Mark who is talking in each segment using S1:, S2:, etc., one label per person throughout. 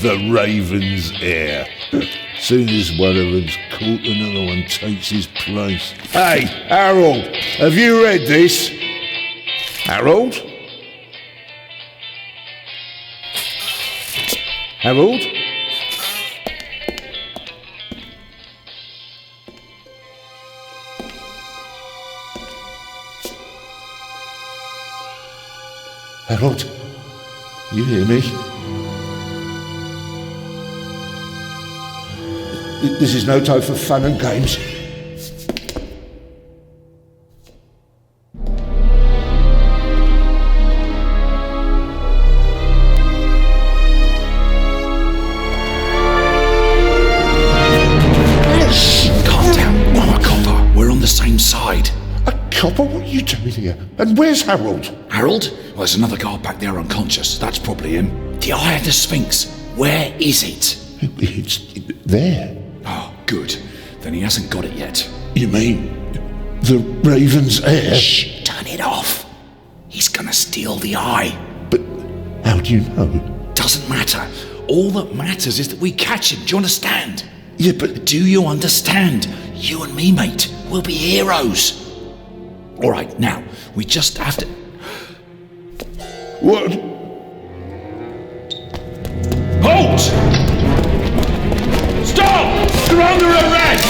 S1: the Raven's heir. Soon as one of them's caught, another one takes his place. Hey, Harold, have you read this? Harold? Harold? Harold, you hear me? This is no time for fun and games.
S2: Shh! Calm down. I'm a copper. We're on the same side.
S1: A copper? What are you doing here? And where's Harold?
S2: Harold? Well, there's another guard back there unconscious. That's probably him. The Eye of the Sphinx. Where is it?
S1: It's there.
S2: Oh, good. Then he hasn't got it yet.
S1: You mean the Raven's heir?
S2: Shh! Turn it off. He's gonna steal the eye.
S1: But how do you know?
S2: Doesn't matter. All that matters is that we catch him. Do you understand?
S1: Yeah, but
S2: Do you understand? You and me, mate. We'll be heroes. All right, now, we just have to...
S1: what?
S2: Halt! Stop! You're under arrest!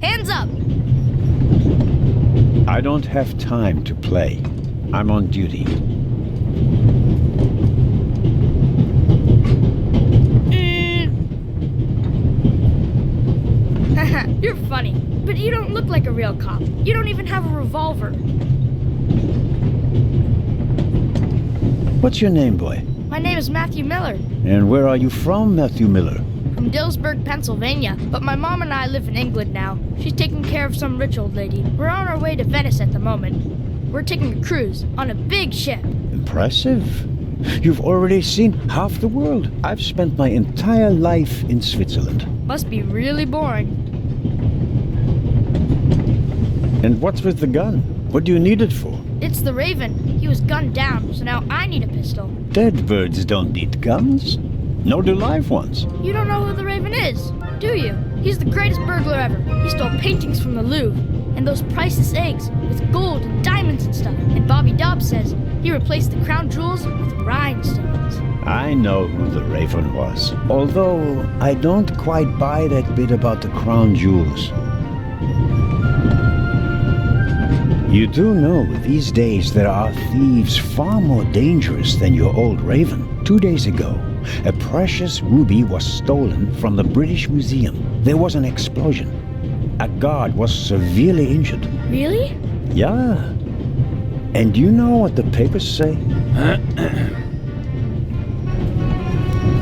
S3: Hands up!
S4: I don't have time to play. I'm on duty.
S3: Haha, you're funny. But you don't look like a real cop. You don't even have a revolver.
S4: What's your name, boy?
S3: My name is Matthew Miller.
S4: And where are you from, Matthew Miller?
S3: From Dillsburg, Pennsylvania. But my mom and I live in England now. She's taking care of some rich old lady. We're on our way to Venice at the moment. We're taking a cruise on a big ship.
S4: Impressive. You've already seen half the world. I've spent my entire life in Switzerland.
S3: Must be really boring.
S4: And what's with the gun? What do you need it for?
S3: It's the Raven. He was gunned down, so now I need a pistol.
S4: Dead birds don't need guns. Nor do live ones.
S3: You don't know who the Raven is, do you? He's the greatest burglar ever. He stole paintings from the Louvre, and those priceless eggs with gold and diamonds and stuff. And Bobby Dobbs says he replaced the crown jewels with rhinestones.
S4: I know who the Raven was. Although I don't quite buy that bit about the crown jewels. You do know these days there are thieves far more dangerous than your old Raven. 2 days ago, A precious ruby was stolen from the British Museum. There was an explosion. A guard was severely injured.
S3: Really?
S4: Yeah. And you know what the papers say?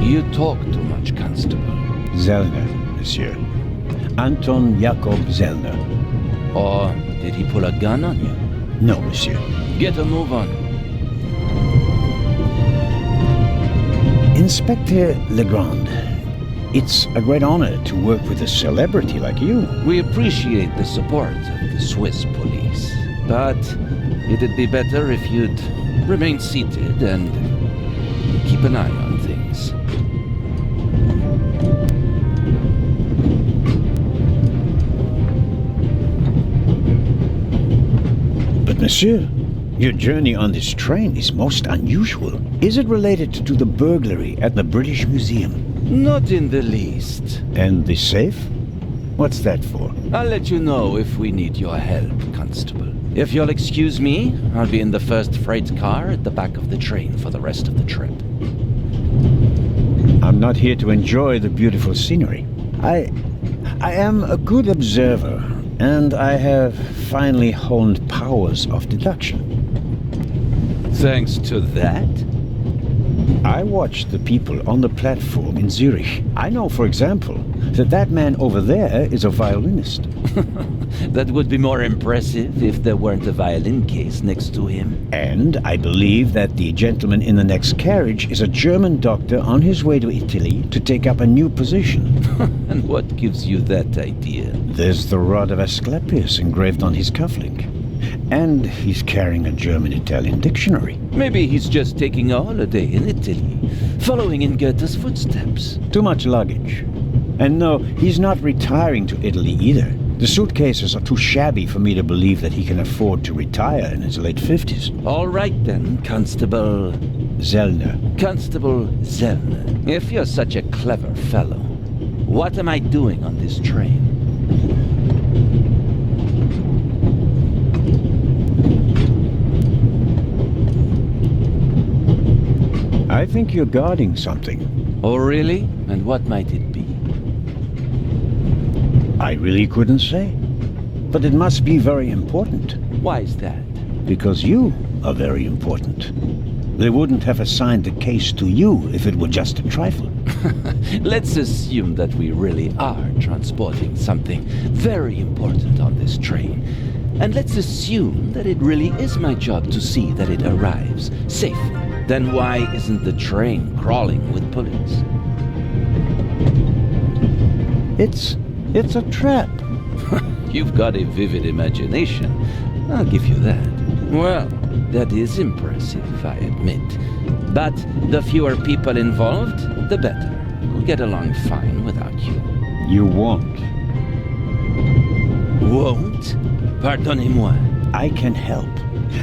S5: You talk too much, Constable.
S4: Zellner, monsieur. Anton Jakob Zellner.
S5: Or did he pull a gun on you?
S4: No, monsieur.
S5: Get a move on.
S4: Inspector Legrand, it's a great honor to work with a celebrity like you.
S5: We appreciate the support of the Swiss police, but it'd be better if you'd remain seated and keep an eye on things.
S4: But monsieur, your journey on this train is most unusual. Is it related to the burglary at the British Museum?
S5: Not in the least.
S4: And the safe? What's that for?
S5: I'll let you know if we need your help, Constable. If you'll excuse me, I'll be in the first freight car at the back of the train for the rest of the trip.
S4: I'm not here to enjoy the beautiful scenery. I am a good observer, and I have finally honed powers of deduction.
S5: Thanks to that?
S4: I watched the people on the platform in Zurich. I know, for example, that man over there is a violinist.
S5: That would be more impressive if there weren't a violin case next to him.
S4: And I believe that the gentleman in the next carriage is a German doctor on his way to Italy to take up a new position.
S5: And what gives you that idea?
S4: There's the rod of Asclepius engraved on his cufflink. And he's carrying a German-Italian dictionary.
S5: Maybe he's just taking a holiday in Italy, following in Goethe's footsteps.
S4: Too much luggage. And no, he's not retiring to Italy either. The suitcases are too shabby for me to believe that he can afford to retire in his late 50s.
S5: All right then, Constable...
S4: Zellner.
S5: Constable Zellner. If you're such a clever fellow, what am I doing on this train?
S4: I think you're guarding something.
S5: Oh, really? And what might it be?
S4: I really couldn't say. But it must be very important.
S5: Why is that?
S4: Because you are very important. They wouldn't have assigned the case to you if it were just a trifle.
S5: Let's assume that we really are transporting something very important on this train. And let's assume that it really is my job to see that it arrives safely. Then why isn't the train crawling with police?
S4: It's a trap.
S5: You've got a vivid imagination. I'll give you that. Well, that is impressive, I admit. But the fewer people involved, the better. We'll get along fine without you.
S4: You won't.
S5: Won't? Pardonnez-moi.
S4: I can help.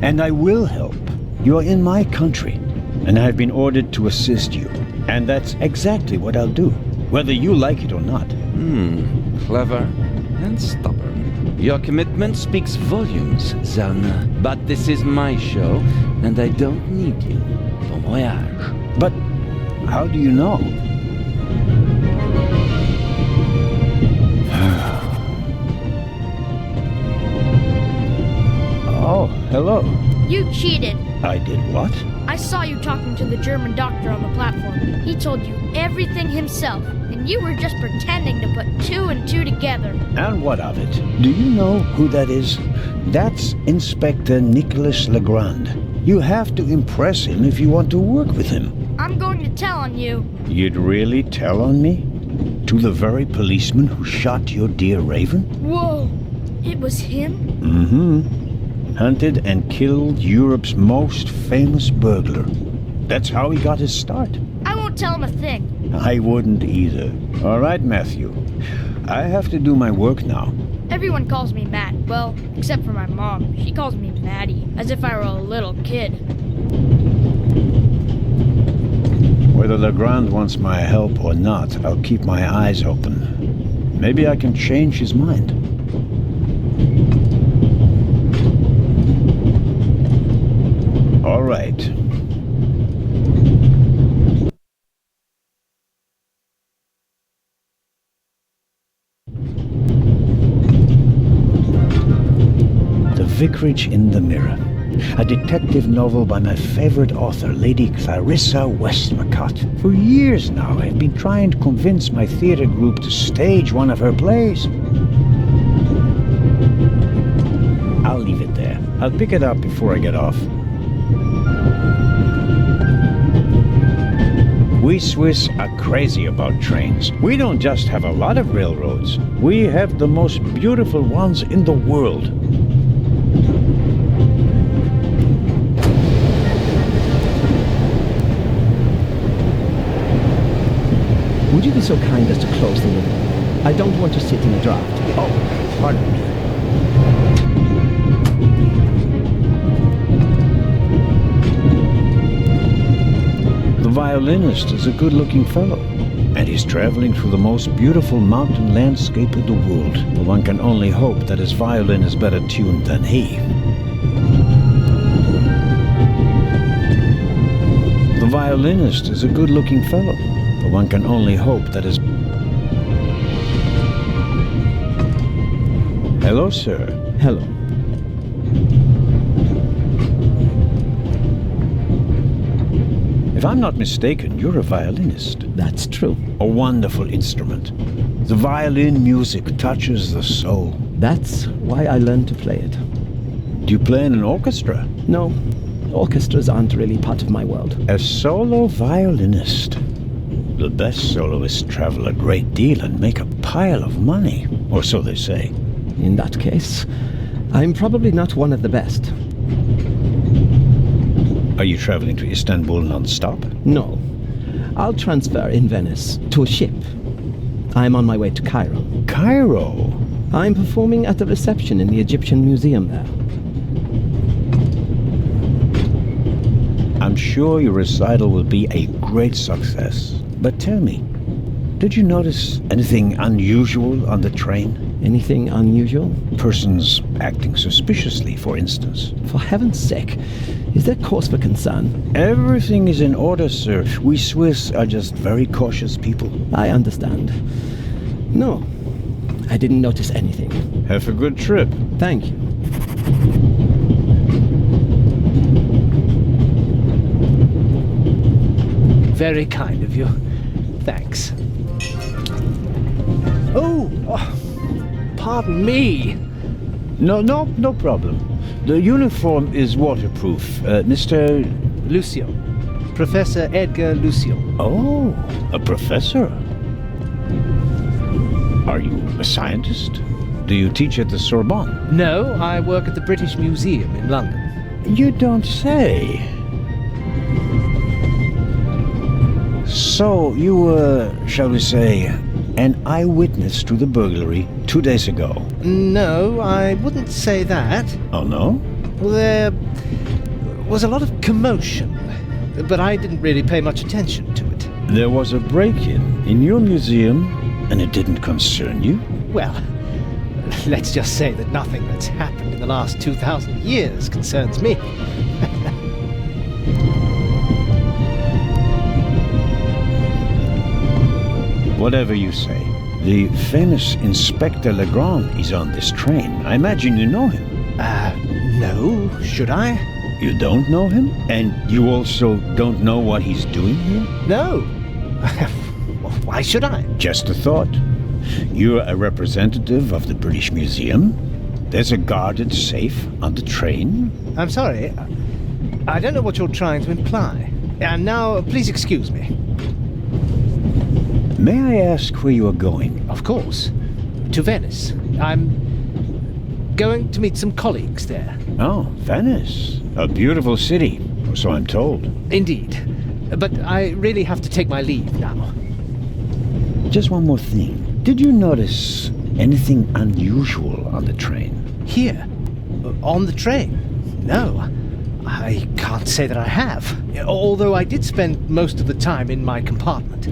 S4: And I will help. You're in my country. And I've been ordered to assist you. And that's exactly what I'll do, whether you like it or not.
S5: Clever and stubborn. Your commitment speaks volumes, Zellner. But this is my show, and I don't need you. Bon voyage.
S4: But how do you know? Oh, hello.
S3: You cheated.
S4: I did what?
S3: I saw you talking to the German doctor on the platform. He told you everything himself, and you were just pretending to put two and two together.
S4: And what of it? Do you know who that is? That's Inspector Nicholas Legrand. You have to impress him if you want to work with him.
S3: I'm going to tell on you.
S4: You'd really tell on me? To the very policeman who shot your dear Raven?
S3: Whoa, it was him?
S4: Mm-hmm. Hunted and killed Europe's most famous burglar. That's how he got his start.
S3: I won't tell him a thing.
S4: I wouldn't either. All right, Matthew. I have to do my work now.
S3: Everyone calls me Matt. Well, except for my mom. She calls me Maddie, as if I were a little kid.
S4: Whether Legrand wants my help or not, I'll keep my eyes open. Maybe I can change his mind. All right. Vicarage in the Mirror, a detective novel by my favorite author, Lady Clarissa Westmacott. For years now, I've been trying to convince my theater group to stage one of her plays. I'll leave it there. I'll pick it up before I get off. We Swiss are crazy about trains. We don't just have a lot of railroads. We have the most beautiful ones in the world.
S6: Would you be so kind as to close the window? I don't want to sit in a draft.
S4: Oh, pardon me. The violinist is a good-looking fellow, and he's traveling through the most beautiful mountain landscape in the world. But one can only hope that his violin is better tuned than he. The violinist is a good-looking fellow, but one can only hope that his... Hello, sir.
S6: Hello.
S4: If I'm not mistaken, you're a violinist.
S6: That's true.
S4: A wonderful instrument. The violin music touches the soul.
S6: That's why I learned to play it.
S4: Do you play in an orchestra?
S6: No, orchestras aren't really part of my world.
S4: A solo violinist. The best soloists travel a great deal and make a pile of money, or so they say.
S6: In that case, I'm probably not one of the best.
S4: Are you traveling to Istanbul non-stop?
S6: No. I'll transfer in Venice to a ship. I'm on my way to Cairo.
S4: Cairo?
S6: I'm performing at the reception in the Egyptian Museum there.
S4: I'm sure your recital will be a great success. But tell me, did you notice anything unusual on the train?
S6: Anything unusual?
S4: Persons acting suspiciously, for instance.
S6: For heaven's sake, is there cause for concern?
S4: Everything is in order, sir. We Swiss are just very cautious people.
S6: I understand. No, I didn't notice anything.
S4: Have a good trip.
S6: Thank you.
S7: Very kind of you. Thanks. Oh, pardon me.
S4: No problem. The uniform is waterproof. Mr.
S7: Lucio. Professor Edgar Lucio.
S4: Oh, a professor. Are you a scientist? Do you teach at the Sorbonne?
S7: No, I work at the British Museum in London.
S4: You don't say. So, you were, shall we say, an eyewitness to the burglary 2 days ago?
S7: No, I wouldn't say that.
S4: Oh, no?
S7: There was a lot of commotion, but I didn't really pay much attention to it.
S4: There was a break-in in your museum, and it didn't concern you?
S7: Well, let's just say that nothing that's happened in the last 2,000 years concerns me.
S4: Whatever you say. The famous Inspector Legrand is on this train. I imagine you know him.
S7: No, should I?
S4: You don't know him? And you also don't know what he's doing here?
S7: No. Well, why should I?
S4: Just a thought. You're a representative of the British Museum. There's a guarded safe on the train.
S7: I'm sorry. I don't know what you're trying to imply. And now, please excuse me.
S4: May I ask where you are going?
S7: Of course. To Venice. I'm going to meet some colleagues there.
S4: Oh, Venice. A beautiful city, or so I'm told.
S7: Indeed. But I really have to take my leave now.
S4: Just one more thing. Did you notice anything unusual on the train?
S7: Here? On the train? No. I can't say that I have. Although I did spend most of the time in my compartment.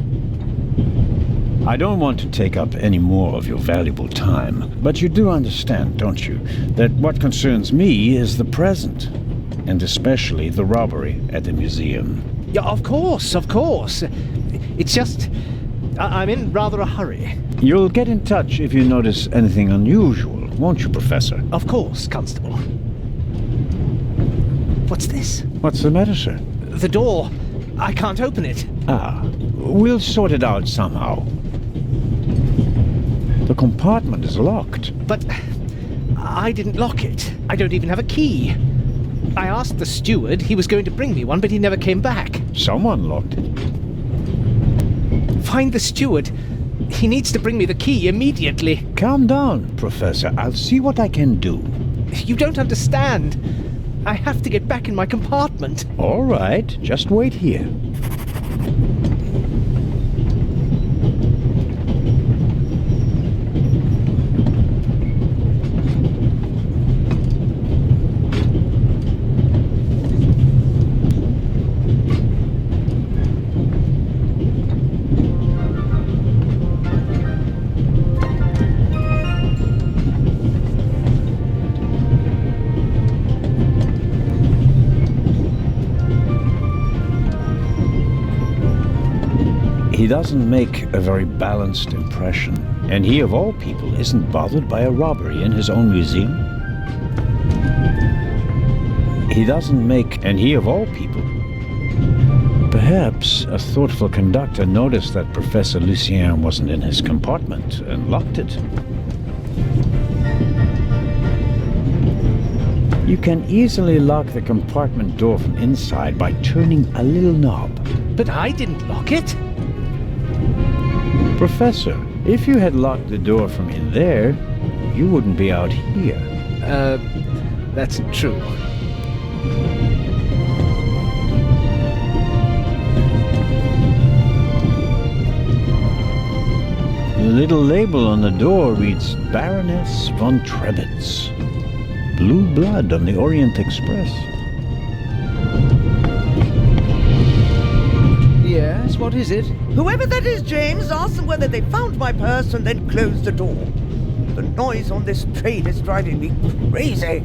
S4: I don't want to take up any more of your valuable time, but you do understand, don't you, that what concerns me is the present, and especially the robbery at the museum.
S7: Yeah, of course, of course. It's just, I'm in rather a hurry.
S4: You'll get in touch if you notice anything unusual, won't you, Professor?
S7: Of course, Constable. What's this?
S4: What's the matter, sir?
S7: The door. I can't open it.
S4: We'll sort it out somehow. The compartment is locked.
S7: But I didn't lock it. I don't even have a key. I asked the steward. He was going to bring me one, but he never came back.
S4: Someone locked it.
S7: Find the steward. He needs to bring me the key immediately.
S4: Calm down, Professor. I'll see what I can do.
S7: You don't understand. I have to get back in my compartment.
S4: All right, just wait here. He doesn't make a very balanced impression, and he of all people isn't bothered by a robbery in his own museum. He doesn't make, and he of all people. Perhaps a thoughtful conductor noticed that Professor Lucien wasn't in his compartment and locked it. You can easily lock the compartment door from inside by turning a little knob.
S7: But I didn't lock it.
S4: Professor, if you had locked the door from in there, you wouldn't be out here.
S7: That's true.
S4: The little label on the door reads Baroness von Trebitz. Blue blood on the Orient Express.
S8: Yes, what is it? Whoever that is, James, ask them whether they found my purse and then closed the door. The noise on this train is driving me crazy.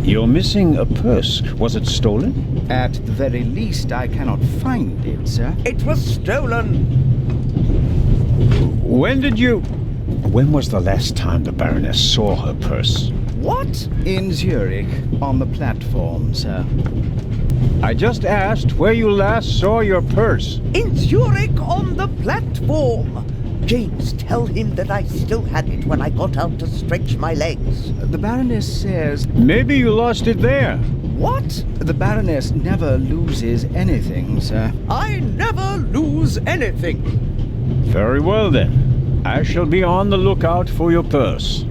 S4: You're missing a purse. Was it stolen?
S9: At the very least, I cannot find it, sir.
S8: It was stolen.
S4: When was the last time the Baroness saw her purse?
S8: What?
S9: In Zurich, on the platform, sir.
S4: I just asked where you last saw your purse.
S8: In Zurich on the platform. James, tell him that I still had it when I got out to stretch my legs.
S9: The Baroness says...
S4: Maybe you lost it there.
S8: What?
S9: The Baroness never loses anything, sir.
S8: I never lose anything.
S4: Very well then. I shall be on the lookout for your purse.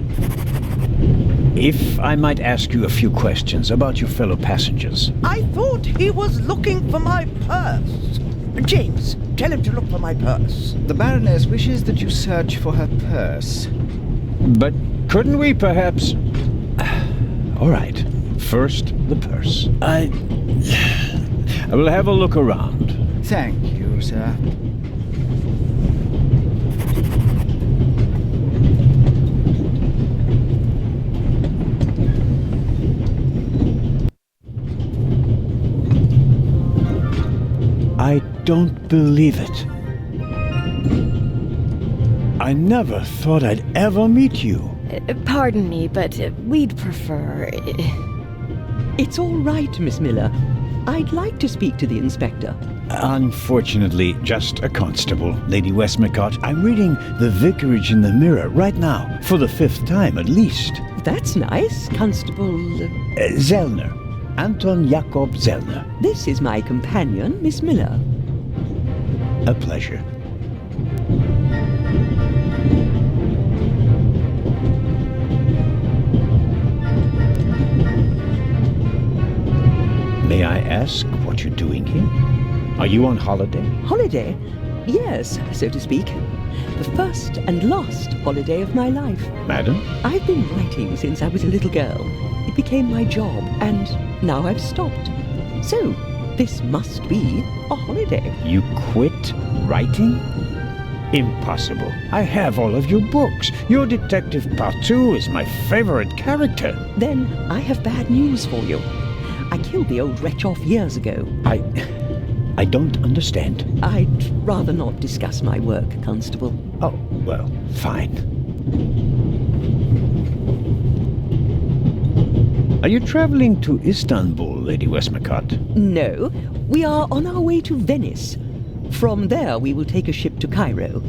S4: If I might ask you a few questions about your fellow passengers.
S8: I thought he was looking for my purse. James, tell him to look for my purse.
S9: The Baroness wishes that you search for her purse.
S4: But couldn't we perhaps... All right. First, the purse. I will have a look around.
S9: Thank you, sir.
S4: I don't believe it. I never thought I'd ever meet you.
S10: Pardon me, but we'd prefer...
S11: It's all right, Miss Miller. I'd like to speak to the inspector.
S4: Unfortunately, just a constable, Lady Westmacott. I'm reading The Vicarage in the Mirror right now, for the 5th time at least.
S11: That's nice, Constable...
S4: Zellner. Anton Jakob Zellner.
S11: This is my companion, Miss Miller.
S4: A pleasure. May I ask what you're doing here? Are you on holiday?
S11: Holiday? Yes, so to speak. The first and last holiday of my life.
S4: Madam?
S11: I've been writing since I was a little girl. It became my job, and now I've stopped. So, this must be a holiday.
S4: You quit writing? Impossible. I have all of your books. Your Detective Partout is my favorite character.
S11: Then I have bad news for you. I killed the old wretch off years ago.
S4: I don't understand.
S11: I'd rather not discuss my work, Constable.
S4: Oh, well, fine. Are you traveling to Istanbul, Lady Westmacott?
S11: No, we are on our way to Venice. From there, we will take a ship to Cairo.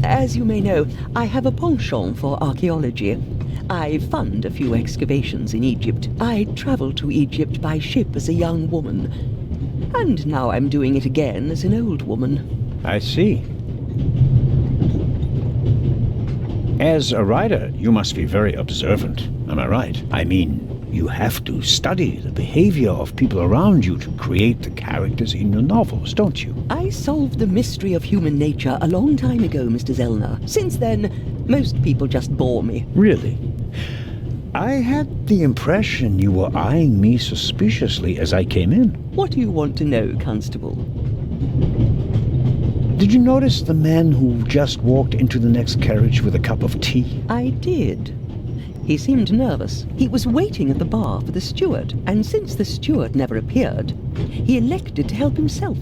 S11: As you may know, I have a penchant for archaeology. I fund a few excavations in Egypt. I traveled to Egypt by ship as a young woman. And now I'm doing it again as an old woman.
S4: I see. As a writer, you must be very observant. Am I right? I mean, you have to study the behavior of people around you to create the characters in your novels, don't you?
S11: I solved the mystery of human nature a long time ago, Mr. Zellner. Since then, most people just bore me.
S4: Really? I had the impression you were eyeing me suspiciously as I came in.
S11: What do you want to know, Constable?
S4: Did you notice the man who just walked into the next carriage with a cup of tea?
S11: I did. He seemed nervous. He was waiting at the bar for the steward, and since the steward never appeared, he elected to help himself.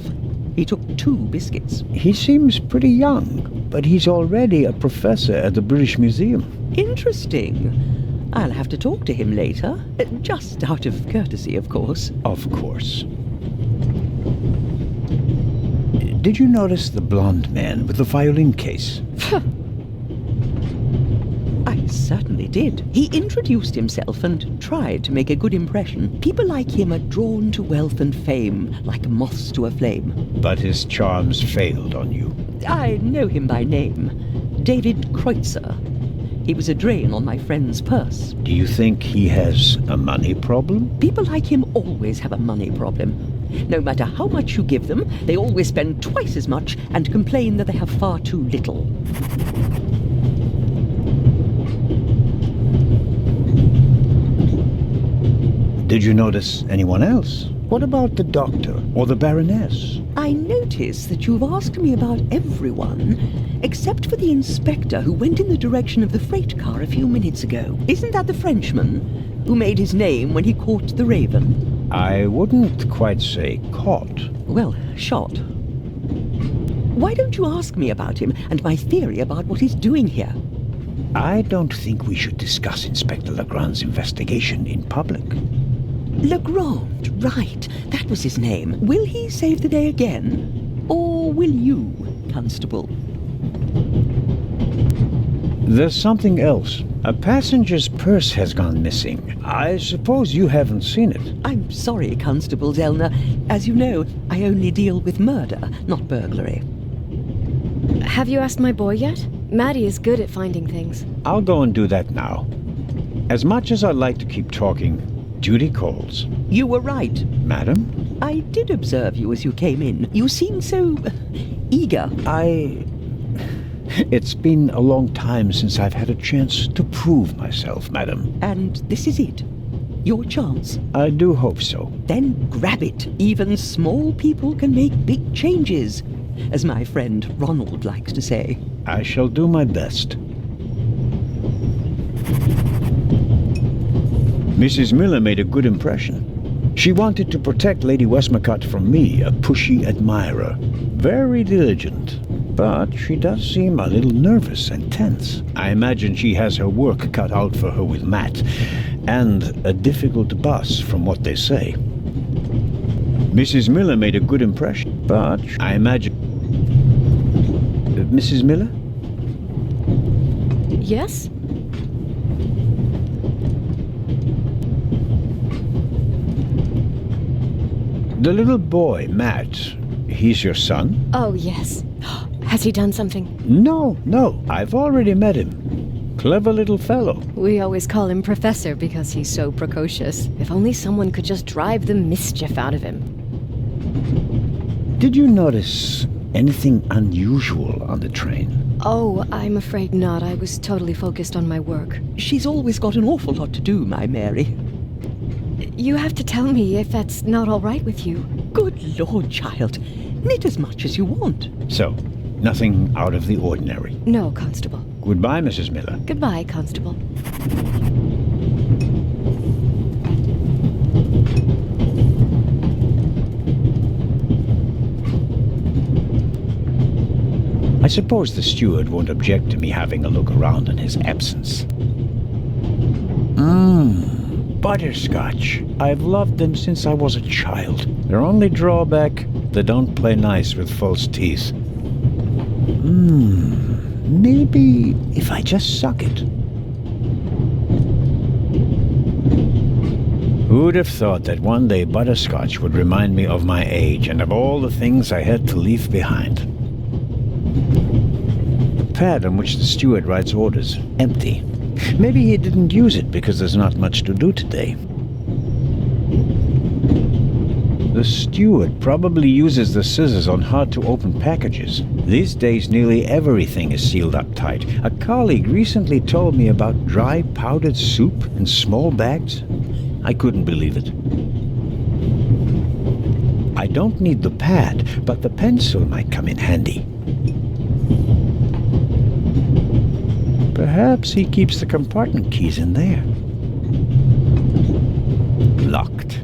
S11: He took 2 biscuits.
S4: He seems pretty young, but he's already a professor at the British Museum.
S11: Interesting. I'll have to talk to him later. Just out of courtesy, of course.
S4: Of course. Did you notice the blonde man with the violin case?
S11: I certainly did. He introduced himself and tried to make a good impression. People like him are drawn to wealth and fame, like moths to a flame.
S4: But his charms failed on you.
S11: I know him by name. David Kreutzer. He was a drain on my friend's purse.
S4: Do you think he has a money problem?
S11: People like him always have a money problem. No matter how much you give them, they always spend twice as much and complain that they have far too little.
S4: Did you notice anyone else? What about the doctor or the Baroness?
S11: I notice that you've asked me about everyone, except for the inspector who went in the direction of the freight car a few minutes ago. Isn't that the Frenchman who made his name when he caught the raven?
S4: I wouldn't quite say caught.
S11: Well, shot. Why don't you ask me about him and my theory about what he's doing here?
S4: I don't think we should discuss Inspector Legrand's investigation in public.
S11: Legrand, right. That was his name. Will he save the day again? Or will you, Constable?
S4: There's something else. A passenger's purse has gone missing. I suppose you haven't seen it.
S11: I'm sorry, Constable Zellner. As you know, I only deal with murder, not burglary.
S10: Have you asked my boy yet? Maddie is good at finding things.
S4: I'll go and do that now. As much as I'd like to keep talking, duty calls.
S11: You were right.
S4: Madam?
S11: I did observe you as you came in. You seemed so eager.
S4: It's been a long time since I've had a chance to prove myself, madam.
S11: And this is it? Your chance?
S4: I do hope so.
S11: Then grab it. Even small people can make big changes, as my friend Ronald likes to say.
S4: I shall do my best. Mrs. Miller made a good impression. She wanted to protect Lady Westmacott from me, a pushy admirer. Very diligent. But she does seem a little nervous and tense. I imagine she has her work cut out for her with Matt, and a difficult boss from what they say. Mrs. Miller made a good impression, but I imagine... Mrs. Miller?
S10: Yes?
S4: The little boy, Matt, he's your son?
S10: Oh, yes. Has he done something?
S4: No, I've already met him. Clever little fellow.
S10: We always call him Professor because he's so precocious. If only someone could just drive the mischief out of him.
S4: Did you notice anything unusual on the train?
S10: Oh, I'm afraid not. I was totally focused on my work.
S11: She's always got an awful lot to do, my Mary.
S10: You have to tell me if that's not all right with you.
S11: Good Lord, child. Knit as much as you want.
S4: So, nothing out of the ordinary.
S10: No, Constable.
S4: Goodbye, Mrs. Miller.
S10: Goodbye, Constable.
S4: I suppose the steward won't object to me having a look around in his absence. Butterscotch. I've loved them since I was a child. Their only drawback, they don't play nice with false teeth. Maybe if I just suck it. Who'd have thought that one day butterscotch would remind me of my age and of all the things I had to leave behind? The pad on which the steward writes orders, empty. Maybe he didn't use it because there's not much to do today. The steward probably uses the scissors on hard-to-open packages. These days, nearly everything is sealed up tight. A colleague recently told me about dry powdered soup in small bags. I couldn't believe it. I don't need the pad, but the pencil might come in handy. Perhaps he keeps the compartment keys in there. Locked.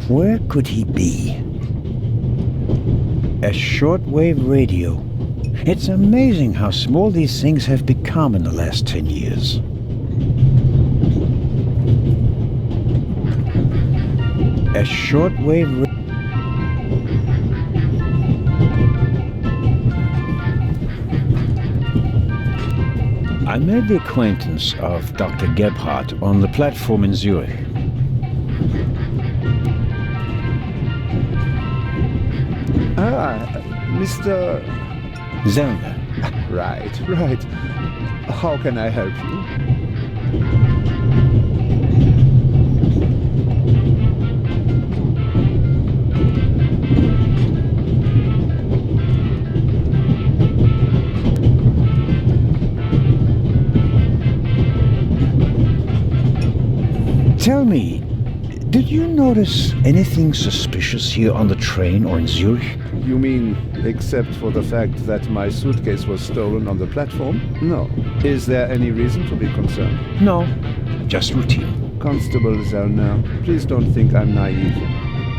S4: Where could he be? A shortwave radio. It's amazing how small these things have become in the last 10 years. A shortwave I made the acquaintance of Dr. Gebhardt on the platform in Zurich.
S1: Mr.
S4: Zellner.
S1: Right. How can I help you?
S4: Tell me, did you notice anything suspicious here on the train or in Zurich?
S1: You mean, except for the fact that my suitcase was stolen on the platform? No. Is there any reason to be concerned?
S4: No, just routine.
S1: Constable Zellner, please don't think I'm naive.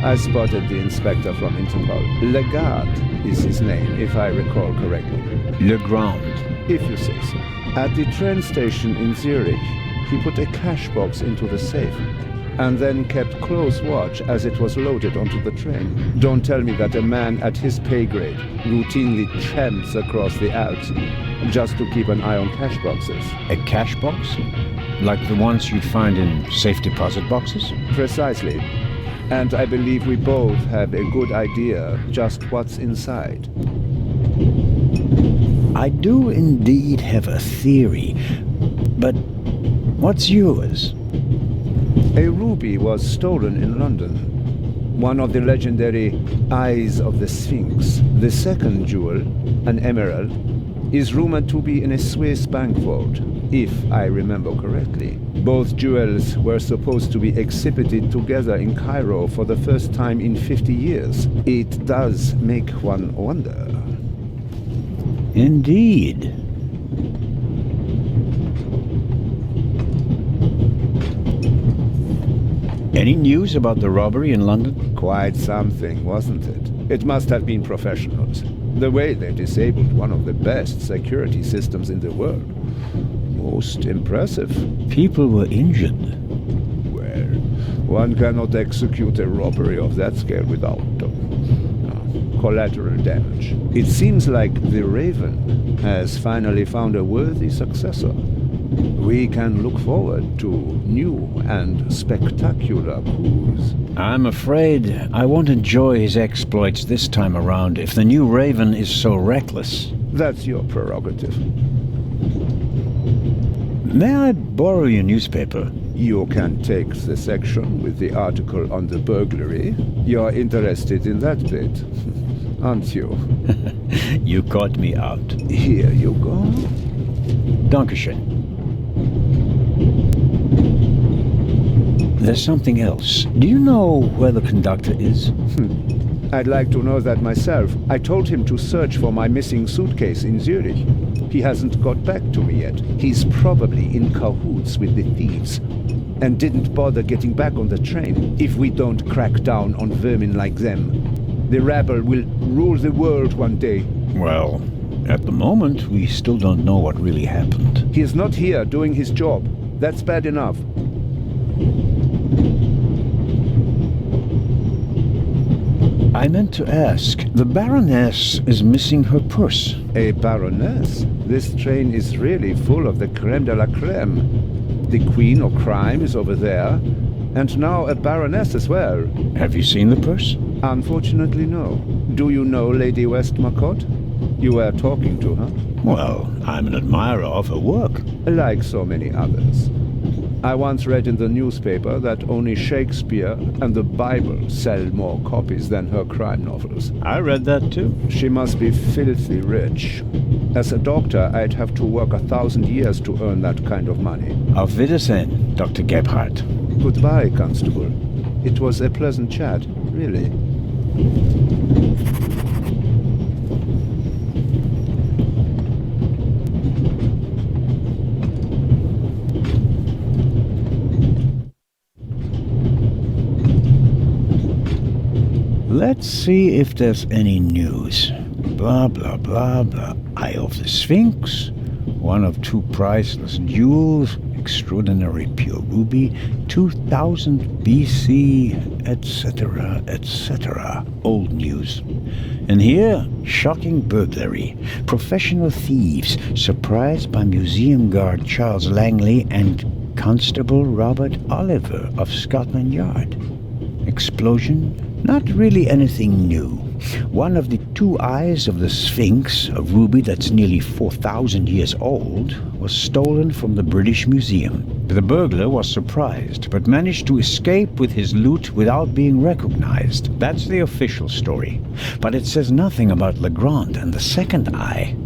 S1: I spotted the inspector from Interpol. Legarde is his name, if I recall correctly.
S4: Legrand.
S1: If you say so. At the train station in Zurich, he put a cash box into the safe, and then kept close watch as it was loaded onto the train. Don't tell me that a man at his pay grade routinely tramps across the Alps just to keep an eye on cash boxes.
S4: A cash box? Like the ones you'd find in safe deposit boxes?
S1: Precisely. And I believe we both have a good idea just what's inside.
S4: I do indeed have a theory, but what's yours?
S1: A ruby was stolen in London. One of the legendary Eyes of the Sphinx. The second jewel, an emerald, is rumored to be in a Swiss bank vault, if I remember correctly. Both jewels were supposed to be exhibited together in Cairo for the first time in 50 years. It does make one wonder.
S4: Indeed. Any news about the robbery in London?
S1: Quite something, wasn't it? It must have been professionals. The way they disabled one of the best security systems in the world. Most impressive.
S4: People were injured.
S1: Well, one cannot execute a robbery of that scale without collateral damage. It seems like the Raven has finally found a worthy successor. We can look forward to new and spectacular coups.
S4: I'm afraid I won't enjoy his exploits this time around if the new Raven is so reckless.
S1: That's your prerogative.
S4: May I borrow your newspaper?
S1: You can take the section with the article on the burglary. You're interested in that bit, aren't you?
S4: You caught me out.
S1: Here you go.
S4: Dankeschön. There's something else. Do you know where the conductor is?
S1: I'd like to know that myself. I told him to search for my missing suitcase in Zurich. He hasn't got back to me yet. He's probably in cahoots with the thieves and didn't bother getting back on the train. If we don't crack down on vermin like them, the rabble will rule the world one day.
S4: Well, at the moment, we still don't know what really happened.
S1: He is not here doing his job. That's bad enough.
S4: I meant to ask, the Baroness is missing her purse.
S1: A baroness? This train is really full of the creme de la creme. The queen of crime is over there, and now a baroness as well.
S4: Have you seen the purse?
S1: Unfortunately, no. Do you know Lady Westmacott? You were talking to her?
S4: Well, I'm an admirer of her work.
S1: Like so many others. I once read in the newspaper that only Shakespeare and the Bible sell more copies than her crime novels.
S4: I read that too.
S1: She must be filthy rich. As a doctor, I'd have to work 1,000 years to earn that kind of money.
S4: Auf Wiedersehen, Dr. Gebhardt.
S1: Goodbye, Constable. It was a pleasant chat, really.
S4: Let's see if there's any news. Blah, blah, blah, blah. Eye of the Sphinx. One of two priceless jewels. Extraordinary pure ruby. 2000 BC, etc., etc. Old news. And here, shocking burglary. Professional thieves surprised by museum guard Charles Langley and Constable Robert Oliver of Scotland Yard. Explosion? Not really anything new. One of the two eyes of the Sphinx, a ruby that's nearly 4,000 years old, was stolen from the British Museum. The burglar was surprised, but managed to escape with his loot without being recognized. That's the official story. But it says nothing about Legrand and the second eye.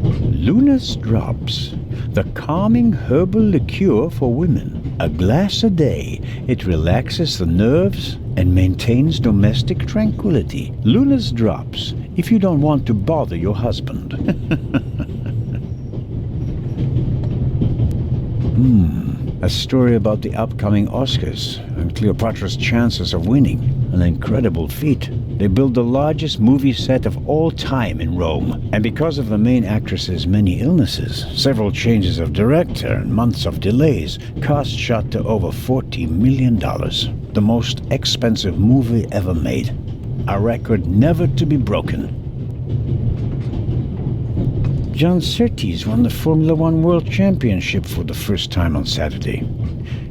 S4: Luna's Drops. The calming herbal liqueur for women. A glass a day. It relaxes the nerves and maintains domestic tranquility. Luna's Drops, if you don't want to bother your husband. A story about the upcoming Oscars and Cleopatra's chances of winning. An incredible feat. They built the largest movie set of all time in Rome. And because of the main actress's many illnesses, several changes of director and months of delays, cost shot to over $40 million. The most expensive movie ever made. A record never to be broken. John Surtees won the Formula One World Championship for the first time on Saturday.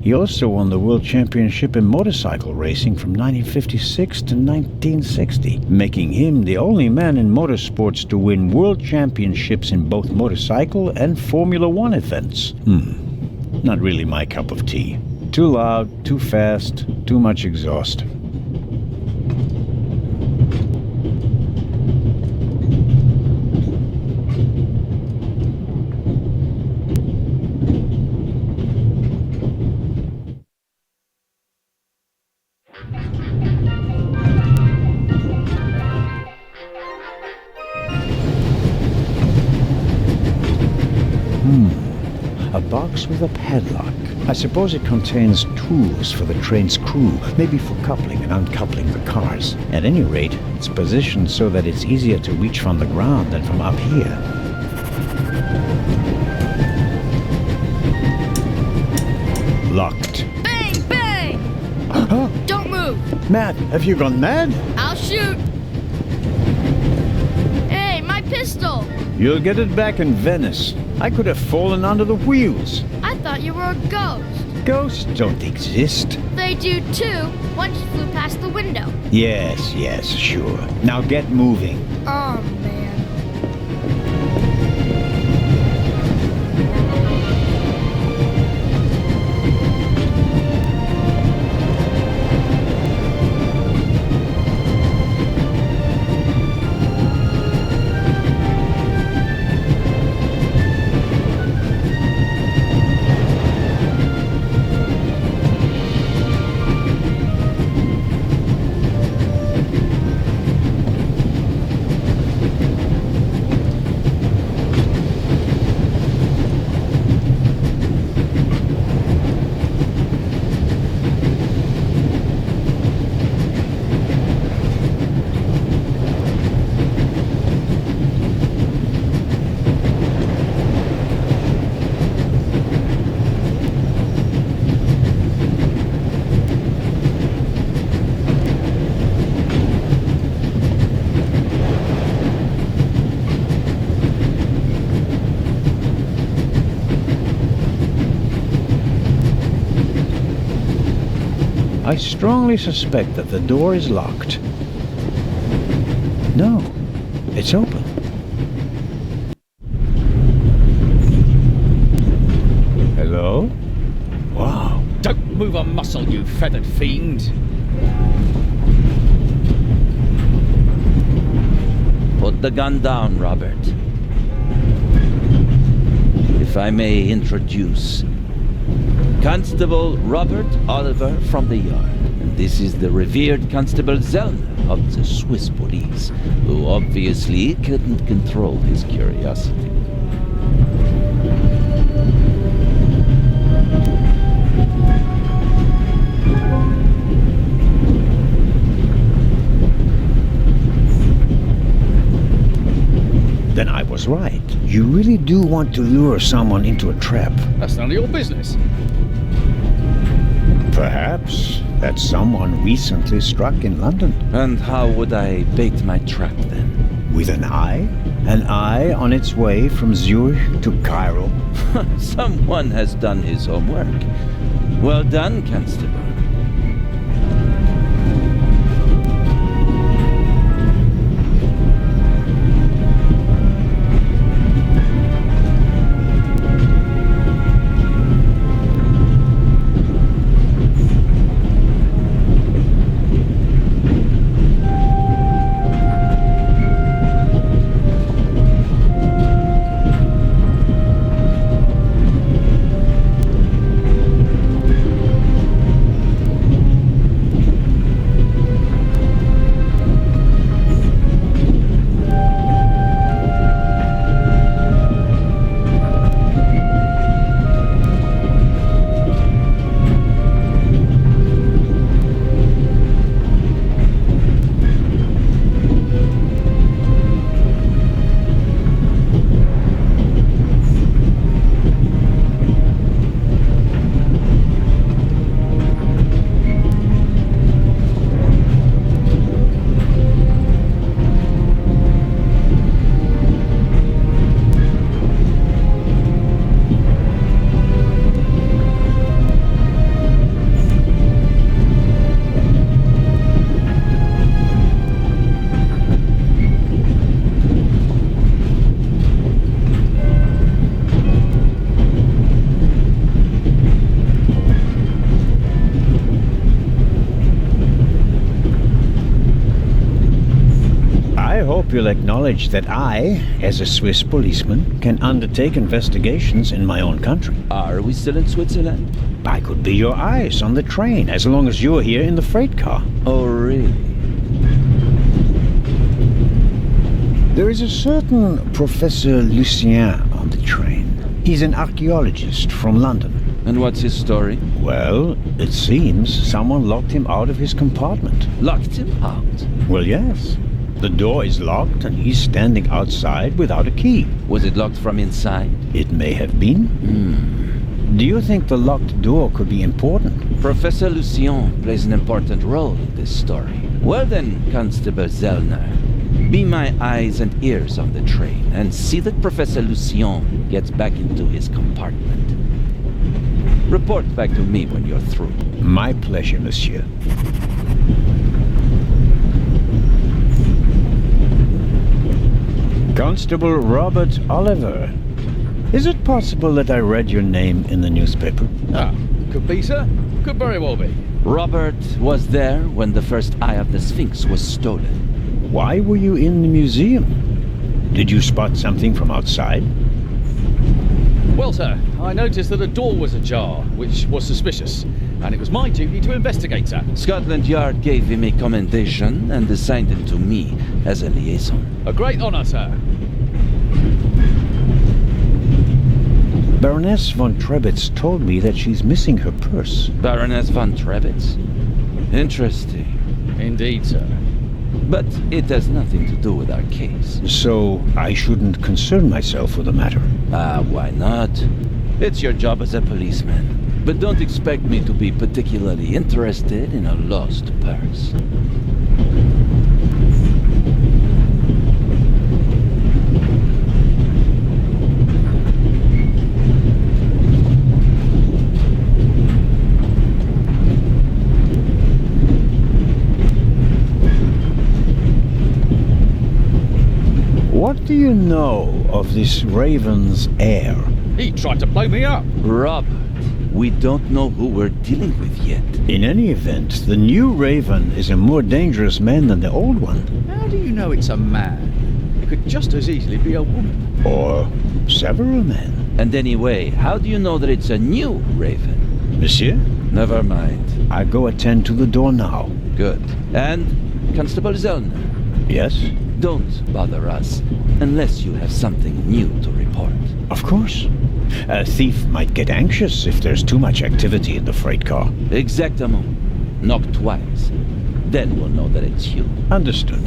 S4: He also won the World Championship in motorcycle racing from 1956 to 1960, making him the only man in motorsports to win world championships in both motorcycle and Formula One events. Not really my cup of tea. Too loud, too fast, too much exhaust. A box with a padlock. I suppose it contains tools for the train's crew, maybe for coupling and uncoupling the cars. At any rate, it's positioned so that it's easier to reach from the ground than from up here. Locked.
S3: Bang! Bang!
S4: Huh?
S3: Don't move!
S4: Matt, have you gone mad?
S3: I'll shoot! Hey, my pistol!
S4: You'll get it back in Venice. I could have fallen under the wheels.
S3: I thought you were a ghost.
S4: Ghosts don't exist.
S3: They do too. One just flew past the window.
S4: Yes, sure. Now get moving.
S3: Oh, man.
S4: I strongly suspect that the door is locked. No, it's open. Hello? Wow.
S12: Don't move a muscle, you feathered fiend.
S5: Put the gun down, Robert. If I may introduce Constable Robert Oliver from the Yard. And this is the revered Constable Zellner of the Swiss police, who obviously couldn't control his curiosity.
S4: Then I was right. You really do want to lure someone into a trap.
S12: That's none of your business.
S4: Perhaps that someone recently struck in London.
S5: And how would I bait my trap then?
S4: With an eye? An eye on its way from Zurich to Cairo.
S5: Someone has done his homework. Well done, Constable.
S4: You'll acknowledge that I, as a Swiss policeman, can undertake investigations in my own country.
S5: Are we still in Switzerland?
S4: I could be your eyes on the train, as long as you're here in the freight car.
S5: Oh, really?
S4: There is a certain Professor Lucien on the train. He's an archaeologist from London.
S5: And what's his story?
S4: Well, it seems someone locked him out of his compartment.
S5: Locked him out?
S4: Well, yes. The door is locked and he's standing outside without a key.
S5: Was it locked from inside?
S4: It may have been. Do you think the locked door could be important?
S5: Professor Lucien plays an important role in this story. Well then, Constable Zellner, be my eyes and ears on the train and see that Professor Lucien gets back into his compartment. Report back to me when you're through.
S4: My pleasure, monsieur. Constable Robert Oliver. Is it possible that I read your name in the newspaper?
S12: Ah, could be, sir. Could very well be.
S5: Robert was there when the first eye of the Sphinx was stolen.
S4: Why were you in the museum? Did you spot something from outside?
S12: Well, sir, I noticed that a door was ajar, which was suspicious, and it was my duty to investigate, sir.
S5: Scotland Yard gave him a commendation and assigned him to me as a liaison.
S12: A great honor, sir.
S4: Baroness von Trebitz told me that she's missing her purse.
S5: Baroness von Trebitz? Interesting.
S12: Indeed, sir.
S5: But it has nothing to do with our case.
S4: So I shouldn't concern myself with the matter?
S5: Why not? It's your job as a policeman. But don't expect me to be particularly interested in a lost purse.
S4: do you know of this Raven's heir?
S12: He tried to blow me up.
S5: Robert, we don't know who we're dealing with yet.
S4: In any event, the new Raven is a more dangerous man than the old one.
S12: How do you know it's a man? It could just as easily be a woman.
S4: Or several men.
S5: And anyway, how do you know that it's a new Raven?
S4: Monsieur?
S5: Never mind.
S4: I go attend to the door now.
S5: Good. And, Constable Zellner,
S4: Yes?
S5: don't bother us unless you have something new to report.
S4: Of course. A thief might get anxious if there's too much activity in the freight car.
S5: Exactement. Knock twice. Then we'll know that it's you.
S4: Understood.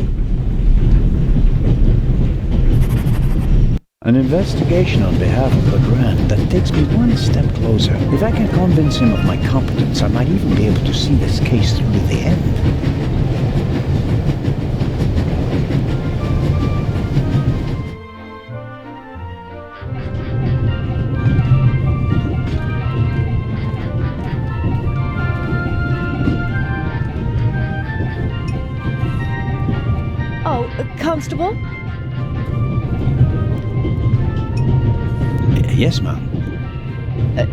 S4: An investigation on behalf of Legrand that takes me one step closer. If I can convince him of my competence, I might even be able to see this case through to the end.
S10: Constable?
S4: Yes, ma'am.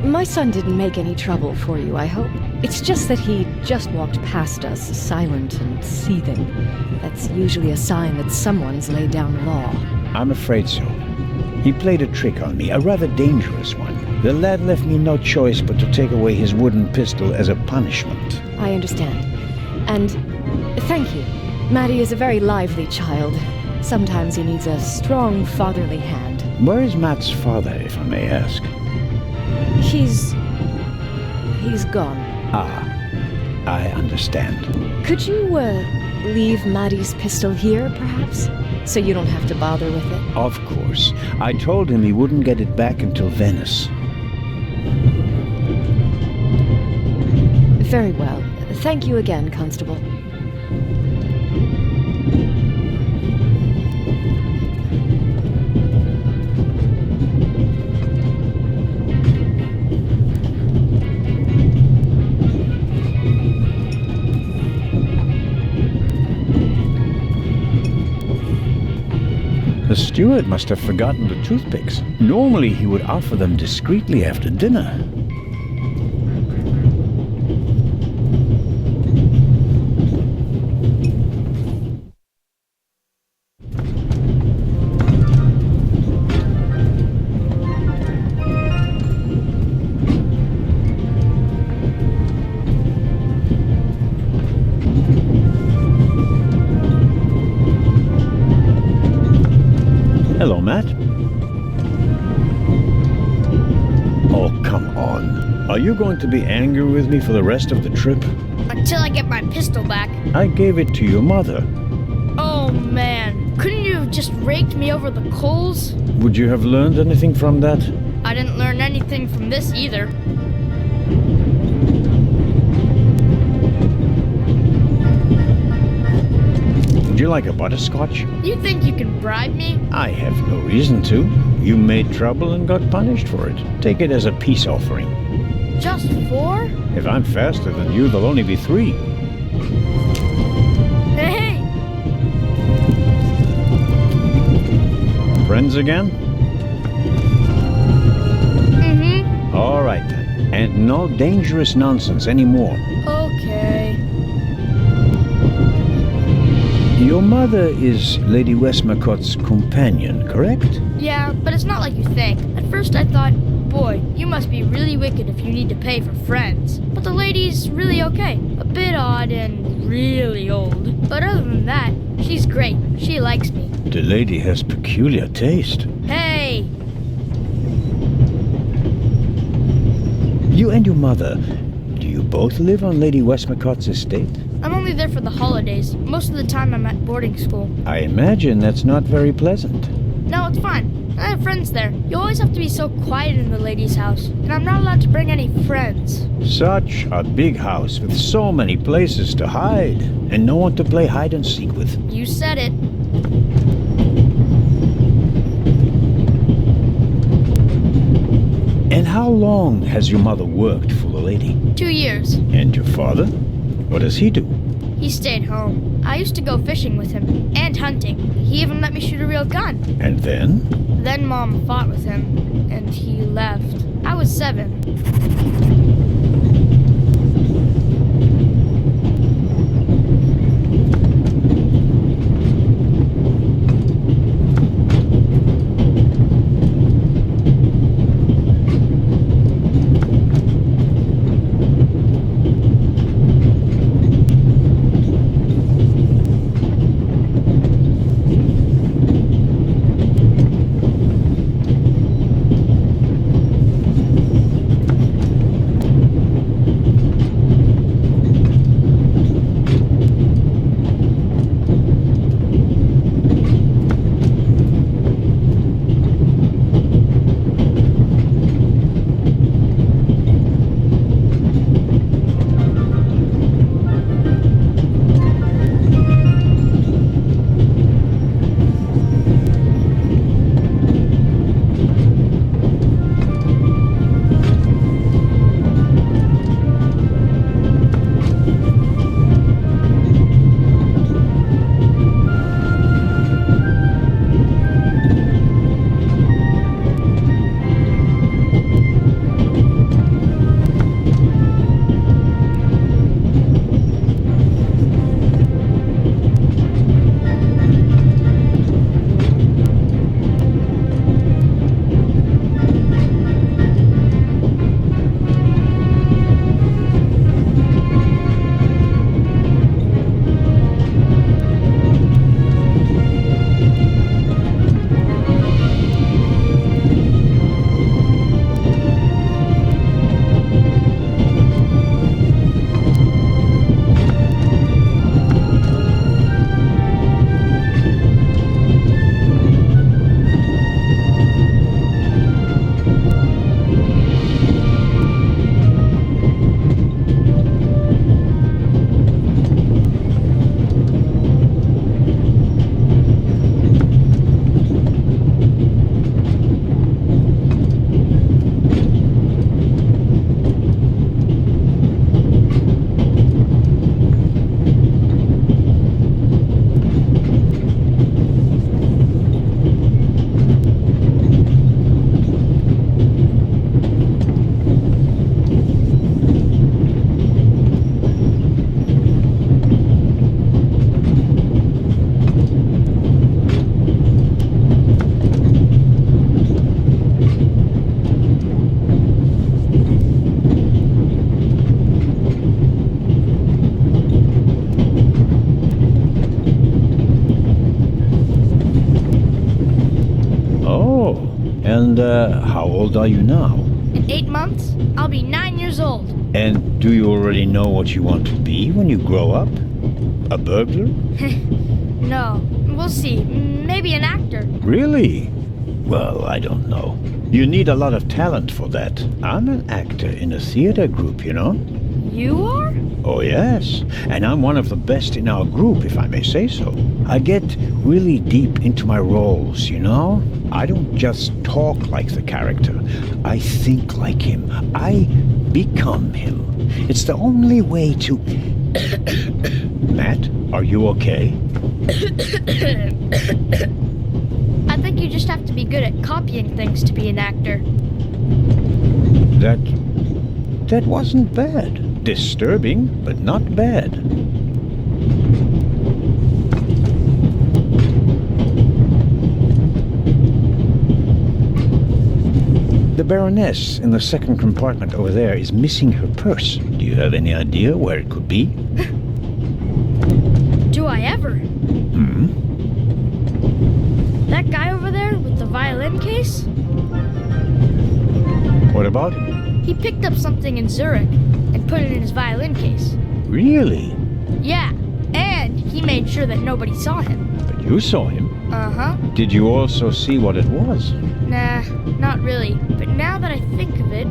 S10: My son didn't make any trouble for you, I hope. It's just that he just walked past us, silent and seething. That's usually a sign that someone's laid down the law.
S4: I'm afraid so. He played a trick on me, a rather dangerous one. The lad left me no choice but to take away his wooden pistol as a punishment.
S10: I understand. And thank you. Maddie is a very lively child. Sometimes he needs a strong fatherly hand.
S4: Where is Matt's father, if I may ask?
S10: He's gone.
S4: Ah, I understand.
S10: Could you, leave Maddie's pistol here, perhaps? So you don't have to bother with it?
S4: Of course. I told him he wouldn't get it back until Venice.
S10: Very well. Thank you again, Constable.
S4: The steward must have forgotten the toothpicks. Normally he would offer them discreetly after dinner. Hello, Matt. Oh, come on. Are you going to be angry with me for the rest of the trip?
S3: Until I get my pistol back.
S4: I gave it to your mother.
S3: Oh man, couldn't you have just raked me over the coals?
S4: Would you have learned anything from that?
S3: I didn't learn anything from this either.
S4: Would you like a butterscotch?
S3: You think you can bribe me?
S4: I have no reason to. You made trouble and got punished for it. Take it as a peace offering.
S3: Just 4?
S4: If I'm faster than you, there'll only be 3.
S3: Hey!
S4: Friends again?
S3: Mm-hmm.
S4: All right then. And no dangerous nonsense anymore.
S3: Okay.
S4: Your mother is Lady Westmacott's companion, correct?
S3: Yeah, but it's not like you think. At first I thought, boy, you must be really wicked if you need to pay for friends. But the lady's really okay. A bit odd and really old. But other than that, she's great. She likes me.
S4: The lady has peculiar taste.
S3: Hey!
S4: You and your mother, do you both live on Lady Westmacott's estate?
S3: I'm only there for the holidays. Most of the time I'm at boarding school.
S4: I imagine that's not very pleasant.
S3: No, it's fine. I have friends there. You always have to be so quiet in the lady's house. And I'm not allowed to bring any friends.
S4: Such a big house with so many places to hide. And no one to play hide and seek with.
S3: You said it.
S4: And how long has your mother worked for the lady?
S3: 2 years.
S4: And your father? What does he do?
S3: He stayed home. I used to go fishing with him, and hunting. He even let me shoot a real gun.
S4: And then?
S3: Then Mom fought with him, and he left. I was 7.
S4: And how old are you now?
S3: In 8 months, I'll be 9 years old.
S4: And do you already know what you want to be when you grow up? A burglar?
S3: No, we'll see. Maybe an actor.
S4: Really? Well, I don't know. You need a lot of talent for that. I'm an actor in a theater group, you know?
S3: You are?
S4: Oh, yes. And I'm one of the best in our group, if I may say so. I get really deep into my roles, you know? I don't just talk like the character. I think like him. I become him. It's the only way to... Matt, are you okay?
S3: I think you just have to be good at copying things to be an actor.
S4: That wasn't bad. Disturbing, but not bad. The Baroness in the second compartment over there is missing her purse. Do you have any idea where it could be?
S3: Do I ever? That guy over there with the violin case?
S4: What about him?
S3: He picked up something in Zurich and put it in his violin case.
S4: Really?
S3: Yeah, and he made sure that nobody saw him.
S4: But you saw him.
S3: Uh-huh.
S4: Did you also see what it was?
S3: Nah, not really. But now that I think of it,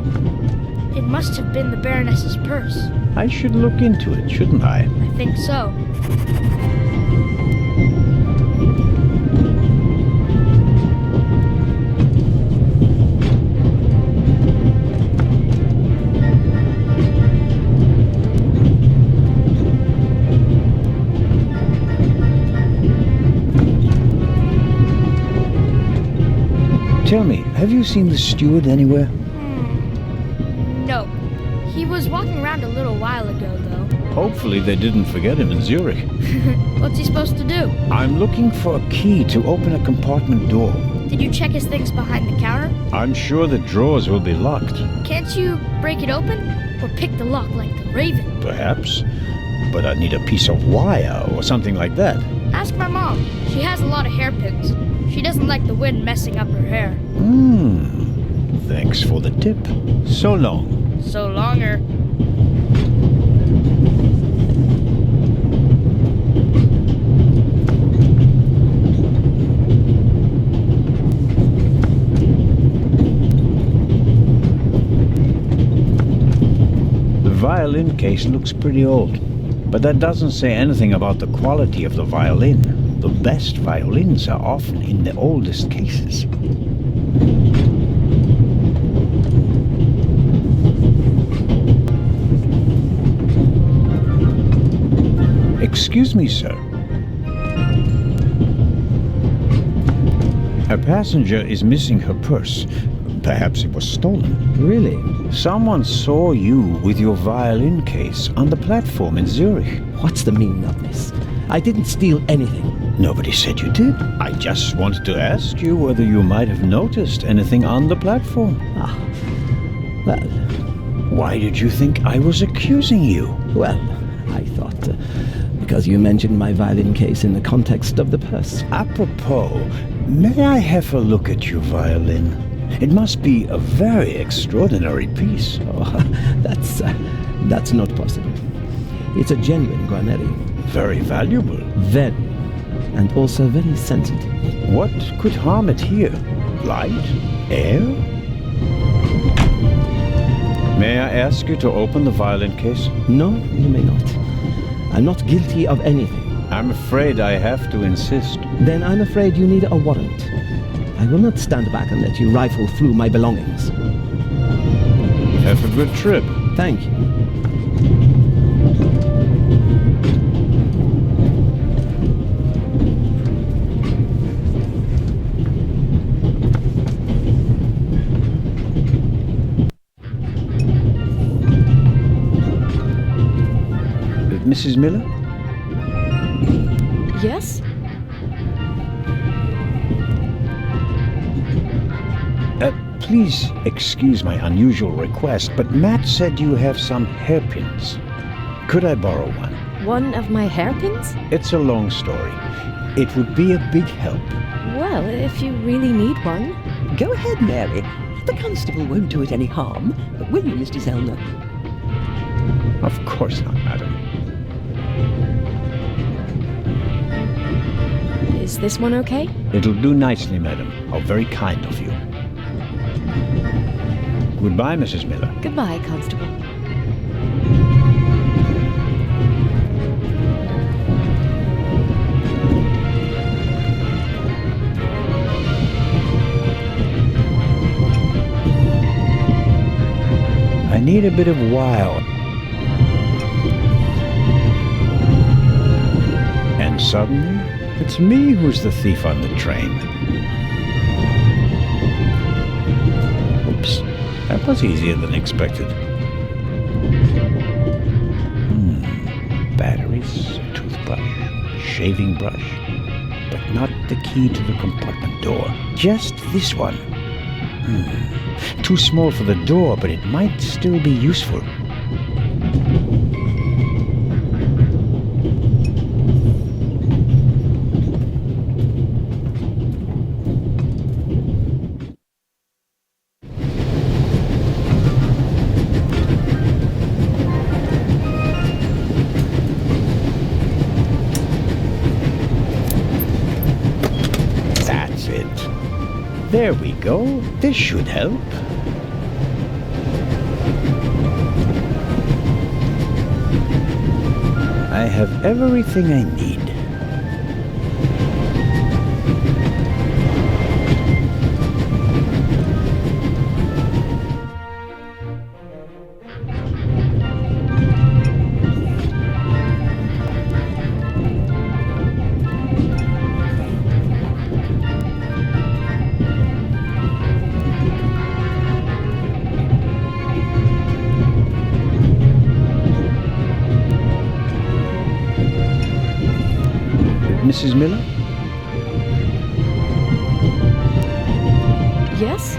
S3: it must have been the Baroness's purse.
S4: I should look into it, shouldn't I?
S3: I think so.
S4: Tell me, have you seen the steward anywhere?
S3: No. He was walking around a little while ago, though.
S4: Hopefully they didn't forget him in Zurich.
S3: What's he supposed to do?
S4: I'm looking for a key to open a compartment door.
S3: Did you check his things behind the counter?
S4: I'm sure the drawers will be locked.
S3: Can't you break it open? Or pick the lock like the Raven?
S4: Perhaps. But I need a piece of wire or something like that.
S3: Ask my mom. She has a lot of hairpins. She doesn't like the wind messing up her hair.
S4: Thanks for the tip. So long.
S3: So longer.
S4: The violin case looks pretty old, but that doesn't say anything about the quality of the violin. The best violins are often in the oldest cases. Excuse me, sir. A passenger is missing her purse. Perhaps it was stolen.
S6: Really?
S4: Someone saw you with your violin case on the platform in Zurich.
S6: What's the meaning of this? I didn't steal anything.
S4: Nobody said you did. I just wanted to ask you whether you might have noticed anything on the platform.
S6: Well...
S4: Why did you think I was accusing you?
S6: Well, I thought... because you mentioned my violin case in the context of the purse.
S4: Apropos, may I have a look at your violin? It must be a very extraordinary piece.
S6: Oh, that's not possible. It's a genuine Guarneri.
S4: Very valuable.
S6: Very. And also very sensitive.
S4: What could harm it here? Light? Air? May I ask you to open the violin case?
S6: No, you may not. I'm not guilty of anything.
S4: I'm afraid I have to insist.
S6: Then I'm afraid you need a warrant. I will not stand back and let you rifle through my belongings.
S4: Have a good trip.
S6: Thank you.
S4: Mrs. Miller?
S10: Yes?
S4: Please excuse my unusual request, but Matt said you have some hairpins. Could I borrow one?
S10: One of my hairpins?
S4: It's a long story. It would be a big help.
S10: Well, if you really need one.
S11: Go ahead, Mary. The constable won't do it any harm. Will you, Mr. Zellner?
S4: Of course not, madam.
S10: Is this one okay?
S4: It'll do nicely, madam. How very kind of you. Goodbye, Mrs. Miller.
S10: Goodbye, Constable.
S4: I need a bit of wire. And suddenly, it's me who's the thief on the train. Oops, that was easier than expected. Batteries, a toothbrush, shaving brush, but not the key to the compartment door. Just this one. Too small for the door, but it might still be useful. That's it. There we go. This should help. I have everything I need. Mrs. Miller?
S10: Yes?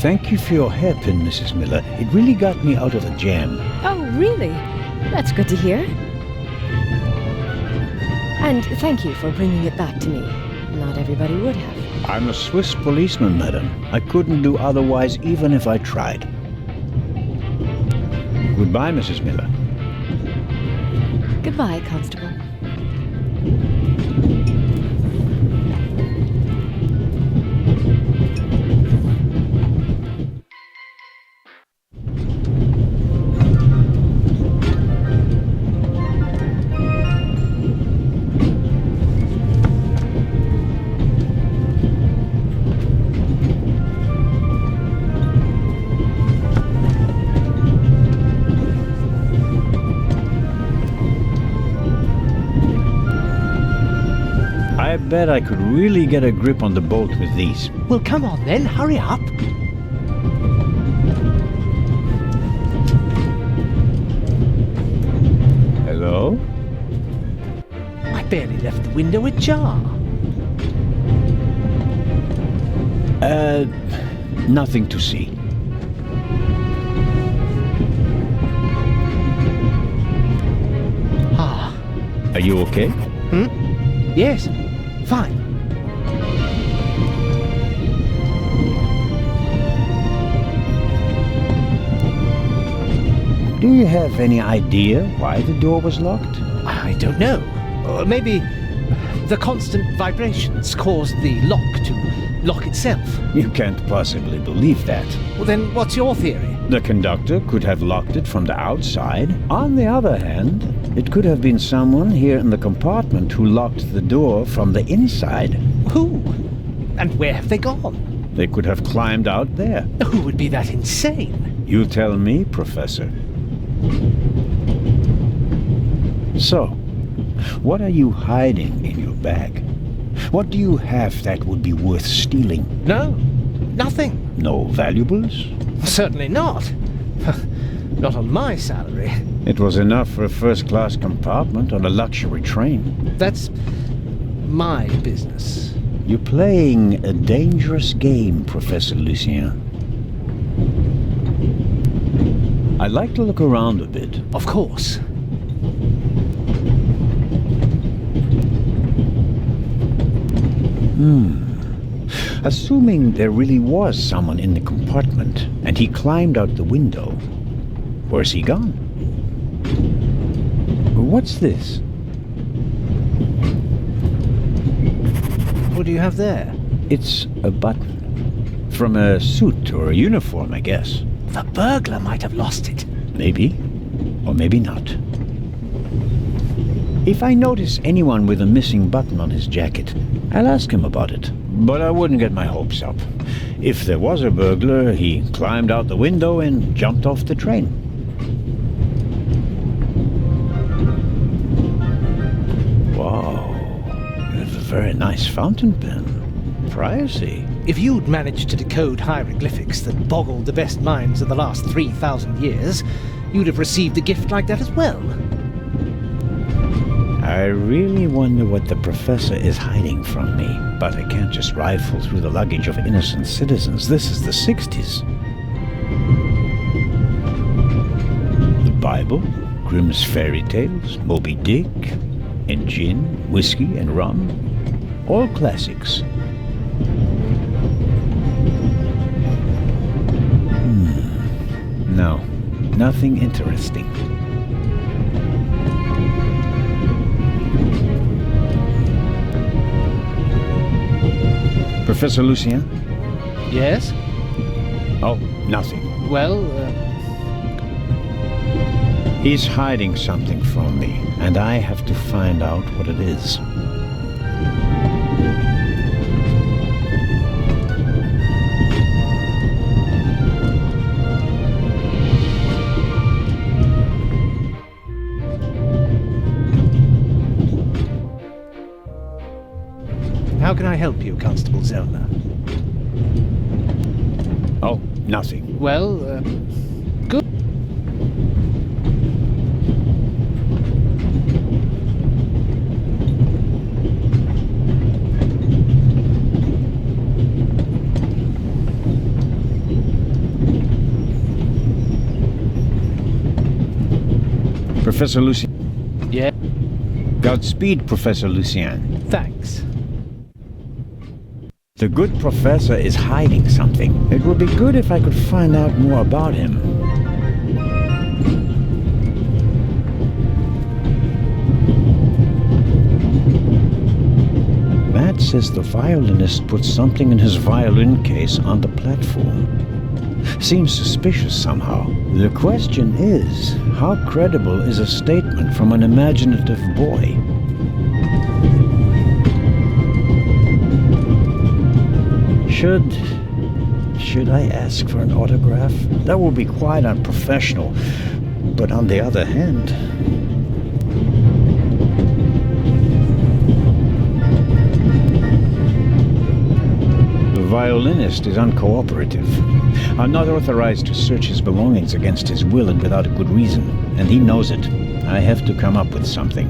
S4: Thank you for your hairpin, Mrs. Miller. It really got me out of a jam.
S10: Oh, really? That's good to hear. And thank you for bringing it back to me. Not everybody would have.
S4: I'm a Swiss policeman, madam. I couldn't do otherwise even if I tried. Goodbye, Mrs. Miller.
S10: Goodbye, Constable.
S4: I bet I could really get a grip on the boat with these.
S7: Well, come on then, hurry up.
S4: Hello?
S7: I barely left the window ajar.
S4: Nothing to see.
S7: Ah.
S4: Are you okay?
S7: Yes, fine.
S4: Do you have any idea why the door was locked?
S7: I don't know. Or maybe the constant vibrations caused the lock to lock itself.
S4: You can't possibly believe that.
S7: Well, then what's your theory?
S4: The conductor could have locked it from the outside. On the other hand, it could have been someone here in the compartment who locked the door from the inside.
S7: Who? And where have they gone?
S4: They could have climbed out there.
S7: Who would be that insane?
S4: You tell me, Professor. So, what are you hiding in your bag? What do you have that would be worth stealing?
S7: No, nothing.
S4: No valuables?
S7: Certainly not. Not on my salary.
S4: It was enough for a first-class compartment on a luxury train.
S7: That's my business.
S4: You're playing a dangerous game, Professor Lucien. I'd like to look around a bit.
S7: Of course.
S4: Assuming there really was someone in the compartment, and he climbed out the window, where's he gone? What's this?
S7: What do you have there?
S4: It's a button. From a suit or a uniform, I guess.
S7: The burglar might have lost it.
S4: Maybe. Or maybe not. If I notice anyone with a missing button on his jacket, I'll ask him about it. But I wouldn't get my hopes up. If there was a burglar, he climbed out the window and jumped off the train. Wow. You have a very nice fountain pen. Pricey.
S7: If you'd managed to decode hieroglyphics that boggled the best minds of the last 3,000 years, you'd have received a gift like that as well.
S4: I really wonder what the professor is hiding from me. But I can't just rifle through the luggage of innocent citizens. This is the 60s. The Bible, Grimm's fairy tales, Moby Dick, and gin, whiskey, and rum. All classics. No, nothing interesting. Professor Lucien?
S7: Yes?
S4: Oh, nothing.
S7: Well,
S4: He's hiding something from me, and I have to find out what it is.
S7: how can I help you, Constable Zellner?
S4: Oh, nothing.
S7: Well, good.
S4: Professor Lucien.
S12: Yeah?
S4: Godspeed, Professor Lucien.
S7: Thanks.
S4: The good professor is hiding something. It would be good if I could find out more about him. Matt says the violinist put something in his violin case on the platform. Seems suspicious somehow. The question is, how credible is a statement from an imaginative boy? Should I ask for an autograph? That would be quite unprofessional. But on the other hand... The violinist is uncooperative. I'm not authorized to search his belongings against his will and without a good reason. And he knows it. I have to come up with something.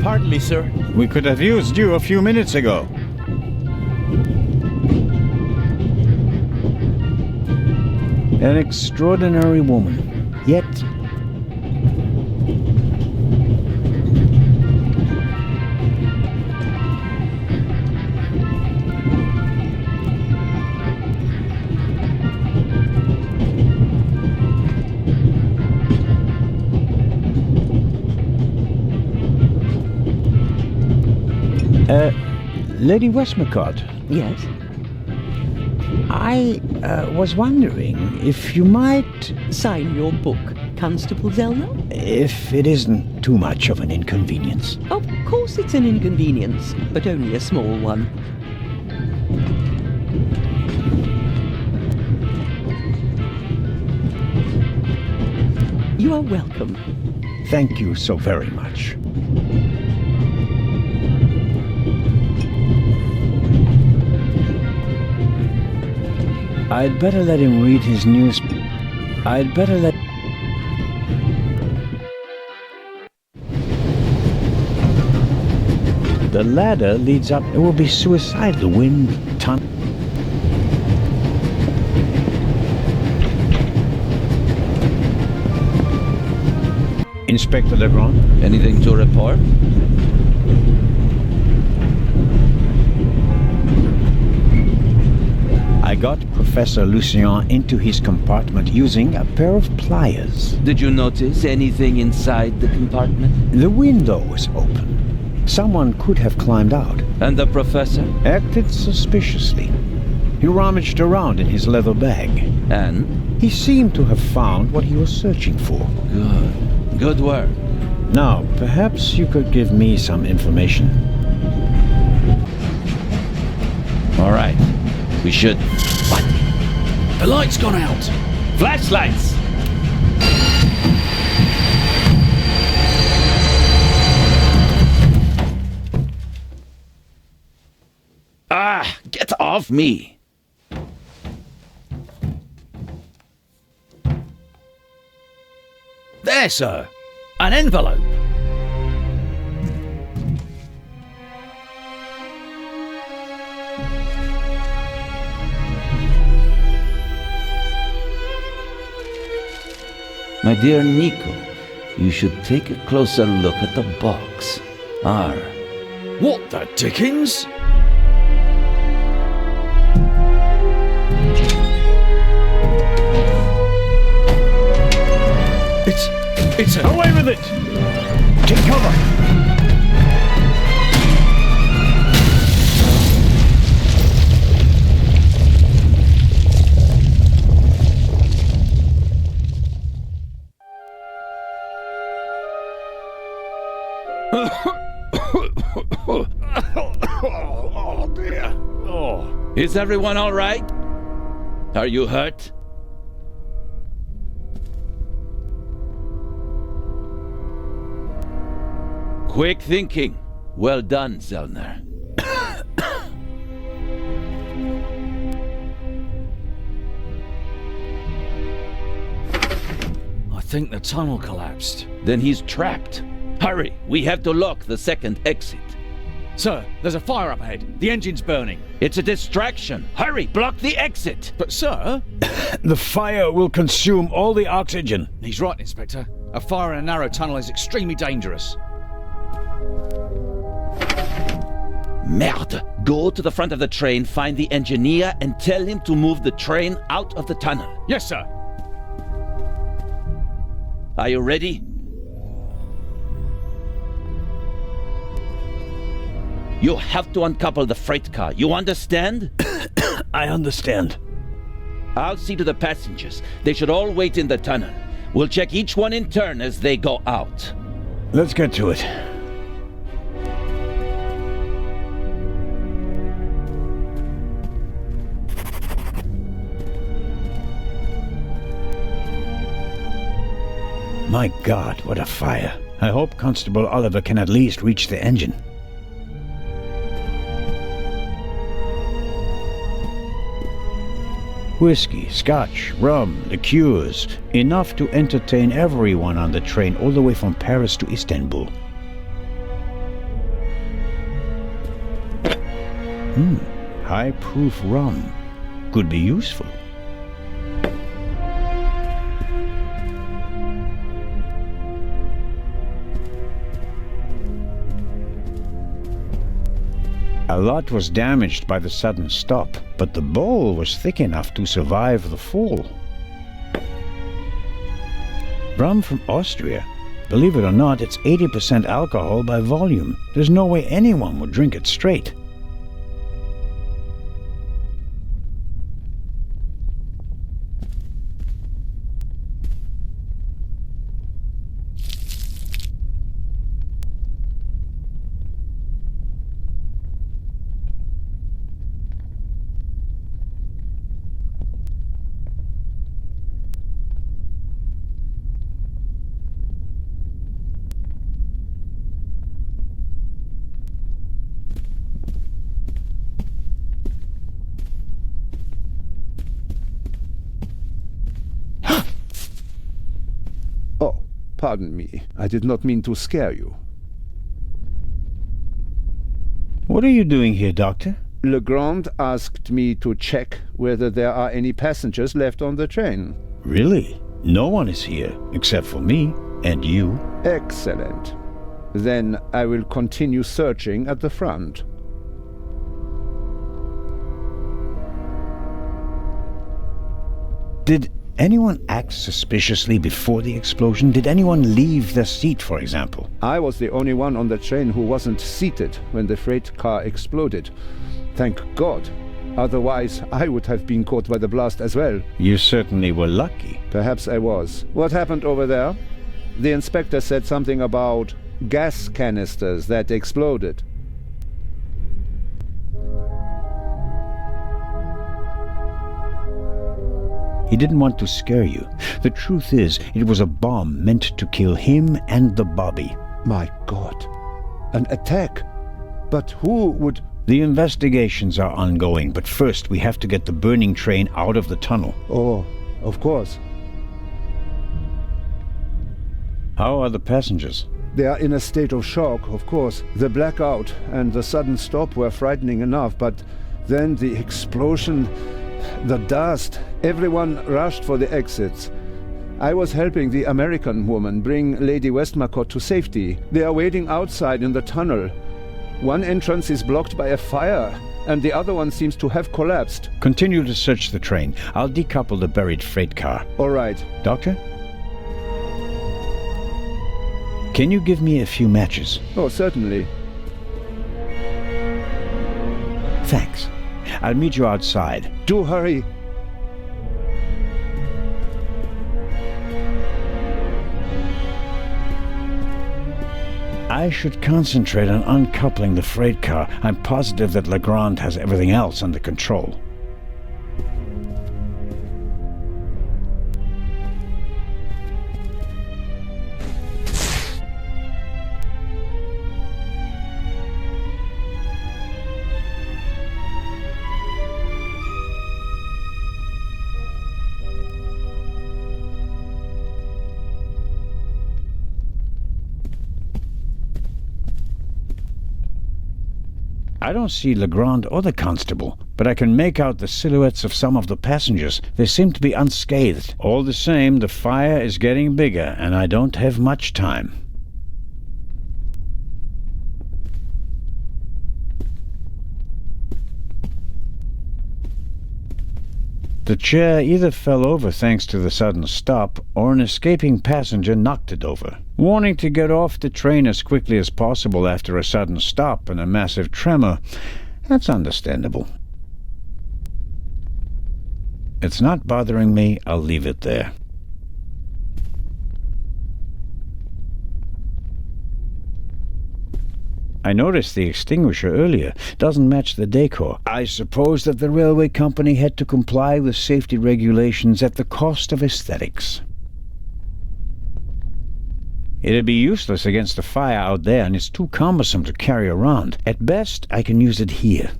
S5: Pardon me, sir.
S4: We could have used you a few minutes ago. An extraordinary woman. Yet... Lady Westmacott.
S11: Yes?
S4: I was wondering if you might...
S11: Sign your book, Constable Zellner?
S4: If it isn't too much of an inconvenience.
S11: Of course it's an inconvenience, but only a small one. You are welcome.
S4: Thank you so very much. I'd better let him read his news. I'd better let... The ladder leads up. It will be suicidal. Wind, tunnel. Inspector Legrand?
S5: Anything to report?
S4: I got Professor Lucien into his compartment using a pair of pliers.
S5: Did you notice anything inside the compartment?
S4: The window was open. Someone could have climbed out.
S5: And the professor?
S4: Acted suspiciously. He rummaged around in his leather bag.
S5: And?
S4: He seemed to have found what he was searching for.
S5: Good. Good work.
S4: Now, perhaps you could give me some information.
S5: All right. We should... What? The light's gone out! Flashlights! Ah! Get off me!
S12: There, sir. An envelope.
S5: My dear Nico, you should take a closer look at the box. R.
S12: What the dickens? It's a...
S4: Away with it! Take cover!
S12: Oh dear. Oh.
S5: Is everyone all right? Are you hurt? Quick thinking. Well done, Zellner.
S12: think the tunnel collapsed.
S5: Then he's trapped. Hurry, we have to lock the second exit.
S12: Sir, there's a fire up ahead. The engine's burning.
S5: It's a distraction. Hurry, block the exit.
S12: But sir...
S4: The fire will consume all the oxygen.
S12: He's right, Inspector. A fire in a narrow tunnel is extremely dangerous.
S5: Merde! Go to the front of the train, find the engineer, and tell him to move the train out of the tunnel.
S12: Yes, sir.
S5: Are you ready? You have to uncouple the freight car. You understand?
S4: I understand.
S5: I'll see to the passengers. They should all wait in the tunnel. We'll check each one in turn as they go out.
S4: Let's get to it. My God, what a fire. I hope Constable Oliver can at least reach the engine. Whiskey, scotch, rum, liqueurs, enough to entertain everyone on the train all the way from Paris to Istanbul. High-proof rum. Could be useful. A lot was damaged by the sudden stop, but the bowl was thick enough to survive the fall. Rum from Austria. Believe it or not, it's 80% alcohol by volume. There's no way anyone would drink it straight.
S1: Pardon me. I did not mean to scare you.
S4: What are you doing here, Doctor?
S1: Legrand asked me to check whether there are any passengers left on the train.
S4: Really? No one is here, except for me and you.
S1: Excellent. Then I will continue searching at the front.
S4: Did anyone act suspiciously before the explosion? Did anyone leave their seat, for example?
S1: I was the only one on the train who wasn't seated when the freight car exploded. Thank God. Otherwise, I would have been caught by the blast as well.
S4: You certainly were lucky.
S1: Perhaps I was. What happened over there? The inspector said something about gas canisters that exploded.
S4: He didn't want to scare you. The truth is, it was a bomb meant to kill him and the Bobby.
S1: My God. An attack? But who would...
S4: The investigations are ongoing, but first we have to get the burning train out of the tunnel.
S1: Oh, of course.
S4: How are the passengers?
S1: They are in a state of shock, of course. The blackout and the sudden stop were frightening enough, but then the explosion... The dust. Everyone rushed for the exits. I was helping the American woman bring Lady Westmacott to safety. They are waiting outside in the tunnel. One entrance is blocked by a fire, and the other one seems to have collapsed.
S4: Continue to search the train. I'll decouple the buried freight car.
S1: All right.
S4: Doctor? Can you give me a few matches?
S1: Oh, certainly.
S4: Thanks. I'll meet you outside.
S1: Do hurry.
S4: I should concentrate on uncoupling the freight car. I'm positive that Legrand has everything else under control. I don't see Legrand or the constable, but I can make out the silhouettes of some of the passengers. They seem to be unscathed. All the same, the fire is getting bigger, and I don't have much time. The chair either fell over thanks to the sudden stop, or an escaping passenger knocked it over. Wanting to get off the train as quickly as possible after a sudden stop and a massive tremor, that's understandable. It's not bothering me, I'll leave it there. I noticed the extinguisher earlier. Doesn't match the decor. I suppose that the railway company had to comply with safety regulations at the cost of aesthetics. It'd be useless against the fire out there, and it's too cumbersome to carry around. At best, I can use it here.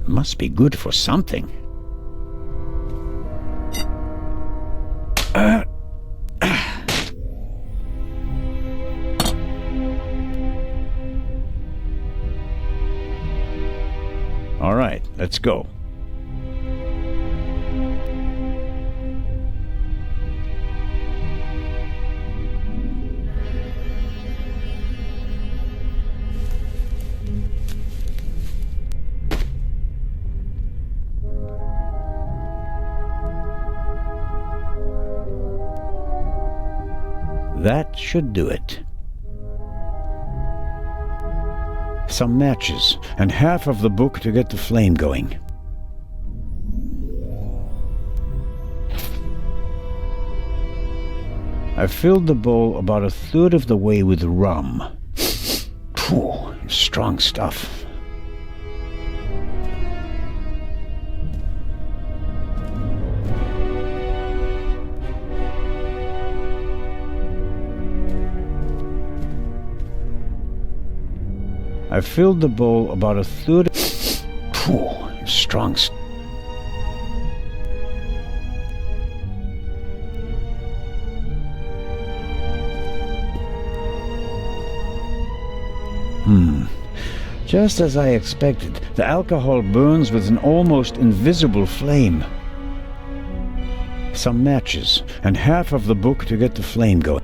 S4: Must be good for something. All right, let's go. That should do it. Some matches, and half of the book to get the flame going. I filled the bowl about a third of the way with rum. Phew, strong stuff. I filled the bowl about a third. Phew, strong. Just as I expected, the alcohol burns with an almost invisible flame. Some matches, and half of the book to get the flame going.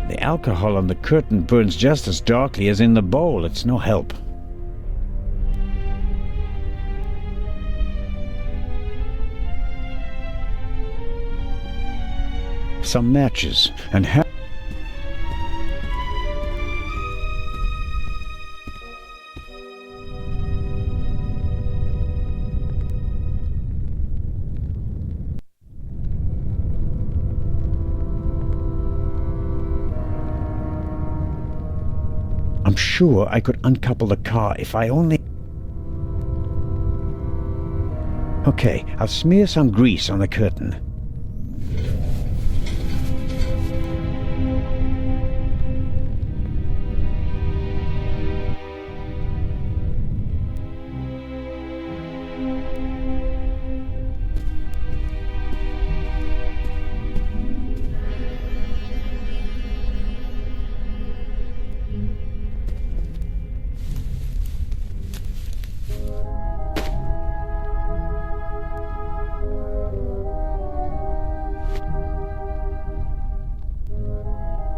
S4: The alcohol on the curtain burns just as darkly as in the bowl. It's no help. Some matches, and half. I'm sure I could uncouple the car if I only... Okay, I'll smear some grease on the curtain.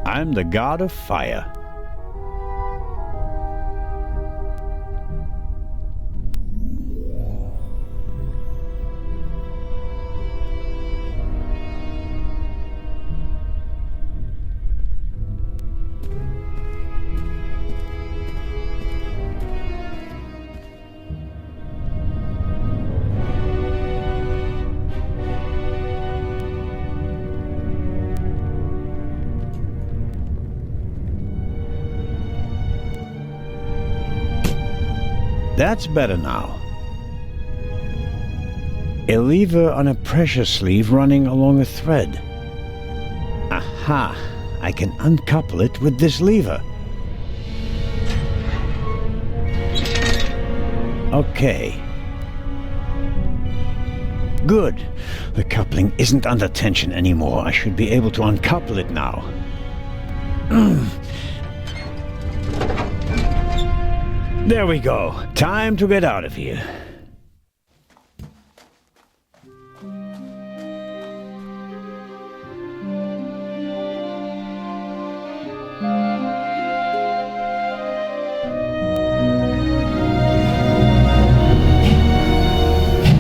S4: I'm the god of fire. That's better now. A lever on a pressure sleeve running along a thread. Aha! I can uncouple it with this lever. Okay. Good. The coupling isn't under tension anymore. I should be able to uncouple it now. There we go. Time to get out of here.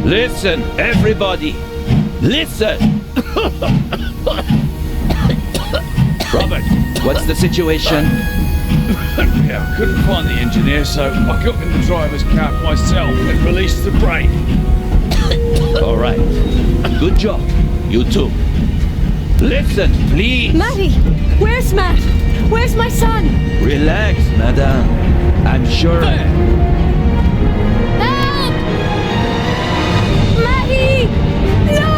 S5: Listen, everybody! Listen! Robert, what's the situation?
S12: Yeah, I couldn't find the engineer, so I got in the driver's cab myself and released the brake.
S5: All right. Good job, you two. Listen, please.
S10: Matty! Where's Matt? Where's my son?
S5: Relax, madame. I'm sure...
S3: Help!
S10: Matty! No!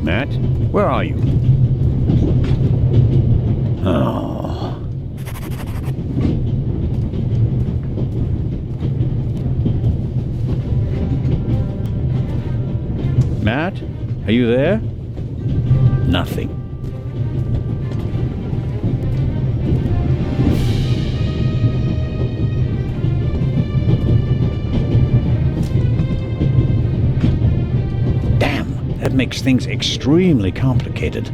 S4: Matt, where are you? Oh. Matt, are you there? Nothing. That makes things extremely complicated.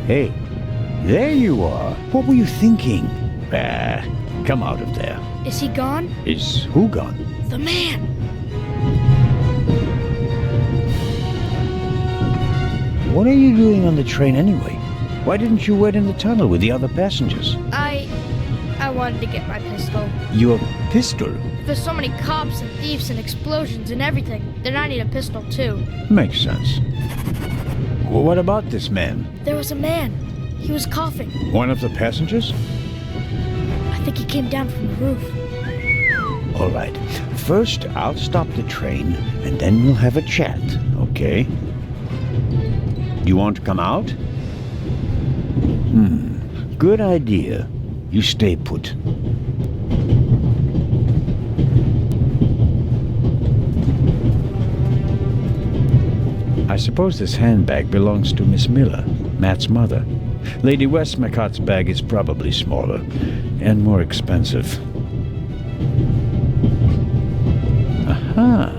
S4: Hey, there you are. What were you thinking? Come out of there.
S3: Is he gone?
S4: Is who gone?
S3: The man!
S4: What are you doing on the train anyway? Why didn't you wait in the tunnel with the other passengers?
S3: I wanted to get my pistol.
S4: Your pistol?
S3: There's so many cops and thieves and explosions and everything, then I need a pistol too.
S4: Makes sense. What about this man?
S3: There was a man. He was coughing.
S4: One of the passengers?
S3: I think he came down from the roof.
S4: All right. First, I'll stop the train, and then we'll have a chat, okay? You want to come out? Good idea. You stay put. I suppose this handbag belongs to Miss Miller, Matt's mother. Lady Westmacott's bag is probably smaller and more expensive. Aha!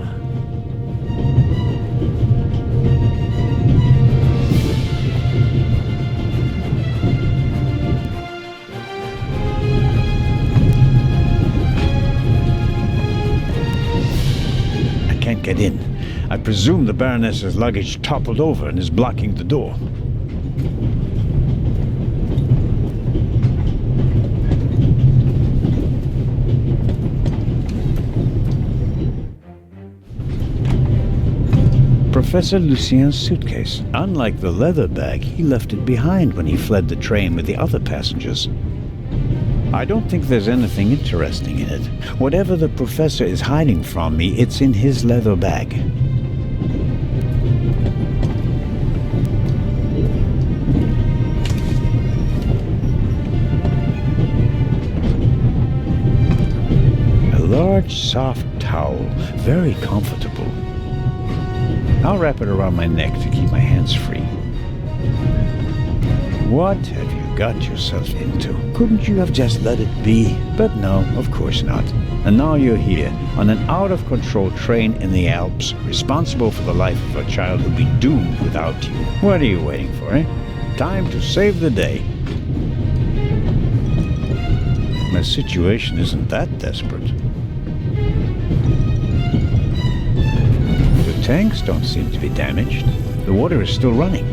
S4: Can't get in. I presume the Baroness's luggage toppled over and is blocking the door. Professor Lucien's suitcase. Unlike the leather bag, he left it behind when he fled the train with the other passengers. I don't think there's anything interesting in it. Whatever the professor is hiding from me, it's in his leather bag. A large, soft towel, very comfortable. I'll wrap it around my neck to keep my hands free. What have you got yourself into? Couldn't you have just let it be? But no, of course not. And now you're here, on an out-of-control train in the Alps, responsible for the life of a child who'll be doomed without you. What are you waiting for, eh? Time to save the day. My situation isn't that desperate. The tanks don't seem to be damaged. The water is still running.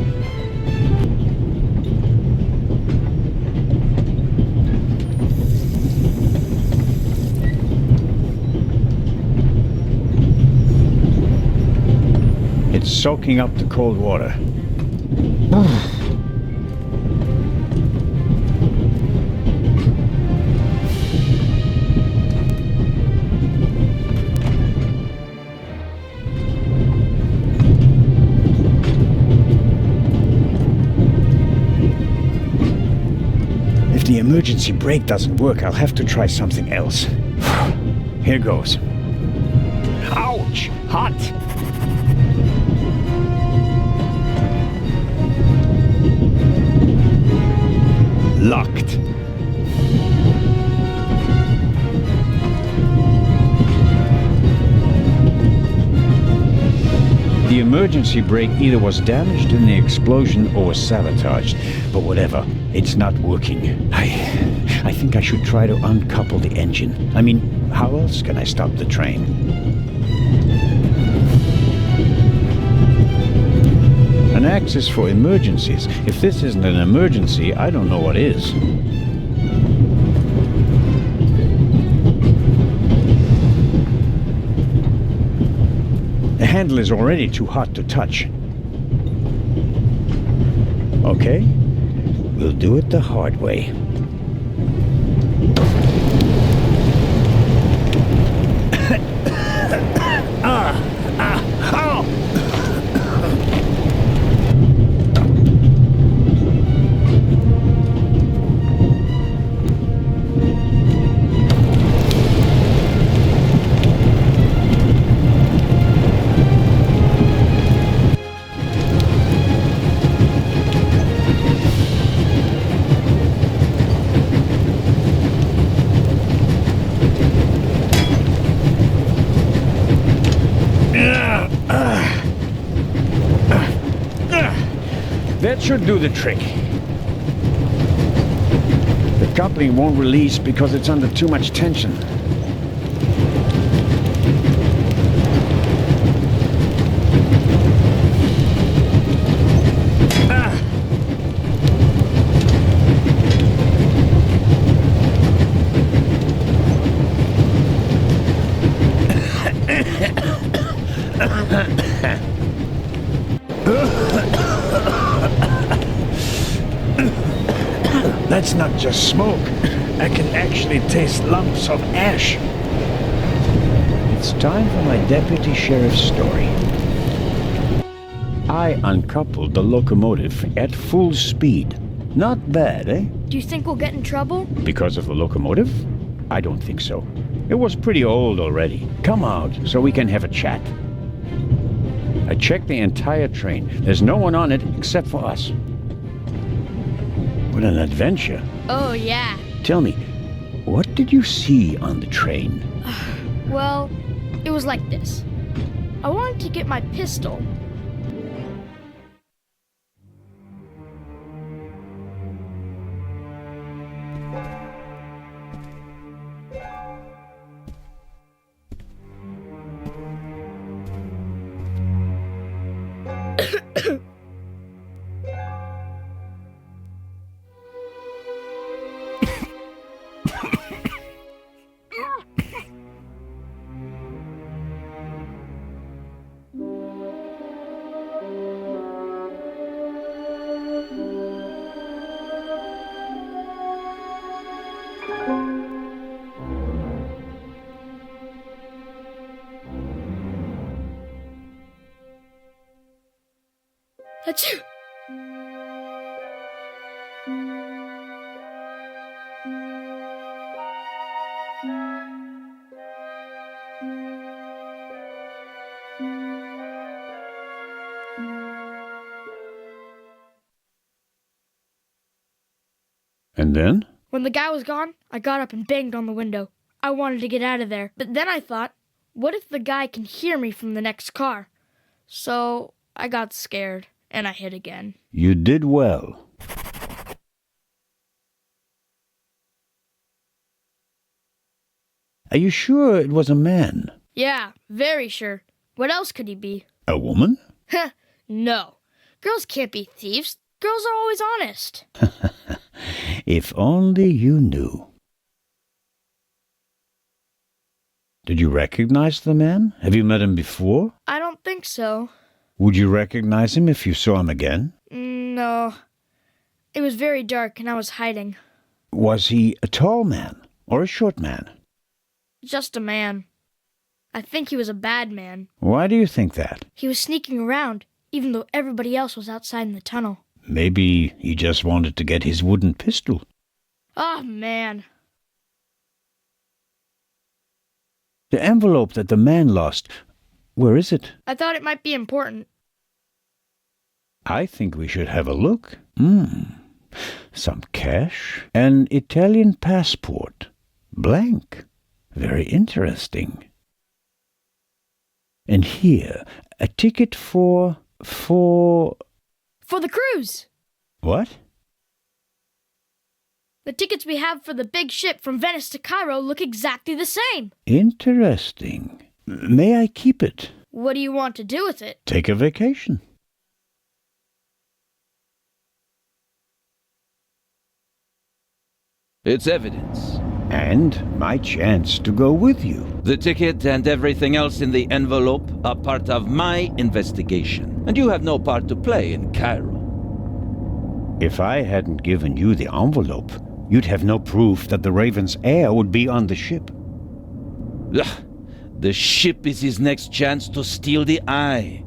S4: It's soaking up the cold water. If the emergency brake doesn't work, I'll have to try something else. Here goes. Ouch! Hot! Locked. The emergency brake either was damaged in the explosion or was sabotaged. But whatever, it's not working. I think I should try to uncouple the engine. I mean, how else can I stop the train? An axe is for emergencies. If this isn't an emergency, I don't know what is. The handle is already too hot to touch. Okay, we'll do it the hard way. That should do the trick. The coupling won't release because it's under too much tension. That's not just smoke. I can actually taste lumps of ash. It's time for my deputy sheriff's story. I uncoupled the locomotive at full speed. Not bad, eh?
S3: Do you think we'll get in trouble?
S4: Because of the locomotive? I don't think so. It was pretty old already. Come out so we can have a chat. I checked the entire train. There's no one on it except for us. What an adventure.
S3: Oh, yeah.
S4: Tell me, what did you see on the train?
S3: Well, it was like this. I wanted to get my pistol. Achoo!
S4: And then?
S3: When the guy was gone, I got up and banged on the window. I wanted to get out of there. But then I thought, what if the guy can hear me from the next car? So I got scared, and I hid again.
S4: You did well. Are you sure it was a man?
S3: Yeah, very sure. What else could he be?
S4: A woman?
S3: Heh, no. Girls can't be thieves. Girls are always honest.
S4: If only you knew. Did you recognize the man? Have you met him before?
S3: I don't think so.
S4: Would you recognize him if you saw him again?
S3: No. It was very dark and I was hiding.
S4: Was he a tall man or a short man?
S3: Just a man. I think he was a bad man.
S4: Why do you think that?
S3: He was sneaking around, even though everybody else was outside in the tunnel.
S4: Maybe he just wanted to get his wooden pistol.
S3: Oh, man.
S4: The envelope that the man lost, where is it?
S3: I thought it might be important.
S4: I think we should have a look. Some cash. An Italian passport. Blank. Very interesting. And here, a ticket for
S3: the cruise!
S4: What?
S3: The tickets we have for the big ship from Venice to Cairo look exactly the same.
S4: Interesting. May I keep it?
S3: What do you want to do with it?
S4: Take a vacation.
S5: It's evidence.
S4: And my chance to go with you.
S5: The ticket and everything else in the envelope are part of my investigation, and you have no part to play in Cairo.
S4: If I hadn't given you the envelope, you'd have no proof that the Raven's heir would be on the ship.
S5: Ugh, the ship is his next chance to steal the eye.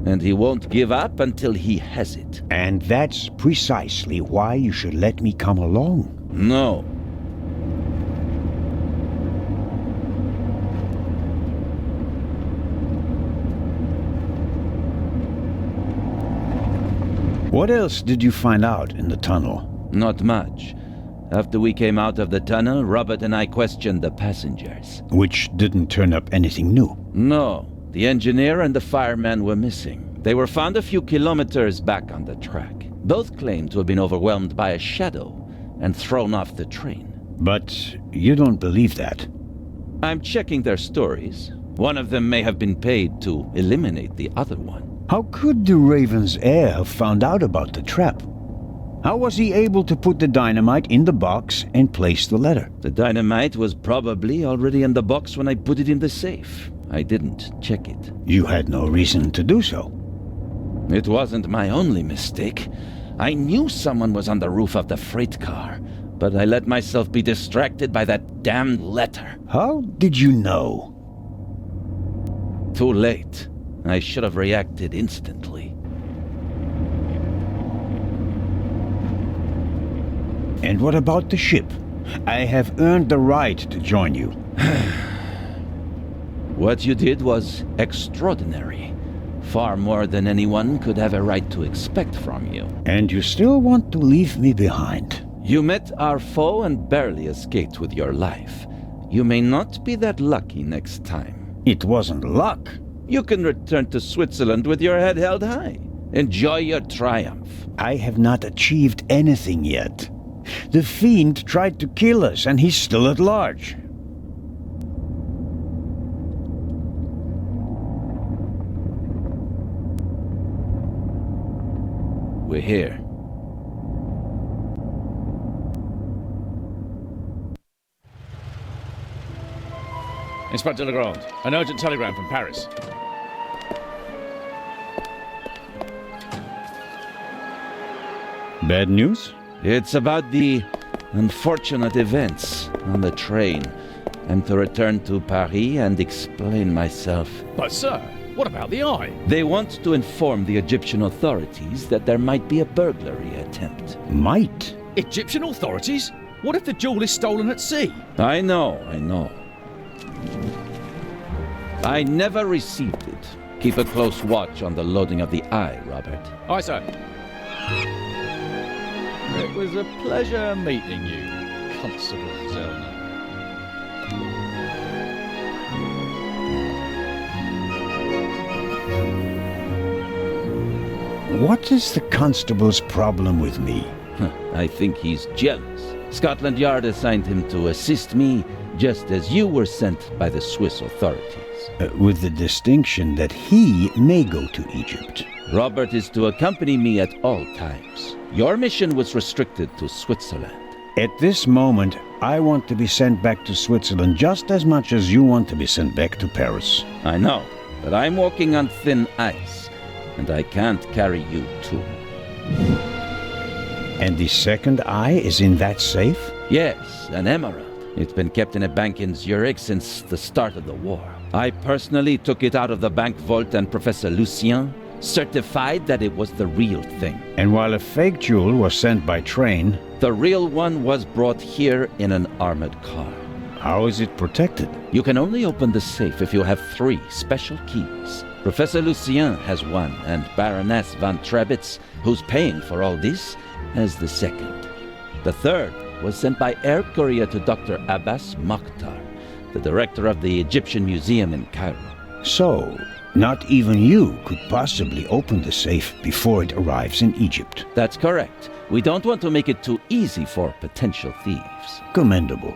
S5: And he won't give up until he has it.
S4: And that's precisely why you should let me come along.
S5: No.
S4: What else did you find out in the tunnel?
S5: Not much. After we came out of the tunnel, Robert and I questioned the passengers.
S4: Which didn't turn up anything new?
S5: No. The engineer and the fireman were missing. They were found a few kilometers back on the track. Both claimed to have been overwhelmed by a shadow and thrown off the train.
S4: But you don't believe that.
S5: I'm checking their stories. One of them may have been paid to eliminate the other one.
S4: How could the Raven's heir have found out about the trap? How was he able to put the dynamite in the box and place the letter?
S5: The dynamite was probably already in the box when I put it in the safe. I didn't check it.
S4: You had no reason to do so.
S5: It wasn't my only mistake. I knew someone was on the roof of the freight car, but I let myself be distracted by that damned letter.
S4: How did you know?
S5: Too late. I should have reacted instantly.
S4: And what about the ship? I have earned the right to join you.
S5: What you did was extraordinary. Far more than anyone could have a right to expect from you.
S4: And you still want to leave me behind?
S5: You met our foe and barely escaped with your life. You may not be that lucky next time.
S4: It wasn't luck.
S5: You can return to Switzerland with your head held high. Enjoy your triumph.
S4: I have not achieved anything yet. The fiend tried to kill us, and he's still at large.
S5: We're here.
S12: Inspector Legrand, an urgent telegram from Paris.
S4: Bad news?
S5: It's about the unfortunate events on the train. I'm to return to Paris and explain myself.
S12: But sir, what about the eye?
S5: They want to inform the Egyptian authorities that there might be a burglary attempt.
S4: Might?
S12: Egyptian authorities? What if the jewel is stolen at sea?
S5: I know. I never received it. Keep a close watch on the loading of the eye, Robert.
S12: Aye, sir. It was a pleasure meeting you, Constable Zellner.
S4: What is the constable's problem with me?
S5: I think he's jealous. Scotland Yard assigned him to assist me, just as you were sent by the Swiss authorities.
S4: With the distinction that he may go to Egypt.
S5: Robert is to accompany me at all times. Your mission was restricted to Switzerland.
S4: At this moment, I want to be sent back to Switzerland just as much as you want to be sent back to Paris.
S5: I know, but I'm walking on thin ice, and I can't carry you too.
S4: And the second eye is in that safe?
S5: Yes, an emerald. It's been kept in a bank in Zurich since the start of the war. I personally took it out of the bank vault, and Professor Lucien certified that it was the real thing.
S4: And while a fake jewel was sent by train,
S5: the real one was brought here in an armored car.
S4: How is it protected?
S5: You can only open the safe if you have 3 special keys. Professor Lucien has one, and Baroness von Trebitz, who's paying for all this, has the second. The third was sent by air courier to Dr. Abbas Mokhtar, the director of the Egyptian Museum in Cairo.
S4: So, not even you could possibly open the safe before it arrives in Egypt.
S5: That's correct. We don't want to make it too easy for potential thieves.
S4: Commendable.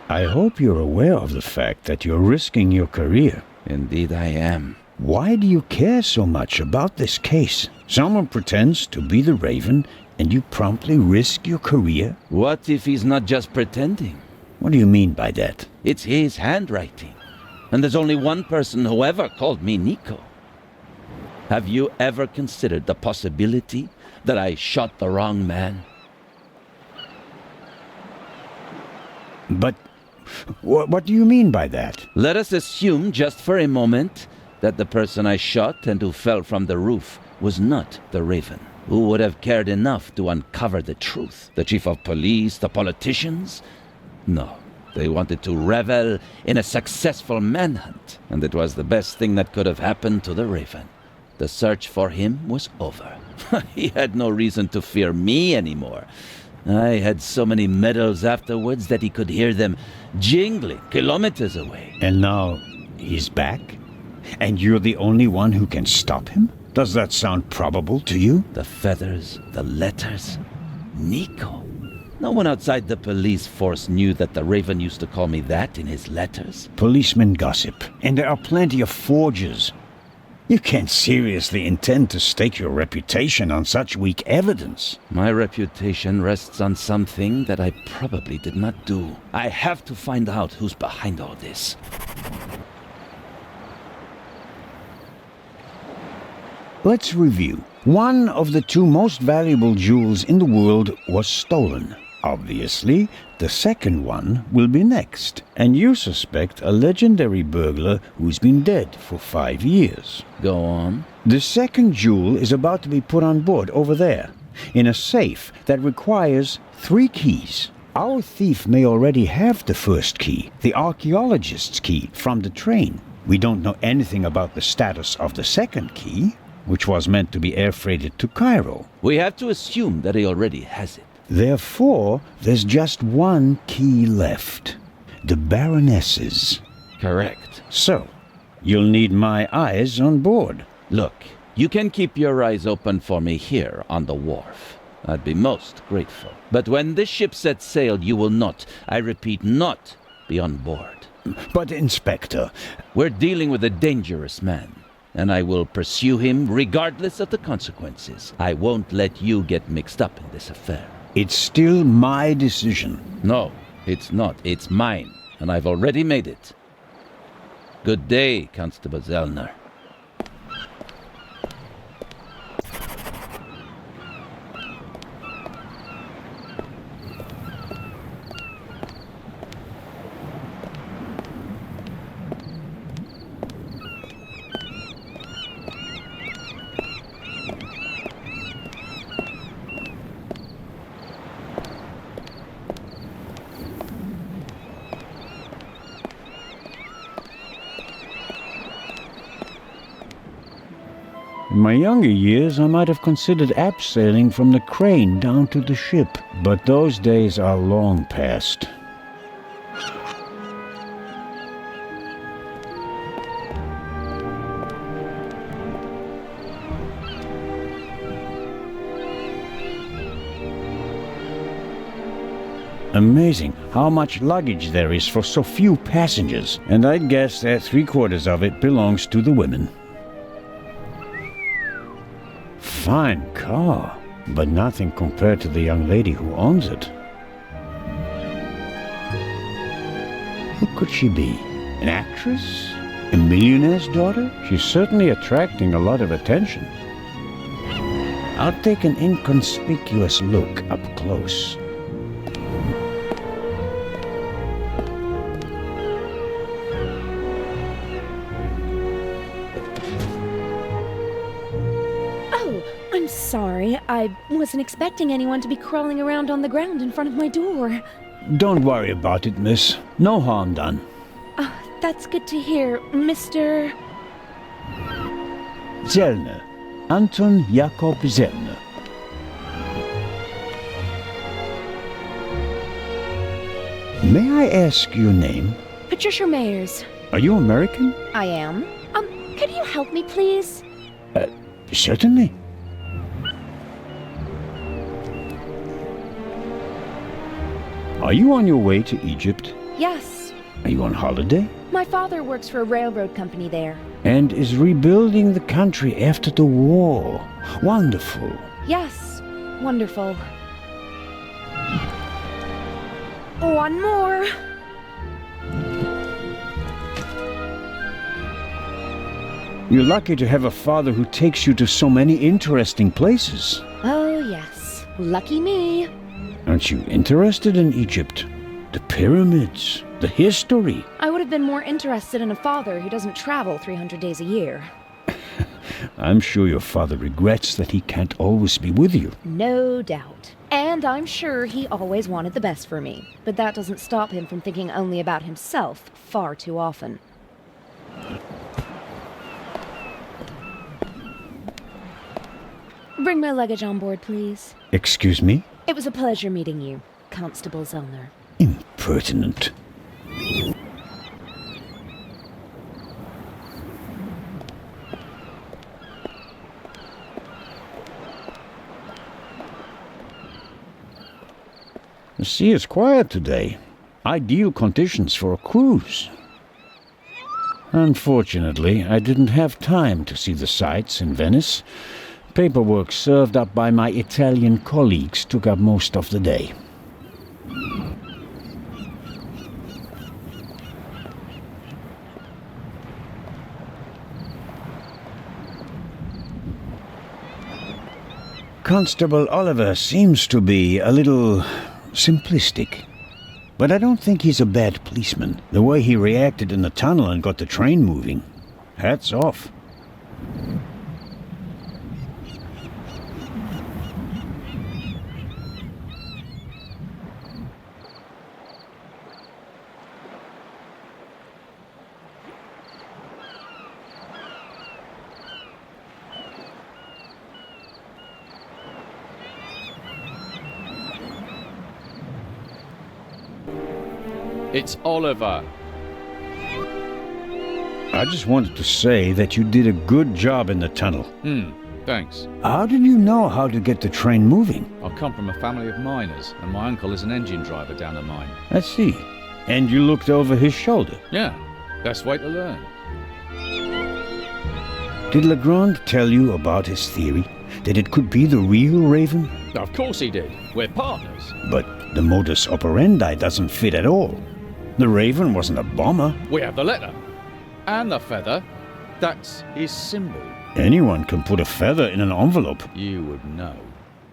S4: I hope you're aware of the fact that you're risking your career.
S5: Indeed I am.
S4: Why do you care so much about this case? Someone pretends to be the Raven, and you promptly risk your career?
S5: What if he's not just pretending?
S4: What do you mean by that?
S5: It's his handwriting. And there's only one person who ever called me Nico. Have you ever considered the possibility that I shot the wrong man?
S4: But what do you mean by that?
S5: Let us assume just for a moment that the person I shot and who fell from the roof was not the Raven. Who would have cared enough to uncover the truth? The chief of police, the politicians? No. They wanted to revel in a successful manhunt, and it was the best thing that could have happened to the Raven. The search for him was over. He had no reason to fear me anymore. I had so many medals afterwards that he could hear them jingling kilometers away.
S4: And now he's back? And you're the only one who can stop him? Does that sound probable to you?
S5: The feathers, the letters. Nico. No one outside the police force knew that the Raven used to call me that in his letters.
S4: Policemen gossip, and there are plenty of forgers. You can't seriously intend to stake your reputation on such weak evidence.
S5: My reputation rests on something that I probably did not do. I have to find out who's behind all this.
S4: Let's review. One of the 2 most valuable jewels in the world was stolen. Obviously, the second one will be next, and you suspect a legendary burglar who's been dead for 5 years.
S5: Go on.
S4: The second jewel is about to be put on board over there, in a safe that requires 3 keys. Our thief may already have the first key, the archaeologist's key, from the train. We don't know anything about the status of the second key, which was meant to be air freighted to Cairo.
S5: We have to assume that he already has it.
S4: Therefore, there's just 1 key left. The Baroness's.
S5: Correct.
S4: So, you'll need my eyes on board.
S5: Look, you can keep your eyes open for me here on the wharf. I'd be most grateful. But when this ship sets sail, you will not, I repeat, not be on board.
S4: But, Inspector...
S5: We're dealing with a dangerous man, and I will pursue him regardless of the consequences. I won't let you get mixed up in this affair.
S4: It's still my decision.
S5: No, it's not. It's mine, and I've already made it. Good day, Constable Zellner.
S4: In my younger years, I might have considered abseiling from the crane down to the ship, but those days are long past. Amazing how much luggage there is for so few passengers, and I'd guess that 3/4 of it belongs to the women. Fine car, but nothing compared to the young lady who owns it. Who could she be? An actress? A millionaire's daughter? She's certainly attracting a lot of attention. I'll take an inconspicuous look up close.
S10: Oh, I'm sorry. I wasn't expecting anyone to be crawling around on the ground in front of my door.
S4: Don't worry about it, miss. No harm done.
S10: Oh, that's good to hear, Mr.
S4: Zellner. Anton Jakob Zellner. May I ask your name?
S10: Patricia Mayers.
S4: Are you American?
S10: I am. Could you help me, please?
S4: Certainly. Are you on your way to Egypt?
S10: Yes.
S4: Are you on holiday?
S10: My father works for a railroad company there.
S4: And is rebuilding the country after the war. Wonderful.
S10: Yes. Wonderful. One more.
S4: You're lucky to have a father who takes you to so many interesting places.
S10: Oh, yes. Lucky me.
S4: Aren't you interested in Egypt? The pyramids, the history.
S10: I would have been more interested in a father who doesn't travel 300 days a year.
S4: I'm sure your father regrets that he can't always be with you.
S10: No doubt. And I'm sure he always wanted the best for me. But that doesn't stop him from thinking only about himself far too often. Bring my luggage on board, please.
S4: Excuse me?
S10: It was a pleasure meeting you, Constable Zellner.
S4: Impertinent. The sea is quiet today. Ideal conditions for a cruise. Unfortunately, I didn't have time to see the sights in Venice. Paperwork served up by my Italian colleagues took up most of the day. Constable Oliver seems to be a little simplistic. But I don't think he's a bad policeman. The way he reacted in the tunnel and got the train moving. Hats off.
S12: It's Oliver.
S4: I just wanted to say that you did a good job in the tunnel.
S12: Thanks.
S4: How did you know how to get the train moving?
S12: I come from a family of miners, and my uncle is an engine driver down a mine.
S4: I see. And you looked over his shoulder?
S12: Yeah, best way to learn.
S4: Did Legrand tell you about his theory? That it could be the real Raven?
S12: Of course he did. We're partners.
S4: But the modus operandi doesn't fit at all. The Raven wasn't a bomber.
S12: We have the letter. And the feather. That's his symbol.
S4: Anyone can put a feather in an envelope.
S12: You would know.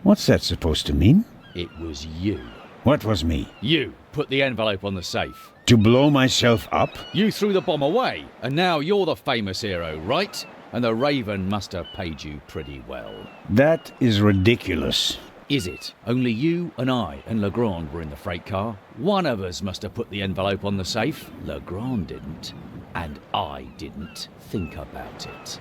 S4: What's that supposed to mean?
S12: It was you.
S4: What was me?
S12: You put the envelope on the safe.
S4: To blow myself up?
S12: You threw the bomb away, and now you're the famous hero, right? And the Raven must have paid you pretty well.
S4: That is ridiculous.
S12: Is it? Only you and I and Legrand were in the freight car. One of us must have put the envelope on the safe. Legrand didn't. And I didn't think about it.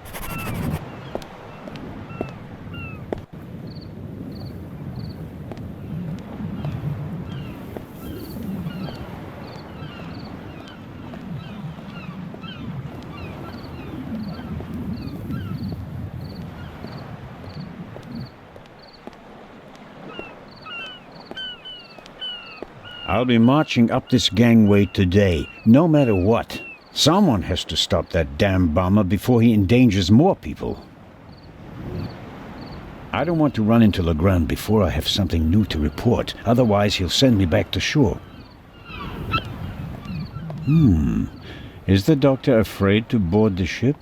S4: I'll be marching up this gangway today, no matter what. Someone has to stop that damn bomber before he endangers more people. I don't want to run into Legrand before I have something new to report. Otherwise, he'll send me back to shore. Is the doctor afraid to board the ship?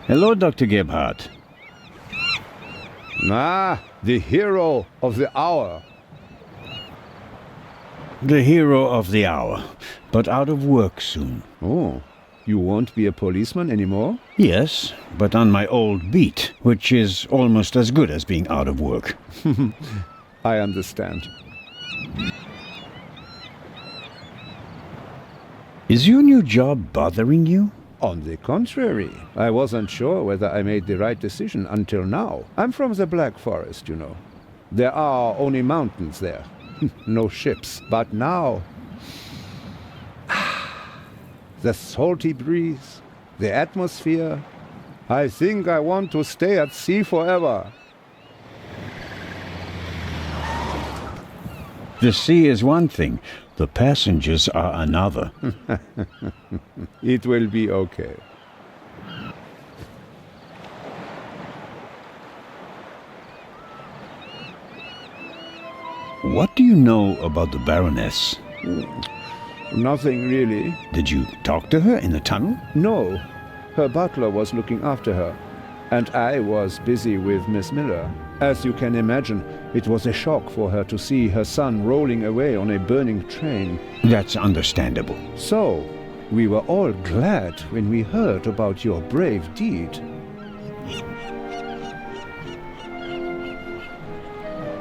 S4: Hello, Dr. Gebhardt.
S1: Ah, the hero of the hour.
S4: The hero of the hour, but out of work soon.
S1: Oh, you won't be a policeman anymore?
S4: Yes, but on my old beat, which is almost as good as being out of work.
S1: I understand.
S4: Is your new job bothering you?
S1: On the contrary, I wasn't sure whether I made the right decision until now. I'm from the Black Forest, you know. There are only mountains there. No ships. But now... the salty breeze, the atmosphere... I think I want to stay at sea forever.
S4: The sea is one thing, the passengers are another.
S1: It will be okay.
S4: What do you know about the Baroness?
S1: Nothing really.
S4: Did you talk to her in the tunnel?
S1: No. Her butler was looking after her, and I was busy with Miss Miller. As you can imagine, it was a shock for her to see her son rolling away on a burning train.
S4: That's understandable.
S1: So, we were all glad when we heard about your brave deed.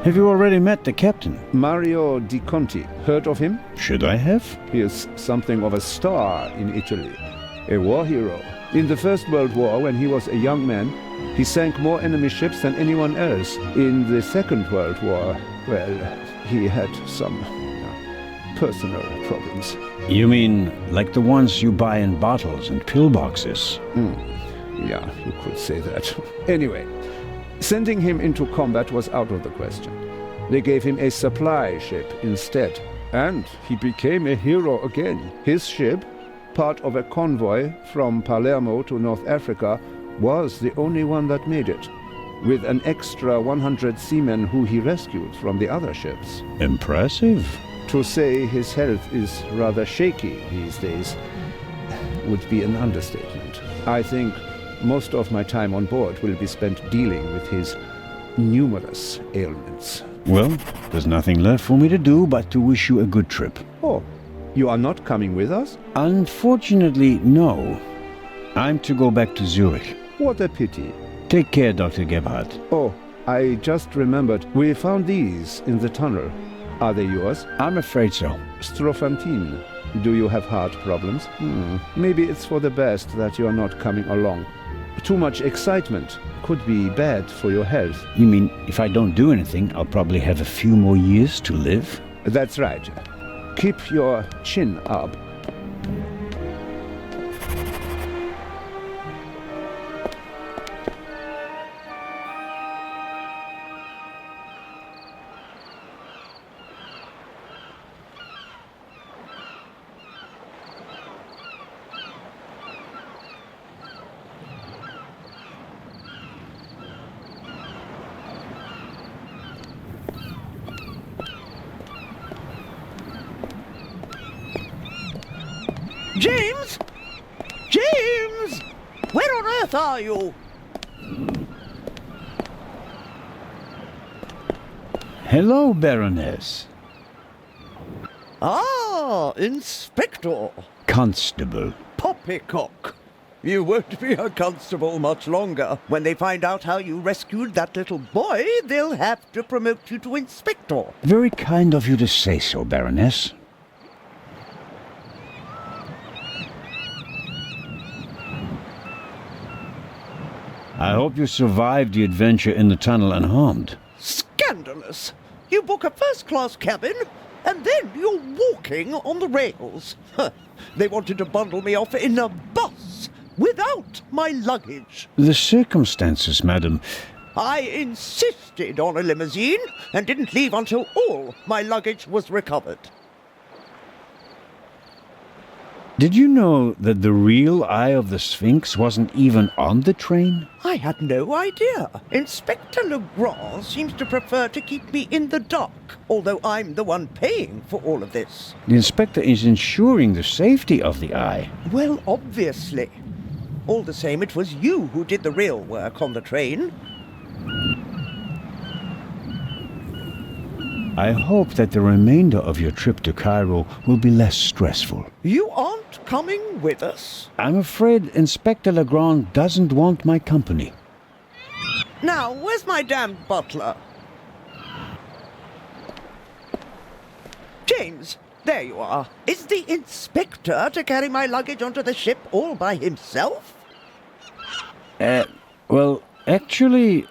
S4: Have you already met the captain?
S1: Mario Di Conti. Heard of him?
S4: Should I have?
S1: He is something of a star in Italy. A war hero. In the First World War, when he was a young man, he sank more enemy ships than anyone else. In the Second World War, well, he had some personal problems.
S4: You mean like the ones you buy in bottles and pillboxes?
S1: Yeah, you could say that. Anyway, sending him into combat was out of the question. They gave him a supply ship instead, and he became a hero again. His ship, part of a convoy from Palermo to North Africa, was the only one that made it, with an extra 100 seamen who he rescued from the other ships.
S4: Impressive.
S1: To say his health is rather shaky these days would be an understatement. I think most of my time on board will be spent dealing with his numerous ailments.
S4: Well, there's nothing left for me to do but to wish you a good trip.
S1: Oh, you are not coming with us?
S4: Unfortunately, no. I'm to go back to Zurich.
S1: What a pity.
S4: Take care, Dr. Gebhardt.
S1: Oh, I just remembered. We found these in the tunnel. Are they yours?
S4: I'm afraid so.
S1: Strophantine. Do you have heart problems? Maybe it's for the best that you are not coming along. Too much excitement could be bad for your health.
S4: You mean if I don't do anything, I'll probably have a few more years to live?
S1: That's right. Keep your chin up.
S8: James! James! Where on earth are you?
S4: Hello, Baroness.
S8: Ah, Inspector.
S4: Constable.
S8: Poppycock. You won't be a constable much longer. When they find out how you rescued that little boy, they'll have to promote you to Inspector.
S4: Very kind of you to say so, Baroness. I hope you survived the adventure in the tunnel unharmed.
S8: Scandalous! You book a first-class cabin, and then you're walking on the rails. They wanted to bundle me off in a bus, without my luggage.
S4: The circumstances, madam.
S8: I insisted on a limousine and didn't leave until all my luggage was recovered.
S4: Did you know that the real Eye of the Sphinx wasn't even on the train?
S8: I had no idea. Inspector Legrand seems to prefer to keep me in the dark, although I'm the one paying for all of this.
S4: The inspector is ensuring the safety of the Eye.
S8: Well, obviously. All the same, it was you who did the real work on the train.
S4: I hope that the remainder of your trip to Cairo will be less stressful.
S8: You aren't coming with us?
S4: I'm afraid Inspector Legrand doesn't want my company.
S8: Now, where's my damned butler? James, there you are. Is the inspector to carry my luggage onto the ship all by himself?
S4: Well, actually...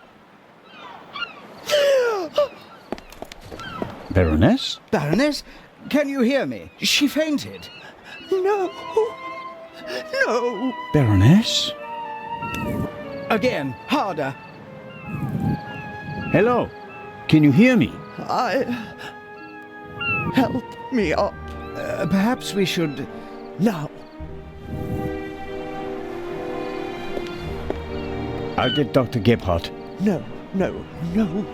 S4: Baroness?
S9: Baroness, can you hear me? She fainted.
S8: No. No.
S4: Baroness?
S9: Again, harder.
S4: Hello? Can you hear me?
S8: Help me up.
S9: Perhaps we should...
S8: Now.
S4: I'll get Dr. Gebhardt.
S8: No,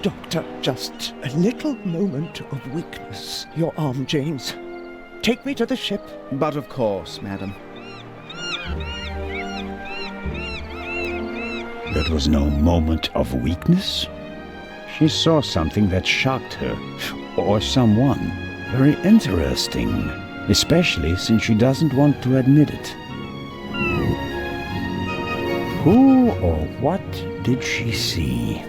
S8: Doctor. Just a little moment of weakness. Your arm, James. Take me to the ship.
S9: But of course, madam.
S4: That was no moment of weakness. She saw something that shocked her, or someone. Very interesting, especially since she doesn't want to admit it. Who or what did she see?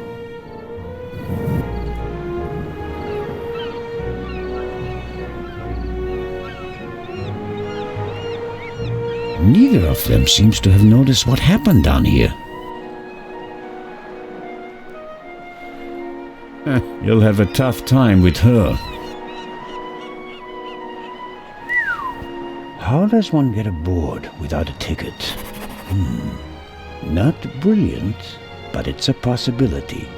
S4: Neither of them seems to have noticed what happened down here. You'll have a tough time with her. How does one get aboard without a ticket? Not brilliant, but it's a possibility.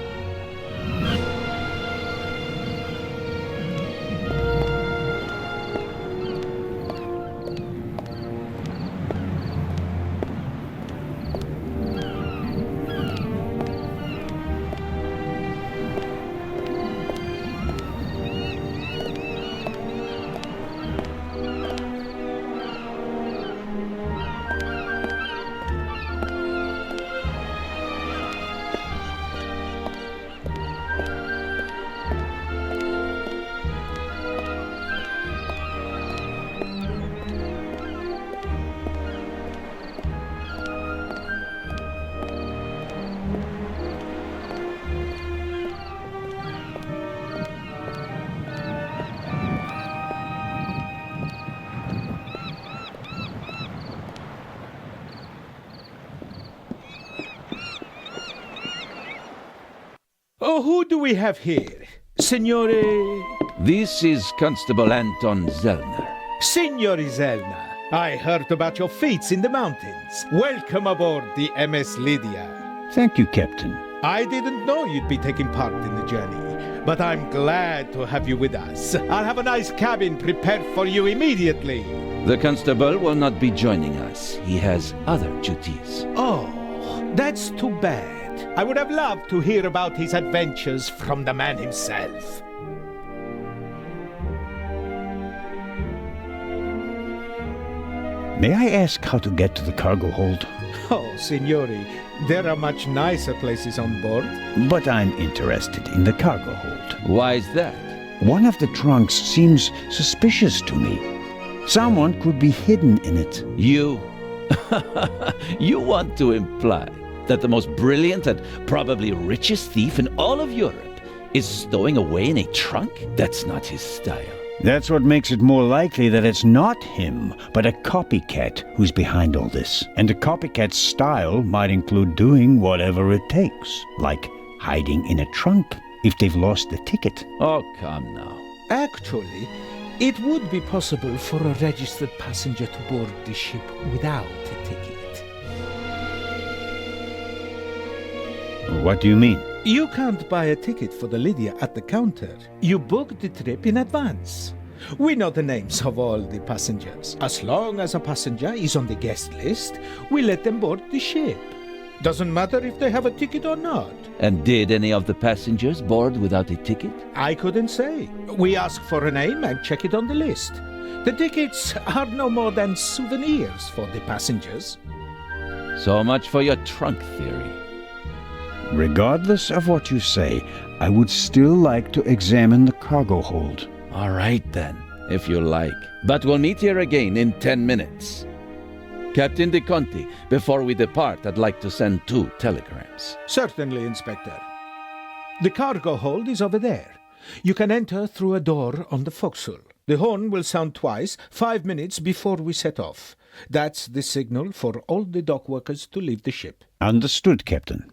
S13: Oh, who do we have here? Signore...
S5: This is Constable Anton Zellner.
S13: Signore Zellner, I heard about your feats in the mountains. Welcome aboard the MS Lydia.
S4: Thank you, Captain.
S13: I didn't know you'd be taking part in the journey, but I'm glad to have you with us. I'll have a nice cabin prepared for you immediately.
S5: The constable will not be joining us. He has other duties.
S13: Oh, that's too bad. I would have loved to hear about his adventures from the man himself.
S4: May I ask how to get to the cargo hold?
S13: Oh, signori, there are much nicer places on board.
S4: But I'm interested in the cargo hold.
S5: Why is that?
S4: One of the trunks seems suspicious to me. Someone could be hidden in it.
S5: You? You want to imply that the most brilliant and probably richest thief in all of Europe is stowing away in a trunk? That's not his style.
S4: That's what makes it more likely that it's not him, but a copycat who's behind all this. And a copycat's style might include doing whatever it takes, like hiding in a trunk if they've lost the ticket.
S5: Oh, come now.
S13: Actually, it would be possible for a registered passenger to board the ship without a ticket.
S4: What do you mean?
S13: You can't buy a ticket for the Lydia at the counter. You book the trip in advance. We know the names of all the passengers. As long as a passenger is on the guest list, we let them board the ship. Doesn't matter if they have a ticket or not.
S5: And did any of the passengers board without a ticket?
S13: I couldn't say. We ask for a name and check it on the list. The tickets are no more than souvenirs for the passengers.
S5: So much for your trunk theory.
S4: Regardless of what you say, I would still like to examine the cargo hold.
S5: All right then, if you like. But we'll meet here again in 10 minutes. Captain De Conti, before we depart, I'd like to send 2 telegrams.
S13: Certainly, Inspector. The cargo hold is over there. You can enter through a door on the forecastle. The horn will sound twice, 5 minutes before we set off. That's the signal for all the dock workers to leave the ship.
S4: Understood, Captain.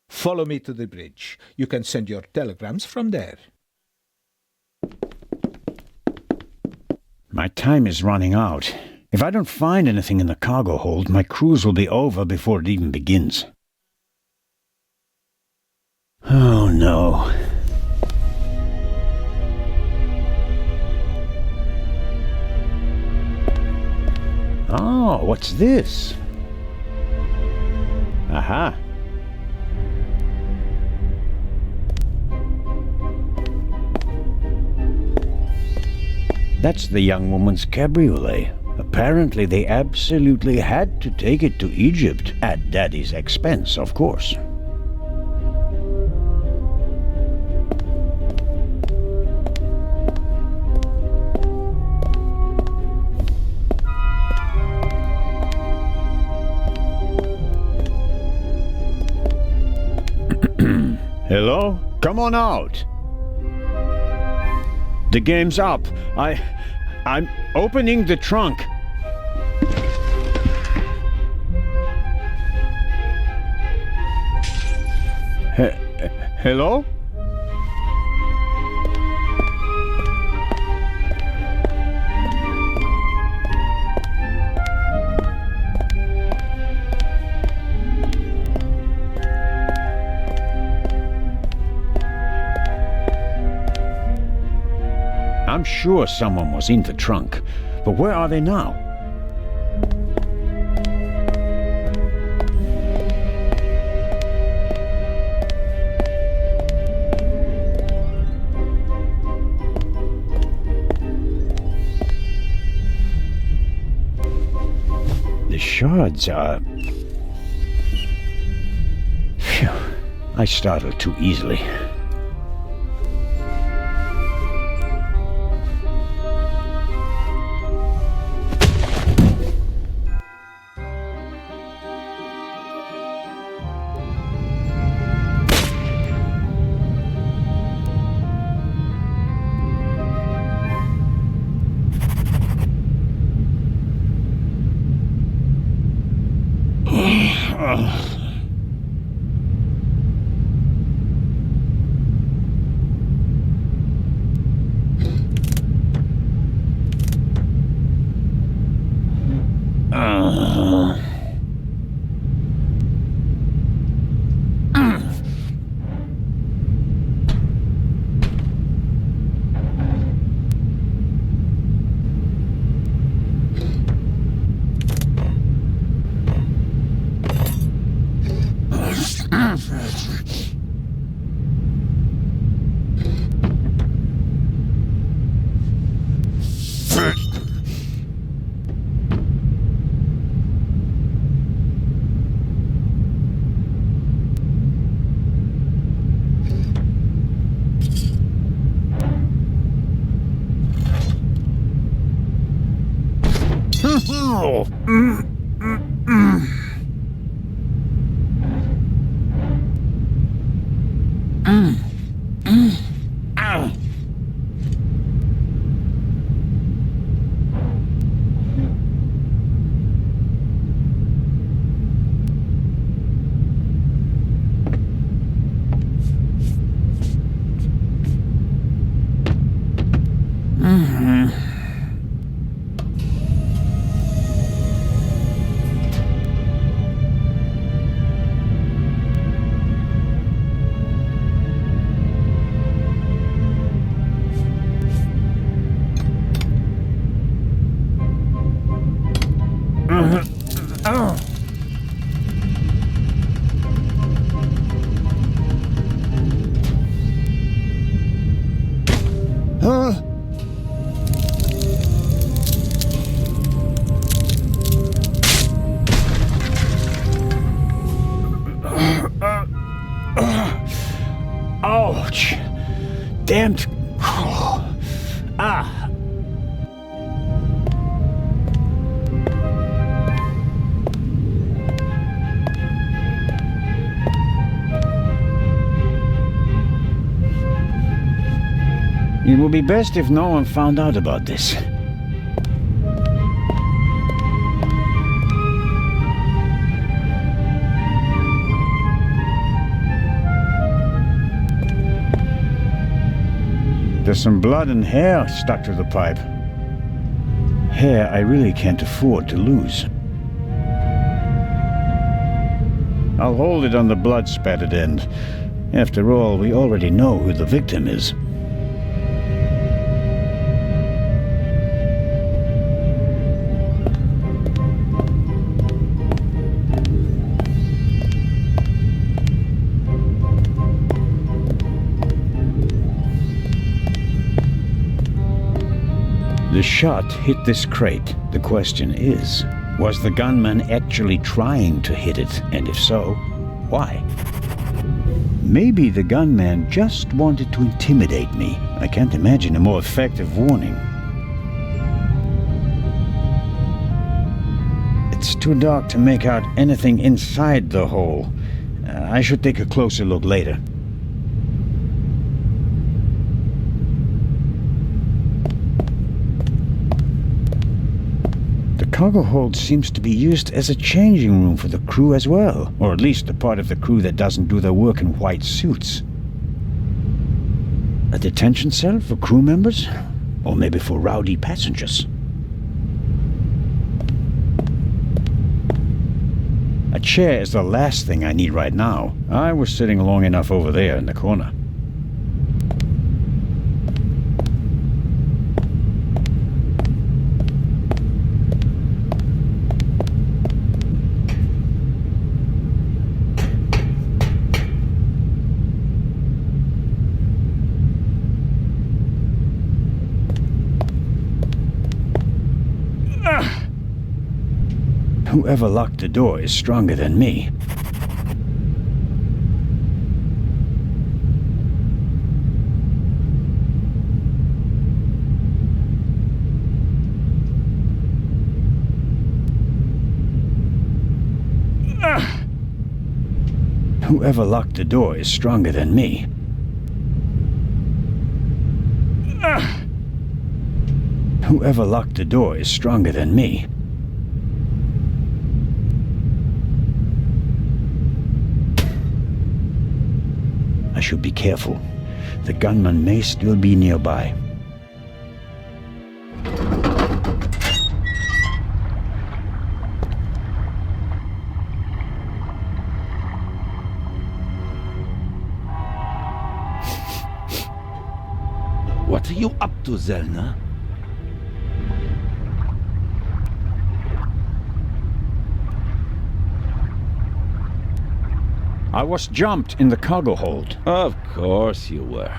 S13: Follow me to the bridge. You can send your telegrams from there.
S4: My time is running out. If I don't find anything in the cargo hold, my cruise will be over before it even begins. Oh, no. Oh, what's this? Aha. That's the young woman's cabriolet. Apparently they absolutely had to take it to Egypt, at Daddy's expense, of course. Hello? Come on out. The game's up. I'm opening the trunk. Hello? I'm sure someone was in the trunk, but where are they now? The shards are... Phew, I startled too easily.
S1: Huh?
S4: Ouch! Damned. Ah! It would be best if no one found out about this. There's some blood and hair stuck to the pipe. Hair I really can't afford to lose. I'll hold it on the blood-spattered end. After all, we already know who the victim is. The shot hit this crate. The question is, was the gunman actually trying to hit it? And if so, why? Maybe the gunman just wanted to intimidate me. I can't imagine a more effective warning. It's too dark to make out anything inside the hole. I should take a closer look later. The cargo hold seems to be used as a changing room for the crew as well, or at least the part of the crew that doesn't do their work in white suits. A detention cell for crew members? Or maybe for rowdy passengers? A chair is the last thing I need right now. I was sitting long enough over there in the corner. Whoever locked the door is stronger than me. Whoever locked the door is stronger than me. Whoever locked the door is stronger than me. I should be careful. The gunman may still be nearby.
S5: What are you up to, Zelna?
S4: I was jumped in the cargo hold.
S5: Of course you were.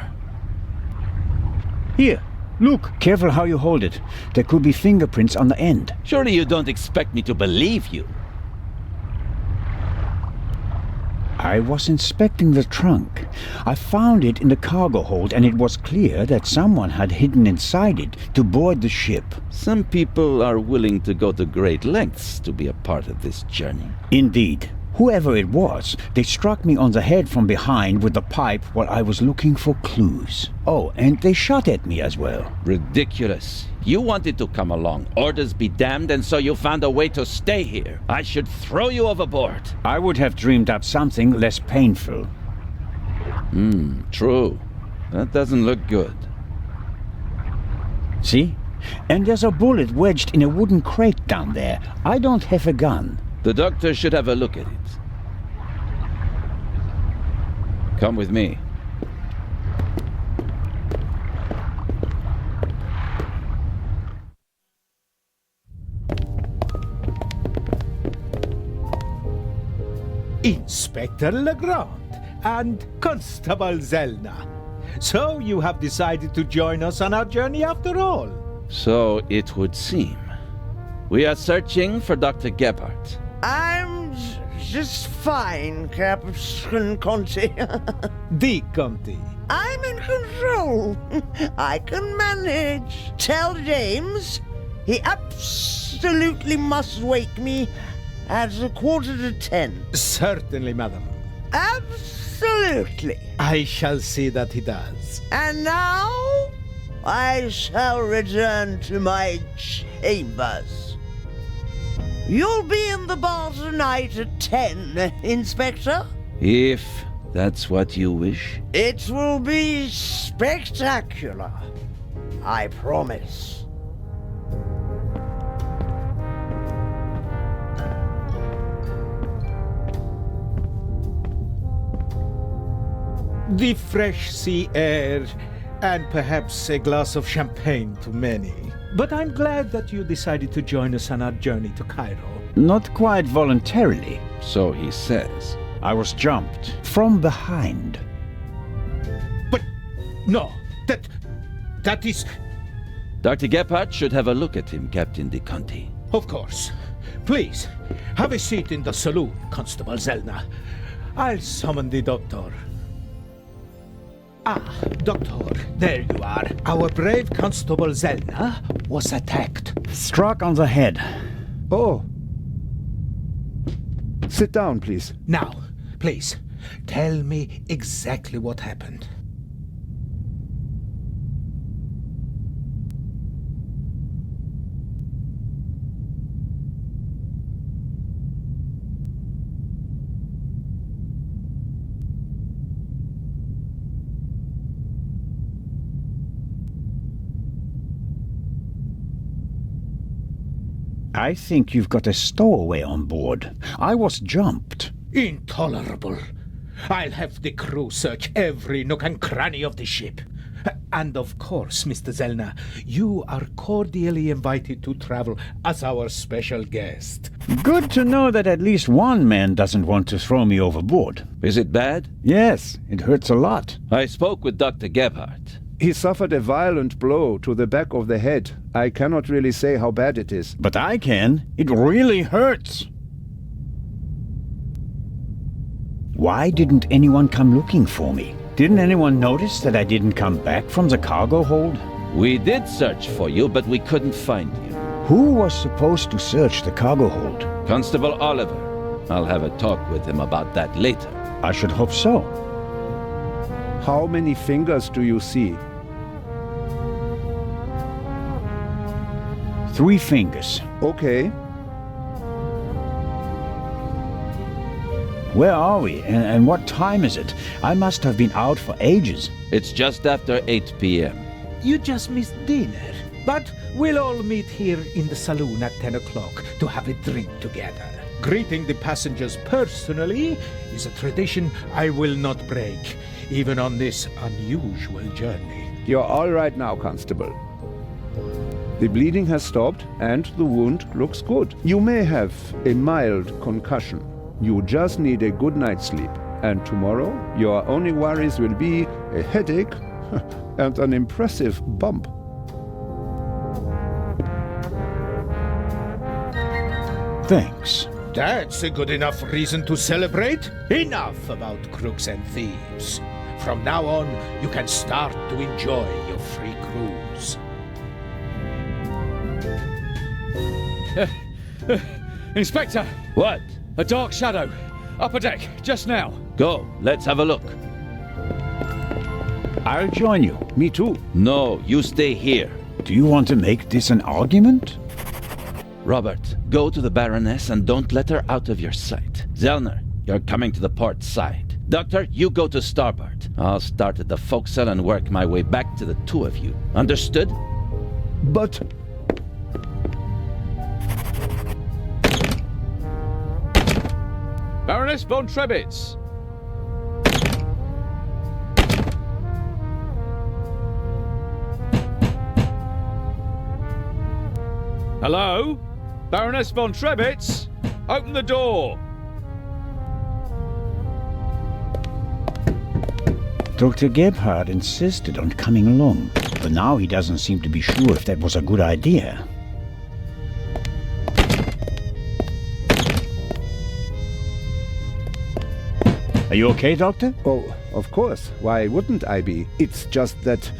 S4: Here, look. Careful how you hold it. There could be fingerprints on the end.
S5: Surely you don't expect me to believe you.
S4: I was inspecting the trunk. I found it in the cargo hold, and it was clear that someone had hidden inside it to board the ship.
S5: Some people are willing to go to great lengths to be a part of this journey.
S4: Indeed. Whoever it was, they struck me on the head from behind with the pipe while I was looking for clues. Oh, and they shot at me as well.
S5: Ridiculous. You wanted to come along. Orders be damned, and so you found a way to stay here. I should throw you overboard.
S4: I would have dreamed up something less painful.
S5: True. That doesn't look good.
S4: See? And there's a bullet wedged in a wooden crate down there. I don't have a gun.
S5: The doctor should have a look at it. Come with me.
S13: Inspector Legrand and Constable Zelna. So you have decided to join us on our journey after all.
S5: So it would seem. We are searching for Dr. Gebhardt.
S8: I'm just fine, Captain Conti.
S13: Di Conti.
S8: I'm in control. I can manage. Tell James he absolutely must wake me at 9:45.
S13: Certainly, madam.
S8: Absolutely.
S13: I shall see that he does.
S8: And now I shall return to my chambers. You'll be in the bar tonight at 10, Inspector?
S5: If that's what you wish.
S8: It will be spectacular. I promise.
S13: The fresh sea air, and perhaps a glass of champagne to many. But I'm glad that you decided to join us on our journey to Cairo.
S4: Not quite voluntarily.
S5: So he says.
S4: I was jumped from behind.
S13: But no, that is...
S5: Dr. Gebhardt should have a look at him, Captain De Conti.
S13: Of course. Please, have a seat in the saloon, Constable Zelna. I'll summon the doctor. Ah, Doctor, there you are. Our brave Constable Zelna was attacked.
S4: Struck on the head.
S1: Oh. Sit down, please.
S13: Now, please, tell me exactly what happened.
S4: I think you've got a stowaway on board. I was jumped.
S13: Intolerable. I'll have the crew search every nook and cranny of the ship. And of course, Mr. Zelna, you are cordially invited to travel as our special guest.
S4: Good to know that at least one man doesn't want to throw me overboard.
S5: Is it bad?
S4: Yes, it hurts a lot.
S5: I spoke with Dr. Gebhardt.
S1: He suffered a violent blow to the back of the head. I cannot really say how bad it is.
S4: But I can. It really hurts. Why didn't anyone come looking for me? Didn't anyone notice that I didn't come back from the cargo hold?
S5: We did search for you, but we couldn't find you.
S4: Who was supposed to search the cargo hold?
S5: Constable Oliver. I'll have a talk with him about that later.
S4: I should hope so.
S1: How many fingers do you see?
S4: 3 fingers.
S1: Okay.
S4: Where are we? And what time is it? I must have been out for ages.
S5: It's just after 8 p.m.
S13: You just missed dinner. But we'll all meet here in the saloon at 10 o'clock to have a drink together. Greeting the passengers personally is a tradition I will not break, even on this unusual journey.
S1: You're all right now, Constable. The bleeding has stopped and the wound looks good. You may have a mild concussion. You just need a good night's sleep. And tomorrow, your only worries will be a headache and an impressive bump.
S4: Thanks.
S13: That's a good enough reason to celebrate. Enough about crooks and thieves. From now on, you can start to enjoy your free cruise.
S12: Inspector!
S5: What?
S12: A dark shadow. Upper deck, just now.
S5: Go, let's have a look.
S4: I'll join you.
S1: Me too.
S5: No, you stay here.
S4: Do you want to make this an argument?
S5: Robert, go to the Baroness and don't let her out of your sight. Zellner, you're coming to the port side. Doctor, you go to starboard. I'll start at the forecastle and work my way back to the 2 of you. Understood?
S1: But...
S12: Baroness von Trebitz! Hello? Baroness von Trebitz? Open the door!
S4: Dr. Gebhardt insisted on coming along, but now he doesn't seem to be sure if that was a good idea. Are you okay, Doctor?
S1: Oh, of course. Why wouldn't I be? It's just that...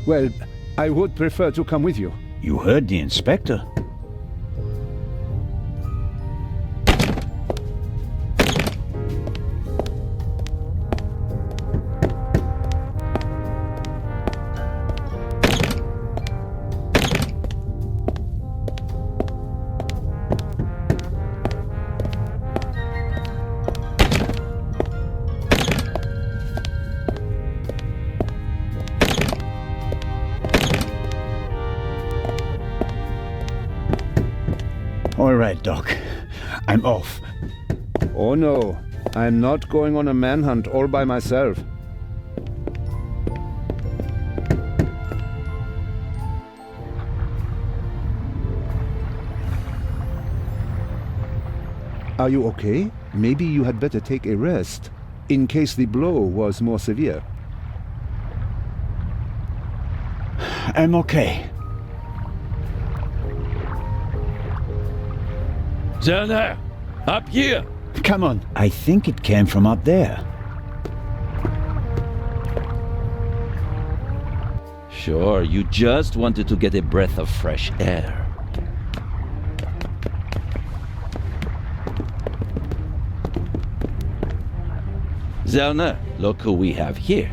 S1: Well, I would prefer to come with you.
S4: You heard the inspector. All right, Doc. I'm off.
S1: Oh no, I'm not going on a manhunt all by myself. Are you okay? Maybe you had better take a rest, in case the blow was more severe.
S4: I'm okay.
S12: Zellner! Up here!
S4: Come on. I think it came from up there.
S5: Sure, you just wanted to get a breath of fresh air. Zellner, look who we have here.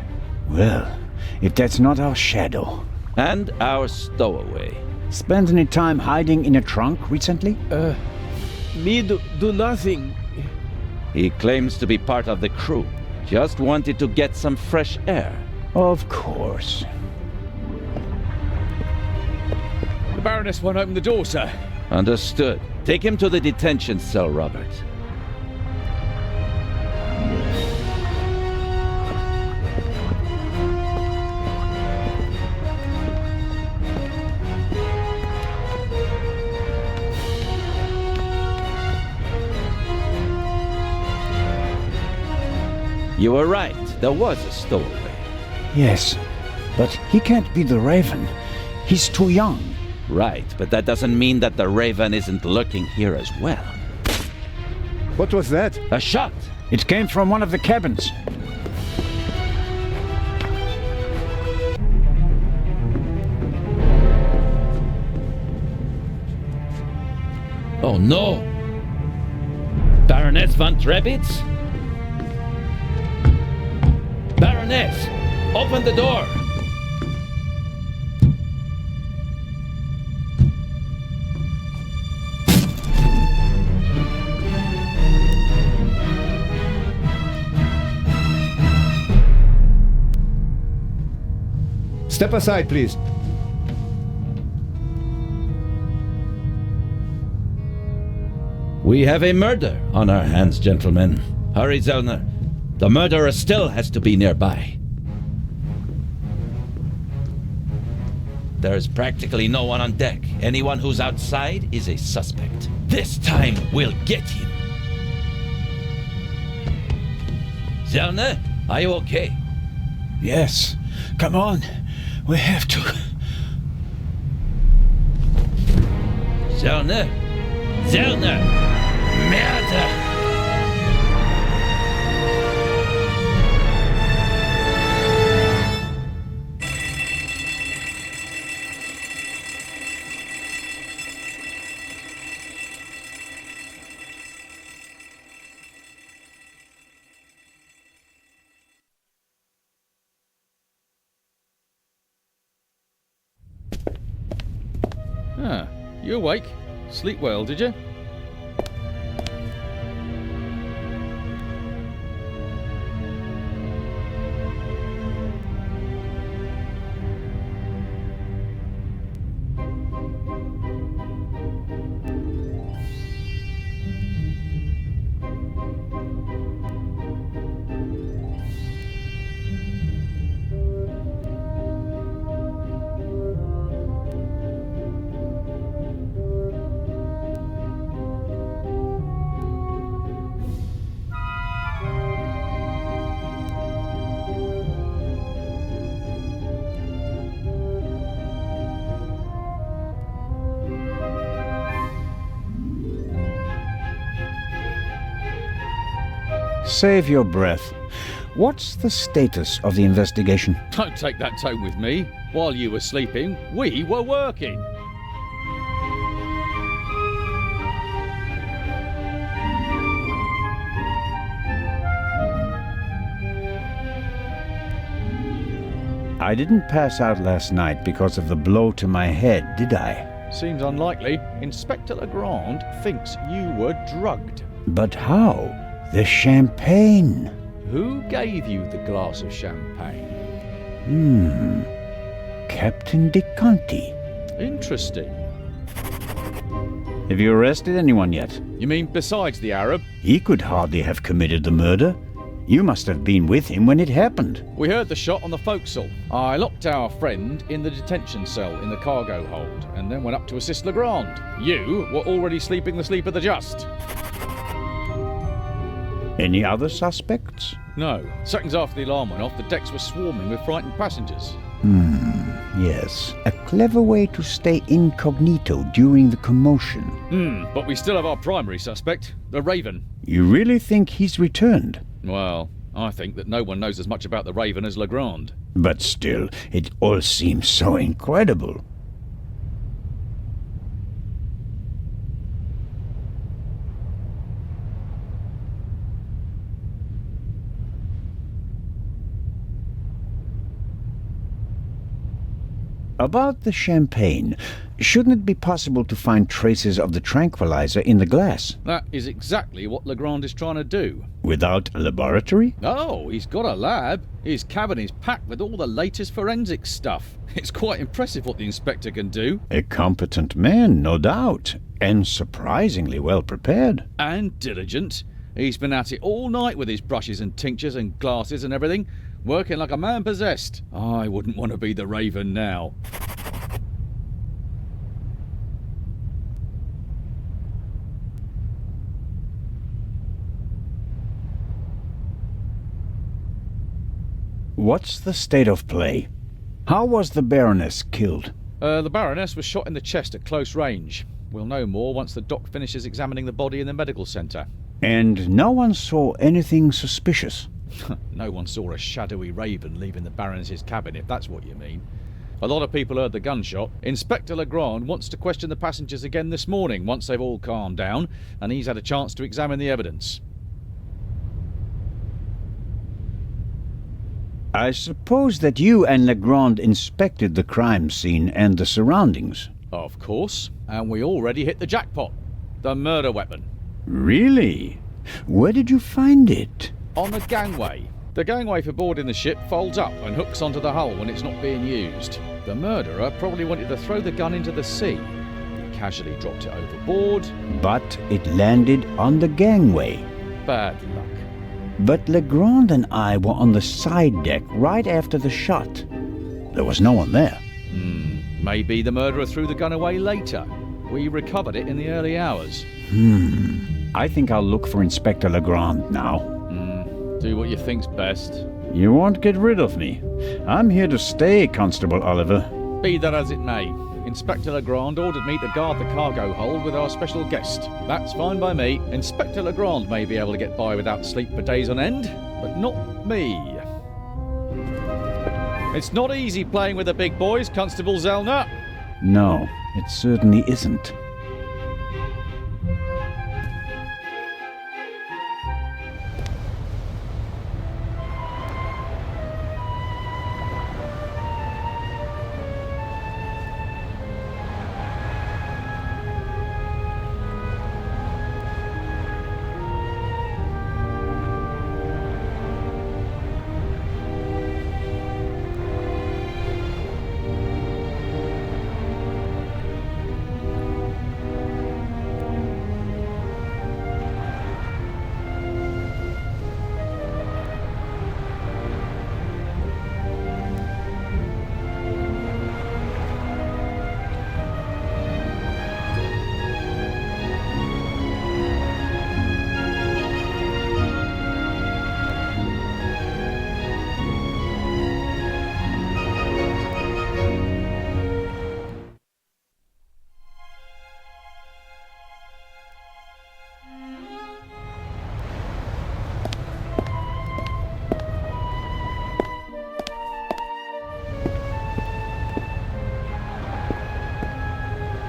S4: Well, if that's not our shadow.
S5: And our stowaway.
S4: Spent any time hiding in a trunk recently?
S14: Me do nothing.
S5: He claims to be part of the crew. Just wanted to get some fresh air.
S4: Of course.
S12: The Baroness won't open the door, sir.
S5: Understood. Take him to the detention cell, Robert. You were right. There was a stowaway.
S4: Yes, but he can't be the Raven. He's too young.
S5: Right, but that doesn't mean that the Raven isn't lurking here as well.
S1: What was that?
S5: A shot!
S4: It came from one of the cabins.
S5: Oh no! Baroness von Trebitz? Baroness! Open the door!
S1: Step aside, please.
S5: We have a murder on our hands, gentlemen. Hurry, Zellner. The murderer still has to be nearby. There's practically no one on deck. Anyone who's outside is a suspect. This time, we'll get him. Zellner, are you okay?
S4: Yes. Come on. We have to.
S5: Zellner! Zellner! Murder!
S12: Ah, you awake? Sleep well, did you?
S4: Save your breath. What's the status of the investigation?
S12: Don't take that tone with me. While you were sleeping, we were working.
S4: I didn't pass out last night because of the blow to my head, did I?
S12: Seems unlikely. Inspector Legrand thinks you were drugged.
S4: But how? The champagne.
S12: Who gave you the glass of champagne?
S4: Captain De Conti.
S12: Interesting.
S4: Have you arrested anyone yet?
S12: You mean besides the Arab?
S4: He could hardly have committed the murder. You must have been with him when it happened.
S12: We heard the shot on the forecastle. I locked our friend in the detention cell in the cargo hold, and then went up to assist Legrand. You were already sleeping the sleep of the just.
S4: Any other suspects?
S12: No. Seconds after the alarm went off, the decks were swarming with frightened passengers.
S4: Yes. A clever way to stay incognito during the commotion.
S12: But we still have our primary suspect, the Raven.
S4: You really think he's returned?
S12: Well, I think that no one knows as much about the Raven as Legrand.
S4: But still, it all seems so incredible. About the champagne, shouldn't it be possible to find traces of the tranquilizer in the glass?
S12: That is exactly what Legrand is trying to do.
S4: Without a laboratory?
S12: Oh, he's got a lab. His cabin is packed with all the latest forensic stuff. It's quite impressive what the inspector can do.
S4: A competent man, no doubt, and surprisingly well prepared.
S12: And diligent. He's been at it all night with his brushes and tinctures and glasses and everything, working like a man possessed. I wouldn't want to be the Raven now.
S4: What's the state of play? How was the Baroness killed?
S12: The Baroness was shot in the chest at close range. We'll know more once the doc finishes examining the body in the medical centre.
S4: And no one saw anything suspicious?
S12: No one saw a shadowy Raven leaving the Baroness's cabin, if that's what you mean. A lot of people heard the gunshot. Inspector Legrand wants to question the passengers again this morning, once they've all calmed down, and he's had a chance to examine the evidence.
S4: I suppose that you and Legrand inspected the crime scene and the surroundings.
S12: Of course, and we already hit the jackpot. The murder weapon.
S4: Really? Where did you find it?
S12: On the gangway. The gangway for boarding the ship folds up and hooks onto the hull when it's not being used. The murderer probably wanted to throw the gun into the sea. He casually dropped it overboard.
S4: But it landed on the gangway.
S12: Bad luck.
S4: But Legrand and I were on the side deck right after the shot. There was no one there.
S12: Maybe the murderer threw the gun away later. We recovered it in the early hours.
S4: I think I'll look for Inspector Legrand now.
S12: Do what you think's best.
S4: You won't get rid of me. I'm here to stay, Constable Oliver.
S12: Be that as it may, Inspector Legrand ordered me to guard the cargo hold with our special guest. That's fine by me. Inspector Legrand may be able to get by without sleep for days on end, but not me. It's not easy playing with the big boys, Constable Zellner.
S4: No, it certainly isn't.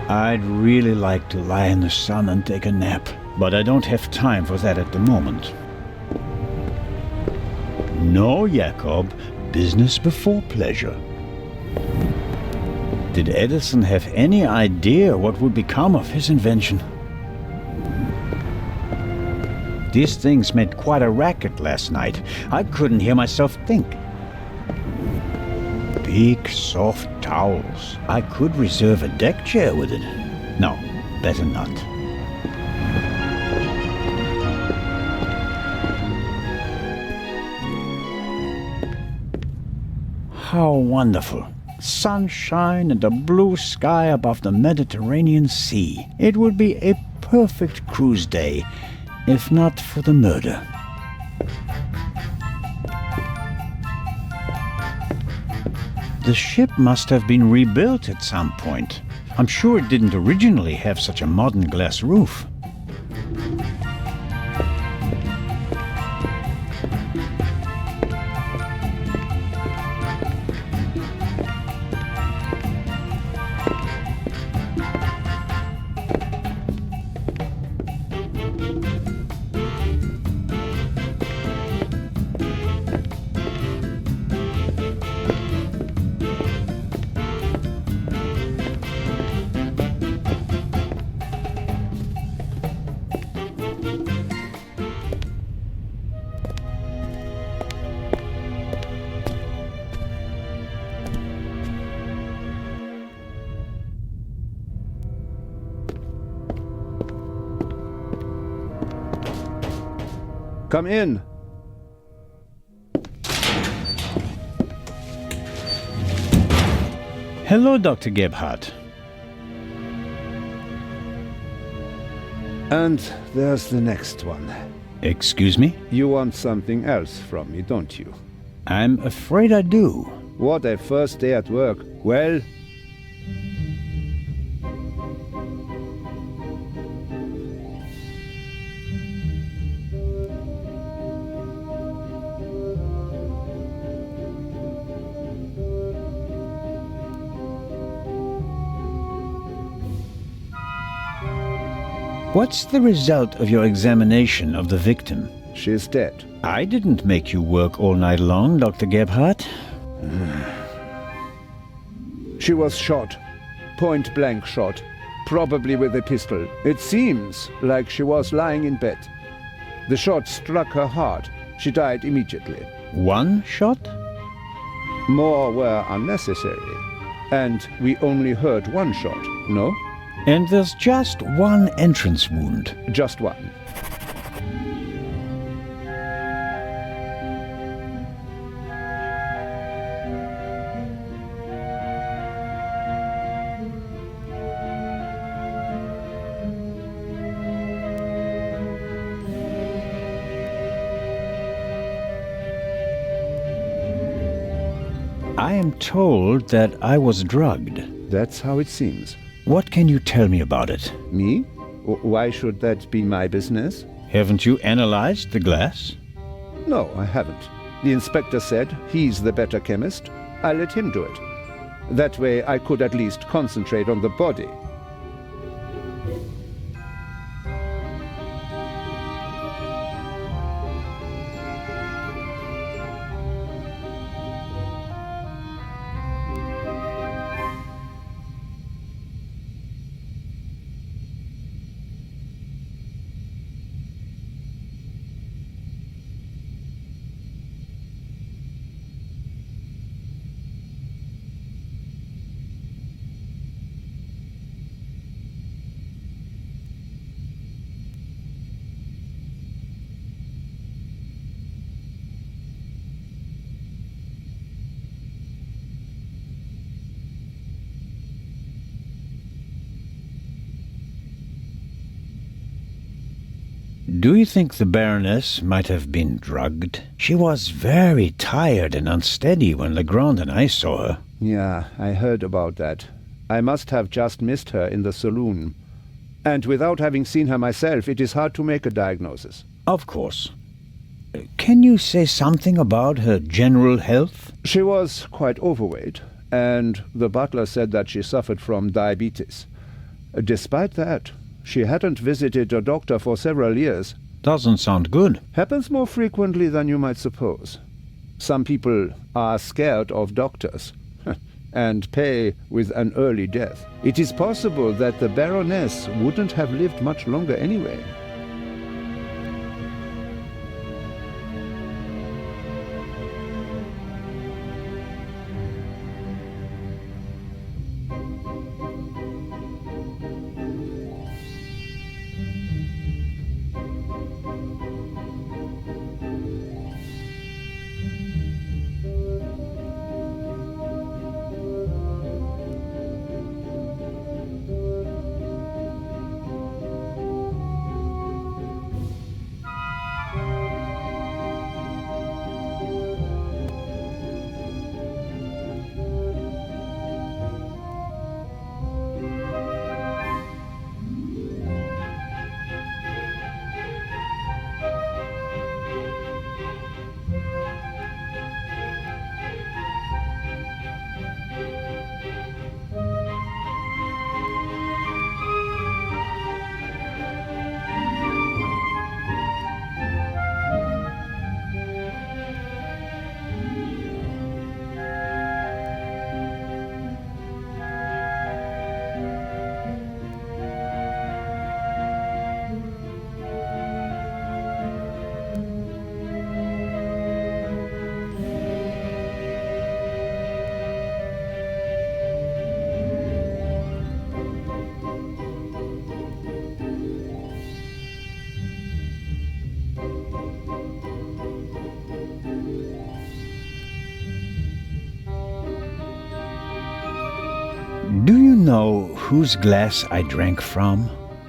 S4: I'd really like to lie in the sun and take a nap, but I don't have time for that at the moment. No, Jacob, business before pleasure. Did Edison have any idea what would become of his invention? These things made quite a racket last night. I couldn't hear myself think. Big, soft towels. I could reserve a deck chair with it. No, better not. How wonderful. Sunshine and a blue sky above the Mediterranean Sea. It would be a perfect cruise day, if not for the murder. The ship must have been rebuilt at some point. I'm sure it didn't originally have such a modern glass roof.
S1: Come in.
S4: Hello, Dr. Gebhardt.
S1: And there's the next one.
S4: Excuse me?
S1: You want something else from me, don't you?
S4: I'm afraid I do.
S1: What a first day at work. Well,
S4: what's the result of your examination of the victim?
S1: she's dead.
S4: I didn't make you work all night long, Dr. Gebhardt.
S1: She was shot. Point-blank shot. Probably with a pistol. It seems like she was lying in bed. The shot struck her heart. She died immediately.
S4: One shot?
S1: More were unnecessary. And we only heard one shot, no?
S4: And there's just one entrance wound.
S1: Just one.
S4: I am told that I was drugged.
S1: That's how it seems.
S4: What can you tell me about it?
S1: Me? Why should that be my business?
S4: Haven't you analyzed the glass?
S1: No, I haven't. The inspector said he's the better chemist. I let him do it. That way I could at least concentrate on the body.
S4: Do you think the Baroness might have been drugged? She was very tired and unsteady when Legrand and I saw her.
S1: Yeah, I heard about that. I must have just missed her in the saloon. And without having seen her myself, it is hard to make a diagnosis.
S4: Of course. Can you say something about her general health?
S1: She was quite overweight, and the butler said that she suffered from diabetes. Despite that, she hadn't visited a doctor for several years.
S4: Doesn't sound good.
S1: Happens more frequently than you might suppose. Some people are scared of doctors and pay with an early death. It is possible that the Baroness wouldn't have lived much longer anyway.
S4: Do you know whose glass I drank from?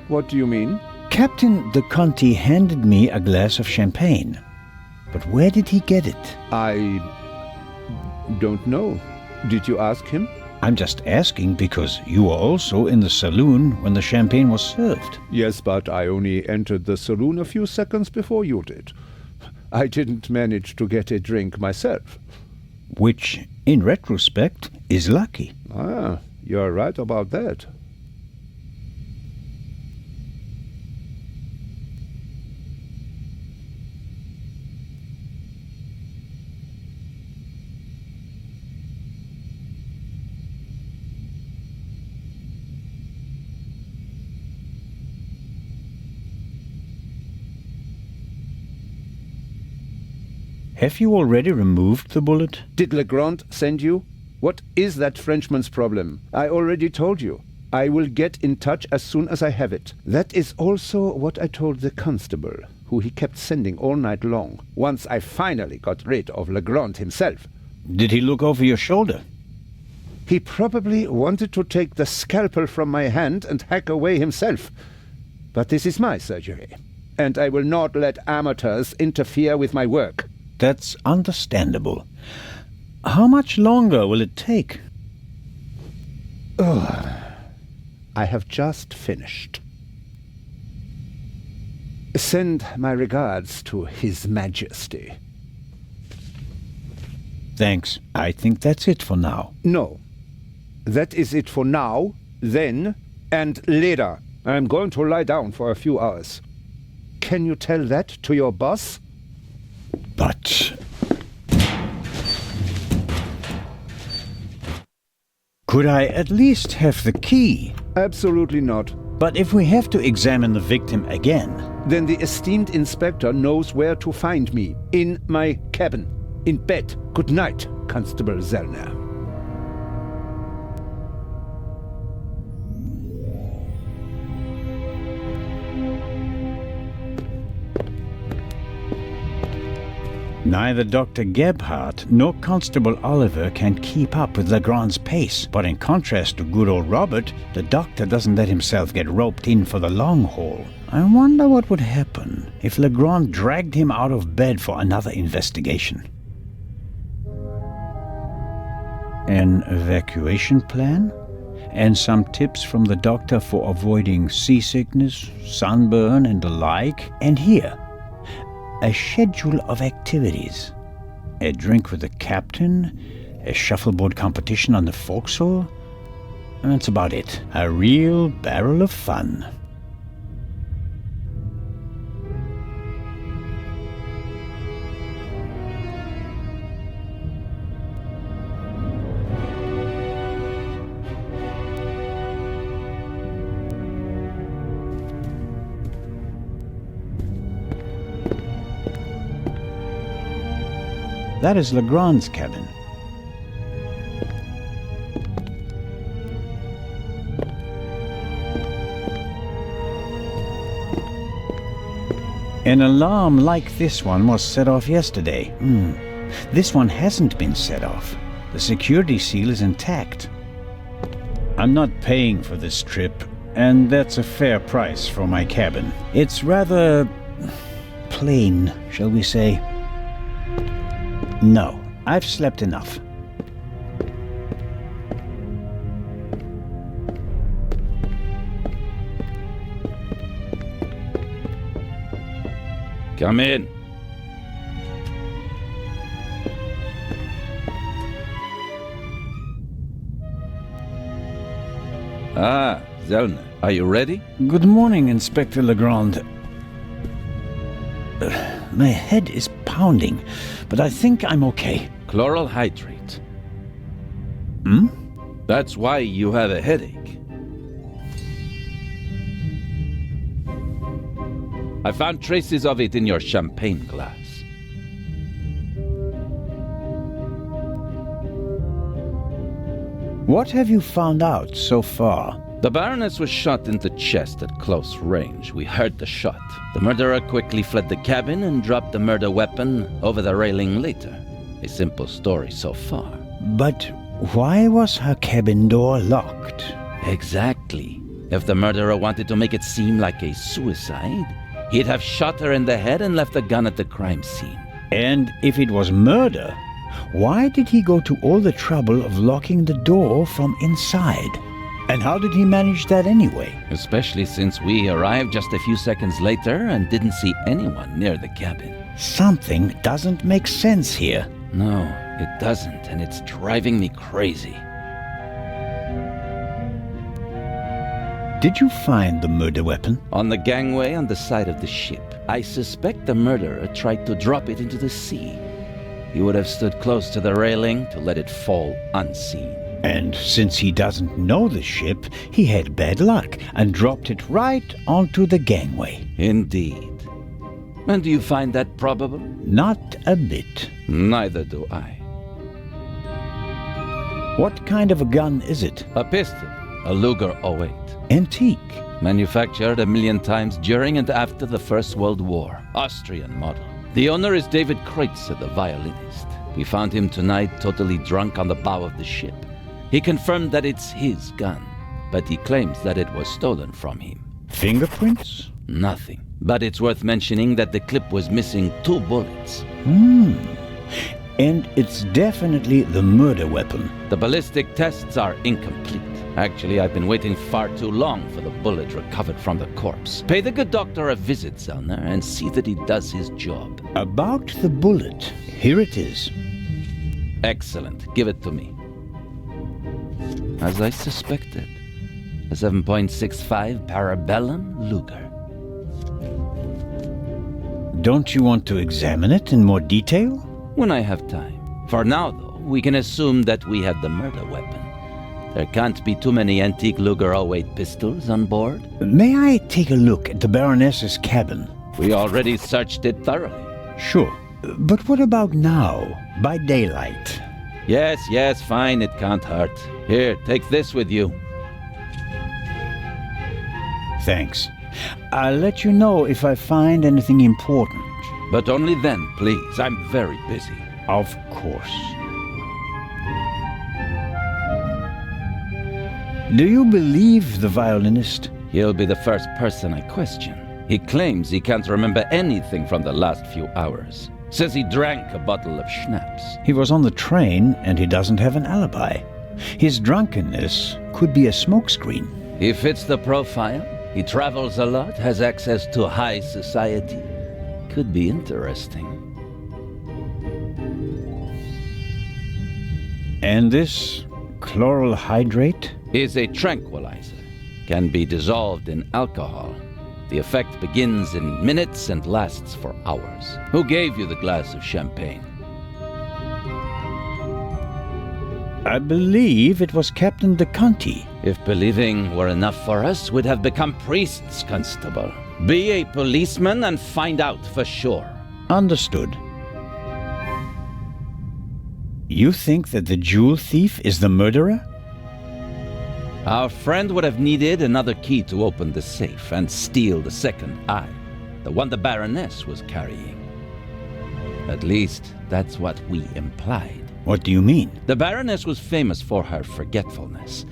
S1: What do you mean?
S4: Captain de Conti handed me a glass of champagne. But where did he get it?
S1: I don't know. Did you ask him?
S4: I'm just asking because you were also in the saloon when the champagne was served.
S1: Yes, but I only entered the saloon a few seconds before you did. I didn't manage to get a drink myself.
S4: Which, in retrospect, is lucky.
S1: Ah, you're right about that.
S4: Have you already removed the bullet?
S1: Did Legrand send you? What is that Frenchman's problem? I already told you. I will get in touch as soon as I have it. That is also what I told the constable, who he kept sending all night long, once I finally got rid of Legrand himself.
S4: Did he look over your shoulder?
S1: He probably wanted to take the scalpel from my hand and hack away himself. But this is my surgery, and I will not let amateurs interfere with my work.
S4: That's understandable. How much longer will it take?
S1: Oh, I have just finished. Send my regards to His Majesty.
S4: Thanks. I think that's it for now.
S1: No. That is it for now, then, and later. I'm going to lie down for a few hours. Can you tell that to your boss?
S4: But... could I at least have the key?
S1: Absolutely not.
S4: But if we have to examine the victim again...
S1: then the esteemed inspector knows where to find me. In my cabin. In bed. Good night, Constable Zellner.
S4: Neither Dr. Gebhardt nor Constable Oliver can keep up with Legrand's pace, but in contrast to good old Robert, the doctor doesn't let himself get roped in for the long haul. I wonder what would happen if Legrand dragged him out of bed for another investigation. An evacuation plan? And some tips from the doctor for avoiding seasickness, sunburn, and the like. And here, a schedule of activities. A drink with the captain, a shuffleboard competition on the forecastle, That's about it. A real barrel of fun. That is Legrand's cabin. An alarm like this one was set off yesterday. This one hasn't been set off. The security seal is intact. I'm not paying for this trip, and that's a fair price for my cabin. It's rather plain, shall we say. No, I've slept enough.
S5: Come in. Ah, Zellner, are you ready?
S4: Good morning, Inspector Legrand. My head is pounding, but I think I'm okay.
S5: Chloral hydrate. That's why you have a headache. I found traces of it in your champagne glass.
S4: What have you found out so far?
S5: The Baroness was shot in the chest at close range. We heard the shot. The murderer quickly fled the cabin and dropped the murder weapon over the railing later. A simple story so far.
S4: But why was her cabin door locked?
S5: Exactly. If the murderer wanted to make it seem like a suicide, he'd have shot her in the head and left the gun at the crime scene.
S4: And if it was murder, why did he go to all the trouble of locking the door from inside? And how did he manage that anyway?
S5: Especially since we arrived just a few seconds later and didn't see anyone near the cabin.
S4: Something doesn't make sense here.
S5: No, it doesn't, and it's driving me crazy.
S4: Did you find the murder weapon?
S5: On the gangway on the side of the ship. I suspect the murderer tried to drop it into the sea. He would have stood close to the railing to let it fall unseen.
S4: And since he doesn't know the ship, he had bad luck and dropped it right onto the gangway.
S5: Indeed. And do you find that probable?
S4: Not a bit.
S5: Neither do I.
S4: What kind of a gun is it?
S5: A pistol. A Luger 08.
S4: Antique.
S5: Manufactured 1,000,000 times during and after the First World War. Austrian model. The owner is David Kreutzer, the violinist. We found him tonight totally drunk on the bow of the ship. He confirmed that it's his gun, but he claims that it was stolen from him.
S4: Fingerprints?
S5: Nothing. But it's worth mentioning that the clip was missing 2 bullets.
S4: And it's definitely the murder weapon.
S5: The ballistic tests are incomplete. Actually, I've been waiting far too long for the bullet recovered from the corpse. Pay the good doctor a visit, Zellner, and see that he does his job.
S4: About the bullet, here it is.
S5: Excellent. Give it to me. As I suspected, a 7.65 Parabellum Luger.
S4: Don't you want to examine it in more detail?
S5: When I have time. For now, though, we can assume that we have the murder weapon. There can't be too many antique Luger 08 pistols on board.
S4: May I take a look at the Baroness's cabin?
S5: We already searched it thoroughly.
S4: Sure. But what about now, by daylight?
S5: Yes, fine, it can't hurt. Here, take this with you.
S4: Thanks. I'll let you know if I find anything important.
S5: But only then, please. I'm very busy.
S4: Of course. Do you believe the violinist?
S5: He'll be the first person I question. He claims he can't remember anything from the last few hours. Says he drank a bottle of schnapps.
S4: He was on the train and he doesn't have an alibi. His drunkenness could be a smokescreen.
S5: He fits the profile. He travels a lot, has access to high society. Could be interesting.
S4: And this chloral hydrate?
S5: is a tranquilizer. Can be dissolved in alcohol. The effect begins in minutes and lasts for hours. Who gave you the glass of champagne?
S4: I believe it was Captain de Conti.
S5: If believing were enough for us, we'd have become priests, Constable. Be a policeman and find out for sure.
S4: Understood. You think that the jewel thief is the murderer?
S5: Our friend would have needed another key to open the safe and steal the second eye, the one the Baroness was carrying. At least, that's what we implied.
S4: What do you mean?
S5: The Baroness was famous for her forgetfulness.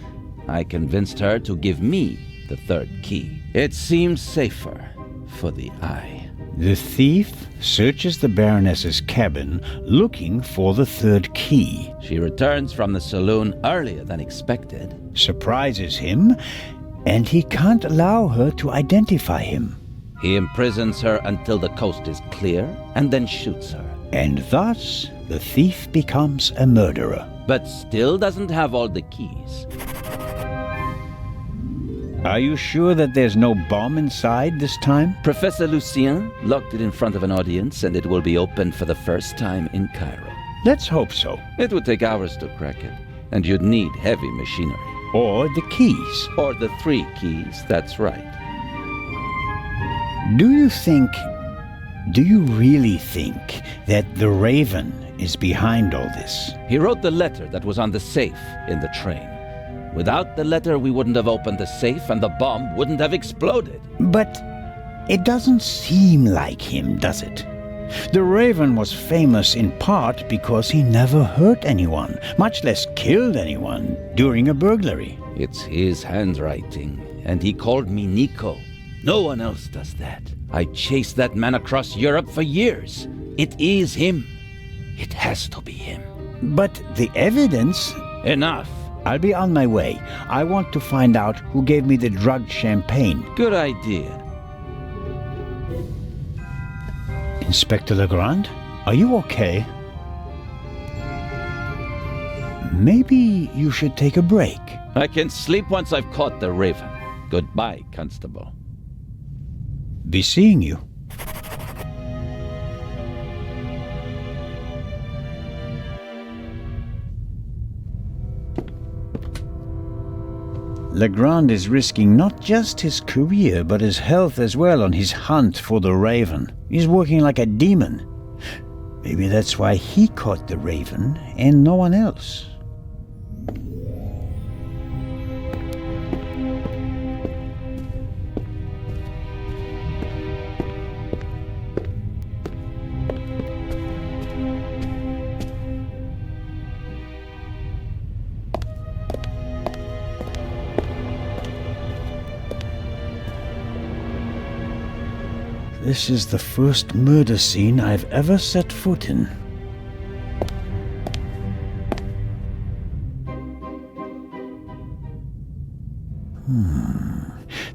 S5: I convinced her to give me the third key. It seems safer for the eye.
S4: The thief searches the Baroness's cabin looking for the third key.
S5: She returns from the saloon earlier than expected.
S4: Surprises him, and he can't allow her to identify him.
S5: He imprisons her until the coast is clear, and then shoots her.
S4: And thus, the thief becomes a murderer.
S5: But still doesn't have all the keys.
S4: Are you sure that there's no bomb inside this time?
S5: Professor Lucien locked it in front of an audience, and it will be opened for the first time in Cairo.
S4: Let's hope so.
S5: It would take hours to crack it, and you'd need heavy machinery.
S4: Or the keys.
S5: Or the 3 keys, that's right.
S4: Do you really think that the Raven is behind all this?
S5: He wrote the letter that was on the safe in the train. Without the letter, we wouldn't have opened the safe and the bomb wouldn't have exploded.
S4: But it doesn't seem like him, does it? The Raven was famous in part because he never hurt anyone, much less killed anyone, during a burglary.
S5: It's his handwriting, and he called me Nico. No one else does that. I chased that man across Europe for years. It is him. It has to be him.
S4: But the evidence...
S5: Enough.
S4: I'll be on my way. I want to find out who gave me the drugged champagne.
S5: Good idea.
S4: Inspector Legrand, are you okay? Maybe you should take a break.
S5: I can sleep once I've caught the Raven. Goodbye, Constable.
S4: Be seeing you. Legrand is risking not just his career, but his health as well on his hunt for the Raven. He's working like a demon. Maybe that's why he caught the Raven and no one else. This is the first murder scene I've ever set foot in.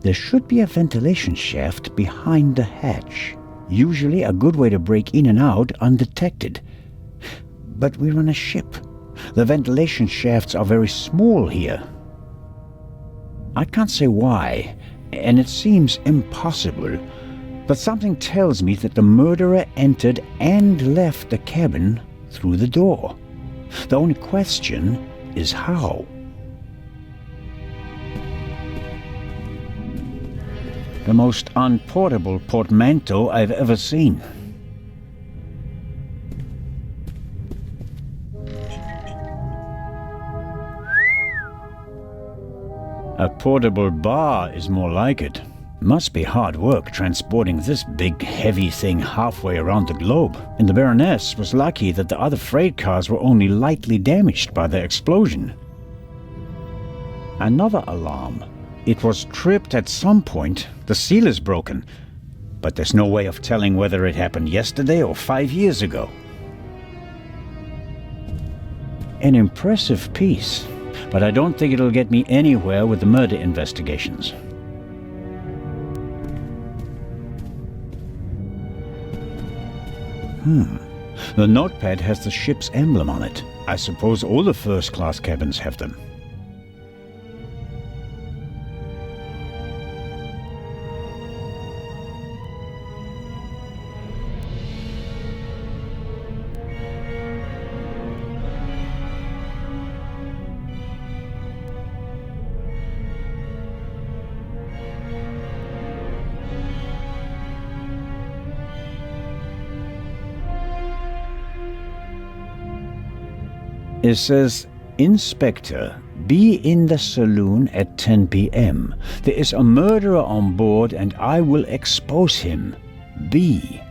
S4: There should be a ventilation shaft behind the hatch. Usually a good way to break in and out undetected. But we're on a ship. The ventilation shafts are very small here. I can't say why, and it seems impossible. But something tells me that the murderer entered and left the cabin through the door. The only question is how. The most unportable portmanteau I've ever seen. A portable bar is more like it. Must be hard work transporting this big, heavy thing halfway around the globe. And the Baroness was lucky that the other freight cars were only lightly damaged by the explosion. Another alarm. It was tripped at some point. The seal is broken. But there's no way of telling whether it happened yesterday or 5 years ago. An impressive piece. But I don't think it'll get me anywhere with the murder investigations. The notepad has the ship's emblem on it. I suppose all the first-class cabins have them. It says, Inspector, be in the saloon at 10 p.m. There is a murderer on board and I will expose him. B.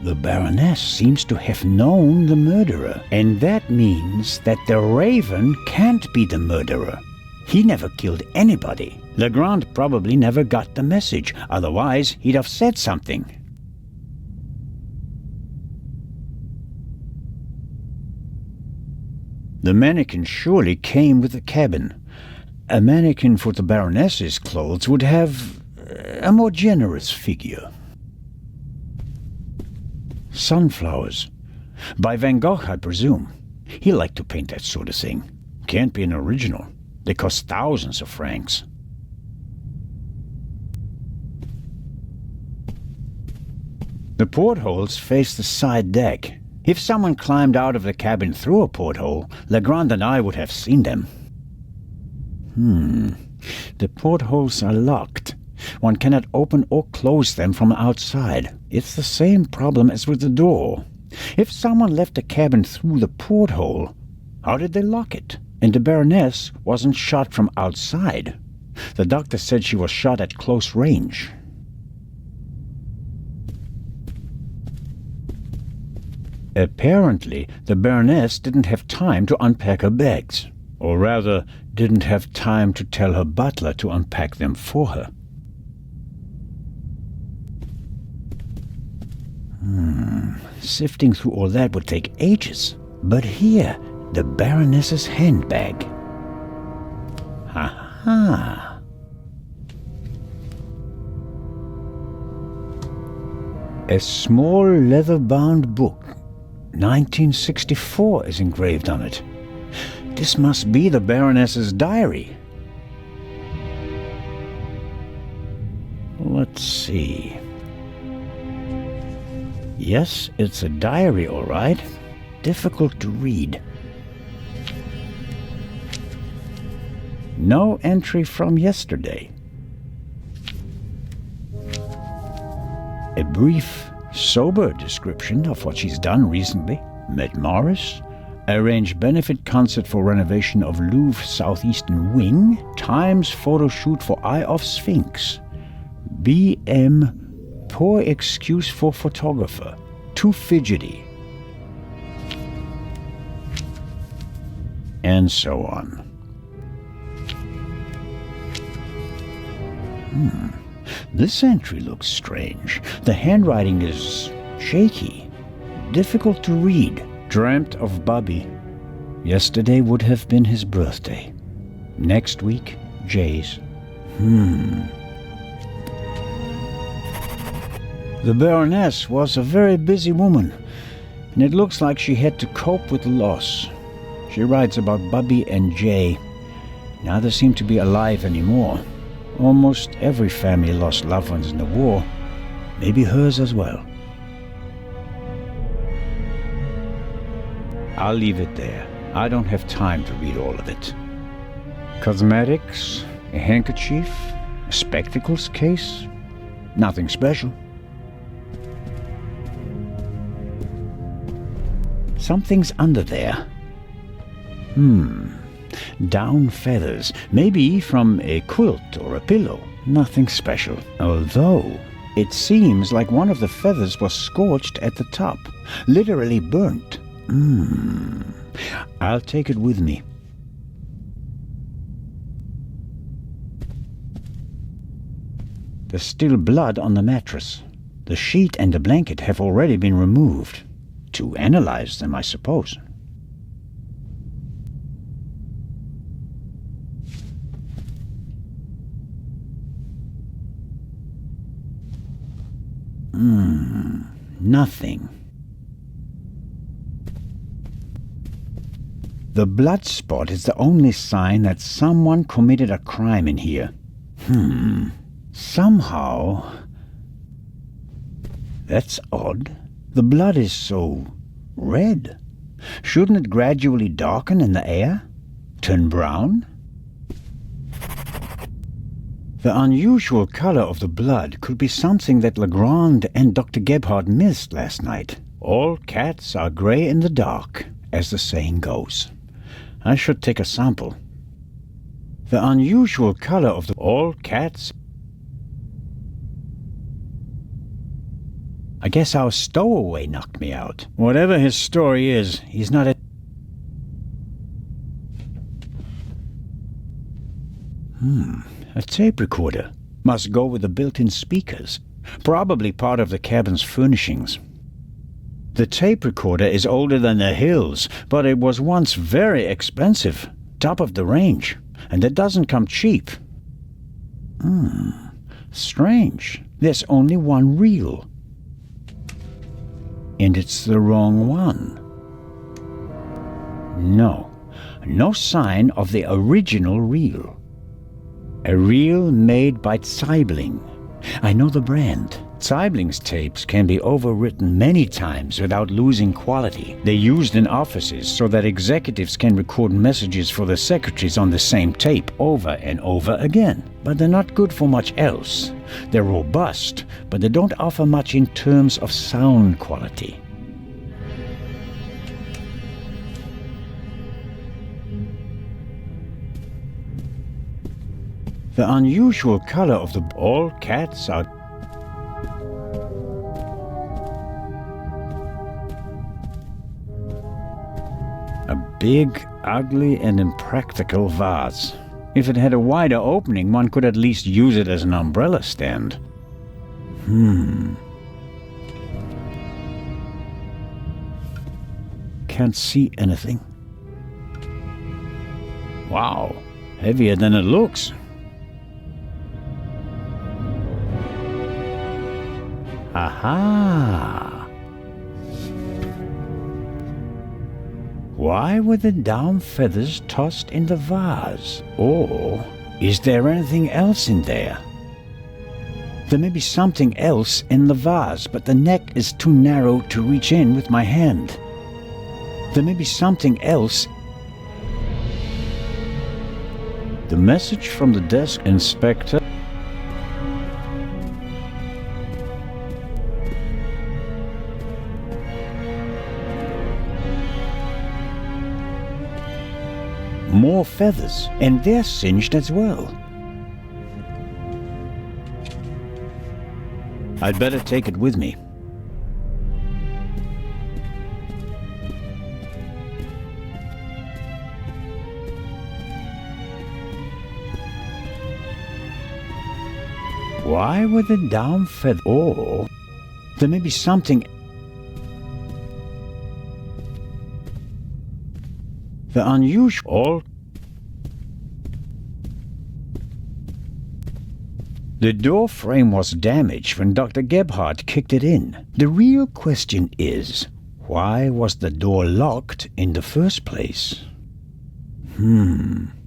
S4: The Baroness seems to have known the murderer, and that means that the Raven can't be the murderer. He never killed anybody. Legrand probably never got the message, otherwise he'd have said something. The mannequin surely came with the cabin. A mannequin for the Baroness's clothes would have a more generous figure. Sunflowers. By Van Gogh, I presume. He liked to paint that sort of thing. Can't be an original. They cost thousands of francs. The portholes face the side deck. If someone climbed out of the cabin through a porthole, Legrand and I would have seen them. The portholes are locked. One cannot open or close them from outside. It's the same problem as with the door. If someone left the cabin through the porthole, how did they lock it? And the Baroness wasn't shot from outside. The doctor said she was shot at close range. Apparently, the Baroness didn't have time to unpack her bags. Or rather, didn't have time to tell her butler to unpack them for her. Sifting through all that would take ages. But here, the Baroness's handbag. Ha-ha! A small leather-bound book. 1964 is engraved on it. This must be the Baroness's diary. Let's see. Yes, it's a diary, all right. Difficult to read. No entry from yesterday. A brief, sober description of what she's done recently. Met Morris, arranged benefit concert for renovation of Louvre Southeastern Wing, Times photo shoot for Eye of Sphinx, BM, poor excuse for photographer, too fidgety, and so on. This entry looks strange. The handwriting is shaky, difficult to read. Dreamt of Bobby. Yesterday would have been his birthday. Next week, Jay's. The Baroness was a very busy woman, and it looks like she had to cope with the loss. She writes about Bobby and Jay. Neither seem to be alive anymore. Almost every family lost loved ones in the war. Maybe hers as well. I'll leave it there. I don't have time to read all of it. Cosmetics, a handkerchief, a spectacles case. Nothing special. Something's under there. Down feathers. Maybe from a quilt or a pillow. Nothing special. Although, it seems like one of the feathers was scorched at the top. Literally burnt. I'll take it with me. There's still blood on the mattress. The sheet and the blanket have already been removed. To analyze them, I suppose. Nothing. The blood spot is the only sign that someone committed a crime in here. Somehow... That's odd. The blood is so red. Shouldn't it gradually darken in the air? Turn brown? The unusual color of the blood could be something that Legrand and Dr. Gebhardt missed last night. All cats are gray in the dark, as the saying goes. I should take a sample. The unusual color of the all cats. I guess our stowaway knocked me out. Whatever his story is, he's not a... A tape recorder. Must go with the built-in speakers. Probably part of the cabin's furnishings. The tape recorder is older than the hills, but it was once very expensive. Top of the range. And it doesn't come cheap. Strange. There's only one reel. And it's the wrong one. No sign of the original reel. A reel made by Zeibling. I know the brand. Zeibling's tapes can be overwritten many times without losing quality. They're used in offices so that executives can record messages for the secretaries on the same tape over and over again. But they're not good for much else. They're robust, but they don't offer much in terms of sound quality. The unusual color of the all cats are... A big, ugly, and impractical vase. If it had a wider opening, one could at least use it as an umbrella stand. Can't see anything. Wow, heavier than it looks. Aha! Why were the down feathers tossed in the vase? Or is there anything else in there? There may be something else in the vase, but the neck is too narrow to reach in with my hand. There may be something else. The message from the desk inspector. More feathers, and they're singed as well. I'd better take it with me. Why were the down feathers? Or there may be something. The unusual. The door frame was damaged when Dr. Gebhardt kicked it in. The real question is, why was the door locked in the first place?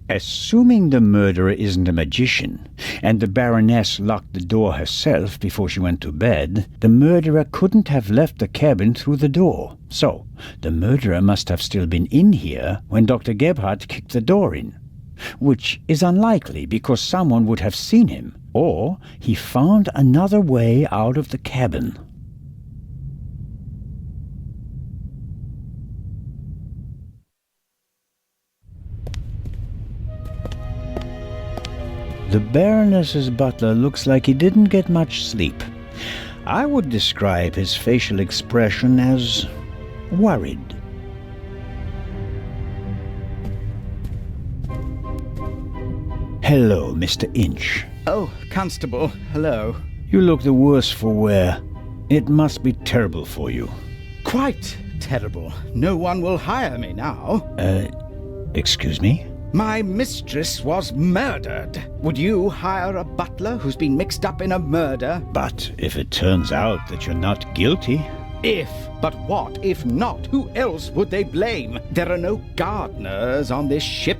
S4: Assuming the murderer isn't a magician, and the Baroness locked the door herself before she went to bed, the murderer couldn't have left the cabin through the door. So, the murderer must have still been in here when Dr. Gebhardt kicked the door in. Which is unlikely because someone would have seen him, or he found another way out of the cabin. The Baroness's butler looks like he didn't get much sleep. I would describe his facial expression as worried. Hello, Mr. Inch.
S9: Oh, Constable, hello.
S4: You look the worse for wear. It must be terrible for you.
S9: Quite terrible. No one will hire me now.
S4: Excuse me?
S9: My mistress was murdered. Would you hire a butler who's been mixed up in a murder?
S4: But if it turns out that you're not guilty...
S9: If? But what if not? Who else would they blame? There are no gardeners on this ship.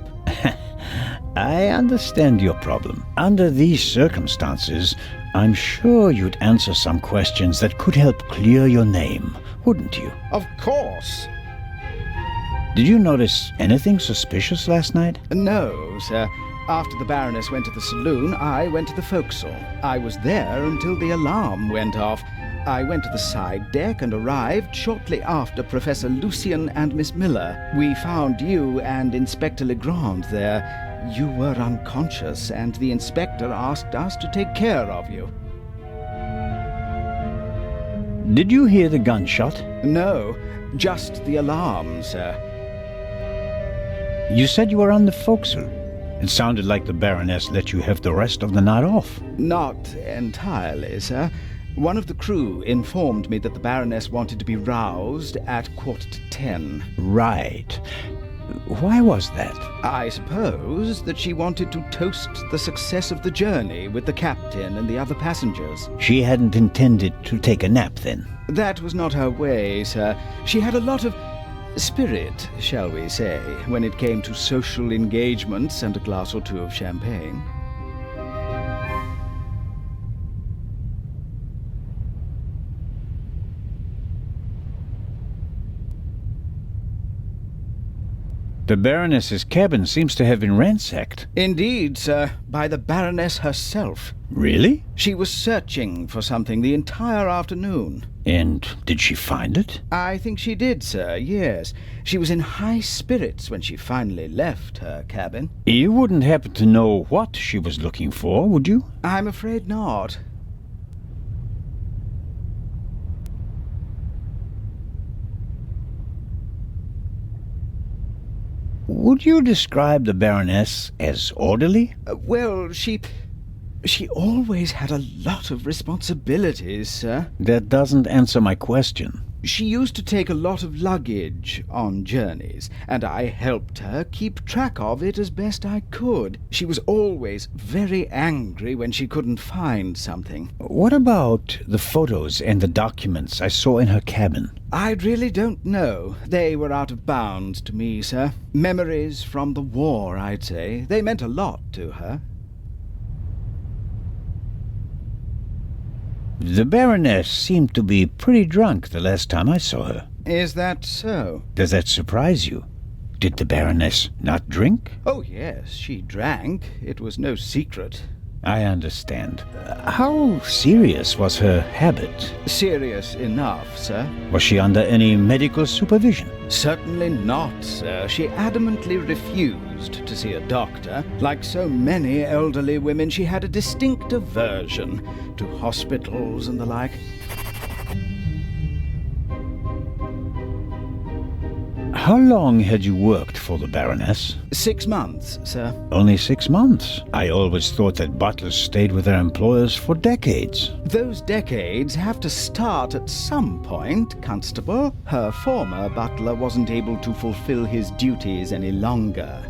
S4: I understand your problem. Under these circumstances, I'm sure you'd answer some questions that could help clear your name, wouldn't you?
S9: Of course.
S4: Did you notice anything suspicious last night?
S9: No, sir. After the Baroness went to the saloon, I went to the forecastle. I was there until the alarm went off. I went to the side deck and arrived shortly after Professor Lucian and Miss Miller. We found you and Inspector Legrand there. You were unconscious, and the inspector asked us to take care of you.
S4: Did you hear the gunshot?
S9: No, just the alarm, sir.
S4: You said you were on the forecastle. It sounded like the Baroness let you have the rest of the night off.
S9: Not entirely, sir. One of the crew informed me that the Baroness wanted to be roused at 10:15.
S4: Right. Why was that?
S9: I suppose that she wanted to toast the success of the journey with the captain and the other passengers.
S4: She hadn't intended to take a nap, then?
S9: That was not her way, sir. She had a lot of spirit, shall we say, when it came to social engagements and a glass or two of champagne.
S4: The Baroness's cabin seems to have been ransacked.
S9: Indeed, sir, by the Baroness herself.
S4: Really?
S9: She was searching for something the entire afternoon.
S4: And did she find it?
S9: I think she did, sir, yes. She was in high spirits when she finally left her cabin.
S4: You wouldn't happen to know what she was looking for, would you?
S9: I'm afraid not.
S4: Would you describe the Baroness as orderly?
S9: Well, she always had a lot of responsibilities, sir.
S4: That doesn't answer my question.
S9: She used to take a lot of luggage on journeys, and I helped her keep track of it as best I could. She was always very angry when she couldn't find something.
S4: What about the photos and the documents I saw in her cabin?
S9: I really don't know. They were out of bounds to me, sir. Memories from the war, I'd say. They meant a lot to her.
S4: The Baroness seemed to be pretty drunk the last time I saw her.
S9: Is that so?
S4: Does that surprise you? Did the Baroness not drink?
S9: Oh, yes, she drank. It was no secret.
S4: I understand. How serious was her habit?
S9: Serious enough, sir.
S4: Was she under any medical supervision?
S9: Certainly not, sir. She adamantly refused to see a doctor. Like so many elderly women, she had a distinct aversion to hospitals and the like.
S4: How long had you worked for the Baroness?
S9: 6 months, sir.
S4: Only 6 months? I always thought that butlers stayed with their employers for decades.
S9: Those decades have to start at some point, Constable. Her former butler wasn't able to fulfill his duties any longer.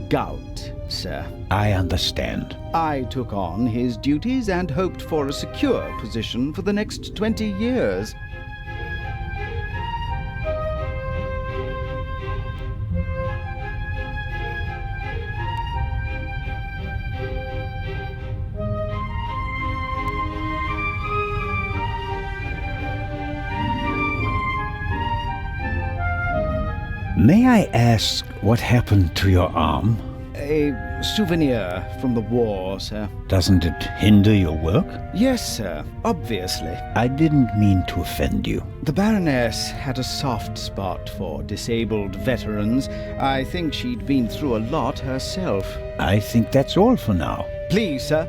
S9: Gout, sir.
S4: I understand.
S9: I took on his duties and hoped for a secure position for the next 20 years.
S4: May I ask what happened to your arm?
S9: A souvenir from the war, sir.
S4: Doesn't it hinder your work?
S9: Yes, sir, obviously.
S4: I didn't mean to offend you.
S9: The Baroness had a soft spot for disabled veterans. I think she'd been through a lot herself.
S4: I think that's all for now.
S9: Please, sir,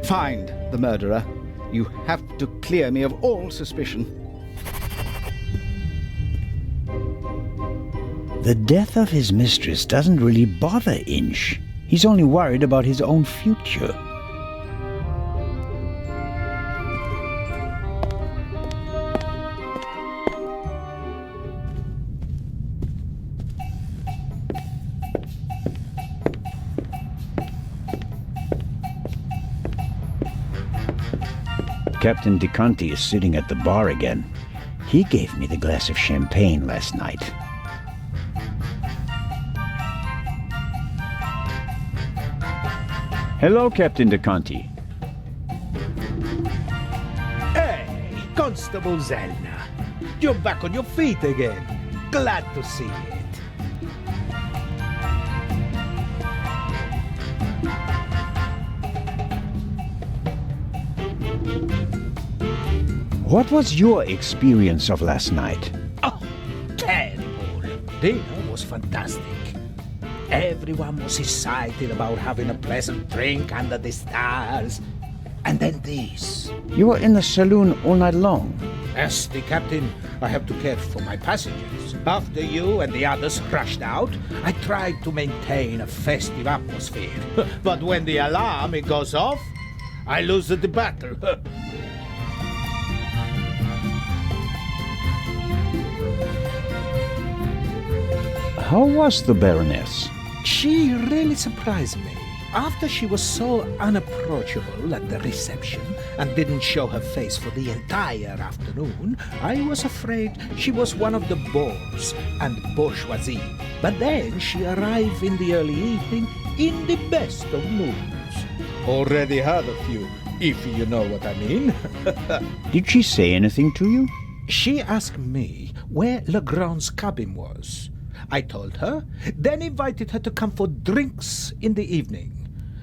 S9: find the murderer. You have to clear me of all suspicion.
S4: The death of his mistress doesn't really bother Inch. He's only worried about his own future. Captain DeConti is sitting at the bar again. He gave me the glass of champagne last night. Hello, Captain DeConti.
S13: Hey, Constable Zelna. You're back on your feet again. Glad to see it.
S4: What was your experience of last night?
S13: Oh, terrible. Dinner was fantastic. Everyone was excited about having a pleasant drink under the stars. And then this.
S4: You were in the saloon all night long.
S13: As the captain, I have to care for my passengers. After you and the others rushed out, I tried to maintain a festive atmosphere. But when the alarm goes off, I lose the battle.
S4: How was the Baroness?
S13: She really surprised me. After she was so unapproachable at the reception and didn't show her face for the entire afternoon, I was afraid she was one of the bores and bourgeoisie. But then she arrived in the early evening in the best of moods. Already had a few, if you know what I mean.
S4: Did she say anything to you?
S13: She asked me where Legrand's cabin was. I told her, then invited her to come for drinks in the evening.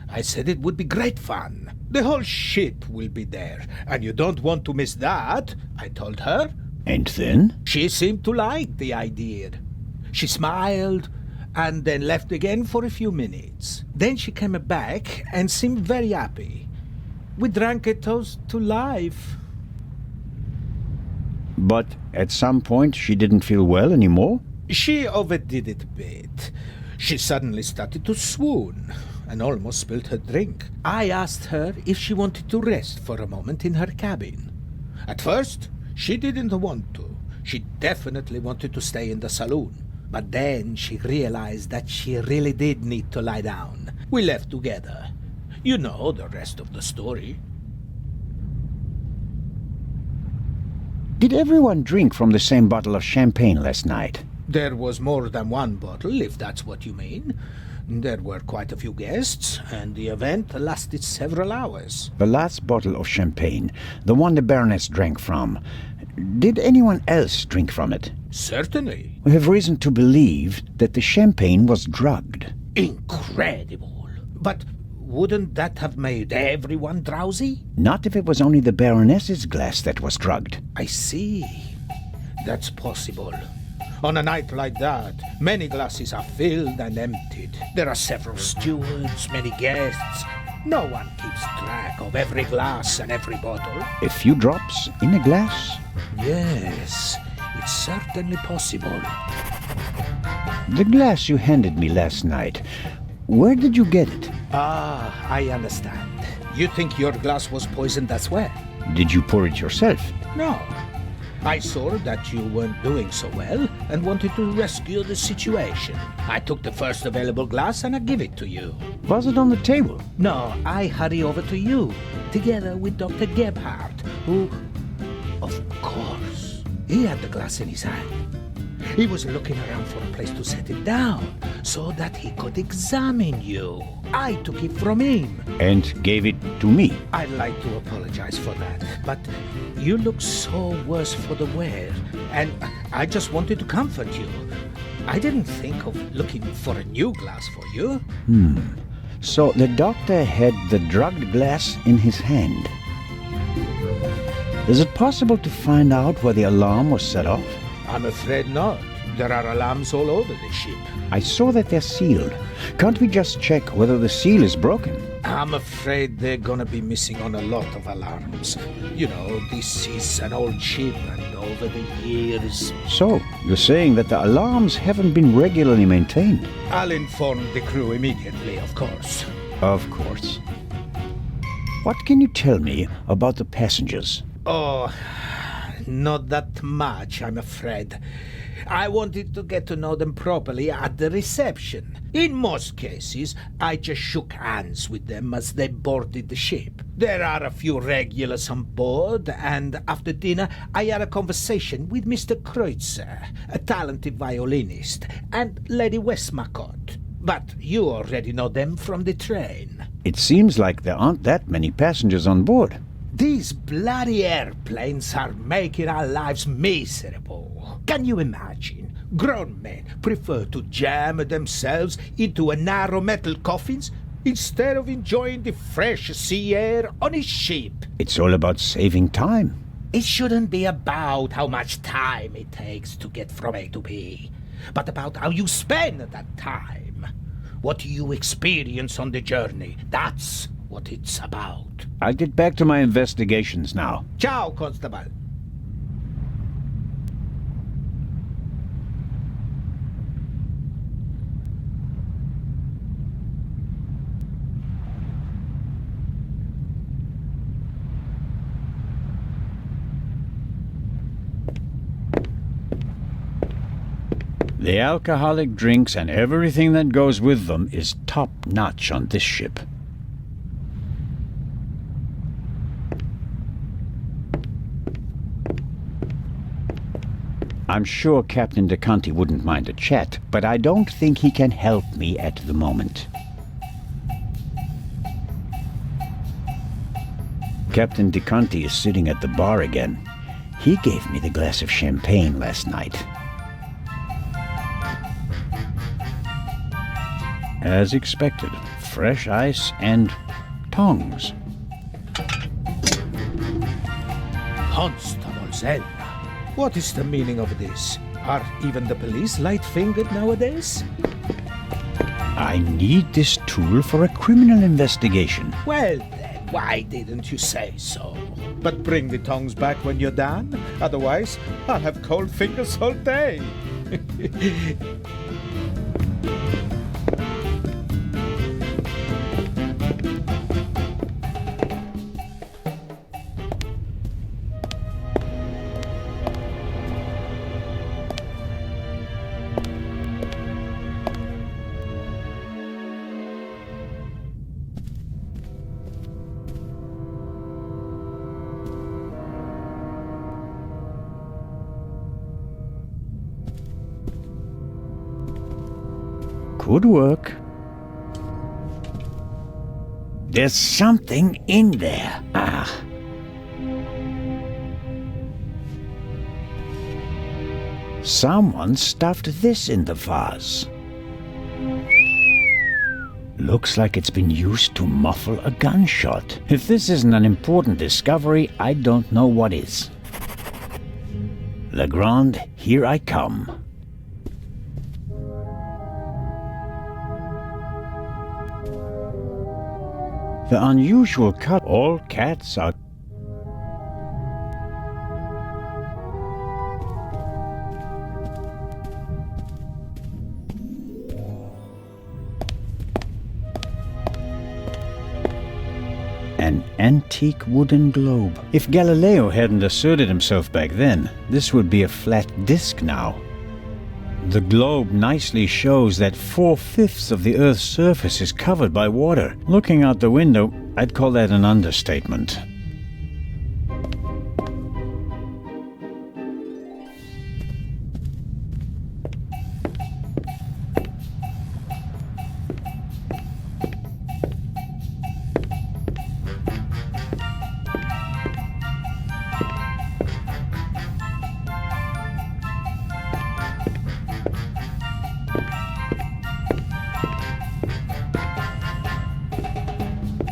S13: I said it would be great fun. The whole ship will be there, and you don't want to miss that, I told her.
S4: And then?
S13: She seemed to like the idea. She smiled, and then left again for a few minutes. Then she came back and seemed very happy. We drank a toast to life.
S4: But at some point she didn't feel well anymore?
S13: She overdid it a bit. She suddenly started to swoon and almost spilled her drink. I asked her if she wanted to rest for a moment in her cabin. At first, she didn't want to. She definitely wanted to stay in the saloon. But then she realized that she really did need to lie down. We left together. You know the rest of the story.
S4: Did everyone drink from the same bottle of champagne last night?
S13: There was more than one bottle, if that's what you mean. There were quite a few guests, and the event lasted several hours.
S4: The last bottle of champagne, the one the Baroness drank from, did anyone else drink from it?
S13: Certainly.
S4: We have reason to believe that the champagne was drugged.
S13: Incredible. But wouldn't that have made everyone drowsy?
S4: Not if it was only the Baroness's glass that was drugged.
S13: I see. That's possible. On a night like that, many glasses are filled and emptied. There are several stewards, many guests. No one keeps track of every glass and every bottle.
S4: A few drops in a glass?
S13: Yes, it's certainly possible.
S4: The glass you handed me last night, where did you get it?
S13: Ah, I understand. You think your glass was poisoned as well?
S4: Did you pour it yourself?
S13: No. I saw that you weren't doing so well and wanted to rescue the situation. I took the first available glass and I give it to you.
S4: Was it on the table?
S13: No, I hurry over to you, together with Dr. Gebhardt, who, of course, he had the glass in his hand. He was looking around for a place to set it down so that he could examine you. I took it from him.
S4: And gave it to me.
S13: I'd like to apologize for that, but you look so worse for the wear, and I just wanted to comfort you. I didn't think of looking for a new glass for you.
S4: So the doctor had the drugged glass in his hand. Is it possible to find out where the alarm was set off?
S13: I'm afraid not. There are alarms all over the ship.
S4: I saw that they're sealed. Can't we just check whether the seal is broken?
S13: I'm afraid they're gonna be missing on a lot of alarms. You know, this is an old ship, and over the years...
S4: So, you're saying that the alarms haven't been regularly maintained?
S13: I'll inform the crew immediately, of course.
S4: Of course. What can you tell me about the passengers?
S13: Oh, not that much, I'm afraid. I wanted to get to know them properly at the reception. In most cases, I just shook hands with them as they boarded the ship. There are a few regulars on board, and after dinner, I had a conversation with Mr. Kreutzer, a talented violinist, and Lady Westmacott. But you already know them from the train.
S4: It seems like there aren't that many passengers on board.
S13: These bloody airplanes are making our lives miserable. Can you imagine? Grown men prefer to jam themselves into a narrow metal coffins instead of enjoying the fresh sea air on a ship.
S4: It's all about saving time.
S13: It shouldn't be about how much time it takes to get from A to B, but about how you spend that time. What you experience on the journey, that's what it's about.
S4: I'll get back to my investigations now.
S13: Ciao, Constable.
S4: The alcoholic drinks and everything that goes with them is top-notch on this ship. I'm sure Captain DeConti wouldn't mind a chat, but I don't think he can help me at the moment. Captain DeConti is sitting at the bar again. He gave me the glass of champagne last night. As expected, fresh ice and tongs.
S13: Constable Zelda, what is the meaning of this? Are even the police light-fingered nowadays?
S4: I need this tool for a criminal investigation.
S13: Well then, why didn't you say so? But bring the tongs back when you're done. Otherwise, I'll have cold fingers all day.
S4: Could work. There's something in there. Someone stuffed this in the vase. Looks like it's been used to muffle a gunshot. If this isn't an important discovery, I don't know what is. Legrand, here I come. The unusual cut. All cats are... An antique wooden globe. If Galileo hadn't asserted himself back then, this would be a flat disk now. The globe nicely shows that 4/5 of the Earth's surface is covered by water. Looking out the window, I'd call that an understatement.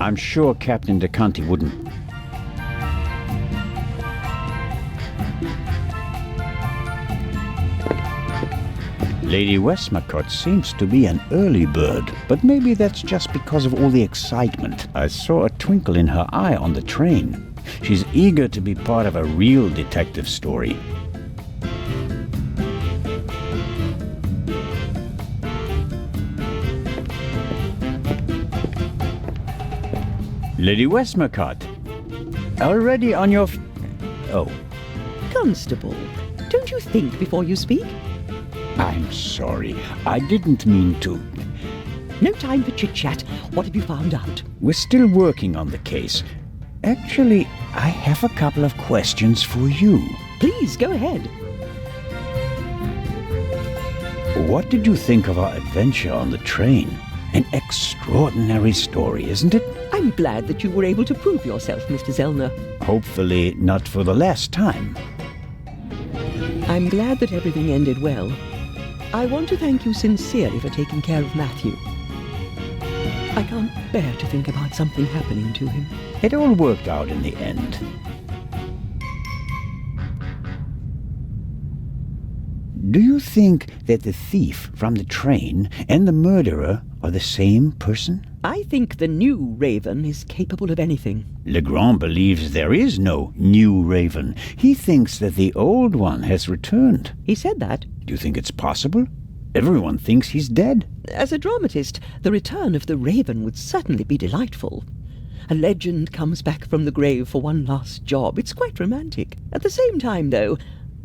S4: I'm sure Captain DeConti wouldn't. Lady Westmacott seems to be an early bird, but maybe that's just because of all the excitement. I saw a twinkle in her eye on the train. She's eager to be part of a real detective story. Lady Westmacott, already on your... Oh.
S11: Constable, don't you think before you speak?
S4: I'm sorry. I didn't mean to.
S11: No time for chit-chat. What have you found out?
S4: We're still working on the case. Actually, I have a couple of questions for you.
S11: Please, go ahead.
S4: What did you think of our adventure on the train? An extraordinary story, isn't it?
S11: I'm glad that you were able to prove yourself, Mr. Zellner.
S4: Hopefully not for the last time.
S11: I'm glad that everything ended well. I want to thank you sincerely for taking care of Matthew. I can't bear to think about something happening to him.
S4: It all worked out in the end. Do you think that the thief from the train and the murderer are the same person?
S11: I think the new Raven is capable of anything.
S4: Legrand believes there is no new Raven. He thinks that the old one has returned.
S11: He said that.
S4: Do you think it's possible? Everyone thinks he's dead.
S11: As a dramatist, the return of the Raven would certainly be delightful. A legend comes back from the grave for one last job. It's quite romantic. At the same time, though,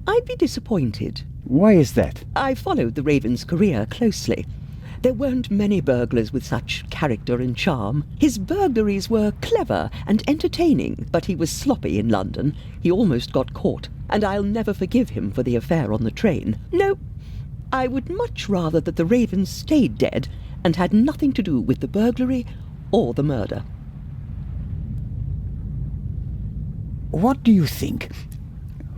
S11: I'd be disappointed.
S4: Why is that?
S11: I followed the Raven's career closely. There weren't many burglars with such character and charm. His burglaries were clever and entertaining, but he was sloppy in London. He almost got caught, and I'll never forgive him for the affair on the train. No, I would much rather that the Raven stayed dead and had nothing to do with the burglary or the murder.
S4: What do you think?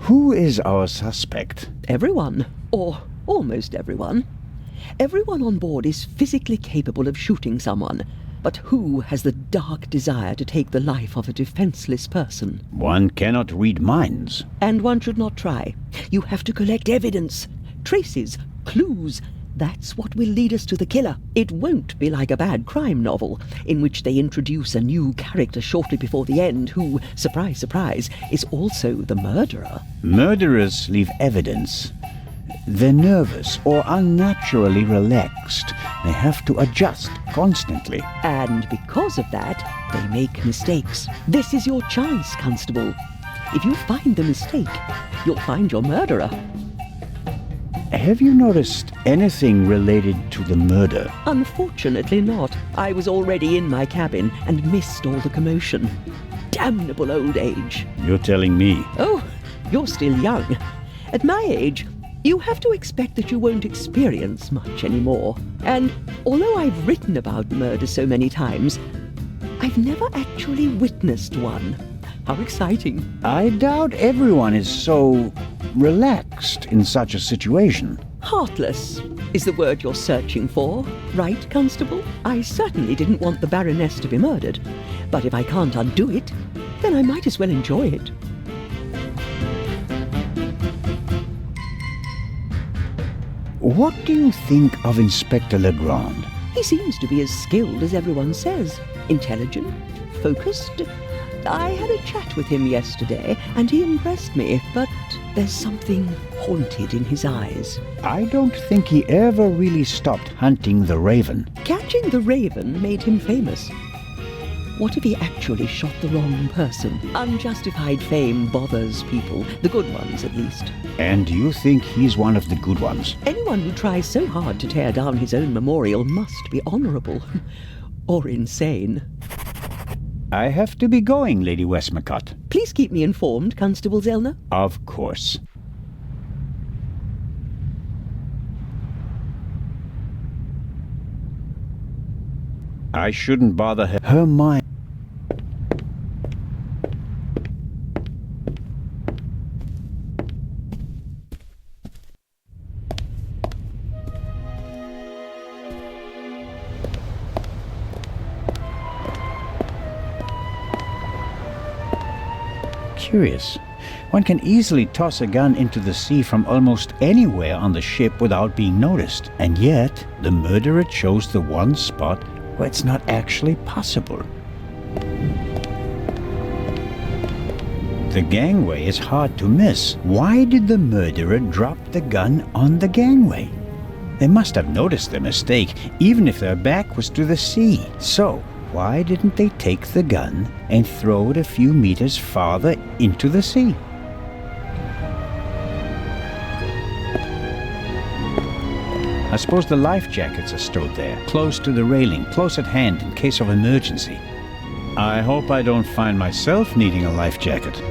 S4: Who is our suspect?
S11: Everyone, or almost everyone. Everyone on board is physically capable of shooting someone, but who has the dark desire to take the life of a defenseless person?
S4: One cannot read minds.
S11: And one should not try. You have to collect evidence, traces, clues. That's what will lead us to the killer. It won't be like a bad crime novel, in which they introduce a new character shortly before the end who, surprise, surprise, is also the murderer.
S4: Murderers leave evidence. They're nervous or unnaturally relaxed. They have to adjust constantly.
S11: And because of that, they make mistakes. This is your chance, Constable. If you find the mistake, you'll find your murderer.
S4: Have you noticed anything related to the murder?
S11: Unfortunately not. I was already in my cabin and missed all the commotion. Damnable old age.
S4: You're telling me.
S11: Oh, you're still young. At my age, you have to expect that you won't experience much anymore. And although I've written about murder so many times, I've never actually witnessed one. How exciting.
S4: I doubt everyone is so relaxed in such a situation.
S11: Heartless is the word you're searching for, right, Constable? I certainly didn't want the Baroness to be murdered, but if I can't undo it, then I might as well enjoy it.
S4: What do you think of Inspector Legrand?
S11: He seems to be as skilled as everyone says. Intelligent, focused. I had a chat with him yesterday, and he impressed me, but there's something haunted in his eyes.
S4: I don't think he ever really stopped hunting the Raven.
S11: Catching the Raven made him famous. What if he actually shot the wrong person? Unjustified fame bothers people, the good ones at least.
S4: And you think he's one of the good ones?
S11: Anyone who tries so hard to tear down his own memorial must be honorable. Or insane.
S4: I have to be going, Lady Westmacott.
S11: Please keep me informed, Constable Zellner.
S4: Of course. I shouldn't bother her. Her mind. Curious. One can easily toss a gun into the sea from almost anywhere on the ship without being noticed. And yet, the murderer chose the one spot where it's not actually possible. The gangway is hard to miss. Why did the murderer drop the gun on the gangway? They must have noticed the mistake, even if their back was to the sea. So, why didn't they take the gun and throw it a few meters farther into the sea? I suppose the life jackets are stowed there, close to the railing, close at hand in case of emergency. I hope I don't find myself needing a life jacket.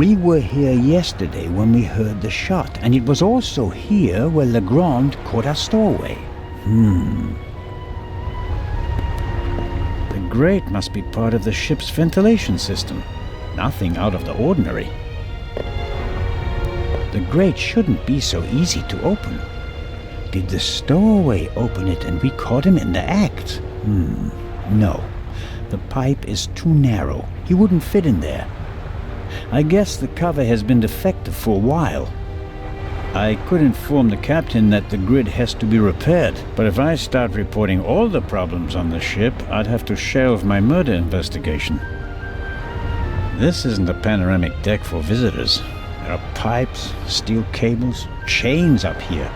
S4: We were here yesterday when we heard the shot, and it was also here where Legrand caught our stowaway. The grate must be part of the ship's ventilation system. Nothing out of the ordinary. The grate shouldn't be so easy to open. Did the stowaway open it and we caught him in the act? No. The pipe is too narrow. He wouldn't fit in there. I guess the cover has been defective for a while. I could inform the captain that the grid has to be repaired, but if I start reporting all the problems on the ship, I'd have to shelve my murder investigation. This isn't a panoramic deck for visitors. There are pipes, steel cables, chains up here.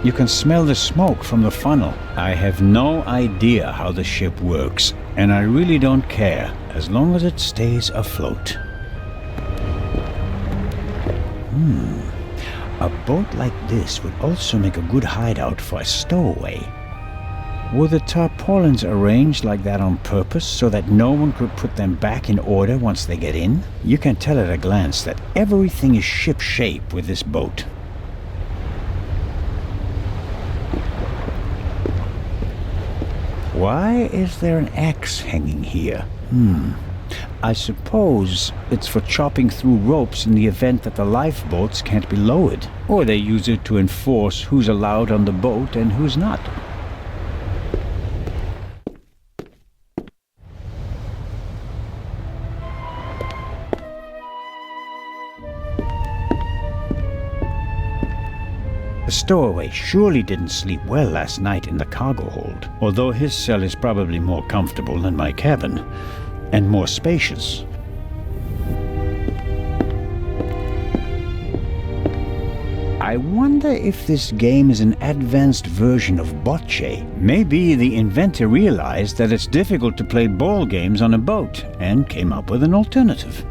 S4: You can smell the smoke from the funnel. I have no idea how the ship works, and I really don't care, as long as it stays afloat. A boat like this would also make a good hideout for a stowaway. Were the tarpaulins arranged like that on purpose so that no one could put them back in order once they get in? You can tell at a glance that everything is ship-shape with this boat. Why is there an axe hanging here? I suppose it's for chopping through ropes in the event that the lifeboats can't be lowered. Or they use it to enforce who's allowed on the boat and who's not. The stowaway surely didn't sleep well last night in the cargo hold, although his cell is probably more comfortable than my cabin, and more spacious. I wonder if this game is an advanced version of bocce. Maybe the inventor realized that it's difficult to play ball games on a boat, and came up with an alternative.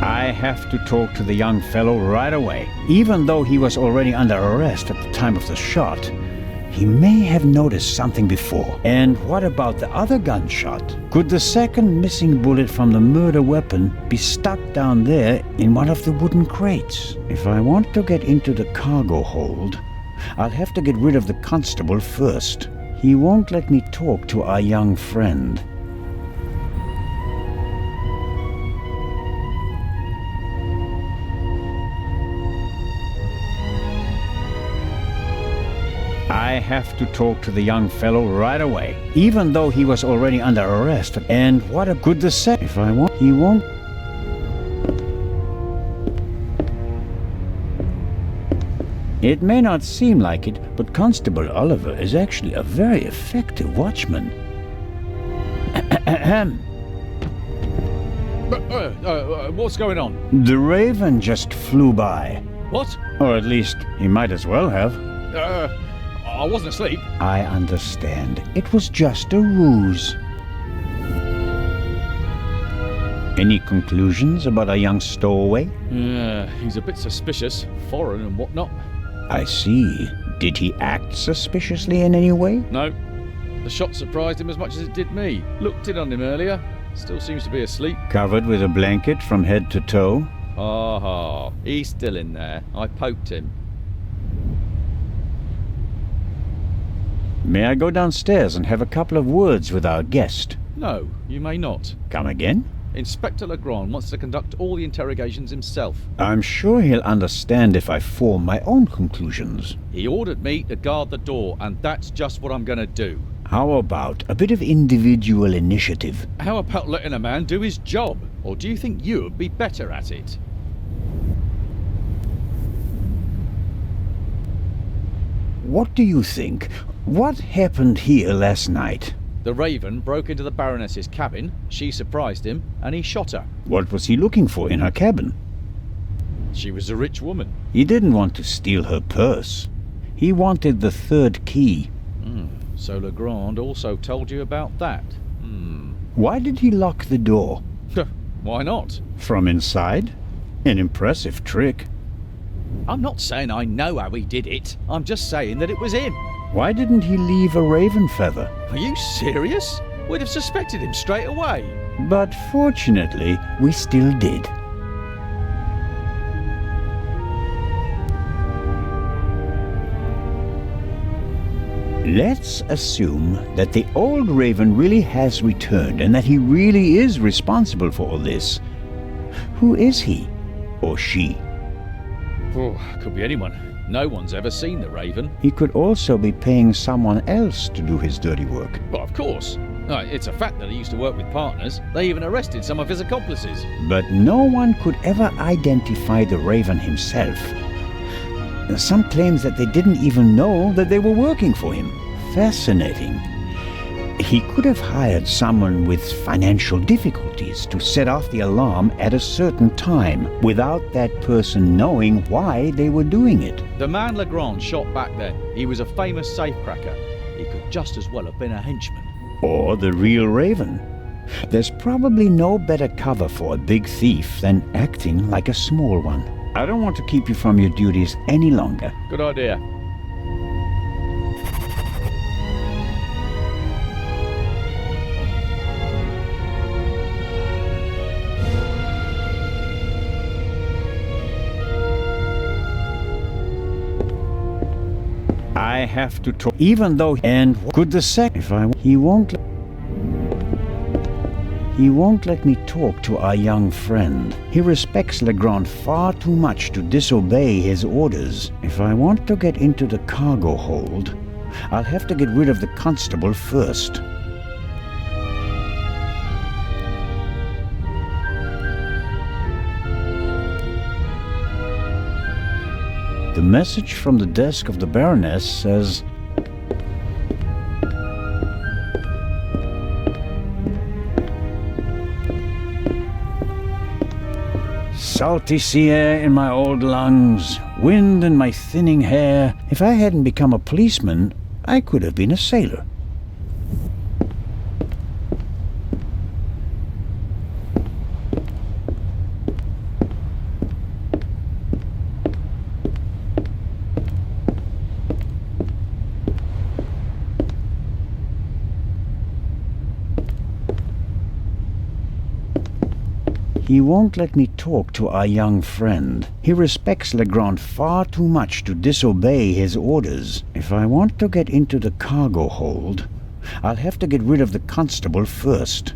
S4: I have to talk to the young fellow right away. Even though he was already under arrest at the time of the shot, he may have noticed something before. And what about the other gunshot? Could the second missing bullet from the murder weapon be stuck down there in one of the wooden crates? If I want to get into the cargo hold, I'll have to get rid of the constable first. He won't let me talk to our young friend. I have to talk to the young fellow right away, even though he was already under arrest. And what a good set. If I want, he won't. It may not seem like it, but Constable Oliver is actually a very effective watchman.
S12: What's going on?
S4: The Raven just flew by.
S12: What?
S4: Or at least, he might as well have.
S12: I wasn't asleep.
S4: I understand. It was just a ruse. Any conclusions about a young stowaway?
S12: He's a bit suspicious, foreign and whatnot.
S4: I see. Did he act suspiciously in any way?
S12: No. The shot surprised him as much as it did me. Looked in on him earlier. Still seems to be asleep.
S4: Covered with a blanket from head to toe?
S12: Aha. He's still in there. I poked him.
S4: May I go downstairs and have a couple of words with our guest?
S12: No, you may not.
S4: Come again?
S12: Inspector Legrand wants to conduct all the interrogations himself.
S4: I'm sure he'll understand if I form my own conclusions.
S12: He ordered me to guard the door, and that's just what I'm going to do.
S4: How about a bit of individual initiative?
S12: How about letting a man do his job? Or do you think you'd be better at it?
S4: What do you think? What happened here last night?
S12: The Raven broke into the Baroness's cabin, she surprised him, and he shot her.
S4: What was he looking for in her cabin?
S12: She was a rich woman.
S4: He didn't want to steal her purse. He wanted the third key.
S12: So Legrand also told you about that?
S4: Why did he lock the door?
S12: Why not?
S4: From inside? An impressive trick.
S12: I'm not saying I know how he did it. I'm just saying that it was him.
S4: Why didn't he leave a raven feather?
S12: Are you serious? We'd have suspected him straight away.
S4: But fortunately, we still did. Let's assume that the old Raven really has returned and that he really is responsible for all this. Who is he? Or she?
S12: Oh, could be anyone. No one's ever seen the Raven.
S4: He could also be paying someone else to do his dirty work.
S12: Well, of course. It's a fact that he used to work with partners. They even arrested some of his accomplices.
S4: But no one could ever identify the Raven himself. Some claims that they didn't even know that they were working for him. Fascinating. He could have hired someone with financial difficulties to set off the alarm at a certain time without that person knowing why they were doing it.
S12: The man Legrand shot back then, he was a famous safecracker. He could just as well have been a henchman.
S4: Or the real Raven. There's probably no better cover for a big thief than acting like a small one. I don't want to keep you from your duties any longer.
S12: Good idea.
S4: I have to talk, even though, and could the sec, if I, he won't let me talk to our young friend. He respects Legrand far too much to disobey his orders. If I want to get into the cargo hold, I'll have to get rid of the constable first. The message from the desk of the Baroness says, salty sea air in my old lungs, wind in my thinning hair. If I hadn't become a policeman, I could have been a sailor. He won't let me talk to our young friend. He respects Legrand far too much to disobey his orders. If I want to get into the cargo hold, I'll have to get rid of the constable first.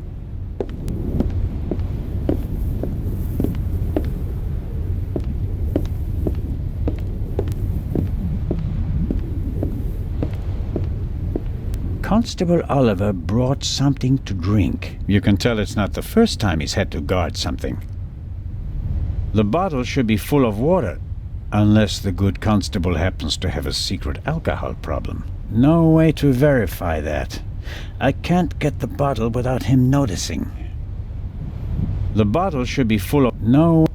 S4: Constable Oliver brought something to drink. You can tell it's not the first time he's had to guard something. The bottle should be full of water, unless the good constable happens to have a secret alcohol problem. No way to verify that. I can't get the bottle without him noticing. The bottle should be full of... No...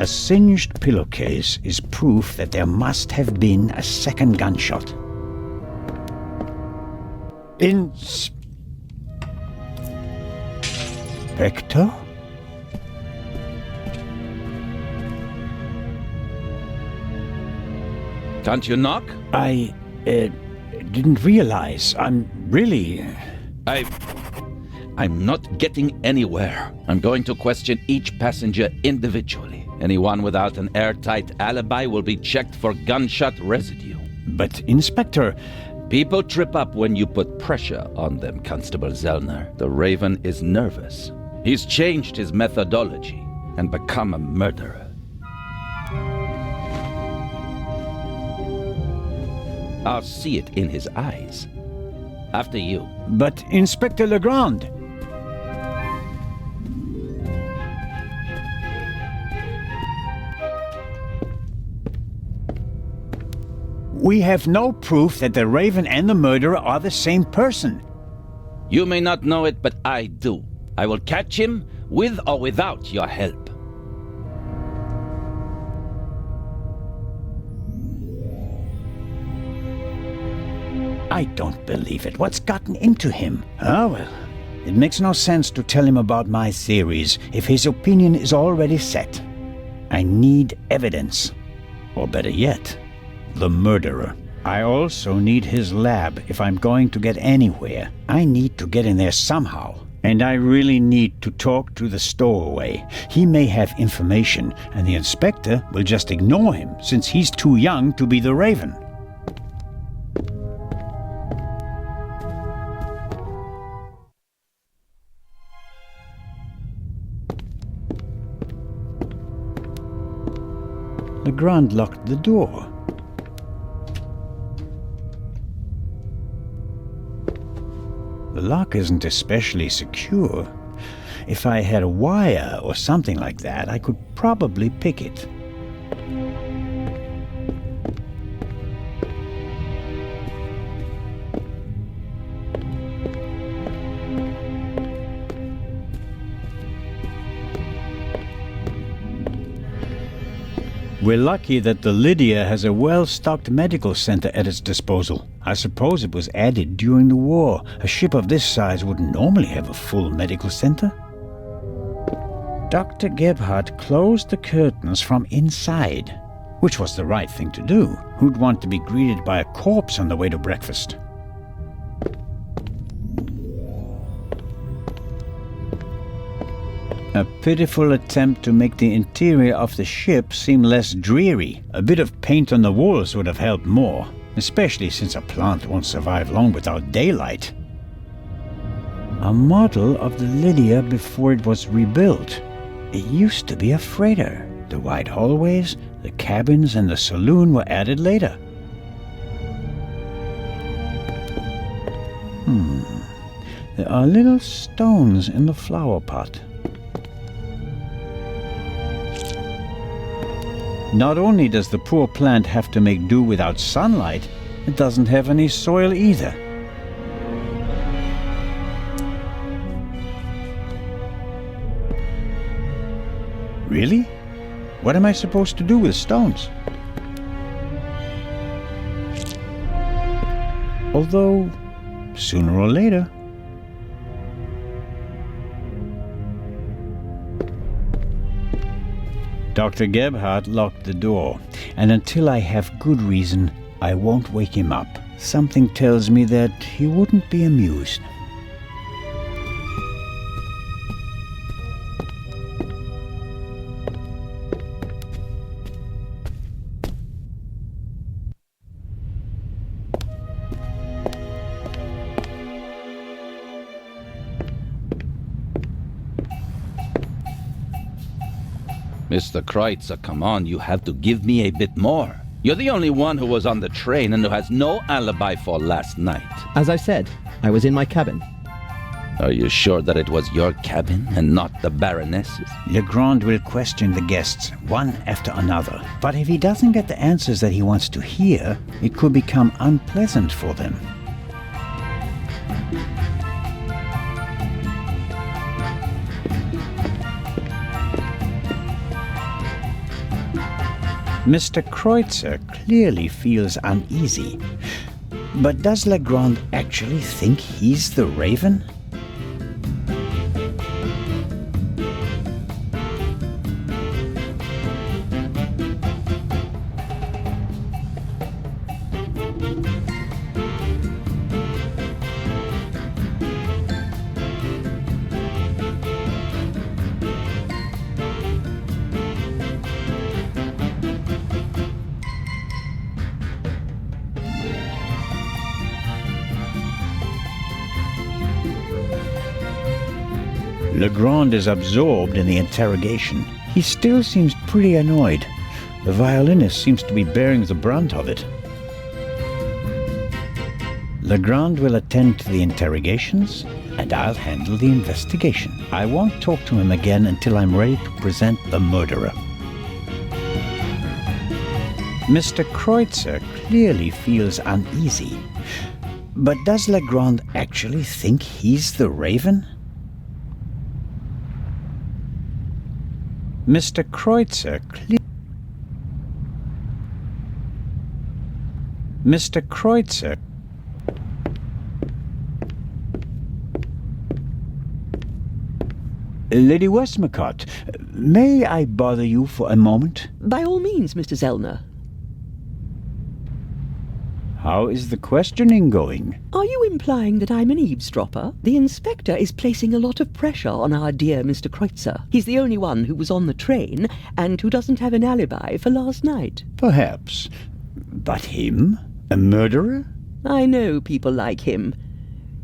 S4: A singed pillowcase is proof that there must have been a second gunshot. Inspector?
S5: Can't you knock?
S4: I didn't realize. I'm really...
S5: I'm not getting anywhere. I'm going to question each passenger individually. Anyone without an airtight alibi will be checked for gunshot residue.
S4: But, Inspector...
S5: People trip up when you put pressure on them, Constable Zellner. The Raven is nervous. He's changed his methodology and become a murderer. I'll see it in his eyes. After you.
S4: But, Inspector Legrand... We have no proof that the Raven and the murderer are the same person.
S5: You may not know it, but I do. I will catch him with or without your help.
S4: I don't believe it. What's gotten into him? Oh, well, it makes no sense to tell him about my theories if his opinion is already set. I need evidence. Or better yet, the murderer. I also need his lab if I'm going to get anywhere. I need to get in there somehow. And I really need to talk to the stowaway. He may have information, and the inspector will just ignore him since he's too young to be the Raven. Legrand locked the door. The lock isn't especially secure. If I had a wire or something like that, I could probably pick it. We're lucky that the Lydia has a well-stocked medical center at its disposal. I suppose it was added during the war. A ship of this size wouldn't normally have a full medical center. Dr. Gebhardt closed the curtains from inside, which was the right thing to do. Who'd want to be greeted by a corpse on the way to breakfast? A pitiful attempt to make the interior of the ship seem less dreary. A bit of paint on the walls would have helped more, especially since a plant won't survive long without daylight. A model of the Lydia before it was rebuilt. It used to be a freighter. The wide hallways, the cabins, and the saloon were added later. There are little stones in the flower pot. Not only does the poor plant have to make do without sunlight, it doesn't have any soil either. Really? What am I supposed to do with stones? Although, sooner or later... Dr. Gebhardt locked the door, and until I have good reason, I won't wake him up. Something tells me that he wouldn't be amused.
S5: Mr. Kreutzer, come on, you have to give me a bit more. You're the only one who was on the train and who has no alibi for last night.
S6: As I said, I was in my cabin.
S5: Are you sure that it was your cabin and not the Baroness's?
S4: Legrand will question the guests, one after another. But if he doesn't get the answers that he wants to hear, it could become unpleasant for them. Mr. Kreutzer clearly feels uneasy. But does Legrand actually think he's the Raven? Legrand is absorbed in the interrogation. He still seems pretty annoyed. The violinist seems to be bearing the brunt of it. Legrand will attend to the interrogations, and I'll handle the investigation. I won't talk to him again until I'm ready to present the murderer. Mr. Kreutzer clearly feels uneasy. But does Legrand actually think he's the Raven? Mr. Kreutzer Mr. Kreutzer. Lady Westmacott, may I bother you for a moment?
S11: By all means, Mr. Zellner.
S4: How is the questioning going?
S11: Are you implying that I'm an eavesdropper? The inspector is placing a lot of pressure on our dear Mr. Kreutzer. He's the only one who was on the train and who doesn't have an alibi for last night.
S4: Perhaps. But him? A murderer?
S11: I know people like him.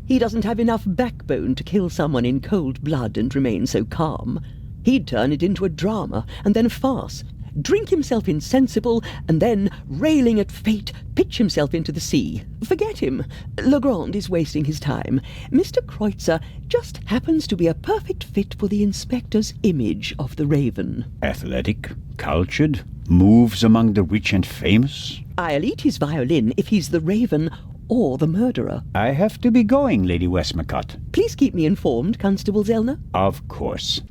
S11: He doesn't have enough backbone to kill someone in cold blood and remain so calm. He'd turn it into a drama and then a farce. Drink himself insensible, and then, railing at fate, pitch himself into the sea. Forget him. Legrand is wasting his time. Mr. Kreutzer just happens to be a perfect fit for the inspector's image of the Raven.
S4: Athletic, cultured, moves among the rich and famous.
S11: I'll eat his violin if he's the Raven or the murderer.
S4: I have to be going, Lady Westmacott.
S11: Please keep me informed, Constable Zellner.
S4: Of course.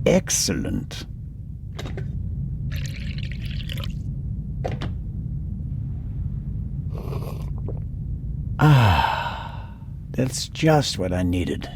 S4: Excellent. Ah, that's just what I needed.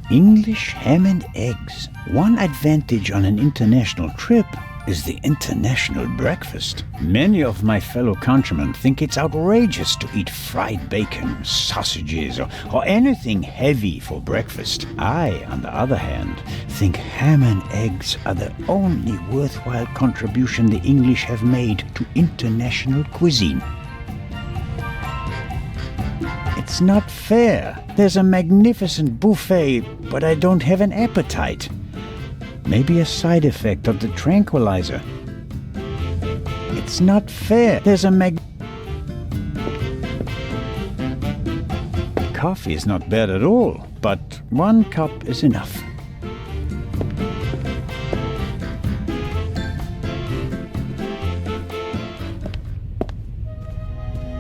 S4: English ham and eggs. One advantage on an international trip is the international breakfast. Many of my fellow countrymen think it's outrageous to eat fried bacon, sausages, or anything heavy for breakfast. I, on the other hand, think ham and eggs are the only worthwhile contribution the English have made to international cuisine. It's not fair. There's a magnificent buffet, but I don't have an appetite. Maybe a side effect of the tranquilizer. It's not fair. There's a Coffee is not bad at all, but 1 cup is enough.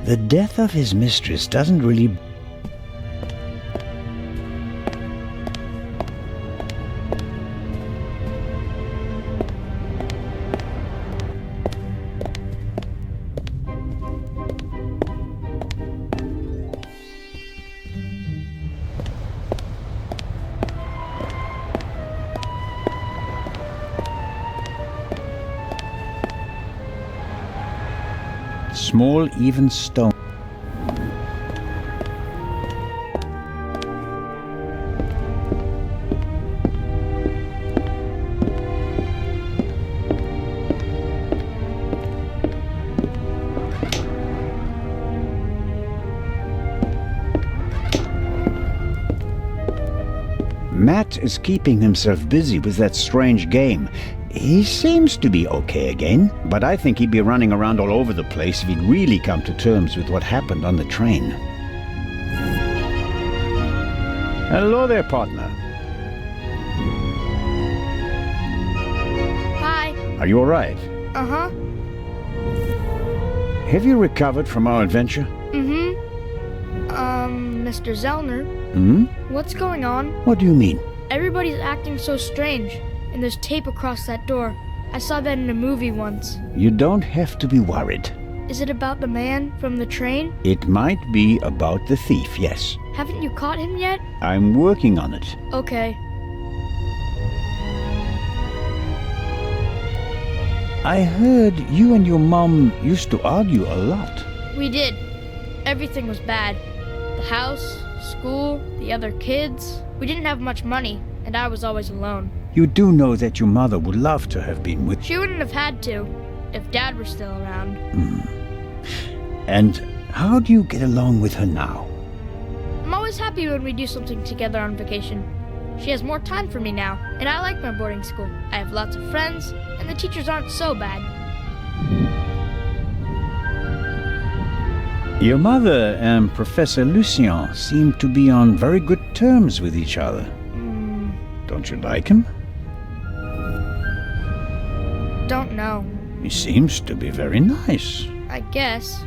S4: The death of his mistress doesn't really... Small, even stone. Matt is keeping himself busy with that strange game. He seems to be okay again, but I think he'd be running around all over the place if he'd really come to terms with what happened on the train. Hello there, partner.
S3: Hi.
S4: Are you all right?
S3: Uh-huh.
S4: Have you recovered from our adventure?
S3: Mr. Zellner. What's going on?
S4: What do you mean?
S3: Everybody's acting so strange, and there's tape across that door. I saw that in a movie once.
S4: You don't have to be worried.
S3: Is it about the man from the train?
S4: It might be about the thief, yes.
S3: Haven't you caught him yet?
S4: I'm working on it.
S3: Okay.
S4: I heard you and your mom used to argue a lot.
S3: We did. Everything was bad. The house, school, the other kids. We didn't have much money, and I was always alone.
S4: You do know that your mother would love to have been with you.
S3: She wouldn't have had to, if Dad were still around.
S4: And how do you get along with her now?
S3: I'm always happy when we do something together on vacation. She has more time for me now, and I like my boarding school. I have lots of friends, and the teachers aren't so bad.
S4: Your mother and Professor Lucien seem to be on very good terms with each other. Don't you like him?
S3: Don't know.
S4: He seems to be very nice.
S3: I guess.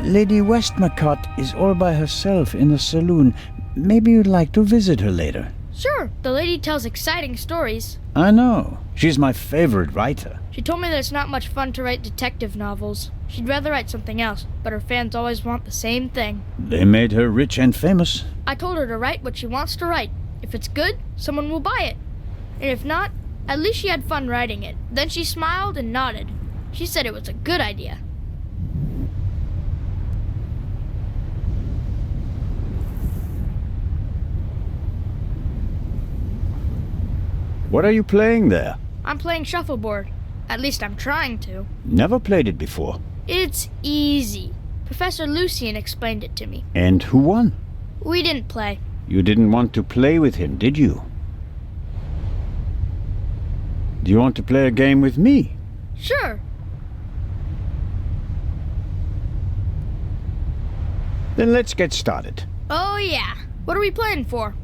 S4: Lady Westmacott is all by herself in the saloon. Maybe you'd like to visit her later.
S3: Sure, the lady tells exciting stories.
S4: I know. She's my favorite writer.
S3: She told me that it's not much fun to write detective novels. She'd rather write something else, but her fans always want the same thing.
S4: They made her rich and famous.
S3: I told her to write what she wants to write. If it's good, someone will buy it. And if not, at least she had fun writing it. Then she smiled and nodded. She said it was a good idea.
S4: What are you playing there?
S3: I'm playing shuffleboard. At least I'm trying to.
S4: Never played it before.
S3: It's easy. Professor Lucien explained it to me.
S4: And who won?
S3: We didn't play.
S4: You didn't want to play with him, did you? Do you want to play a game with me?
S3: Sure.
S4: Then let's get started.
S3: Oh yeah. What are we playing for?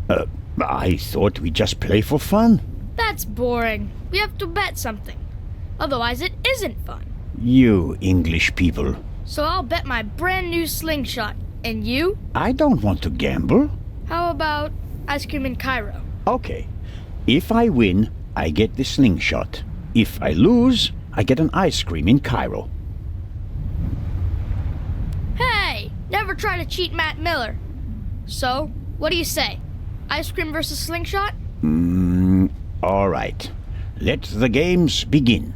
S4: I thought we'd just play for fun.
S3: That's boring. We have to bet something. Otherwise it isn't fun.
S4: You English people.
S3: So I'll bet my brand new slingshot. And you?
S4: I don't want to gamble.
S3: How about ice cream in Cairo?
S4: Okay. If I win, I get the slingshot. If I lose, I get an ice cream in Cairo.
S3: Hey! Never try to cheat Matt Miller. So, what do you say? Ice cream versus slingshot?
S4: All right. Let the games begin.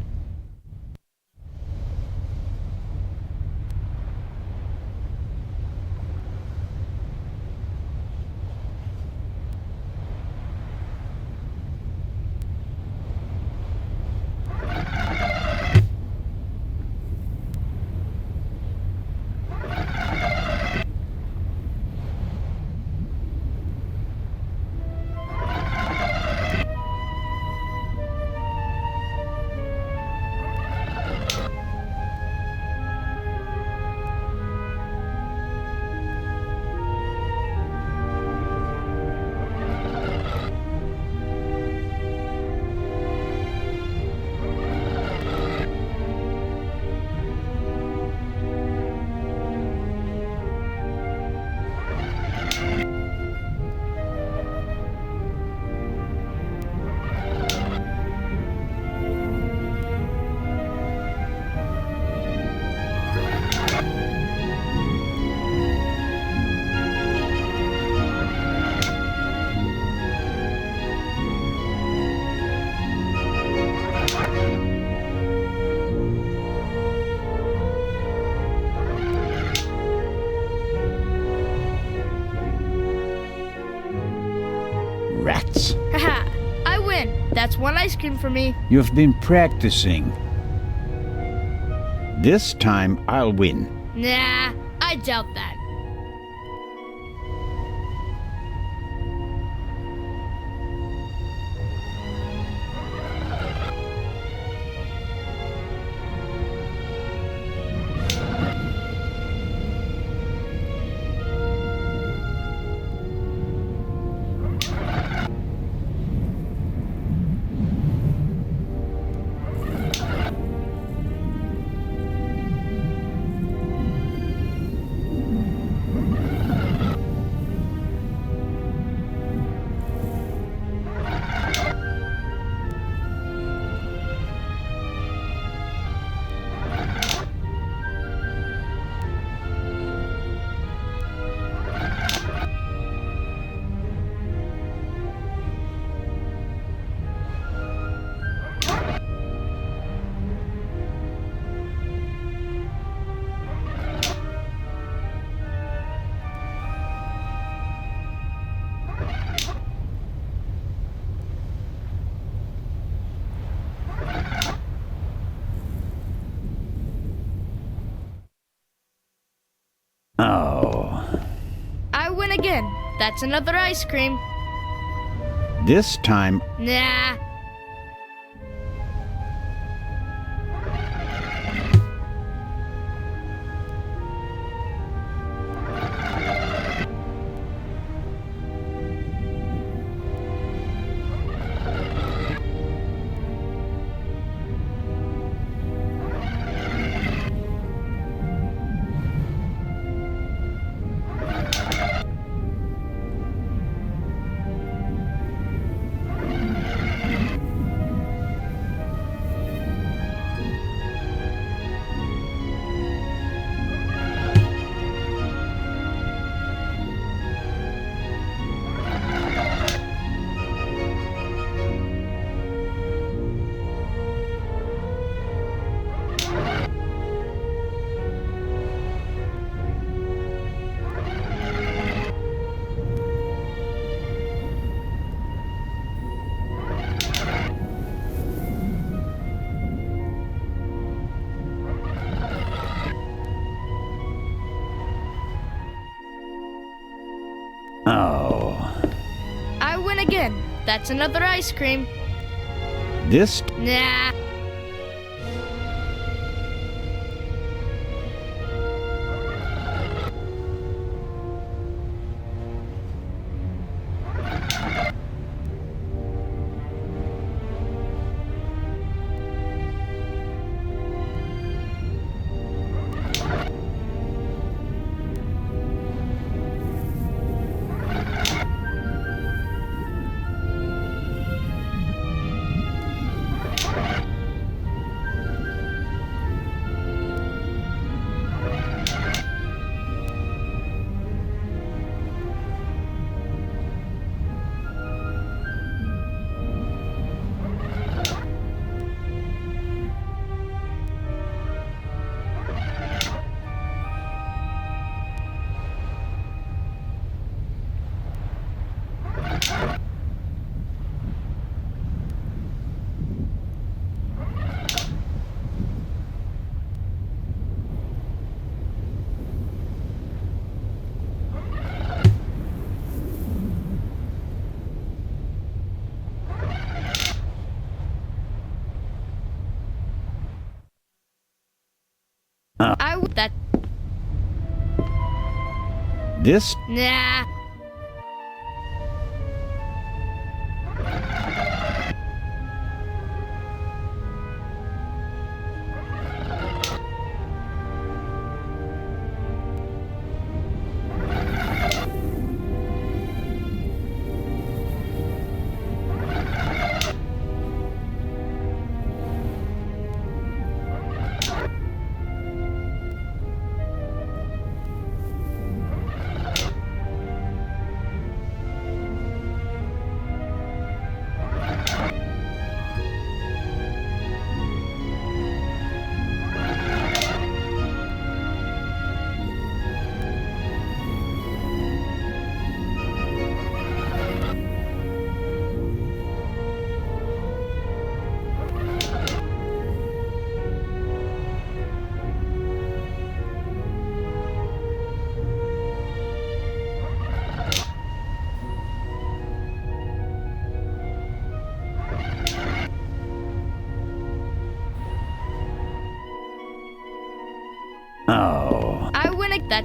S4: Rats.
S3: Haha, I win. That's one ice cream for me.
S4: You've been practicing. This time I'll win.
S3: Nah, I doubt that.
S4: Oh.
S3: I win again. That's another ice cream.
S4: This time,
S3: Nah.
S4: oh,
S3: I win again. That's another ice cream.
S4: this,
S3: Nah. That.
S4: this,
S3: Nah.
S4: oh,
S3: I win that.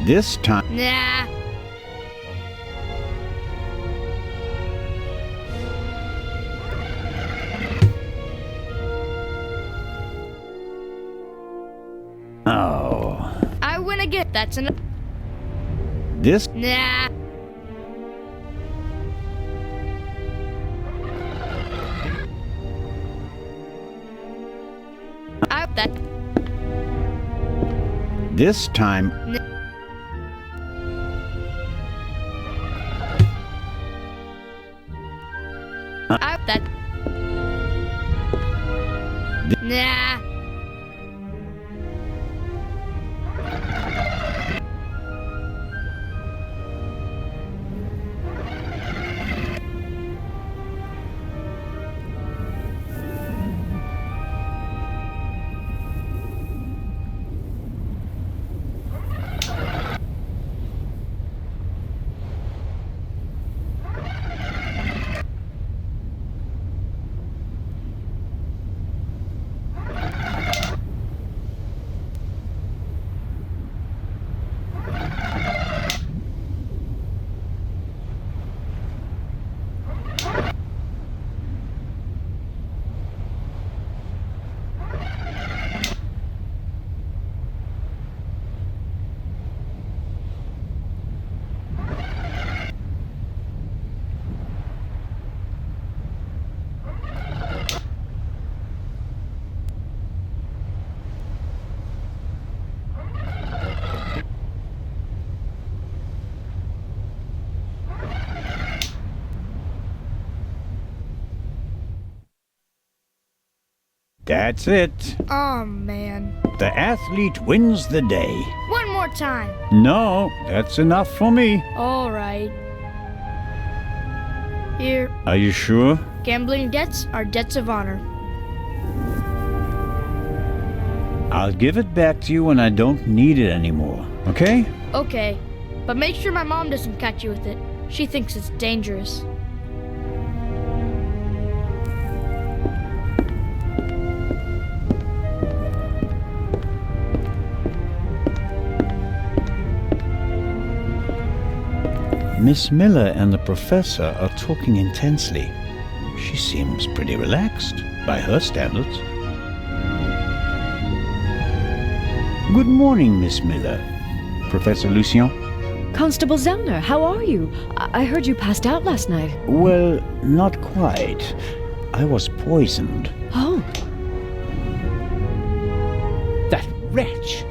S4: this time,
S3: Nah.
S4: oh,
S3: I win again. That's an.
S4: this,
S3: Nah. That.
S4: this time,
S3: That. Nah.
S4: That's it.
S3: Oh, man.
S4: The athlete wins the day.
S3: One more time.
S4: No, that's enough for me.
S3: All right. Here,
S4: Are you sure?
S3: gambling debts are debts of honor.
S4: I'll give it back to you when I don't need it anymore, okay?
S3: Okay, but make sure my mom doesn't catch you with it. She thinks it's dangerous.
S4: Miss Miller and the professor are talking intensely. She seems pretty relaxed, by her standards. Good morning, Miss Miller. Professor Lucien?
S10: Constable Zellner, how are you? I heard you passed out last night.
S4: Well, not quite. I was poisoned.
S10: Oh.
S7: That wretch!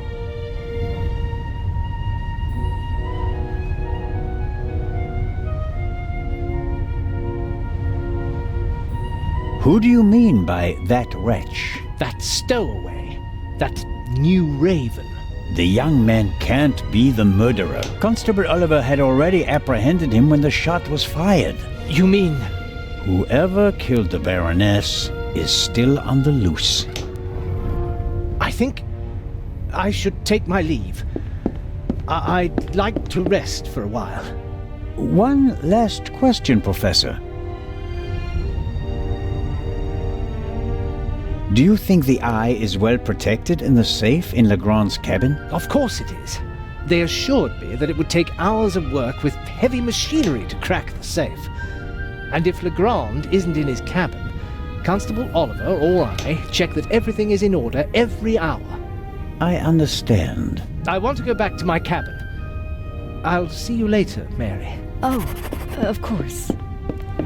S4: Who do you mean by that wretch?
S7: That stowaway. That new raven.
S4: The young man can't be the murderer. Constable Oliver had already apprehended him when the shot was fired.
S7: You mean...
S4: Whoever killed the Baroness is still on the loose.
S7: I think I should take my leave. I'd like to rest for a while.
S4: One last question, Professor. Do you think the eye is well protected in the safe in Legrand's cabin?
S7: Of course it is. They assured me that it would take hours of work with heavy machinery to crack the safe. And if Legrand isn't in his cabin, Constable Oliver or I check that everything is in order every hour.
S4: I understand.
S7: I want to go back to my cabin. I'll see you later, Mary.
S10: Oh, of course.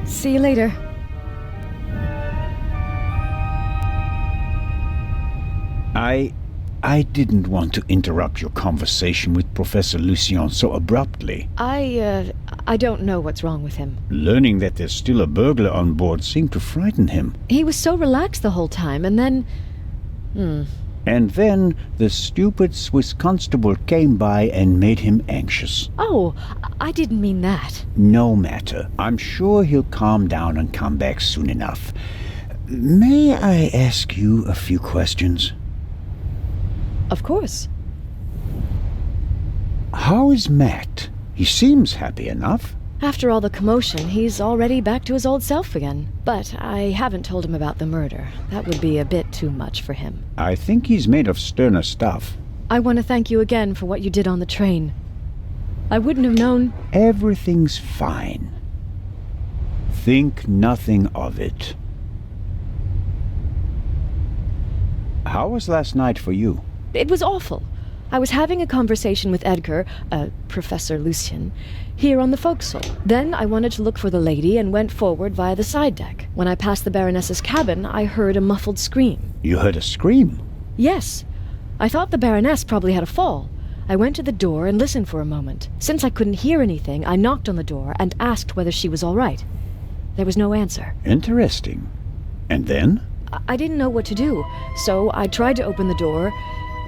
S10: See you later.
S4: I didn't want to interrupt your conversation with Professor Lucien so abruptly.
S10: I don't know what's wrong with him.
S4: Learning that there's still a burglar on board seemed to frighten him.
S10: He was so relaxed the whole time, and then...
S4: And then the stupid Swiss constable came by and made him anxious.
S10: Oh, I didn't mean that.
S4: No matter. I'm sure he'll calm down and come back soon enough. May I ask you a few questions?
S10: Of course.
S4: How is Matt? He seems happy enough.
S10: After all the commotion, he's already back to his old self again. But I haven't told him about the murder. That would be a bit too much for him.
S4: I think he's made of sterner stuff.
S10: I want to thank you again for what you did on the train. I wouldn't have known...
S4: Everything's fine. Think nothing of it. How was last night for you?
S10: It was awful. I was having a conversation with Edgar, Professor Lucien, here on the forecastle. Then I wanted to look for the lady and went forward via the side deck. When I passed the Baroness's cabin, I heard a muffled scream.
S4: You heard a scream?
S10: Yes. I thought the Baroness probably had a fall. I went to the door and listened for a moment. Since I couldn't hear anything, I knocked on the door and asked whether she was all right. There was no answer.
S4: Interesting. And then?
S10: I didn't know what to do, so I tried to open the door.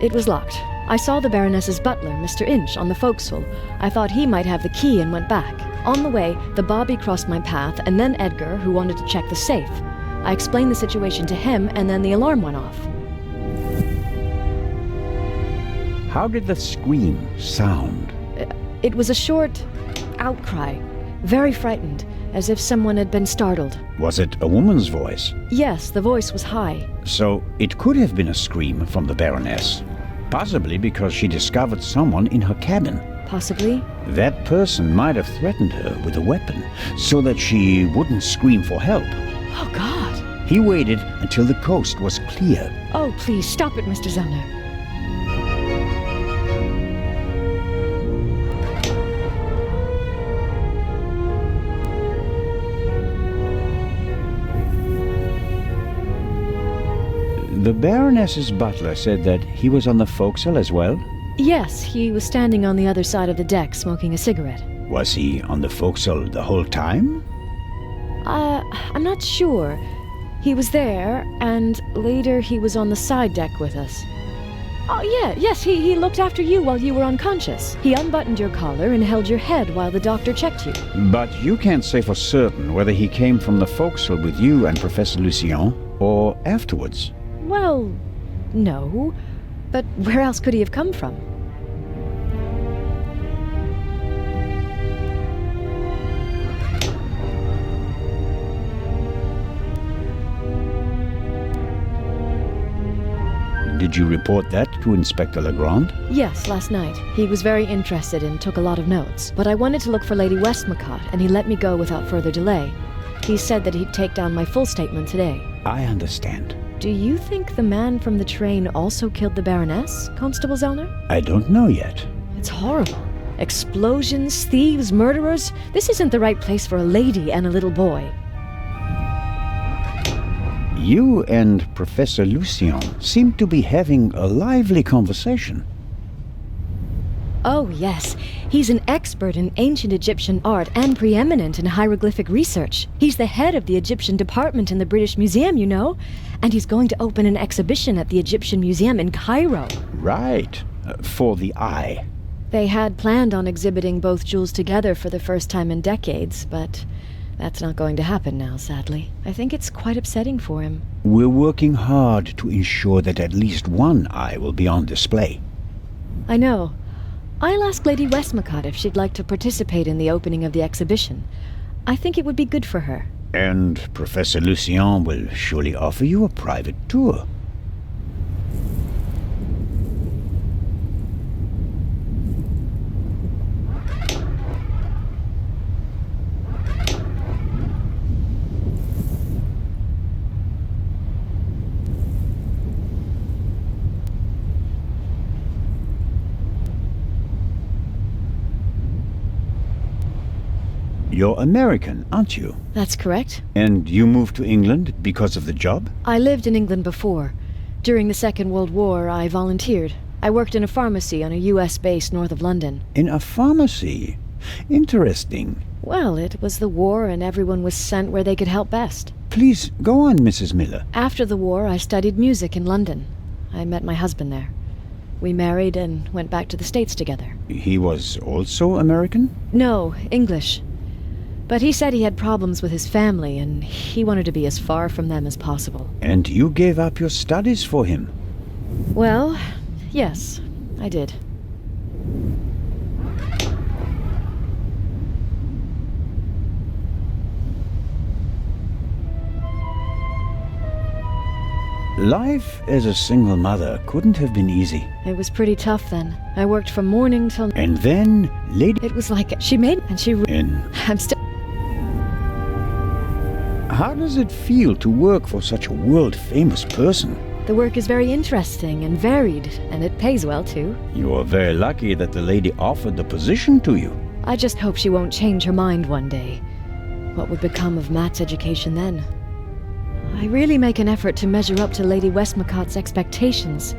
S10: It was locked. I saw the Baroness's butler, Mr. Inch, on the forecastle. I thought he might have the key and went back. On the way, the bobby crossed my path, and then Edgar, who wanted to check the safe. I explained the situation to him, and then the alarm went off.
S4: How did the scream sound?
S10: It was a short outcry, very frightened, as if someone had been startled.
S4: Was it a woman's voice?
S10: Yes, the voice was high.
S4: So it could have been a scream from the Baroness. Possibly because she discovered someone in her cabin.
S10: Possibly.
S4: That person might have threatened her with a weapon, so that she wouldn't scream for help.
S10: Oh, God.
S4: He waited until the coast was clear.
S10: Oh, please, stop it, Mr. Zellner.
S4: The Baroness's butler said that he was on the forecastle as well?
S10: Yes, he was standing on the other side of the deck smoking a cigarette.
S4: Was he on the forecastle the whole time?
S10: I'm not sure. He was there, and later he was on the side deck with us. Oh, yes, he looked after you while you were unconscious. He unbuttoned your collar and held your head while the doctor checked you.
S4: But you can't say for certain whether he came from the forecastle with you and Professor Lucien, or afterwards.
S10: Well, no. But where else could he have come from?
S4: Did you report that to Inspector Legrand?
S10: Yes, last night. He was very interested and took a lot of notes. But I wanted to look for Lady Westmacott, and he let me go without further delay. He said that he'd take down my full statement today.
S4: I understand.
S10: Do you think the man from the train also killed the Baroness, Constable Zellner?
S4: I don't know yet.
S10: It's horrible. Explosions, thieves, murderers. This isn't the right place for a lady and a little boy.
S4: You and Professor Lucien seem to be having a lively conversation.
S10: Oh, yes. He's an expert in ancient Egyptian art and preeminent in hieroglyphic research. He's the head of the Egyptian department in the British Museum, you know. And he's going to open an exhibition at the Egyptian Museum in Cairo.
S4: Right. For the eye.
S10: They had planned on exhibiting both jewels together for the first time in decades, but that's not going to happen now, sadly. I think it's quite upsetting for him.
S4: We're working hard to ensure that at least one eye will be on display.
S10: I know. I'll ask Lady Westmacott if she'd like to participate in the opening of the exhibition. I think it would be good for her.
S4: And Professor Lucien will surely offer you a private tour. You're American, aren't you?
S10: That's correct.
S4: And you moved to England because of the job?
S10: I lived in England before. During the Second World War, I volunteered. I worked in a pharmacy on a US base north of London.
S4: In a pharmacy? Interesting.
S10: Well, it was the war and everyone was sent where they could help best.
S4: Please, go on, Mrs. Miller.
S10: After the war, I studied music in London. I met my husband there. We married and went back to the States together.
S4: He was also American?
S10: No, English. But he said he had problems with his family, and he wanted to be as far from them as possible.
S4: And you gave up your studies for him?
S10: Well, yes, I did.
S4: Life as a single mother couldn't have been easy.
S10: It was pretty tough then. I worked from morning till...
S4: And then, Lady...
S10: It was like she made... And she...
S4: And...
S10: I'm still...
S4: How does it feel to work for such a world-famous person?
S10: The work is very interesting and varied, and it pays well, too.
S4: You are very lucky that the lady offered the position to you.
S10: I just hope she won't change her mind one day. What would become of Matt's education then? I really make an effort to measure up to Lady Westmacott's expectations,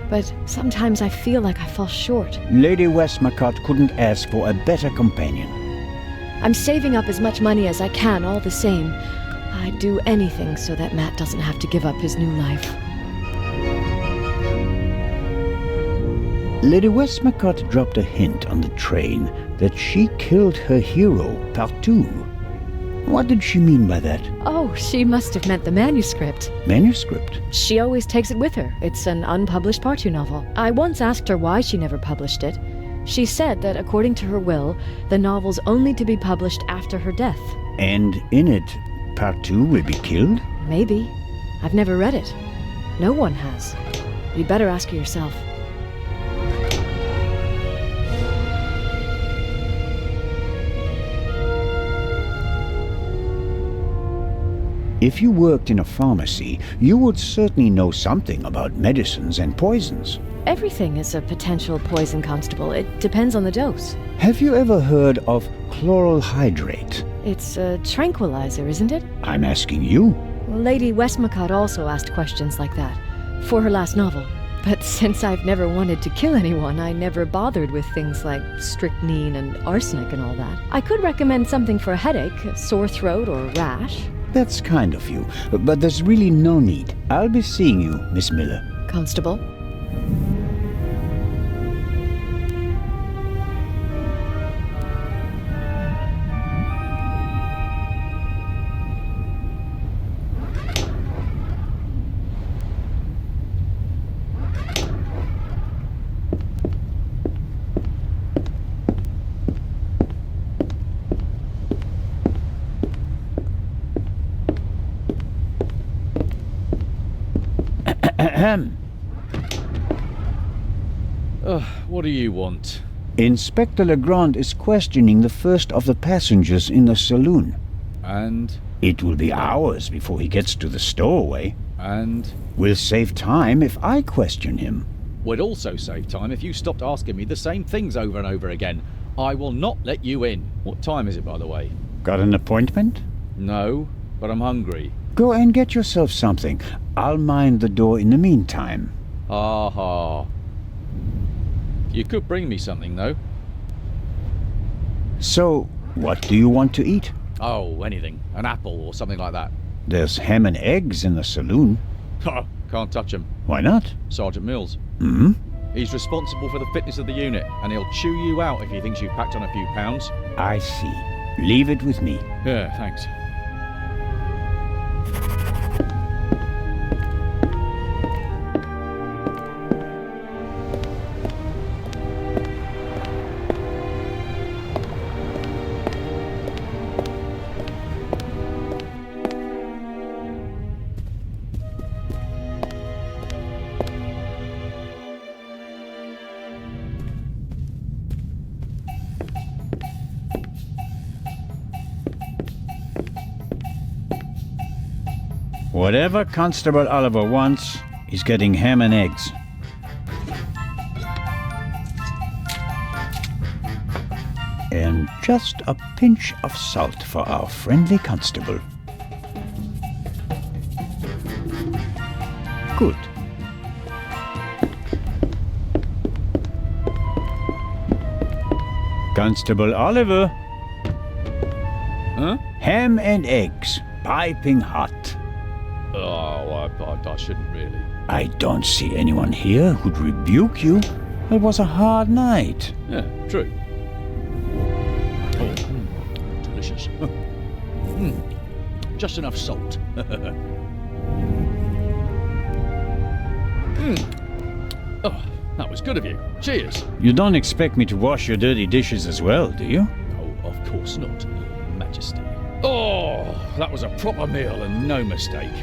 S10: but sometimes I feel like I fall short.
S4: Lady Westmacott couldn't ask for a better companion.
S10: I'm saving up as much money as I can all the same. I'd do anything so that Matt doesn't have to give up his new life.
S4: Lady Westmacott dropped a hint on the train that she killed her hero, Partout. What did she mean by that?
S10: Oh, she must have meant the manuscript.
S4: Manuscript?
S10: She always takes it with her. It's an unpublished Partout novel. I once asked her why she never published it. She said that according to her will, the novel's only to be published after her death.
S4: And in it, Partout will be killed?
S10: Maybe. I've never read it. No one has. You'd better ask her yourself.
S4: If you worked in a pharmacy, you would certainly know something about medicines and poisons.
S10: Everything is a potential poison, Constable. It depends on the dose.
S4: Have you ever heard of chloral hydrate?
S10: It's a tranquilizer, isn't it?
S4: I'm asking you.
S10: Well, Lady Westmacott also asked questions like that, for her last novel. But since I've never wanted to kill anyone, I never bothered with things like strychnine and arsenic and all that. I could recommend something for a headache, a sore throat, or a rash.
S4: That's kind of you, but there's really no need. I'll be seeing you, Miss Miller.
S10: Constable?
S12: What do you want?
S4: Inspector Legrand is questioning the first of the passengers in the saloon.
S12: And?
S4: It will be hours before he gets to the stowaway.
S12: And?
S4: We'll save time if I question him.
S12: We'd also save time if you stopped asking me the same things over and over again. I will not let you in. What time is it, by the way?
S4: Got an appointment?
S12: No, but I'm hungry.
S4: Go and get yourself something. I'll mind the door in the meantime.
S12: Aha. You could bring me something, though.
S4: So, what do you want to eat?
S12: Oh, anything. An apple or something like that.
S4: There's ham and eggs in the saloon.
S12: Can't touch him.
S4: Why not?
S12: Sergeant Mills.
S4: Hmm?
S12: He's responsible for the fitness of the unit, and he'll chew you out if he thinks you've packed on a few pounds.
S4: I see. Leave it with me.
S12: Yeah, thanks.
S4: Whatever Constable Oliver wants, he's getting ham and eggs. And just a pinch of salt for our friendly constable. Good. Constable Oliver.
S12: Huh?
S4: Ham and eggs, piping hot.
S12: Oh, I shouldn't really.
S4: I don't see anyone here who'd rebuke you. It was a hard night.
S12: Yeah, true. Oh, delicious. Just enough salt. Oh, that was good of you. Cheers.
S4: You don't expect me to wash your dirty dishes as well, do you?
S12: Oh, of course not, Your Majesty. Oh, that was a proper meal and no mistake.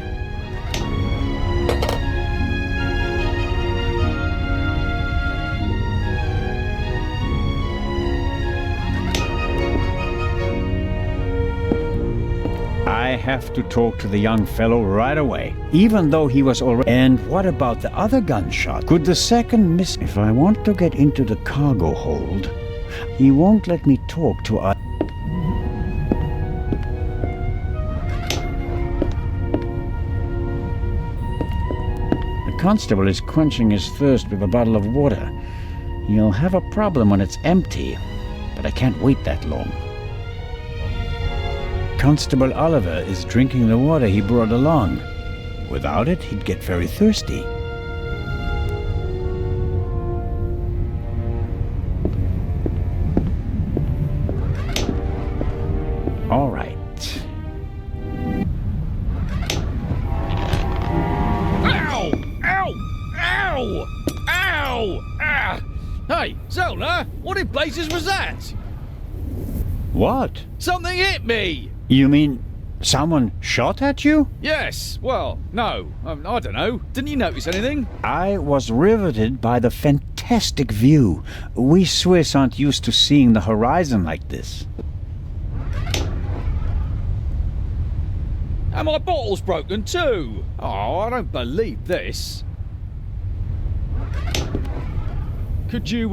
S4: I have to talk to the young fellow right away, even though he was already... And what about the other gunshot? Could the second miss... If I want to get into the cargo hold, he won't let me talk to us. The constable is quenching his thirst with a bottle of water. He'll have a problem when it's empty, but I can't wait that long. Constable Oliver is drinking the water he brought along. Without it, he'd get very thirsty. All right.
S12: Ow! Ow! Ow! Ow! Ah! Hey, Zola, what in blazes was that?
S4: What?
S12: Something hit me!
S4: You mean someone shot at you?
S12: Yes, well, no, I don't know. Didn't you notice anything?
S4: I was riveted by the fantastic view. We Swiss aren't used to seeing the horizon like this.
S12: And my bottle's broken too! Oh, I don't believe this. Could you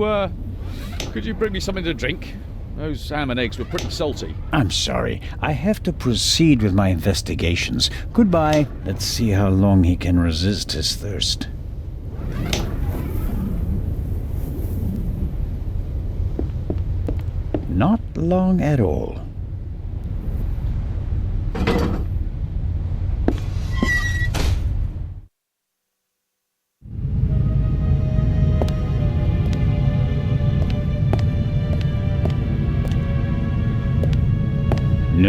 S12: bring me something to drink? Those ham and eggs were pretty salty.
S4: I'm sorry. I have to proceed with my investigations. Goodbye. Let's see how long he can resist his thirst. Not long at all.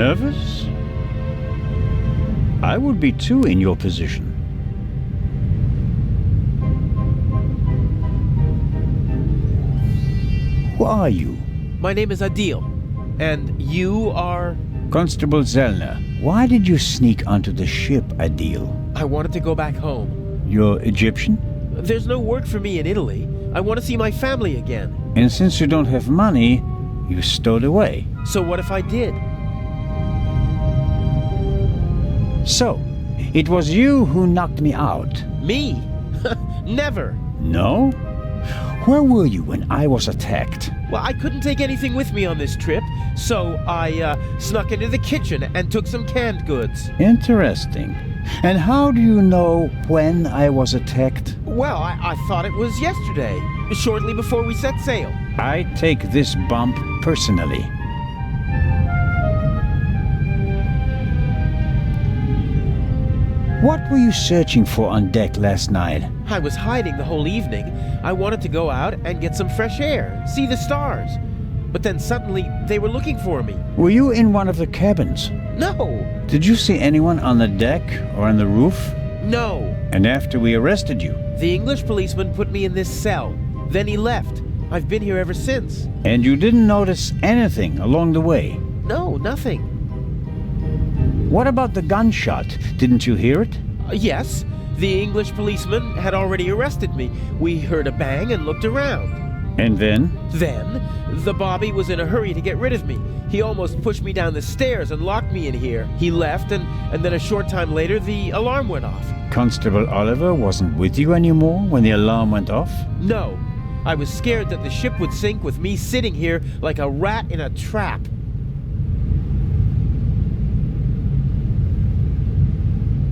S4: Nervous? I would be too in your position. Who are you?
S14: My name is Adil. And you are?
S4: Constable Zellner. Why did you sneak onto the ship, Adil?
S14: I wanted to go back home.
S4: You're Egyptian?
S14: There's no work for me in Italy. I want to see my family again.
S4: And since you don't have money, you stowed away.
S14: So what if I did?
S4: So, it was you who knocked me out.
S14: Me? Never.
S4: No? Where were you when I was attacked?
S14: Well, I couldn't take anything with me on this trip, so I snuck into the kitchen and took some canned goods.
S4: Interesting. And how do you know when I was attacked?
S14: Well, I thought it was yesterday, shortly before we set sail.
S4: I take this bump personally. What were you searching for on deck last night?
S14: I was hiding the whole evening. I wanted to go out and get some fresh air, see the stars. But then suddenly, they were looking for me.
S4: Were you in one of the cabins?
S14: No.
S4: Did you see anyone on the deck or on the roof?
S14: No.
S4: And after we arrested you?
S14: The English policeman put me in this cell. Then he left. I've been here ever since.
S4: And you didn't notice anything along the way?
S14: No, nothing.
S4: What about the gunshot? Didn't you hear it?
S14: Yes. The English policeman had already arrested me. We heard a bang and looked around.
S4: And then?
S14: Then, the Bobby was in a hurry to get rid of me. He almost pushed me down the stairs and locked me in here. He left, and then a short time later, the alarm went off.
S4: Constable Oliver wasn't with you anymore when the alarm went off?
S14: No. I was scared that the ship would sink with me sitting here like a rat in a trap.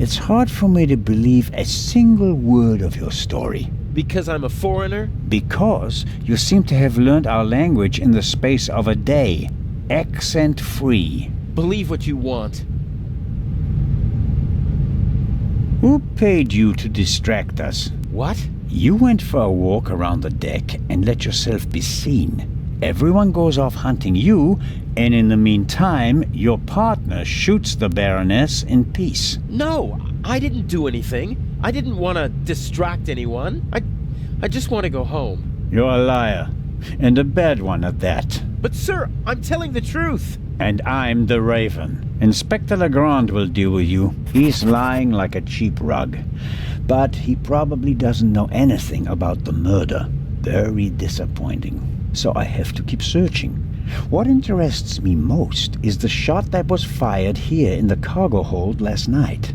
S4: It's hard for me to believe a single word of your story.
S14: Because I'm a foreigner?
S4: Because you seem to have learned our language in the space of a day. Accent-free.
S14: Believe what you want.
S4: Who paid you to distract us?
S14: What?
S4: You went for a walk around the deck and let yourself be seen. Everyone goes off hunting you, and in the meantime, your partner shoots the Baroness in peace.
S14: No, I didn't do anything. I didn't want to distract anyone. I just want to go home.
S4: You're a liar, and a bad one at that.
S14: But sir, I'm telling the truth.
S4: And I'm the Raven. Inspector Legrand will deal with you. He's lying like a cheap rug. But he probably doesn't know anything about the murder. Very disappointing. So I have to keep searching. What interests me most is the shot that was fired here in the cargo hold last night.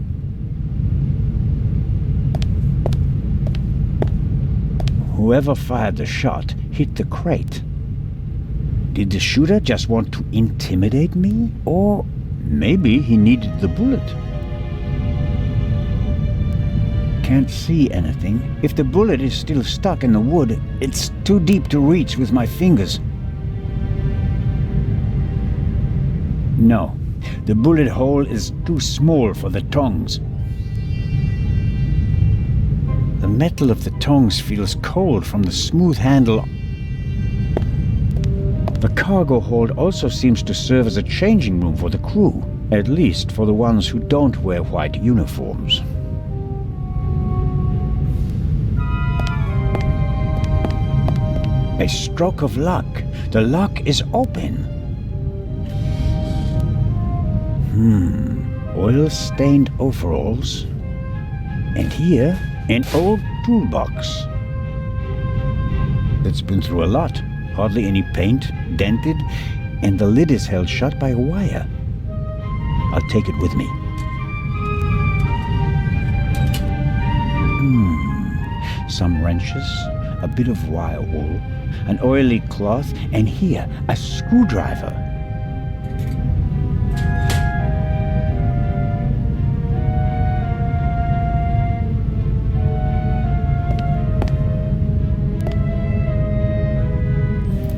S4: Whoever fired the shot hit the crate. Did the shooter just want to intimidate me? Or maybe he needed the bullet. Can't see anything. If the bullet is still stuck in the wood, it's too deep to reach with my fingers. No, the bullet hole is too small for the tongs. The metal of the tongs feels cold from the smooth handle. The cargo hold also seems to serve as a changing room for the crew, at least for the ones who don't wear white uniforms. A stroke of luck. The lock is open. Oil-stained overalls. And here, an old toolbox. It's been through a lot. Hardly any paint, dented, and the lid is held shut by a wire. I'll take it with me. Some wrenches, a bit of wire wool, an oily cloth, and here, a screwdriver.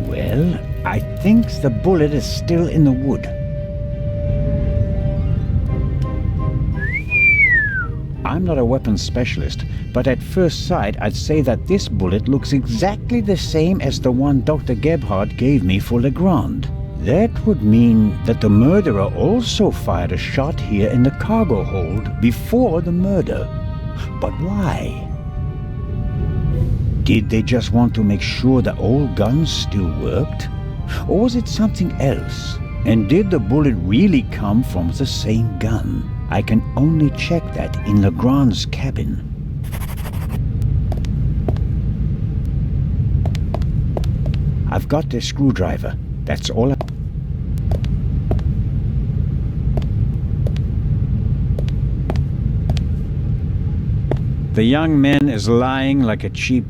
S4: Well, I think the bullet is still in the wood. I'm not a weapons specialist, but at first sight I'd say that this bullet looks exactly the same as the one Dr. Gebhardt gave me for Legrand. That would mean that the murderer also fired a shot here in the cargo hold before the murder. But why? Did they just want to make sure the old guns still worked? Or was it something else? And did the bullet really come from the same gun? I can only check that in Legrand's cabin. I've got the screwdriver. That's all I... The young man is lying like a cheap...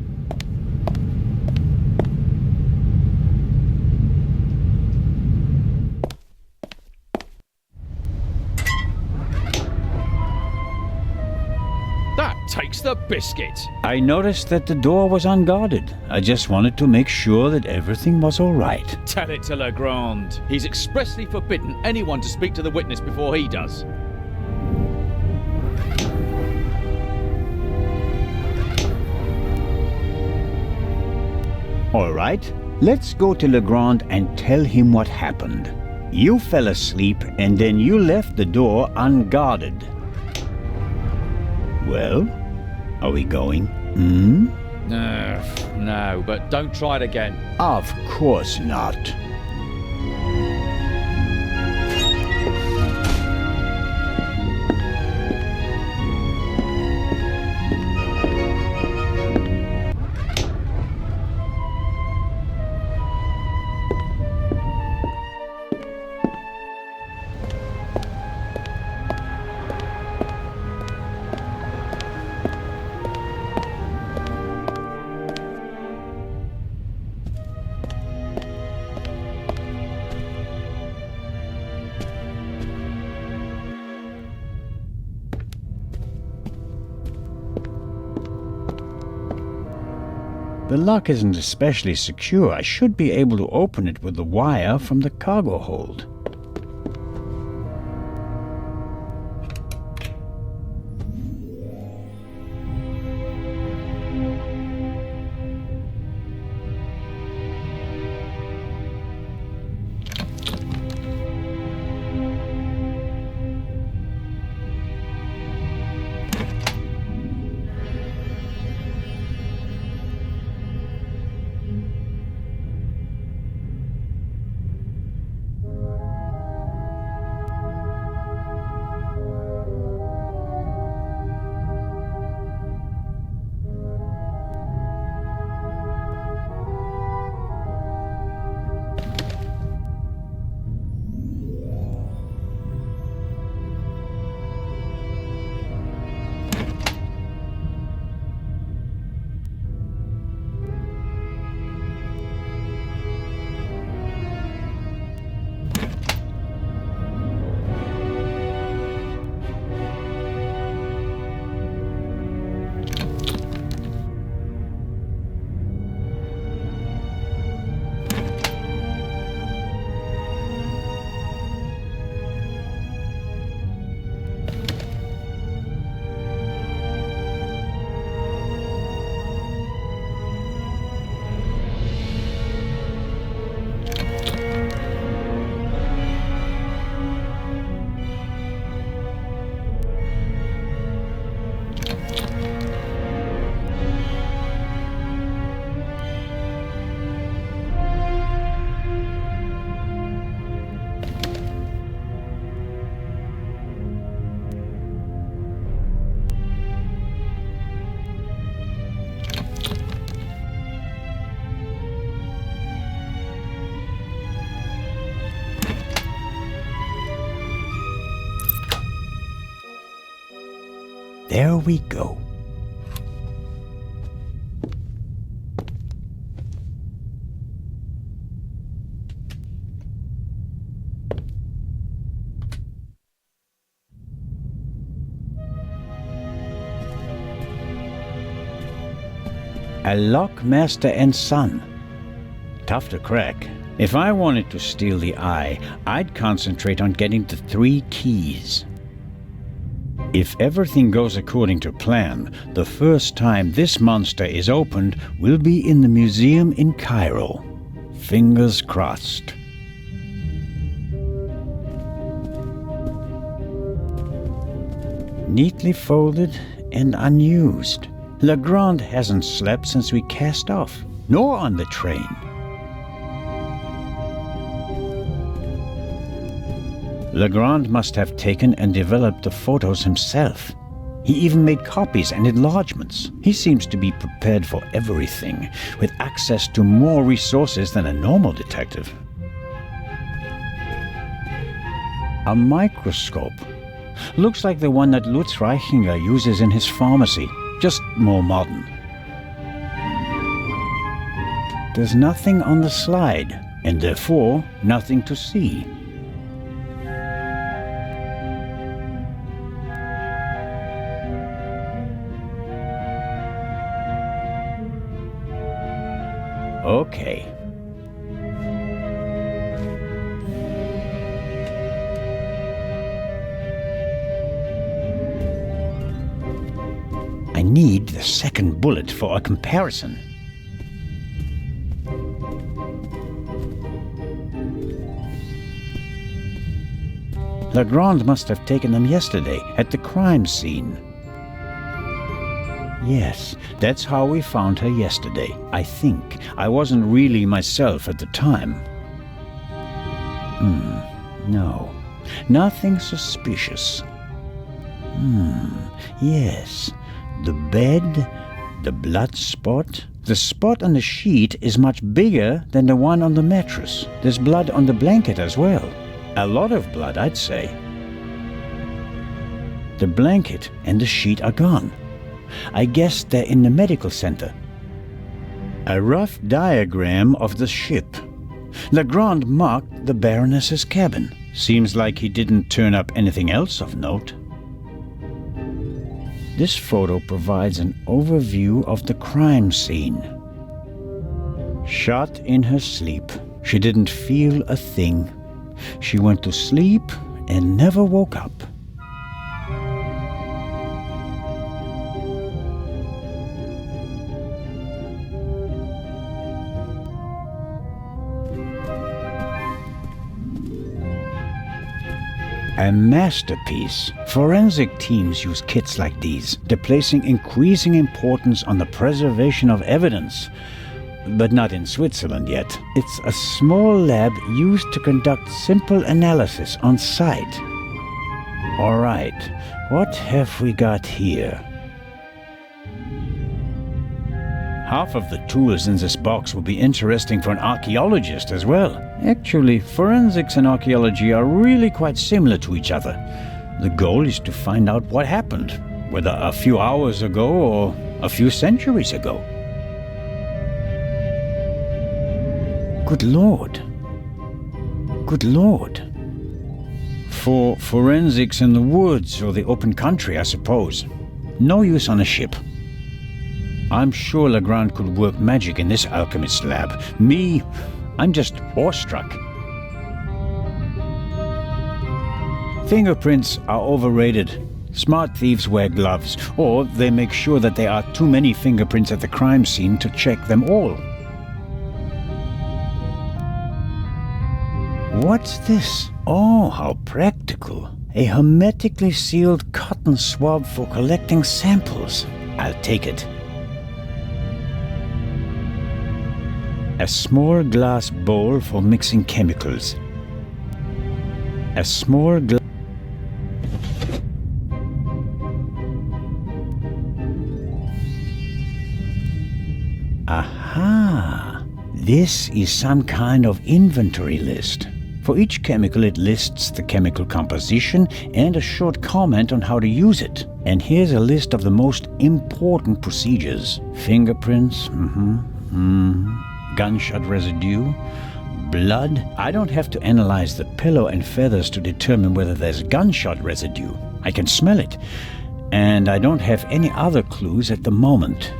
S12: That takes the biscuit.
S4: I noticed that the door was unguarded. I just wanted to make sure that everything was all right.
S12: Tell it to Legrand. He's expressly forbidden anyone to speak to the witness before he does.
S4: All right, let's go to Legrand and tell him what happened. You fell asleep and then you left the door unguarded. Well, are we going?
S12: No, but don't try it again.
S4: Of course not. The lock isn't especially secure. I should be able to open it with the wire from the cargo hold. There we go. A lock, master and son. Tough to crack. If I wanted to steal the eye, I'd concentrate on getting the 3 keys. If everything goes according to plan, the first time this monster is opened will be in the museum in Cairo. Fingers crossed. neatly folded and unused. Legrand hasn't slept since we cast off, nor on the train. Legrand must have taken and developed the photos himself. He even made copies and enlargements. He seems to be prepared for everything, with access to more resources than a normal detective. A microscope. Looks like the one that Lutz Reichinger uses in his pharmacy, just more modern. There's nothing on the slide, and therefore nothing to see. Okay. I need the second bullet for a comparison. Legrand must have taken them yesterday at the crime scene. Yes, that's how we found her yesterday, I think. I wasn't really myself at the time. No. Nothing suspicious. Yes. The bed, the blood spot. The spot on the sheet is much bigger than the one on the mattress. There's blood on the blanket as well. A lot of blood, I'd say. The blanket and the sheet are gone. I guess they're in the medical center. A rough diagram of the ship. Legrand marked the Baroness's cabin. Seems like he didn't turn up anything else of note. This photo provides an overview of the crime scene. Shot in her sleep. She didn't feel a thing. She went to sleep and never woke up. A masterpiece. Forensic teams use kits like these. They're placing increasing importance on the preservation of evidence. But not in Switzerland yet. It's a small lab used to conduct simple analysis on site. All right, what have we got here? Half of the tools in this box will be interesting for an archaeologist as well. Actually, forensics and archaeology are really quite similar to each other. The goal is to find out what happened, whether a few hours ago or a few centuries ago. Good Lord. Good Lord. For forensics in the woods or the open country, I suppose. No use on a ship. I'm sure Legrand could work magic in this alchemist lab. Me, I'm just awestruck. Fingerprints are overrated. Smart thieves wear gloves, or they make sure that there are too many fingerprints at the crime scene to check them all. What's this? Oh, how practical. A hermetically sealed cotton swab for collecting samples. I'll take it. A small glass bowl for mixing chemicals. A small glass... Aha! This is some kind of inventory list. For each chemical it lists the chemical composition and a short comment on how to use it. And here's a list of the most important procedures. Fingerprints, gunshot residue, blood. I don't have to analyze the pillow and feathers to determine whether there's gunshot residue. I can smell it. And I don't have any other clues at the moment.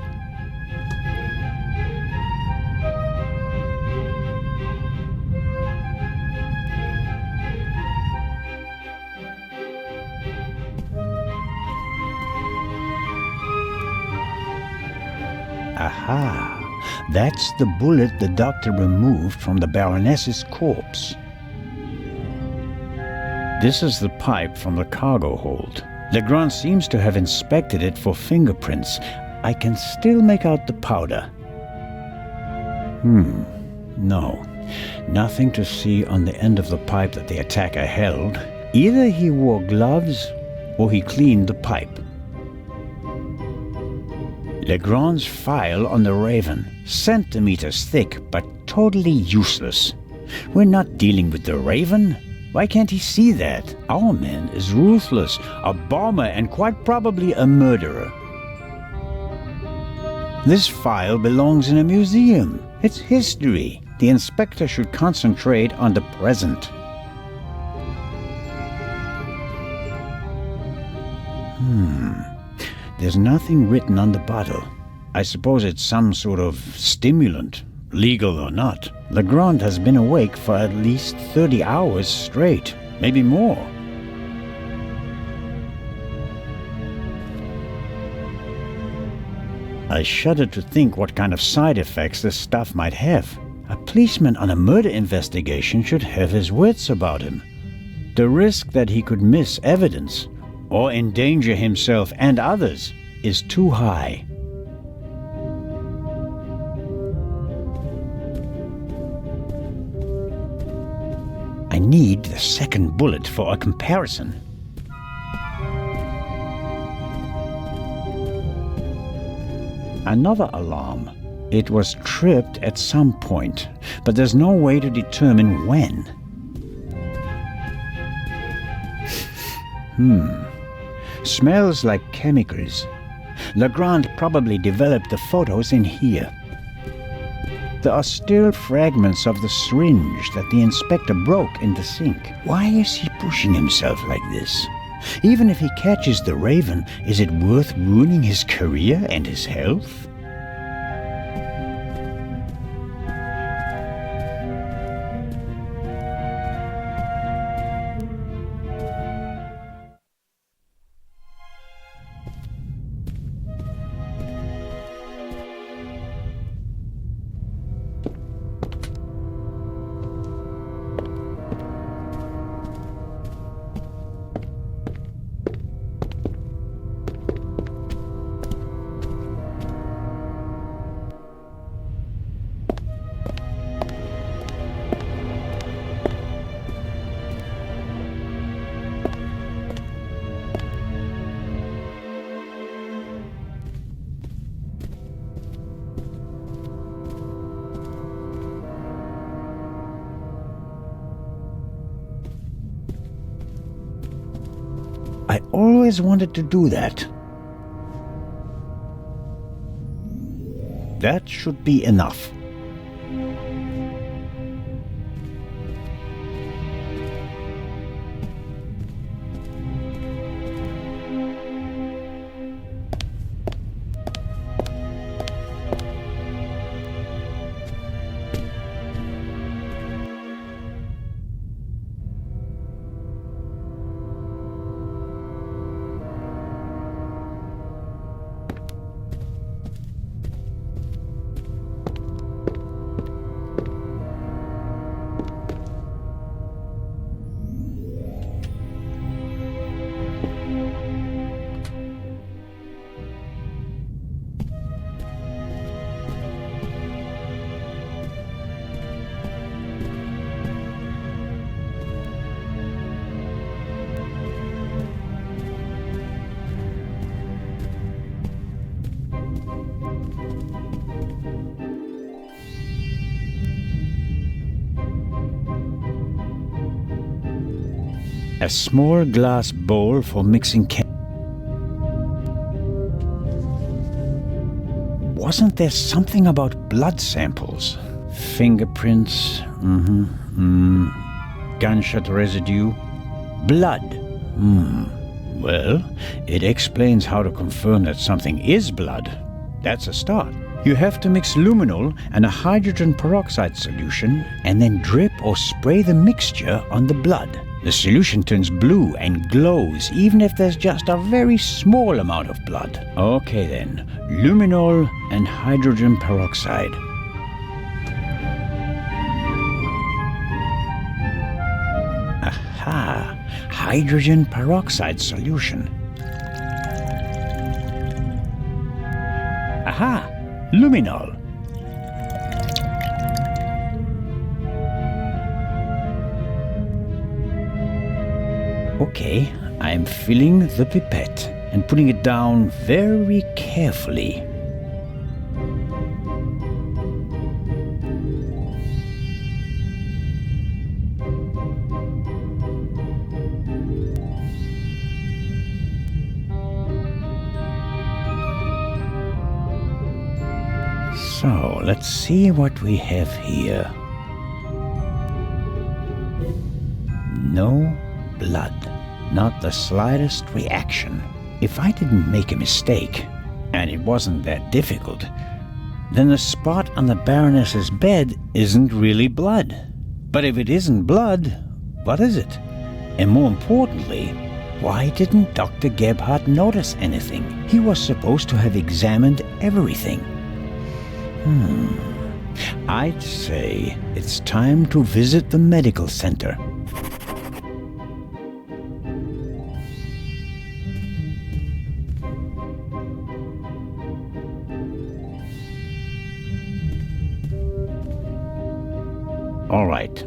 S4: Aha! That's the bullet the doctor removed from the Baroness's corpse. This is the pipe from the cargo hold. Legrand seems to have inspected it for fingerprints. I can still make out the powder. No. Nothing to see on the end of the pipe that the attacker held. Either he wore gloves or he cleaned the pipe. Legrand's file on the Raven, centimeters thick but totally useless. We're not dealing with the Raven. Why can't he see that? Our man is ruthless, a bomber and quite probably a murderer. This file belongs in a museum. It's history. The inspector should concentrate on the present. There's nothing written on the bottle. I suppose it's some sort of stimulant, legal or not. Legrand has been awake for at least 30 hours straight, maybe more. I shudder to think what kind of side effects this stuff might have. A policeman on a murder investigation should have his wits about him. The risk that he could miss evidence or endanger himself and others is too high. I need the second bullet for a comparison. Another alarm. It was tripped at some point, but there's no way to determine when. Smells like chemicals. Legrand probably developed the photos in here. There are still fragments of the syringe that the inspector broke in the sink. Why is he pushing himself like this? Even if he catches the Raven, is it worth ruining his career and his health? I always wanted to do that. That should be enough. A small glass bowl for mixing Wasn't there something about blood samples? Fingerprints, gunshot residue, blood. Well, it explains how to confirm that something is blood. That's a start. You have to mix luminol and a hydrogen peroxide solution and then drip or spray the mixture on the blood. The solution turns blue and glows even if there's just a very small amount of blood. Okay then, luminol and hydrogen peroxide. Aha, hydrogen peroxide solution. Aha! Luminol. Okay, I'm filling the pipette and putting it down very carefully. So, let's see what we have here. No blood. Not the slightest reaction. If I didn't make a mistake, and it wasn't that difficult, then the spot on the Baroness's bed isn't really blood. But if it isn't blood, what is it? And more importantly, why didn't Dr. Gebhardt notice anything? He was supposed to have examined everything. I'd say it's time to visit the medical center. All right.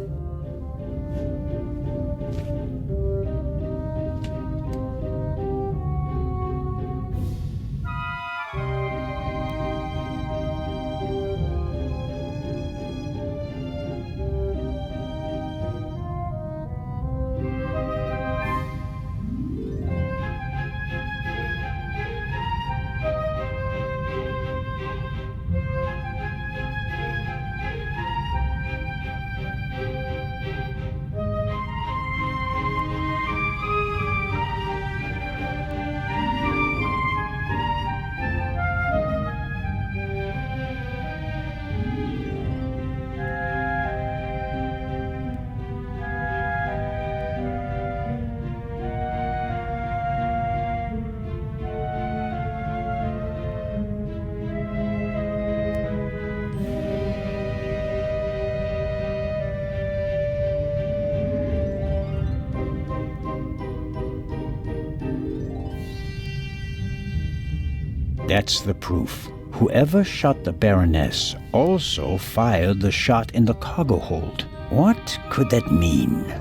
S4: That's the proof. Whoever shot the Baroness also fired the shot in the cargo hold. What could that mean?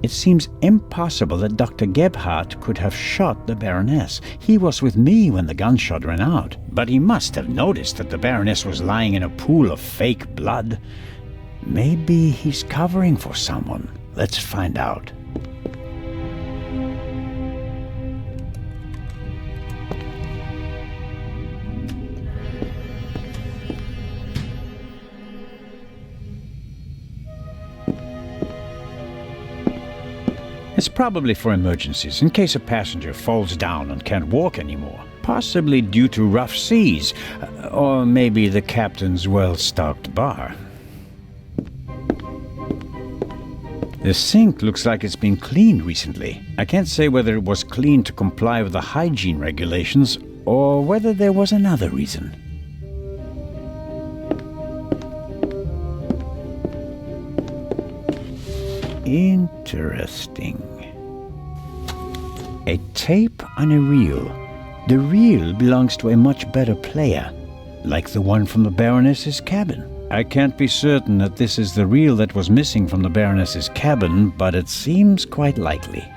S4: It seems impossible that Dr. Gebhardt could have shot the Baroness. He was with me when the gunshot ran out, but he must have noticed that the Baroness was lying in a pool of fake blood. Maybe he's covering for someone. Let's find out. It's probably for emergencies, in case a passenger falls down and can't walk anymore. Possibly due to rough seas, or maybe the captain's well-stocked bar. The sink looks like it's been cleaned recently. I can't say whether it was cleaned to comply with the hygiene regulations, or whether there was another reason. Interesting. A tape on a reel. The reel belongs to a much better player, like the one from the Baroness's cabin. I can't be certain that this is the reel that was missing from the Baroness's cabin, but it seems quite likely.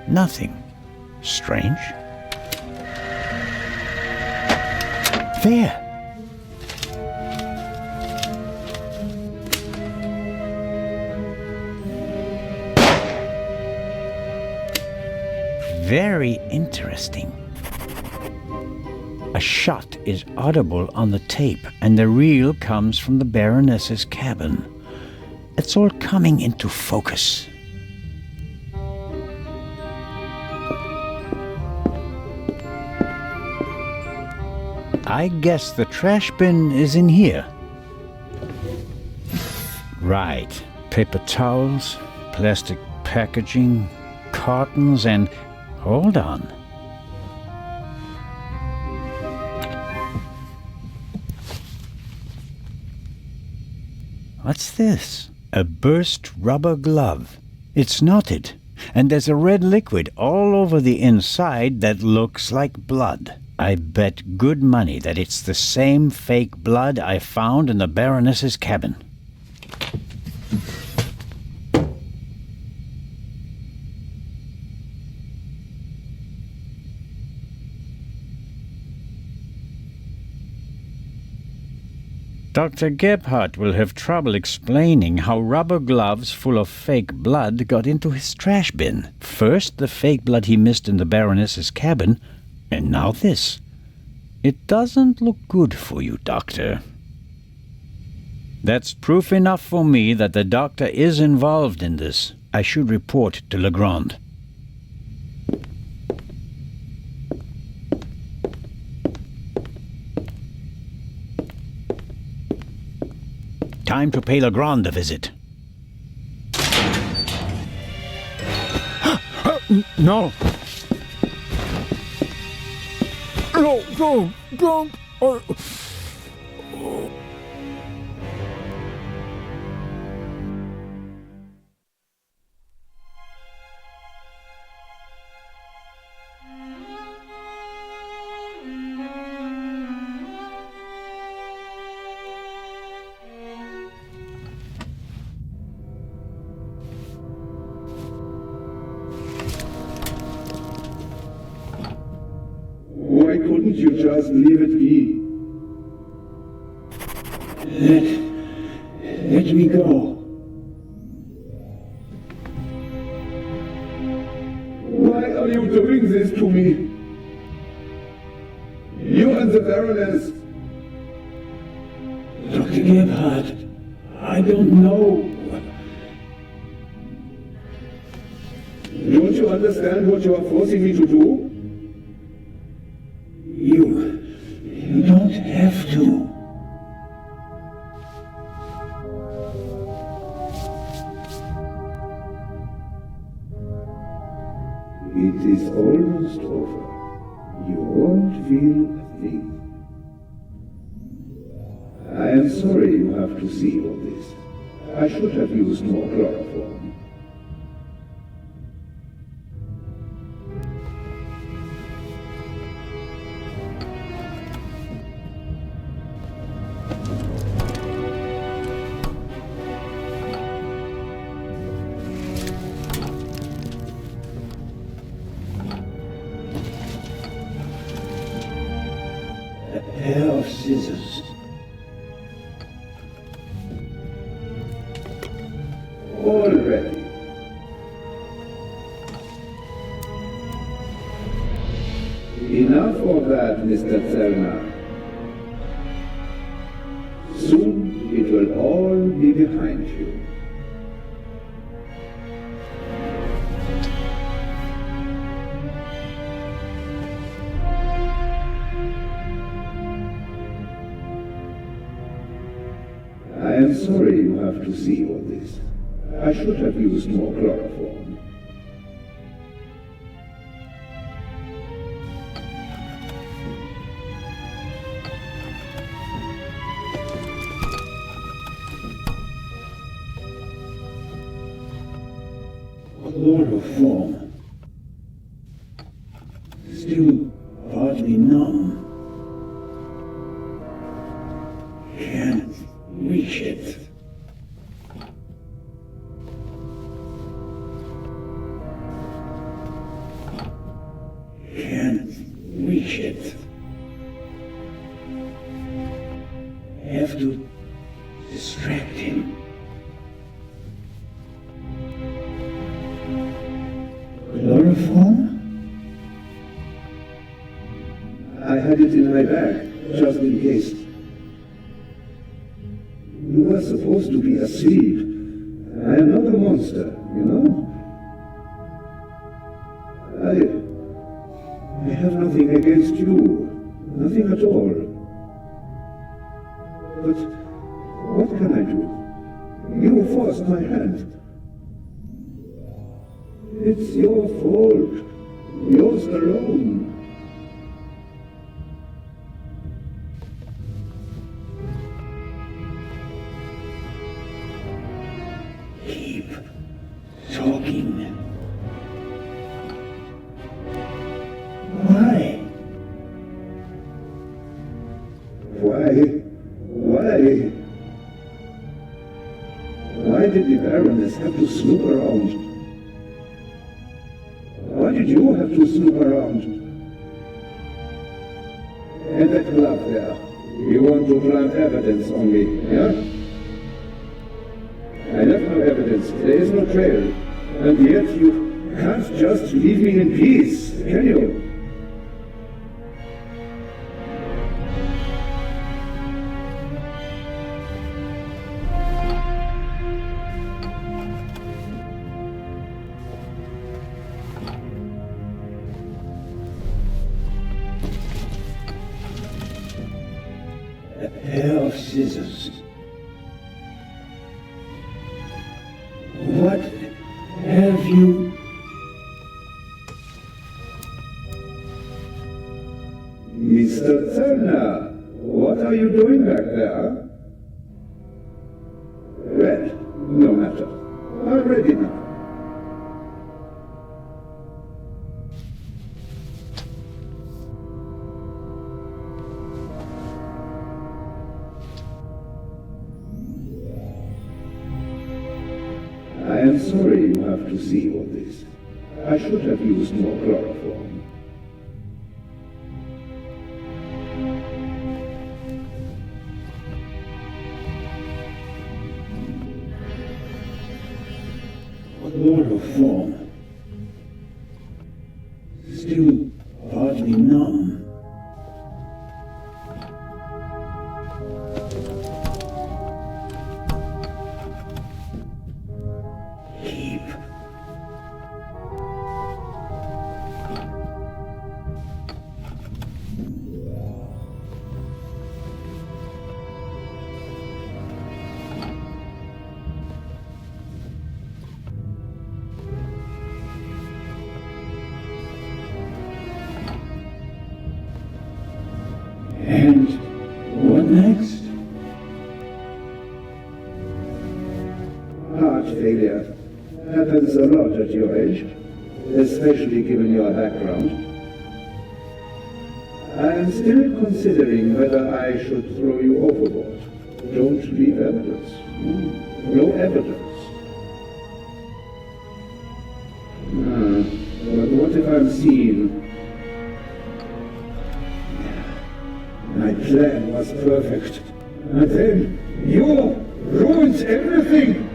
S4: Nothing. Strange. There! Very interesting. A shot is audible on the tape, and the reel comes from the Baroness's cabin. It's all coming into focus. I guess the trash bin is in here. Right. Paper towels, plastic packaging, cartons, and... hold on. What's this? A burst rubber glove. It's knotted, and there's a red liquid all over the inside that looks like blood. I bet good money that it's the same fake blood I found in the Baroness's cabin. Dr. Gebhardt will have trouble explaining how rubber gloves full of fake blood got into his trash bin. First, the fake blood he missed in the Baroness's cabin, and now this. It doesn't look good for you, Doctor. That's proof enough for me that the Doctor is involved in this. I should report to Legrand. Time to pay Legrand a visit.
S15: No. No, don't.
S1: Why couldn't you just leave it be?
S15: Let me go.
S1: Why are you doing this to me? You and the Baroness.
S15: Dr. Gebhardt, I don't know.
S1: Don't you understand what you are forcing me to do?
S15: You don't have to.
S1: It is almost over. You won't feel a thing. I am sorry you have to see all this. I should have used more chloroform.
S15: Pair of scissors.
S1: All ready. Enough of that, Mr. Zellner. Soon it will all be behind you. I am sorry you have to see all this. I should have used more chloroform.
S15: Chloroform. Still partly numb. Can't reach it. Can't reach it. Have to distract him. Chloroform?
S1: in my bag, just in case. You were supposed to be asleep. I am not a monster, you know? I have nothing against you. Nothing at all. But what can I do? You forced my hand. It's your fault. Yours alone.
S15: Keep talking. Why?
S1: Why? Why did the Baroness have to snoop around? Why did you have to snoop around? And that glove there. You want to plant evidence on me, yeah? I have no evidence. There is no trail. And yet you can't just leave me in peace, can you?
S15: A pair of scissors. What have you...
S1: Mr. Turner, what are you doing back there? Well, no matter. I'm ready now. I am sorry you have to see all this. I should have used more chloroform.
S15: Chloroform. Still partly numb. Keep. And what next?
S1: Heart failure happens a lot at your age, especially given your background. I am still considering whether I should throw you overboard. Don't leave evidence. No evidence. But what if I'm seen? My plan was perfect. And then you ruined everything!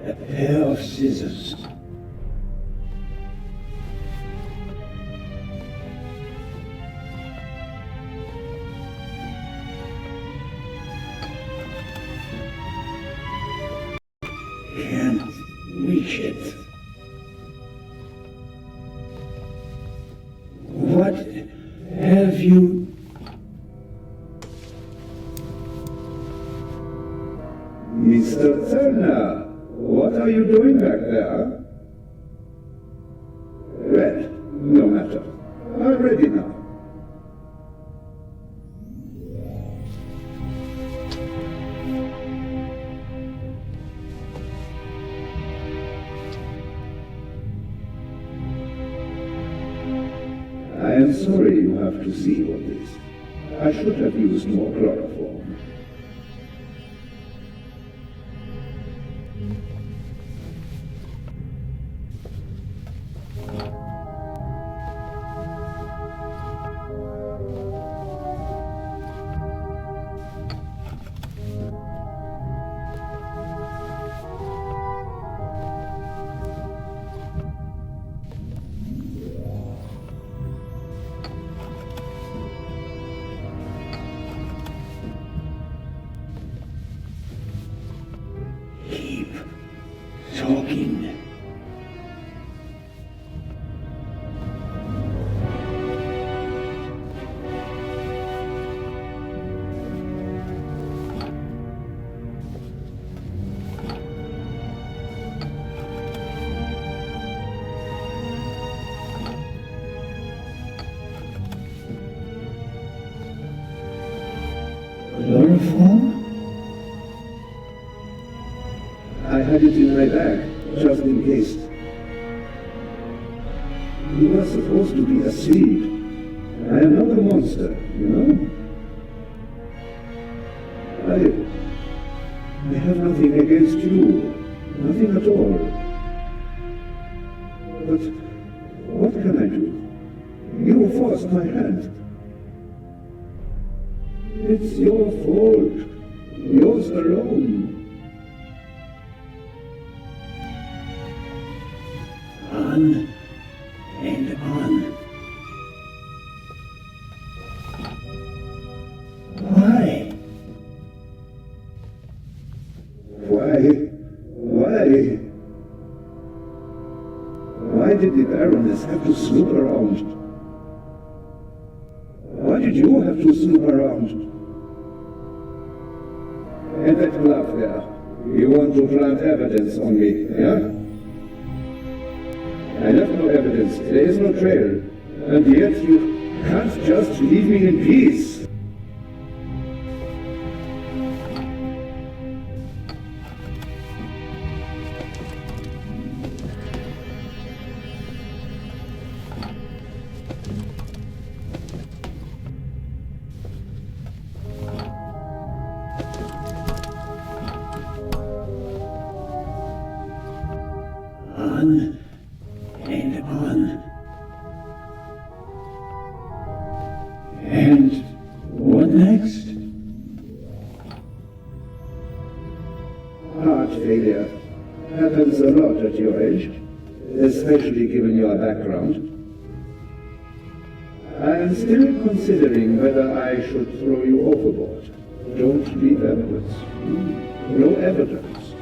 S15: A pair of scissors. Can't reach it. What have you...
S1: Mr. Turner, what are you doing back there? Well, no matter. I'm ready now. I am sorry you have to see all this. I should have used more chloroform. had it in my bag, just in case. You were supposed to be asleep. I am not a monster, you know? I have nothing against you. Nothing at all. But what can I do? You forced my hand. It's your fault. Yours alone.
S15: On and on. Why?
S1: Why did the Baroness have to snoop around? Why did you have to snoop around? And that bluff there. You want to plant evidence on me, yeah? I left no evidence. There is no trail. And yet you can't just leave me in peace.
S15: On and on. And what next?
S1: Heart failure happens a lot at your age, especially given your background. I am still considering whether I should throw you overboard. Don't leave evidence. No evidence.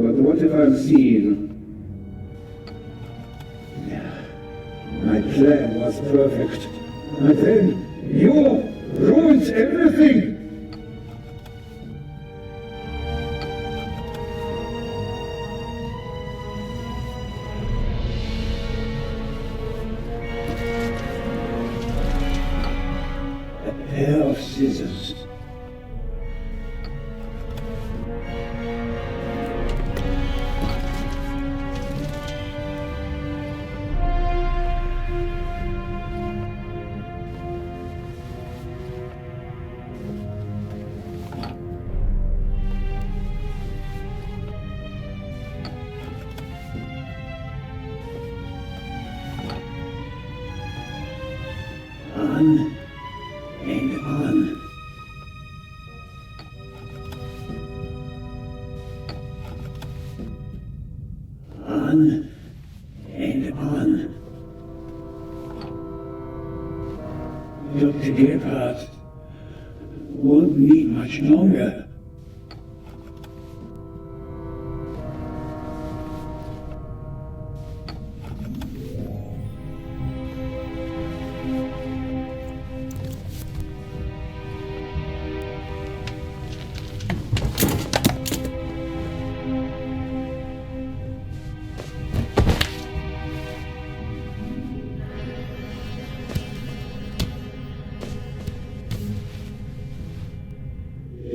S1: But what if I'm seen? My plan was perfect. And then you ruined everything!
S15: A pair of scissors. On and on. On and on. Dr. Gebhardt won't need much longer.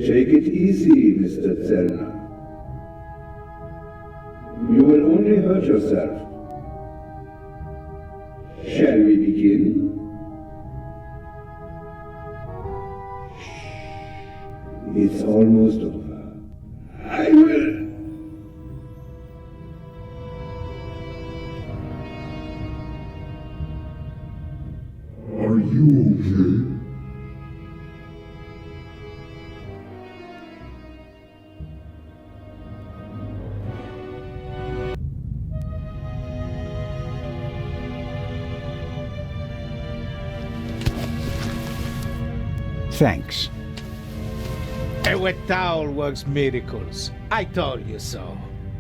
S1: Take it easy, Mr. Zellner. You will only hurt yourself. Shall we begin? It's almost over. I will.
S15: Are you okay?
S4: Thanks.
S13: A wet towel works miracles. I told you so.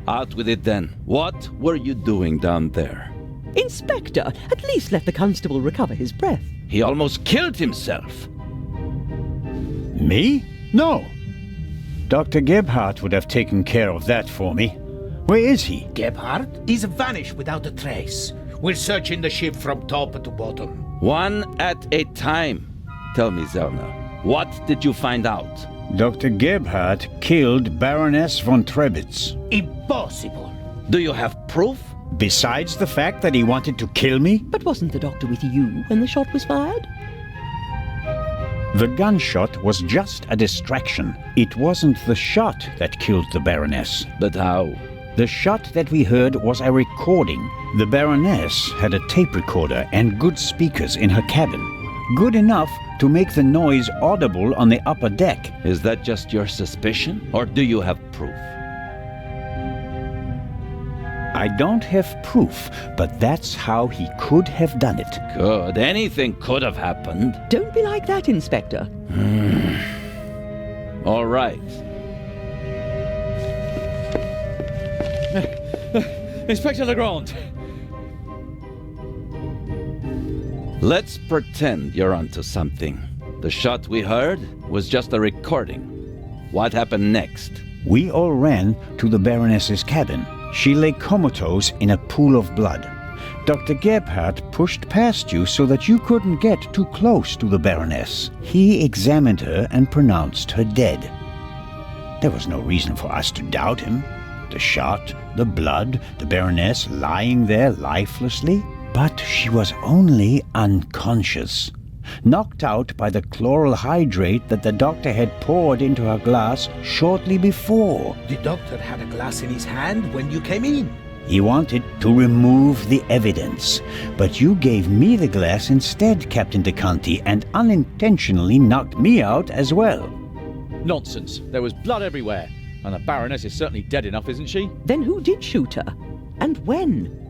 S5: Out with it then. What were you doing down there?
S11: Inspector, at least let the constable recover his breath.
S5: He almost killed himself.
S4: Me? No. Dr. Gebhardt would have taken care of that for me. Where is he?
S13: Gebhardt? He's vanished without a trace. We're searching the ship from top to bottom.
S5: One at a time. Tell me, Zellner, what did you find out?
S4: Dr. Gebhardt killed Baroness von Trebitz.
S2: Impossible. Do you have proof?
S4: Besides the fact that he wanted to kill me?
S11: But wasn't the doctor with you when the shot was fired?
S4: The gunshot was just a distraction. It wasn't the shot that killed the Baroness.
S5: But how?
S4: The shot that we heard was a recording. The Baroness had a tape recorder and good speakers in her cabin. Good enough to make the noise audible on the upper deck.
S5: Is that just your suspicion, or do you have proof?
S4: I don't have proof, but that's how he could have done it.
S5: Good. Anything could have happened.
S11: Don't be like that, Inspector.
S5: All right.
S12: Inspector Legrand!
S5: Let's pretend you're onto something. The shot we heard was just a recording. What happened next?
S4: We all ran to the Baroness's cabin. She lay comatose in a pool of blood. Dr. Gebhardt pushed past you so that you couldn't get too close to the Baroness. He examined her and pronounced her dead. There was no reason for us to doubt him. The shot, the blood, the Baroness lying there lifelessly. But she was only unconscious, knocked out by the chloral hydrate that the doctor had poured into her glass shortly before.
S13: The doctor had a glass in his hand when you came in.
S4: He wanted to remove the evidence, but you gave me the glass instead, Captain DeConti, and unintentionally knocked me out as well.
S12: Nonsense. There was blood everywhere, and the Baroness is certainly dead enough, isn't she?
S11: Then who did shoot her? And when?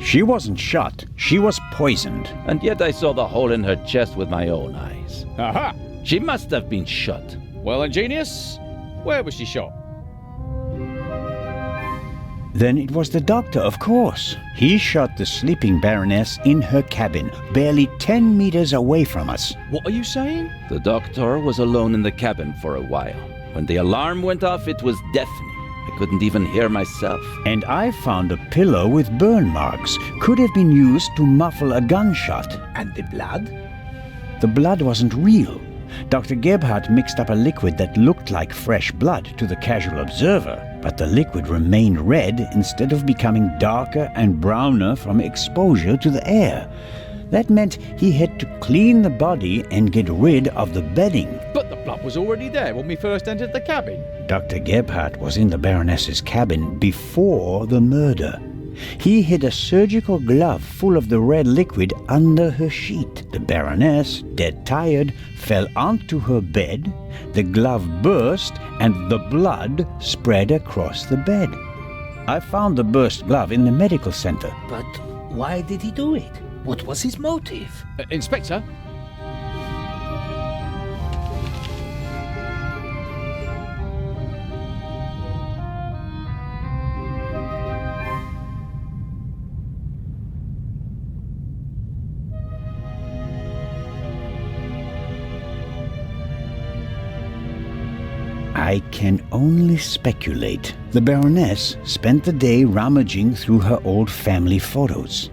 S4: She wasn't shot. She was poisoned.
S5: And yet I saw the hole in her chest with my own eyes.
S12: Aha!
S5: She must have been shot.
S12: Well, ingenious. Where was she shot?
S4: Then it was the doctor, of course. He shot the sleeping Baroness in her cabin, barely 10 meters away from us.
S12: What are you saying?
S5: The doctor was alone in the cabin for a while. When the alarm went off, it was deafening. I couldn't even hear myself.
S4: And I found a pillow with burn marks. Could have been used to muffle a gunshot.
S13: And the blood?
S4: The blood wasn't real. Dr. Gebhardt mixed up a liquid that looked like fresh blood to the casual observer, but the liquid remained red instead of becoming darker and browner from exposure to the air. That meant he had to clean the body and get rid of the bedding.
S12: But the blood was already there when we first entered the cabin.
S4: Dr. Gebhardt was in the Baroness's cabin before the murder. He hid a surgical glove full of the red liquid under her sheet. The Baroness, dead tired, fell onto her bed. The glove burst and the blood spread across the bed. I found the burst glove in the medical center.
S13: But why did he do it? What was his motive?
S12: Inspector?
S4: I can only speculate. The Baroness spent the day rummaging through her old family photos.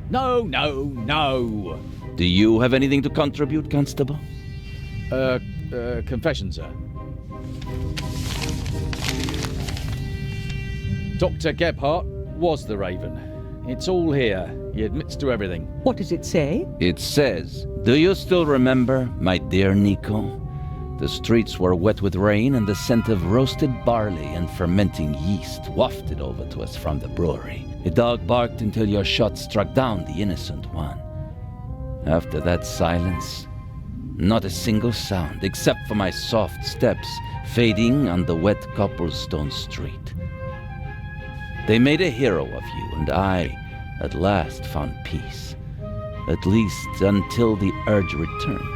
S12: No, no, no.
S5: Do you have anything to contribute, Constable?
S12: Confession, sir. Dr. Gebhardt was the Raven. It's all here. He admits to everything.
S11: What does it say?
S5: It says, "Do you still remember, my dear Nico? The streets were wet with rain, and the scent of roasted barley and fermenting yeast wafted over to us from the brewery. A dog barked until your shot struck down the innocent one. After that silence, not a single sound except for my soft steps fading on the wet cobblestone street. They made a hero of you, and I, at last, found peace. At least until the urge returned.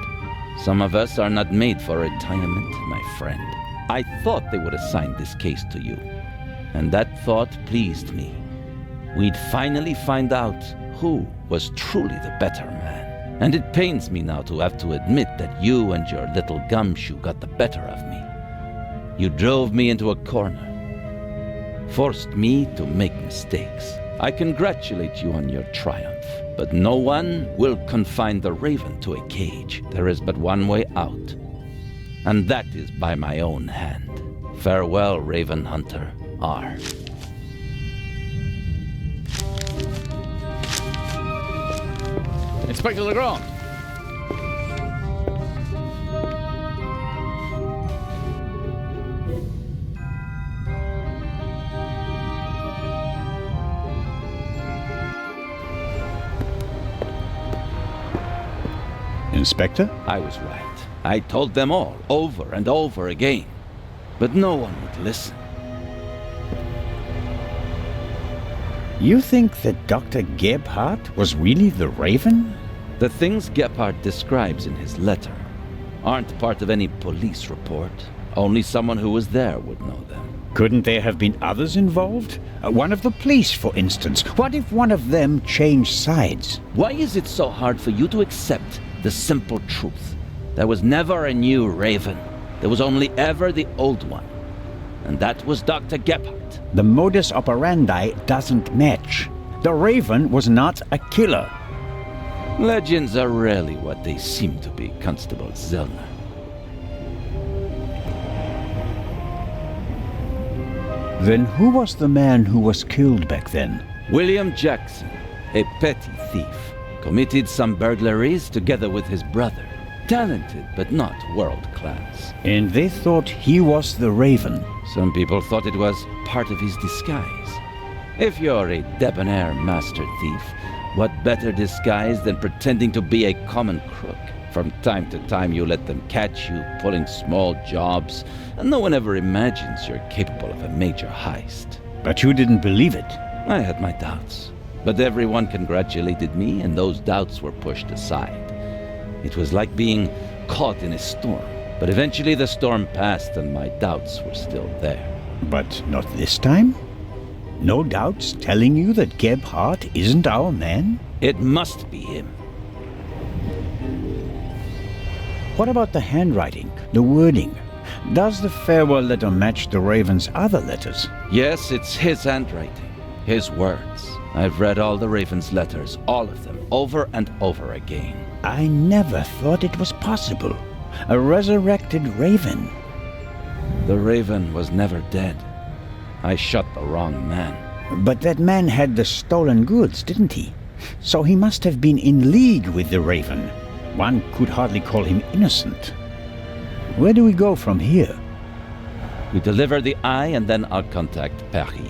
S5: Some of us are not made for retirement, my friend. I thought they would assign this case to you, and that thought pleased me. We'd finally find out who was truly the better man. And it pains me now to have to admit that you and your little gumshoe got the better of me. You drove me into a corner. forced me to make mistakes. I congratulate you on your triumph, but no one will confine the Raven to a cage. There is but one way out, and that is by my own hand. Farewell, Raven Hunter R.
S12: Inspector Legrand!
S4: Inspector?
S5: I was right. I told them all, over and over again. But no one would listen.
S4: You think that Dr. Gebhardt was really the Raven?
S5: The things Gebhardt describes in his letter aren't part of any police report. Only someone who was there would know them.
S4: Couldn't there have been others involved? One of the police, for instance. What if one of them changed sides?
S5: Why is it so hard for you to accept the simple truth? There was never a new Raven. There was only ever the old one. And that was Dr. Gebhardt.
S4: The modus operandi doesn't match. The Raven was not a killer.
S5: Legends are rarely what they seem to be, Constable Zellner.
S4: Then who was the man who was killed back then?
S5: William Jackson, a petty thief, committed some burglaries together with his brother. Talented, but not world-class.
S4: And they thought he was the Raven.
S5: Some people thought it was part of his disguise. If you're a debonair master thief, what better disguise than pretending to be a common crook? From time to time you let them catch you pulling small jobs, and no one ever imagines you're capable of a major heist.
S4: But you didn't believe it.
S5: I had my doubts. But everyone congratulated me, and those doubts were pushed aside. It was like being caught in a storm. But eventually the storm passed and my doubts were still there.
S4: But not this time? No doubts telling you that Gebhardt isn't our man?
S5: It must be him.
S4: What about the handwriting, the wording? Does the farewell letter match the Raven's other letters?
S5: Yes, it's his handwriting, his words. I've read all the Raven's letters, all of them, over and over again.
S4: I never thought it was possible. A resurrected Raven.
S5: The Raven was never dead. I shot the wrong man.
S4: But that man had the stolen goods, didn't he? So he must have been in league with the Raven. One could hardly call him innocent. Where do we go from here?
S5: We deliver the eye and then I'll contact Paris.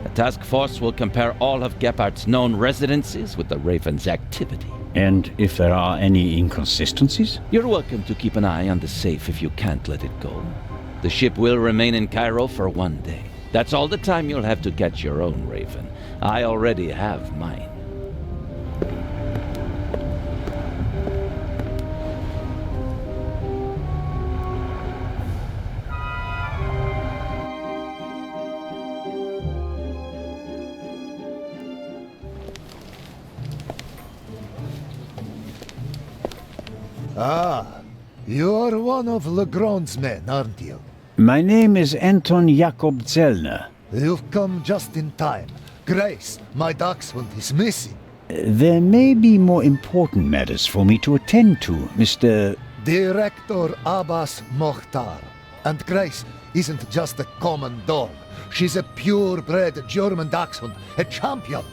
S5: A task force will compare all of Gebhardt's known residences with the Raven's activity.
S4: And if there are any inconsistencies?
S5: You're welcome to keep an eye on the safe if you can't let it go. The ship will remain in Cairo for 1 day. That's all the time you'll have to catch your own Raven. I already have mine.
S16: Ah, you're one of Legrand's men, aren't you?
S4: My name is Anton Jakob Zellner.
S16: You've come just in time. Grace, my dachshund, is missing.
S4: There may be more important matters for me to attend to, Mr.
S16: Director Abbas Mokhtar. And Grace isn't just a common dog. She's a purebred German dachshund, a champion.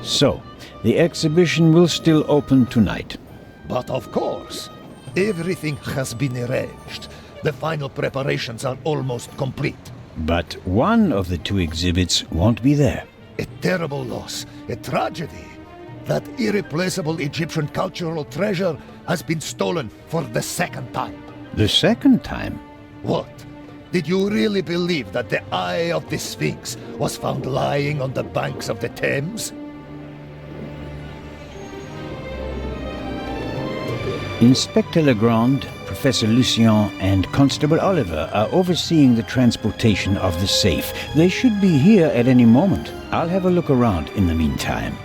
S4: So, the exhibition will still open tonight.
S16: But of course, everything has been arranged. The final preparations are almost complete.
S4: But one of the two exhibits won't be there.
S16: A terrible loss, a tragedy. That irreplaceable Egyptian cultural treasure has been stolen for the second time.
S4: The second time?
S16: What? Did you really believe that the eye of the Sphinx was found lying on the banks of the Thames?
S4: Inspector Legrand, Professor Lucien, and Constable Oliver are overseeing the transportation of the safe. They should be here at any moment. I'll have a look around in the meantime.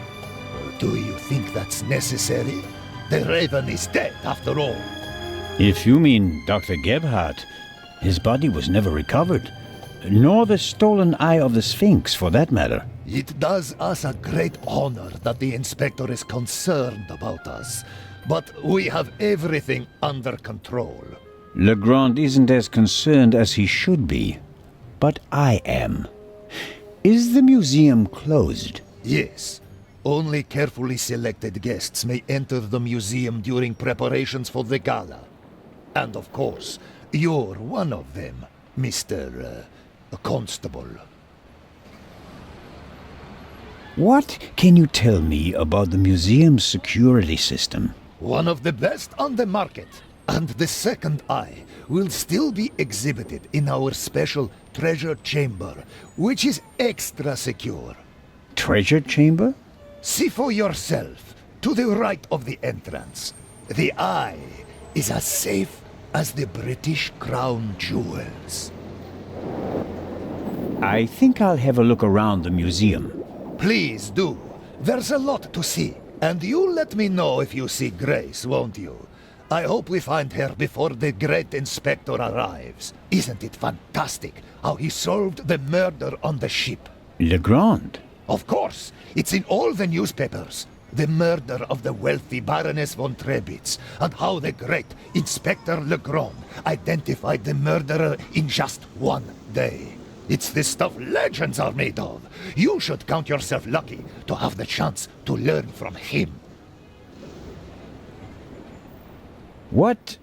S16: Do you think that's necessary? The Raven is dead, after all.
S4: If you mean Dr. Gebhardt, His body was never recovered, nor the stolen eye of the Sphinx, for that matter.
S16: It does us a great honor that the inspector is concerned about us, but we have everything under control.
S4: Legrand isn't as concerned as he should be, but I am. Is the museum closed?
S16: Yes. Only carefully selected guests may enter the museum during preparations for the gala. And of course, you're one of them, Mr. Constable.
S4: What can you tell me about the museum's security system?
S16: One of the best on the market. And the second eye will still be exhibited in our special treasure chamber, which is extra secure.
S4: Treasure chamber?
S16: See for yourself, to the right of the entrance. The eye is as safe as the British Crown jewels.
S4: I think I'll have a look around the museum.
S16: Please do. There's a lot to see. And you let me know if you see Grace, won't you? I hope we find her before the great inspector arrives. Isn't it fantastic how he solved the murder on the ship?
S4: Legrand?
S16: Of course. It's in all the newspapers. The murder of the wealthy Baroness von Trebitz, and how the great Inspector Legrand identified the murderer in just one day. It's the stuff legends are made of. You should count yourself lucky to have the chance to learn from him.
S4: What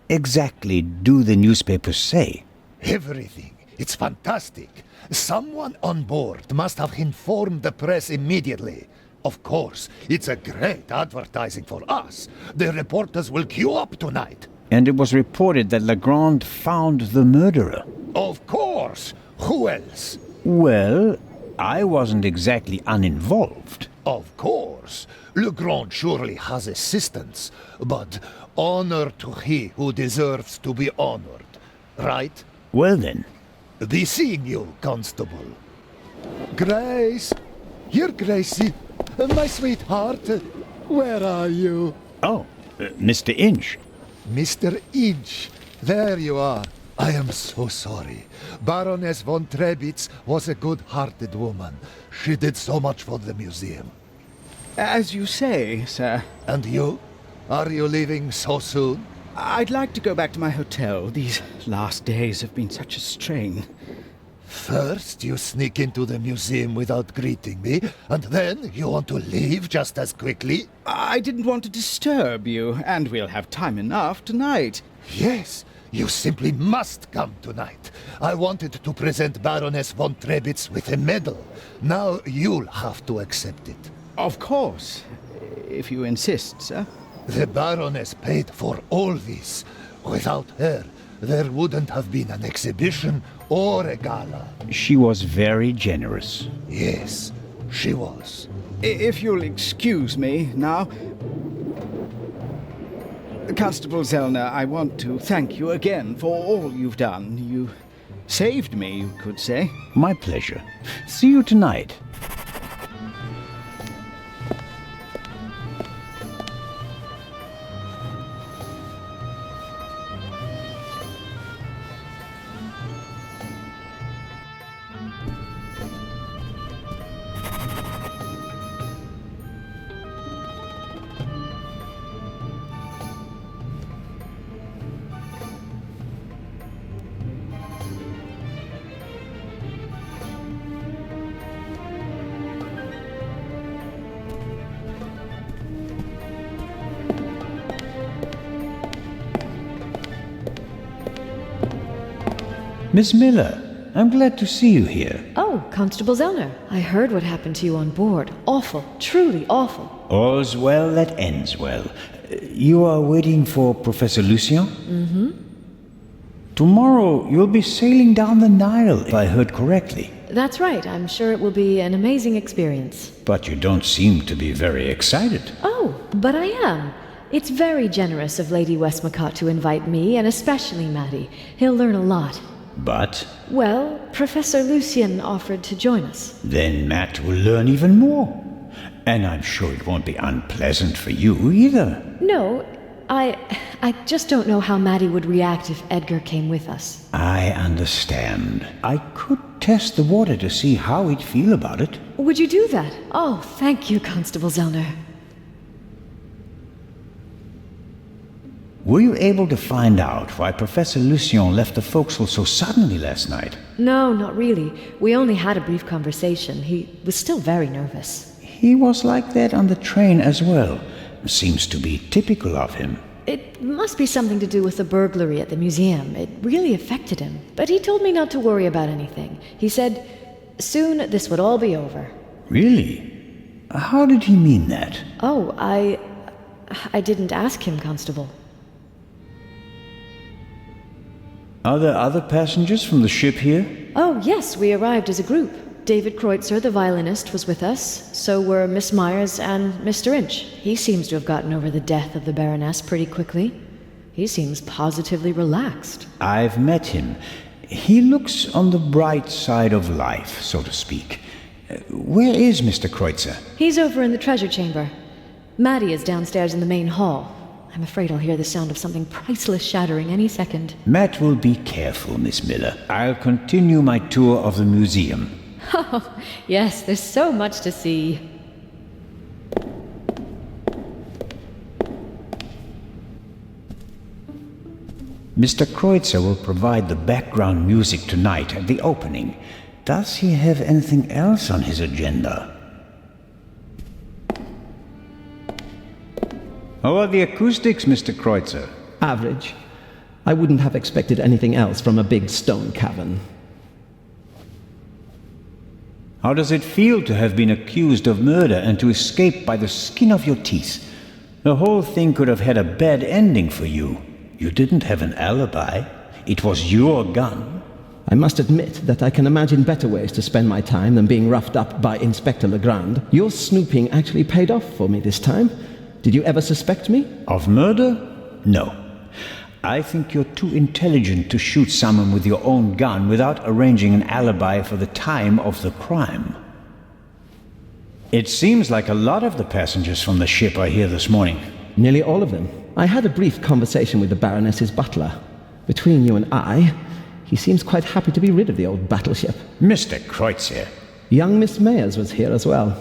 S4: exactly do the newspapers say?
S16: Everything. It's fantastic. Someone on board must have informed the press immediately. Of course, it's a great advertising for us. The reporters will queue up tonight.
S4: And it was reported that Legrand found the murderer.
S16: Of course! Who else?
S4: Well, I wasn't exactly uninvolved.
S16: Of course. Legrand surely has assistants, but honor to he who deserves to be honored. Right?
S4: Well then.
S16: Be seeing you, Constable. Grace! Here, Gracie. My sweetheart. Where are you?
S4: Oh, Mr. Inch.
S16: Mr. Inch. There you are. I am so sorry. Baroness von Trebitz was a good-hearted woman. She did so much for the museum.
S9: As you say, sir.
S16: And you? Are you leaving so soon?
S9: I'd like to go back to my hotel. These last days have been such a strain.
S16: First, you sneak into the museum without greeting me, and then you want to leave just as quickly?
S9: I didn't want to disturb you, and we'll have time enough tonight.
S16: Yes, you simply must come tonight. I wanted to present Baroness von Trebitz with a medal. Now you'll have to accept it.
S9: Of course, if you insist, sir.
S16: The Baroness paid for all this. Without her, there wouldn't have been an exhibition or a gala.
S4: She was very generous.
S16: Yes, she was.
S9: If you'll excuse me now. Constable Zellner, I want to thank you again for all you've done. You saved me, you could say.
S4: My pleasure. See you tonight. Miss Miller, I'm glad to see you here.
S10: Oh, Constable Zellner. I heard what happened to you on board. Awful. Truly awful.
S4: All's well that ends well. You are waiting for Professor Lucien?
S10: Mm-hmm.
S4: Tomorrow you'll be sailing down the Nile, if I heard correctly.
S10: That's right. I'm sure it will be an amazing experience.
S4: But you don't seem to be very excited.
S10: Oh, but I am. It's very generous of Lady Westmacott to invite me, and especially Matty. He'll learn a lot.
S4: But?
S10: Well, Professor Lucien offered to join us.
S4: Then Matt will learn even more. And I'm sure it won't be unpleasant for you either.
S10: No, I just don't know how Maddie would react if Edgar came with us.
S4: I understand. I could test the water to see how he'd feel about it.
S10: Would you do that? Oh, thank you, Constable Zellner.
S4: Were you able to find out why Professor Lucien left the forecastle so suddenly last night?
S10: No, not really. We only had a brief conversation. He was still very nervous.
S4: He was like that on the train as well. Seems to be typical of him.
S10: It must be something to do with the burglary at the museum. It really affected him. But he told me not to worry about anything. He said, soon this would all be over.
S4: Really? How did he mean that?
S10: Oh, I didn't ask him, Constable.
S4: Are there other passengers from the ship here?
S10: Oh, yes, we arrived as a group. David Kreutzer, the violinist, was with us. So were Miss Myers and Mr. Inch. He seems to have gotten over the death of the Baroness pretty quickly. He seems positively relaxed.
S4: I've met him. He looks on the bright side of life, so to speak. Where is Mr. Kreutzer?
S10: He's over in the treasure chamber. Maddie is downstairs in the main hall. I'm afraid I'll hear the sound of something priceless shattering any second.
S4: Matt will be careful, Miss Miller. I'll continue my tour of the museum.
S10: Oh, yes, there's so much to see.
S4: Mr. Kreutzer will provide the background music tonight at the opening. Does he have anything else on his agenda? How are the acoustics, Mr. Kreutzer?
S6: Average. I wouldn't have expected anything else from a big stone cavern.
S4: How does it feel to have been accused of murder and to escape by the skin of your teeth? The whole thing could have had a bad ending for you. You didn't have an alibi. It was your gun.
S6: I must admit that I can imagine better ways to spend my time than being roughed up by Inspector Legrand. Your snooping actually paid off for me this time. Did you ever suspect me?
S4: Of murder? No. I think you're too intelligent to shoot someone with your own gun without arranging an alibi for the time of the crime. It seems like a lot of the passengers from the ship are here this morning.
S6: Nearly all of them. I had a brief conversation with the Baroness's butler. Between you and I, he seems quite happy to be rid of the old battleship.
S4: Mr. Kreutzer.
S6: Young Miss Mayers was here as well.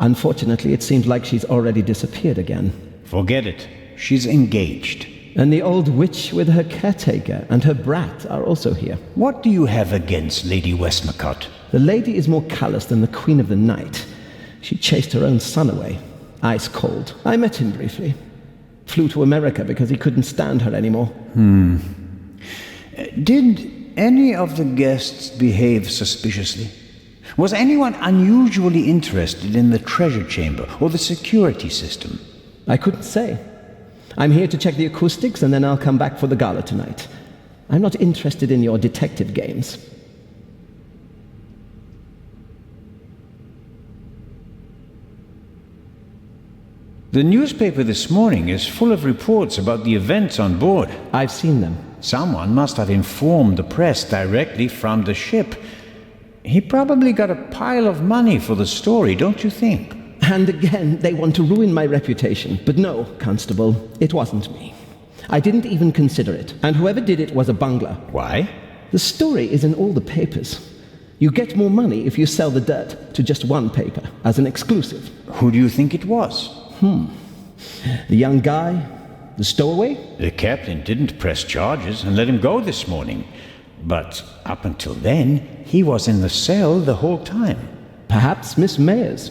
S6: Unfortunately, it seems like she's already disappeared again.
S4: Forget it. She's engaged.
S6: And the old witch with her caretaker and her brat are also here.
S4: What do you have against Lady Westmacott?
S6: The lady is more callous than the Queen of the Night. She chased her own son away. Ice cold. I met him briefly. Flew to America because he couldn't stand her anymore.
S4: Did any of the guests behave suspiciously? Was anyone unusually interested in the treasure chamber or the security system?
S6: I couldn't say. I'm here to check the acoustics and then I'll come back for the gala tonight. I'm not interested in your detective games.
S4: The newspaper this morning is full of reports about the events on board.
S6: I've seen them.
S4: Someone must have informed the press directly from the ship. He probably got a pile of money for the story, don't you think?
S6: And again, they want to ruin my reputation. But no, Constable, it wasn't me. I didn't even consider it. And whoever did it was a bungler.
S4: Why?
S6: The story is in all the papers. You get more money if you sell the dirt to just one paper, as an exclusive.
S4: Who do you think it was?
S6: The young guy? The stowaway?
S4: The captain didn't press charges and let him go this morning. But up until then, he was in the cell the whole time.
S6: Perhaps Miss Mayers.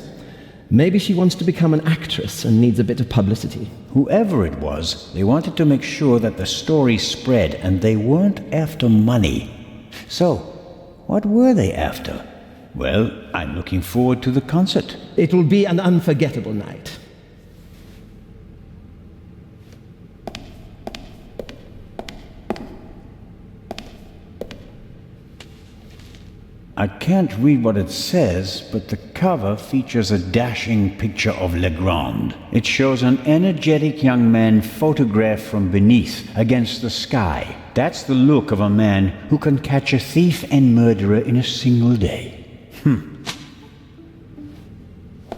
S6: Maybe she wants to become an actress and needs a bit of publicity.
S4: Whoever it was, they wanted to make sure that the story spread, and they weren't after money. So, what were they after? Well, I'm looking forward to the concert.
S6: It will be an unforgettable night.
S4: I can't read what it says, but the cover features a dashing picture of Legrand. It shows an energetic young man photographed from beneath, against the sky. That's the look of a man who can catch a thief and murderer in a single day.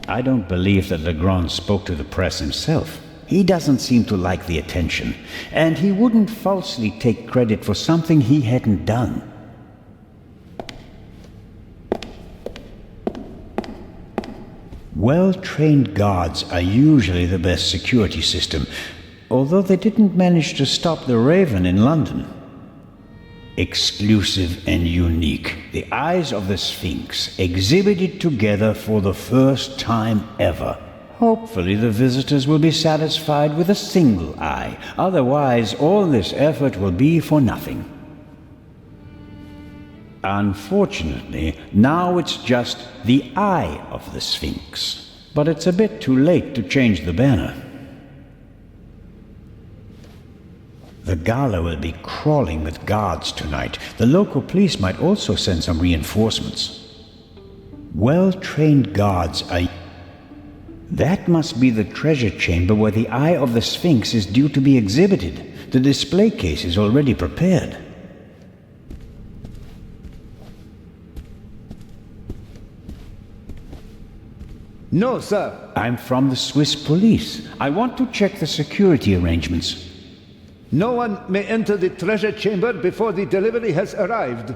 S4: I don't believe that Legrand spoke to the press himself. He doesn't seem to like the attention, and he wouldn't falsely take credit for something he hadn't done. Well-trained guards are usually the best security system, although they didn't manage to stop the Raven in London. Exclusive and unique, the eyes of the Sphinx exhibited together for the first time ever. Hopefully the visitors will be satisfied with a single eye, otherwise all this effort will be for nothing. Unfortunately, now it's just the eye of the Sphinx, but it's a bit too late to change the banner. The gala will be crawling with guards tonight. The local police might also send some reinforcements. Well-trained guards are... That must be the treasure chamber where the Eye of the Sphinx is due to be exhibited. The display case is already prepared.
S1: No, sir.
S4: I'm from the Swiss police. I want to check the security arrangements.
S1: No one may enter the treasure chamber before the delivery has arrived.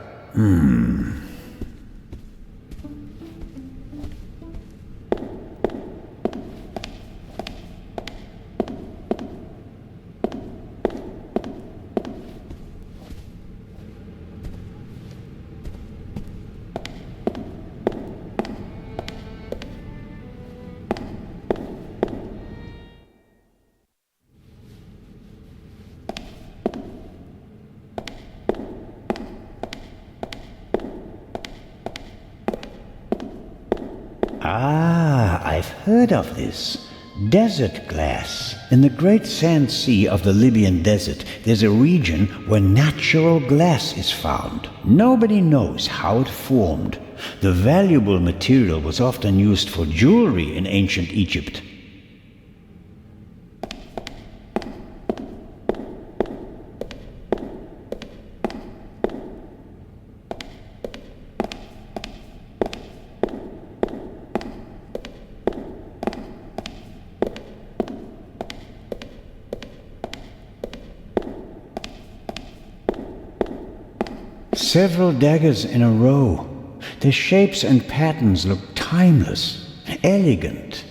S4: Ah, I've heard of this. Desert glass. In the great sand sea of the Libyan desert, there's a region where natural glass is found. Nobody knows how it formed. The valuable material was often used for jewelry in ancient Egypt. Several daggers in a row. Their shapes and patterns look timeless, elegant.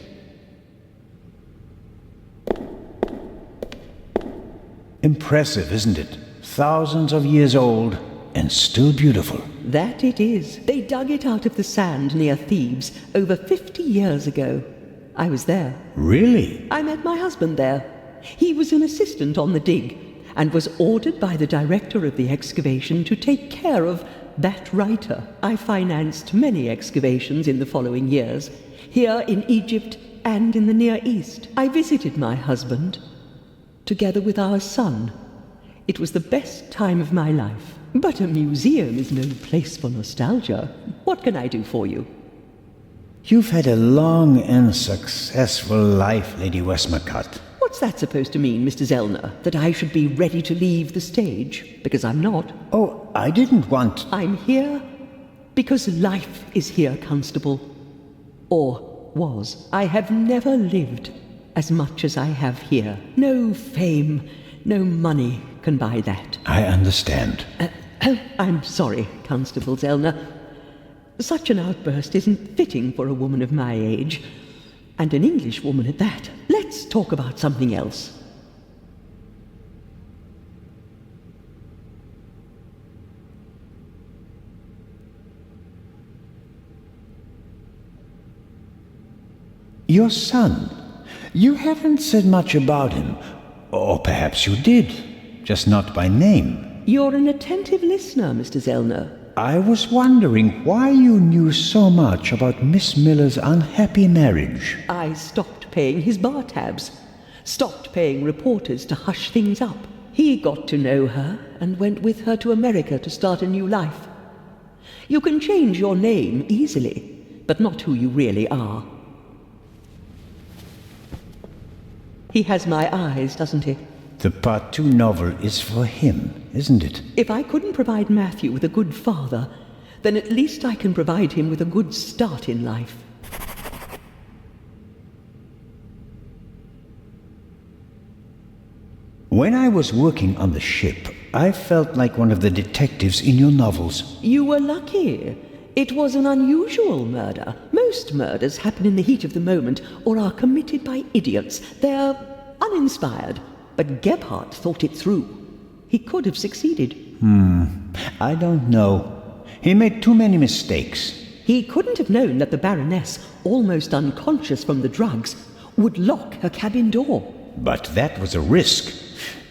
S4: Impressive, isn't it? Thousands of years old and still beautiful.
S11: That it is. They dug it out of the sand near Thebes over 50 years ago. I was there.
S4: Really?
S11: I met my husband there. He was an assistant on the dig, and was ordered by the director of the excavation to take care of that writer. I financed many excavations in the following years, here in Egypt and in the Near East. I visited my husband, together with our son. It was the best time of my life. But a museum is no place for nostalgia. What can I do for you?
S4: You've had a long and successful life, Lady Westmacott.
S11: What's that supposed to mean, Mr. Zellner? That I should be ready to leave the stage? Because I'm not.
S4: Oh, I didn't want...
S11: I'm here because life is here, Constable. Or was. I have never lived as much as I have here. No fame, no money can buy that.
S4: I understand.
S11: I'm sorry, Constable Zellner. Such an outburst isn't fitting for a woman of my age. And an English woman at that. Let's talk about something else.
S4: Your son. You haven't said much about him. Or perhaps you did, just not by name.
S11: You're an attentive listener, Mr. Zellner.
S4: I was wondering why you knew so much about Miss Miller's unhappy marriage.
S11: I stopped paying his bar tabs. Stopped paying reporters to hush things up. He got to know her and went with her to America to start a new life. You can change your name easily, but not who you really are. He has my eyes, doesn't he?
S4: The Part 2 novel is for him, isn't it?
S11: If I couldn't provide Matthew with a good father, then at least I can provide him with a good start in life.
S4: When I was working on the ship, I felt like one of the detectives in your novels.
S11: You were lucky. It was an unusual murder. Most murders happen in the heat of the moment or are committed by idiots. They're uninspired. But Gebhardt thought it through. He could have succeeded.
S4: I don't know. He made too many mistakes.
S11: He couldn't have known that the Baroness, almost unconscious from the drugs, would lock her cabin door.
S4: But that was a risk.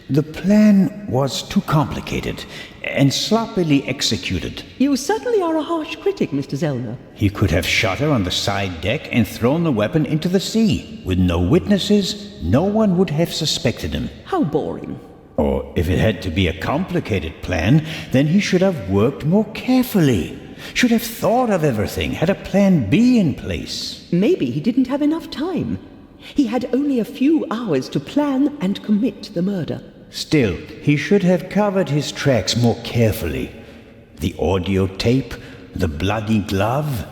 S4: The plan was too complicated and sloppily executed.
S11: You certainly are a harsh critic, Mr. Zellner.
S4: He could have shot her on the side deck and thrown the weapon into the sea. With no witnesses, no one would have suspected him.
S11: How boring.
S4: Or if it had to be a complicated plan, then he should have worked more carefully. Should have thought of everything, had a plan B in place.
S11: Maybe he didn't have enough time. He had only a few hours to plan and commit the murder.
S4: Still, he should have covered his tracks more carefully. The audio tape, the bloody glove,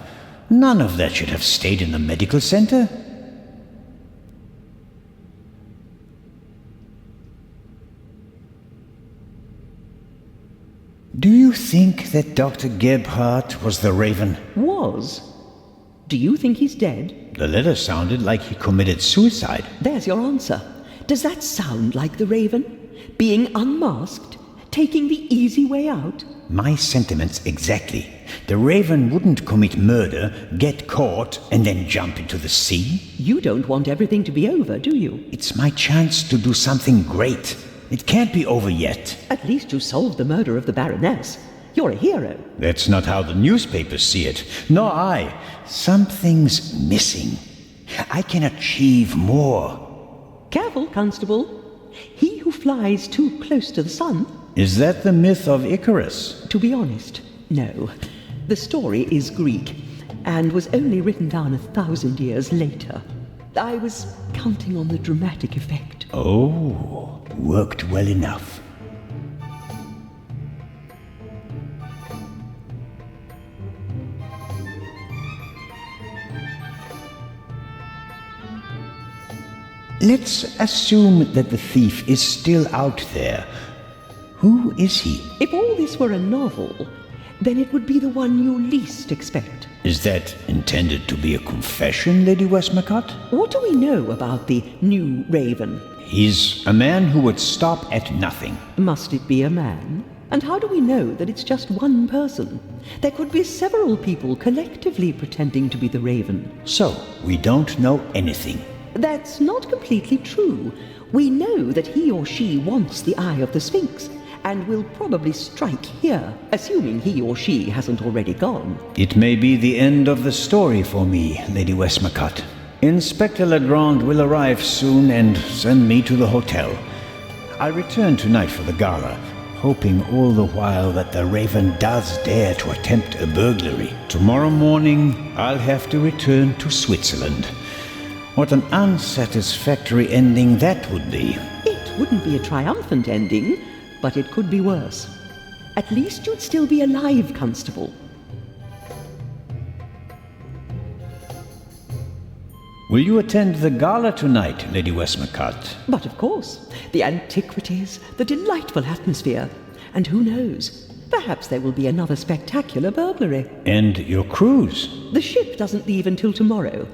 S4: none of that should have stayed in the medical center. Do you think that Dr. Gebhardt was the Raven?
S11: Was? Do you think he's dead?
S4: The letter sounded like he committed suicide.
S11: There's your answer. Does that sound like the Raven? Being unmasked? Taking the easy way out?
S4: My sentiments exactly. The Raven wouldn't commit murder, get caught, and then jump into the sea.
S11: You don't want everything to be over, do you?
S4: It's my chance to do something great. It can't be over yet.
S11: At least you solved the murder of the Baroness. You're a hero.
S4: That's not how the newspapers see it. Nor I. Something's missing. I can achieve more.
S11: Careful, Constable. He who flies too close to the sun...
S4: Is that the myth of Icarus?
S11: To be honest, no. The story is Greek, and was only written down 1,000 years later. I was counting on the dramatic effect.
S4: Oh, worked well enough. Let's assume that the thief is still out there. Who is he?
S11: If all this were a novel, then it would be the one you least expect.
S4: Is that intended to be a confession, Lady Westmacott?
S11: What do we know about the new Raven?
S4: He's a man who would stop at nothing.
S11: Must it be a man? And how do we know that it's just one person? There could be several people collectively pretending to be the Raven.
S4: So, we don't know anything.
S11: That's not completely true. We know that he or she wants the Eye of the Sphinx, and will probably strike here, assuming he or she hasn't already gone.
S4: It may be the end of the story for me, Lady Westmacott. Inspector Legrand will arrive soon and send me to the hotel. I'll return tonight for the gala, hoping all the while that the Raven does dare to attempt a burglary. Tomorrow morning, I'll have to return to Switzerland. What an unsatisfactory ending that would be.
S11: It wouldn't be a triumphant ending, but it could be worse. At least you'd still be alive, Constable.
S4: Will you attend the gala tonight, Lady Westmacott?
S11: But of course. The antiquities, the delightful atmosphere. And who knows? Perhaps there will be another spectacular burglary.
S4: And your cruise?
S11: The ship doesn't leave until tomorrow.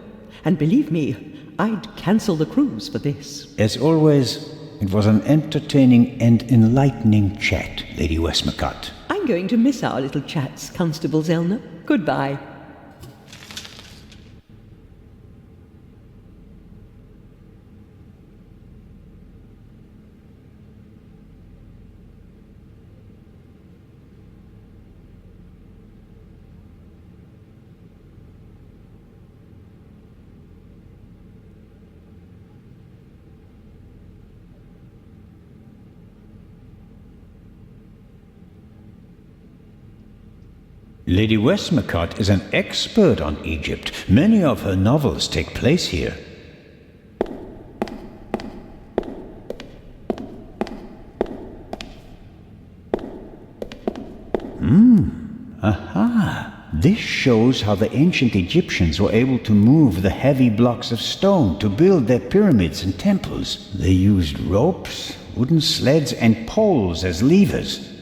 S11: And believe me, I'd cancel the cruise for this.
S4: As always, it was an entertaining and enlightening chat, Lady Westmacott.
S11: I'm going to miss our little chats, Constable Zellner. Goodbye.
S4: Lady Westmacott is an expert on Egypt. Many of her novels take place here. Aha! This shows how the ancient Egyptians were able to move the heavy blocks of stone to build their pyramids and temples. They used ropes, wooden sleds and poles as levers.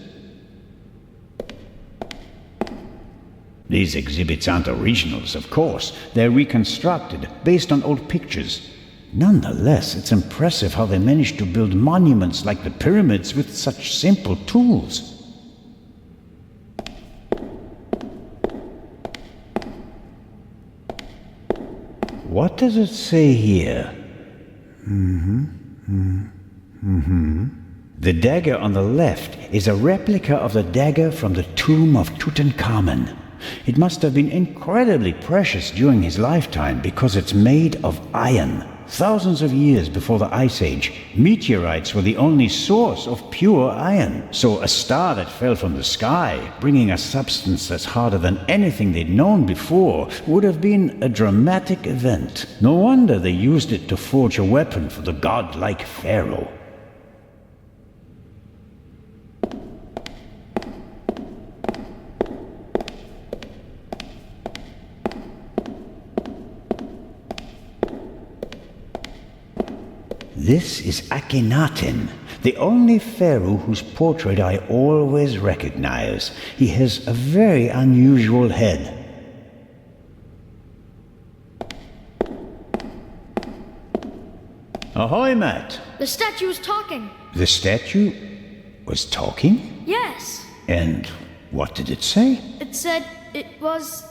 S4: These exhibits aren't originals, of course. They're reconstructed, based on old pictures. Nonetheless, it's impressive how they managed to build monuments like the pyramids with such simple tools. What does it say here? The dagger on the left is a replica of the dagger from the tomb of Tutankhamun. It must have been incredibly precious during his lifetime because it's made of iron. Thousands of years before the Ice Age, meteorites were the only source of pure iron. So a star that fell from the sky, bringing a substance that's harder than anything they'd known before, would have been a dramatic event. No wonder they used it to forge a weapon for the godlike pharaoh. This is Akhenaten, the only pharaoh whose portrait I always recognize. He has a very unusual head. Ahoy, Matt!
S3: The statue was talking.
S4: The statue was talking?
S3: Yes.
S4: And what did it say?
S3: It said it was...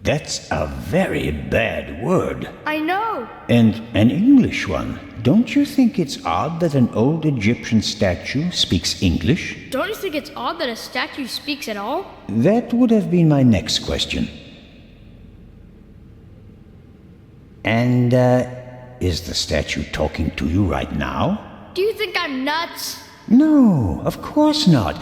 S4: That's a very bad word.
S3: I know.
S4: And an English one. Don't you think it's odd that an old Egyptian statue speaks English?
S3: Don't you think it's odd that a statue speaks at all?
S4: That would have been my next question. And, is the statue talking to you right now?
S3: Do you think I'm nuts?
S4: No, of course not.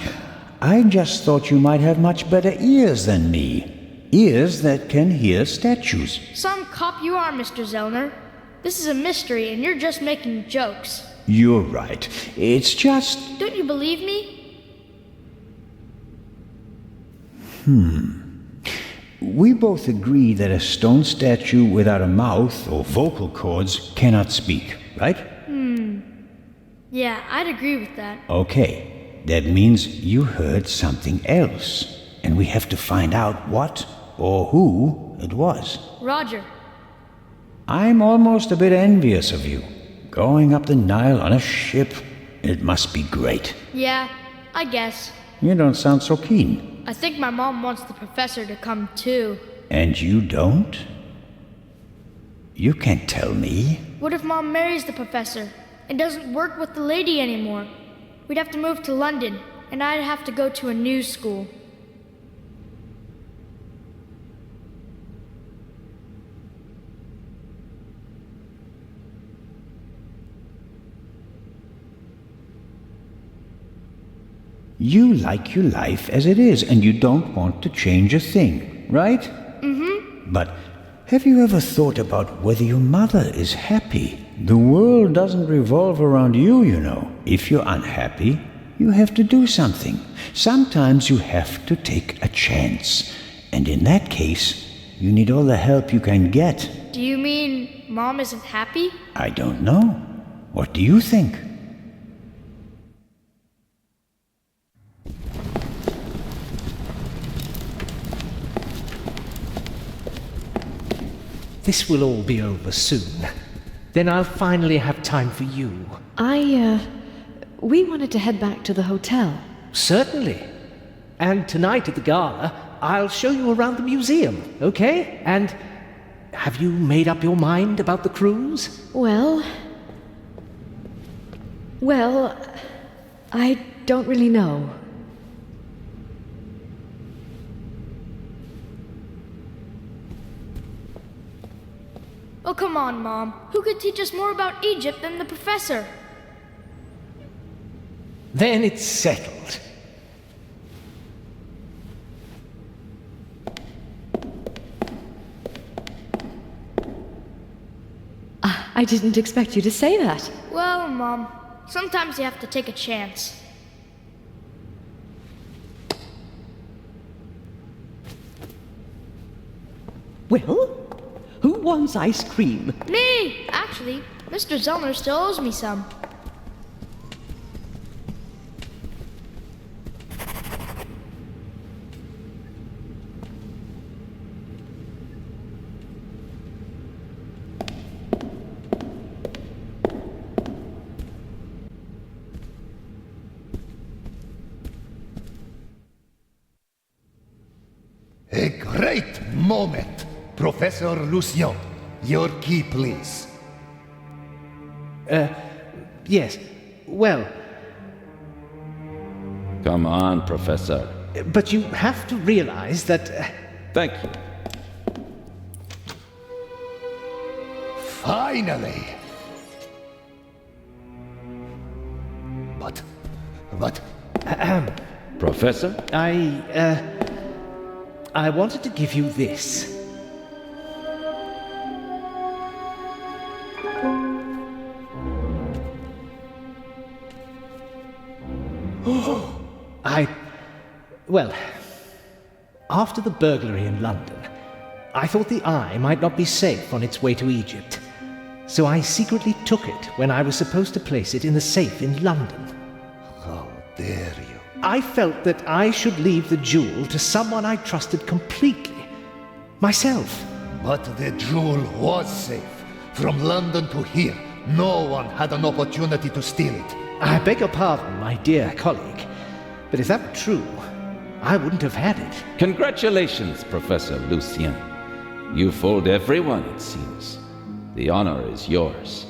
S4: I just thought you might have much better ears than me. Ears that can hear statues.
S3: Some cop you are, Mr. Zellner. This is a mystery and you're just making jokes.
S4: You're right. It's just...
S3: Don't you believe me?
S4: We both agree that a stone statue without a mouth or vocal cords cannot speak, right?
S3: Yeah, I'd agree with that.
S4: Okay. That means you heard something else. And we have to find out what or who it was.
S3: Roger.
S4: I'm almost a bit envious of you. Going up the Nile on a ship, it must be great.
S3: Yeah, I guess.
S4: You don't sound so keen.
S3: I think my mom wants the professor to come too.
S4: And you don't? You can't tell me.
S3: What if Mom marries the professor and doesn't work with the lady anymore? We'd have to move to London, and I'd have to go to a new school.
S4: You like your life as it is, and you don't want to change a thing, right? But have you ever thought about whether your mother is happy? The world doesn't revolve around you, you know. If you're unhappy, you have to do something. Sometimes you have to take a chance. And in that case, you need all the help you can get.
S3: Do you mean Mom isn't happy?
S4: I don't know. What do you think?
S7: This will all be over soon. Then I'll finally have time for you.
S10: We wanted to head back to the hotel.
S7: Certainly. And tonight at the gala, I'll show you around the museum, okay? And have you made up your mind about the cruise?
S10: Well, I don't really know.
S3: Oh, come on, Mom. Who could teach us more about Egypt than the professor?
S7: Then it's settled.
S10: I didn't expect you to say that.
S3: Well, Mom, sometimes you have to take a chance.
S11: Well, who wants ice cream?
S3: Me! actually. Mr. Zellner still owes me some.
S16: A great moment! Professor Lucien, your key, please.
S7: Yes. Well,
S5: Come on, Professor.
S7: but you have to realize that...
S5: Thank you.
S16: Finally! But...
S5: Professor?
S7: I wanted to give you this. Well, after the burglary in London, I thought the Eye might not be safe on its way to Egypt. So I secretly took it when I was supposed to place it in the safe in London.
S16: How dare you?
S7: I felt that I should leave the jewel to someone I trusted completely. Myself.
S16: But the jewel was safe. From London to here, no one had an opportunity to steal it.
S7: I beg your pardon, my dear colleague. But if that were true, I wouldn't have had it.
S5: Congratulations, Professor Lucien. You fooled everyone, it seems. The honor is yours.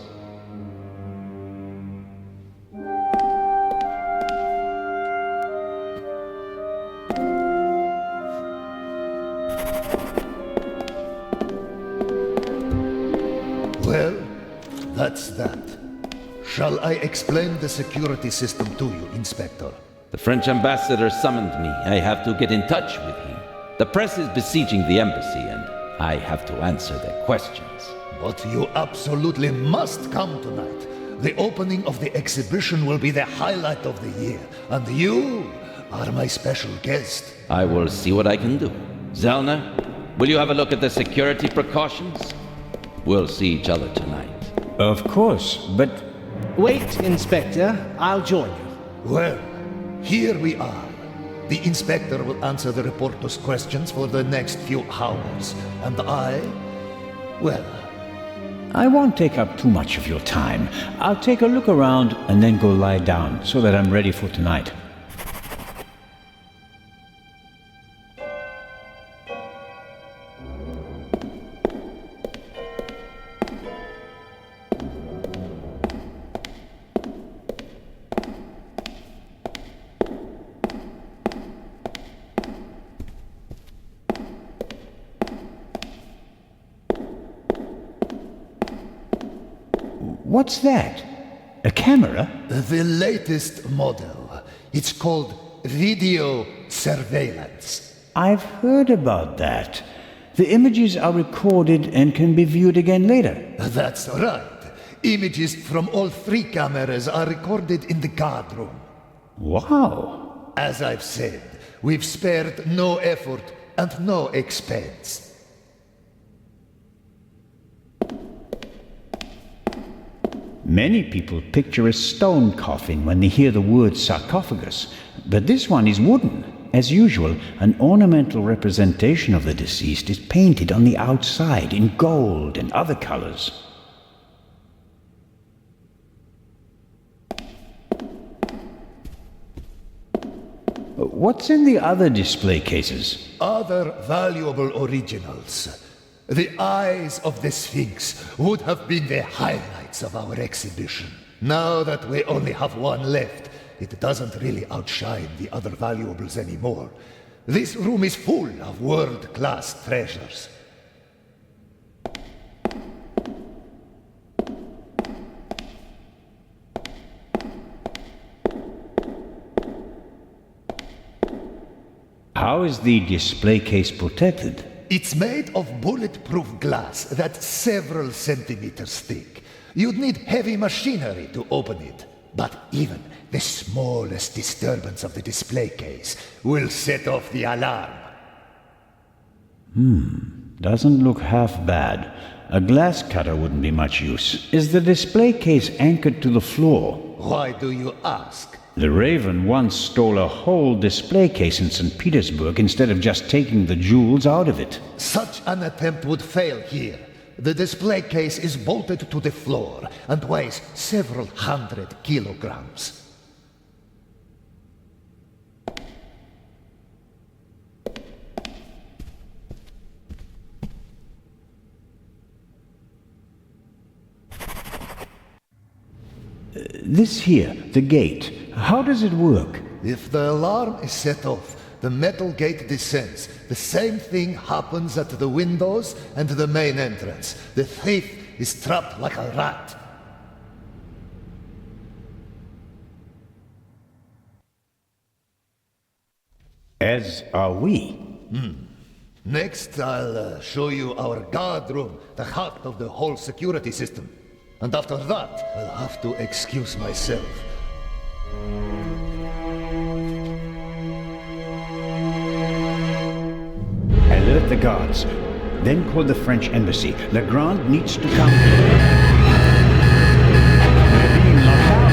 S16: Well, that's that. Shall I explain the security system to you, Inspector?
S5: The French ambassador summoned me. I have to get in touch with him. The press is besieging the embassy, and I have to answer their questions.
S16: But you absolutely must come tonight. The opening of the exhibition will be the highlight of the year, and you are my special guest.
S5: I will see what I can do. Zellner, will you have a look at the security precautions? We'll see each other tonight.
S4: Of course, but...
S7: Wait, Inspector. I'll join you.
S16: Well, here we are. The Inspector will answer the reporter's questions for the next few hours. And well...
S4: I won't take up too much of your time. I'll take a look around and then go lie down so that I'm ready for tonight. What's that? A camera?
S16: The latest model. It's called video surveillance.
S4: I've heard about that. The images are recorded and can be viewed again later.
S16: That's right. Images from all 3 cameras are recorded in the guard room.
S4: Wow.
S16: As I've said, we've spared no effort and no expense.
S4: Many people picture a stone coffin when they hear the word sarcophagus, but this one is wooden. As usual, an ornamental representation of the deceased is painted on the outside in gold and other colors. What's in the other display cases?
S16: Other valuable originals. The eyes of the Sphinx would have been the highlights of our exhibition. Now that we only have one left, it doesn't really outshine the other valuables anymore. This room is full of world-class treasures.
S4: How is the display case protected?
S16: It's made of bulletproof glass that's several centimeters thick. You'd need heavy machinery to open it. But even the smallest disturbance of the display case will set off the alarm.
S4: Doesn't look half bad. A glass cutter wouldn't be much use. Is the display case anchored to the floor?
S16: Why do you ask?
S4: The Raven once stole a whole display case in St. Petersburg instead of just taking the jewels out of it.
S16: Such an attempt would fail here. The display case is bolted to the floor and weighs several 100 kilograms.
S4: This here, the gate, how does it work?
S16: If the alarm is set off, the metal gate descends. The same thing happens at the windows and the main entrance. The thief is trapped like a rat.
S4: As are we.
S16: Next, I'll show you our guard room, the heart of the whole security system. And after that, I'll have to excuse myself.
S4: Alert the guards. Then call the French embassy. Legrand needs to come. We're being locked out.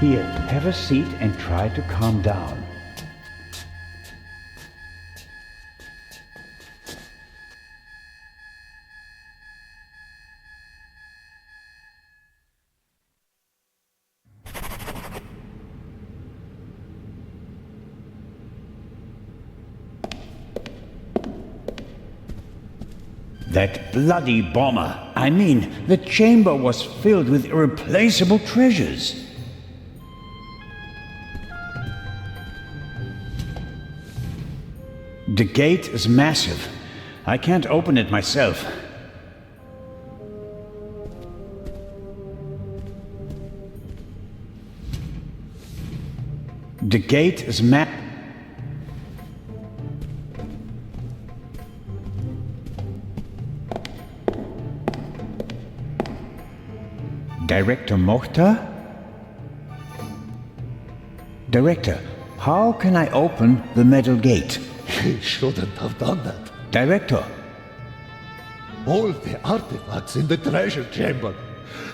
S4: Here, have a seat and try to calm down. That bloody bomber. I mean, the chamber was filled with irreplaceable treasures. The gate is massive. I can't open it myself. The gate is Director Mokhtar? Director, how can I open the metal gate?
S16: He shouldn't have done that.
S4: Director.
S16: All the artifacts in the treasure chamber.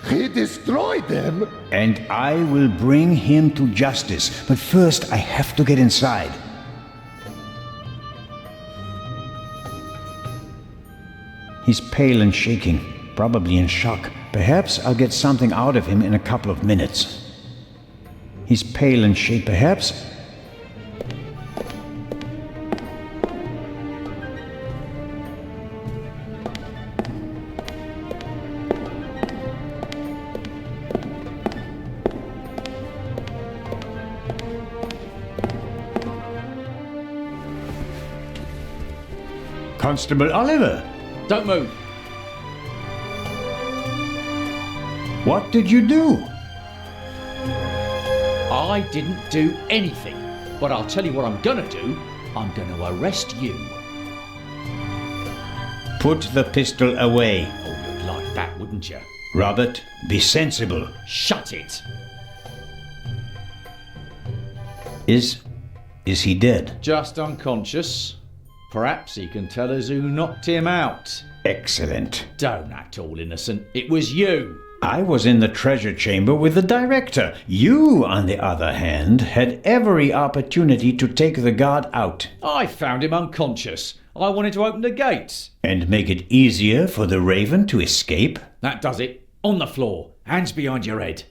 S16: He destroyed them.
S4: And I will bring him to justice. But first, I have to get inside. He's pale and shaking, probably in shock. Perhaps I'll get something out of him in a couple of minutes. He's pale and shaking. Perhaps... Constable Oliver!
S12: Don't move!
S4: What did you do?
S12: I didn't do anything. But I'll tell you what I'm gonna do. I'm gonna arrest you.
S4: Put the pistol away.
S12: Oh, you'd like that, wouldn't you?
S4: Robert, be sensible.
S12: Shut it!
S4: Is he dead?
S12: Just unconscious. Perhaps he can tell us who knocked him out.
S4: Excellent.
S12: Don't act all innocent. It was you.
S4: I was in the treasure chamber with the director. You, on the other hand, had every opportunity to take the guard out.
S12: I found him unconscious. I wanted to open the gates.
S4: And make it easier for the Raven to escape?
S12: That does it. On the floor. Hands behind your head.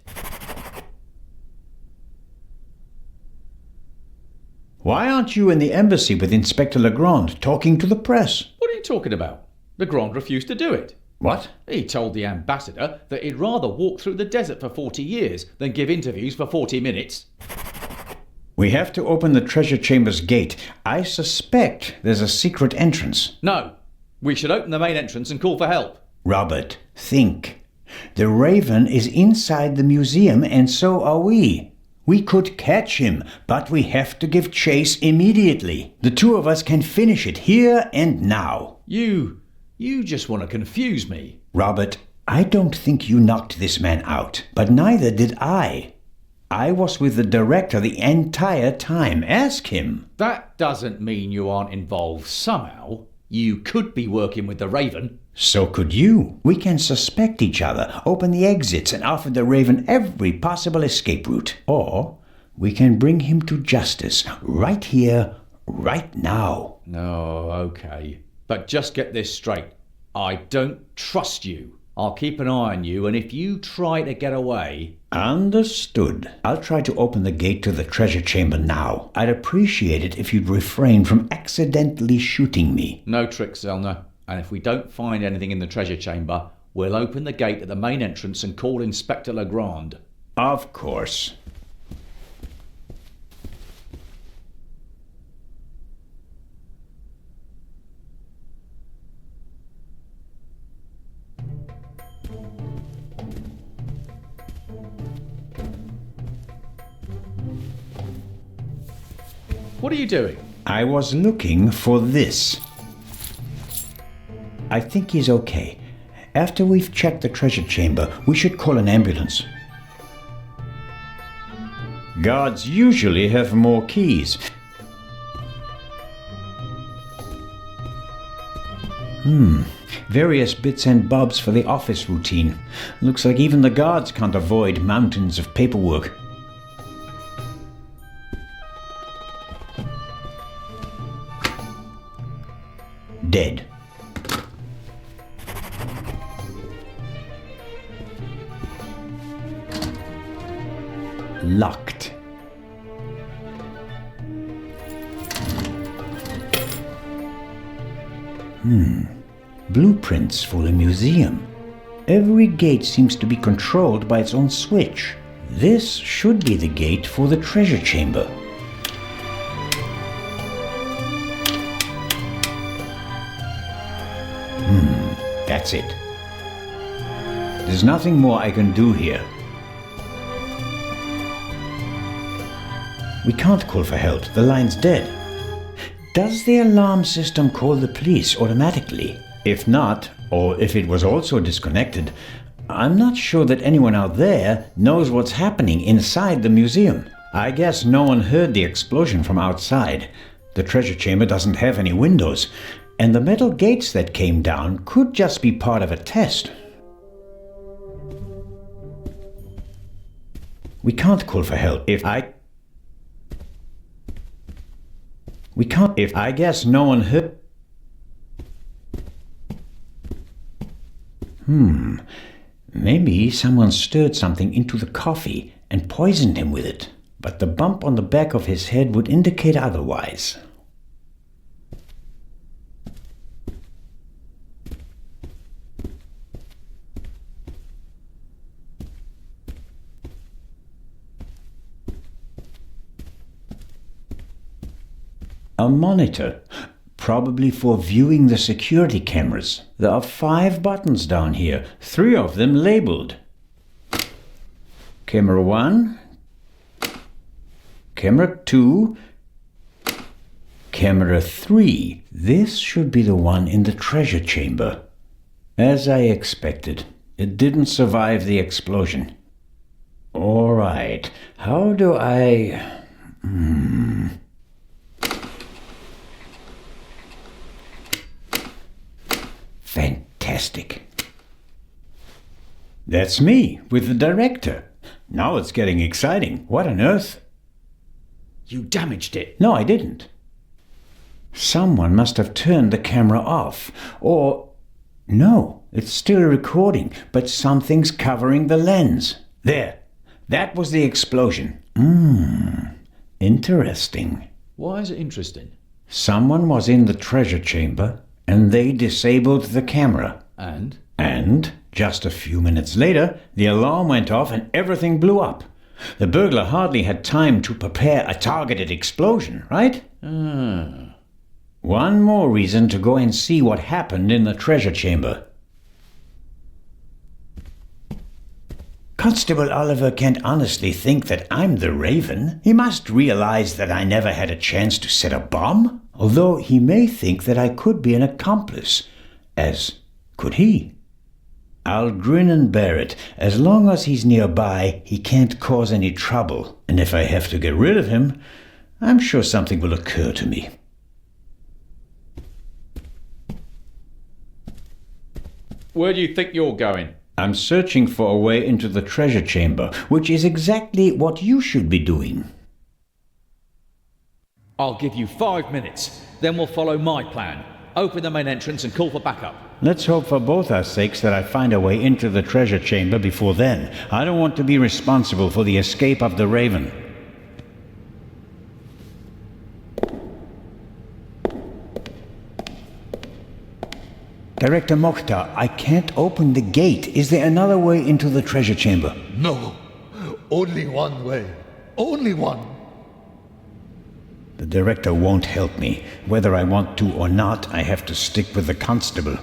S4: Why aren't you in the embassy with Inspector Legrand talking to the press?
S12: What are you talking about? Legrand refused to do it.
S4: What?
S12: He told the ambassador that he'd rather walk through the desert for 40 years than give interviews for 40 minutes.
S4: We have to open the treasure chamber's gate. I suspect there's a secret entrance.
S12: No. We should open the main entrance and call for help.
S4: Robert, think. The Raven is inside the museum and so are we. We could catch him, but we have to give chase immediately. The two of us can finish it here and now.
S12: You just want to confuse me.
S4: Robert, I don't think you knocked this man out, but neither did I. I was with the director the entire time. Ask him.
S12: That doesn't mean you aren't involved somehow. You could be working with the Raven.
S4: So could you. We can suspect each other, open the exits, and offer the Raven every possible escape route. Or we can bring him to justice right here, right now.
S12: Oh, okay. But just get this straight. I don't trust you. I'll keep an eye on you, and if you try to get away...
S4: Understood. I'll try to open the gate to the treasure chamber now. I'd appreciate it if you'd refrain from accidentally shooting me.
S12: No tricks, Zelna. And if we don't find anything in the treasure chamber, we'll open the gate at the main entrance and call Inspector Legrand.
S4: Of course.
S12: What are you doing?
S4: I was looking for this. I think he's okay. After we've checked the treasure chamber, we should call an ambulance. Guards usually have more keys. Various bits and bobs for the office routine. Looks like even the guards can't avoid mountains of paperwork. Dead. Locked. Blueprints for a museum. Every gate seems to be controlled by its own switch. This should be the gate for the treasure chamber. That's it. There's nothing more I can do here. We can't call for help. The line's dead. Does the alarm system call the police automatically? If not, or if it was also disconnected, I'm not sure that anyone out there knows what's happening inside the museum. I guess no one heard the explosion from outside. The treasure chamber doesn't have any windows, and the metal gates that came down could just be part of a test. We can't call for help I guess no one heard... Maybe someone stirred something into the coffee and poisoned him with it. But the bump on the back of his head would indicate otherwise. A monitor, probably for viewing the security cameras. There are 5 buttons down here, 3 of them labeled. Camera 1, Camera 2, Camera 3. This should be the one in the treasure chamber. As I expected, it didn't survive the explosion. All right, how do I... Fantastic. That's me, with the director. Now it's getting exciting. What on earth?
S12: You damaged it.
S4: No, I didn't. Someone must have turned the camera off. Or... no, it's still recording, but something's covering the lens. There. That was the explosion. Interesting.
S12: Why is it interesting?
S4: Someone was in the treasure chamber, and they disabled the camera. And, just a few minutes later, the alarm went off and everything blew up. The burglar hardly had time to prepare a targeted explosion, right? One more reason to go and see what happened in the treasure chamber. Constable Oliver can't honestly think that I'm the Raven. He must realize that I never had a chance to set a bomb, although he may think that I could be an accomplice, as could he. I'll grin and bear it. As long as he's nearby, he can't cause any trouble, and if I have to get rid of him, I'm sure something will occur to me.
S12: Where do you think you're going?
S4: I'm searching for a way into the treasure chamber, which is exactly what you should be doing.
S12: I'll give you 5 minutes, then we'll follow my plan. Open the main entrance and call for backup.
S4: Let's hope for both our sakes that I find a way into the treasure chamber before then. I don't want to be responsible for the escape of the Raven. Director Mokhtar, I can't open the gate. Is there another way into the treasure chamber?
S16: No. Only one way. Only one.
S4: The director won't help me. Whether I want to or not, I have to stick with the constable.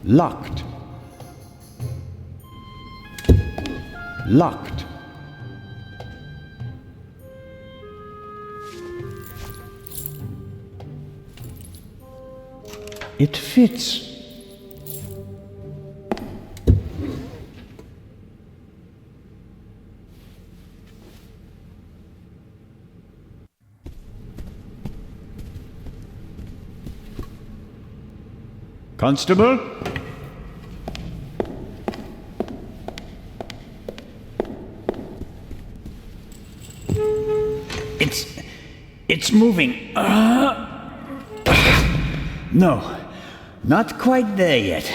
S4: Locked. Locked. It fits. Constable? It's moving. No, not quite there yet.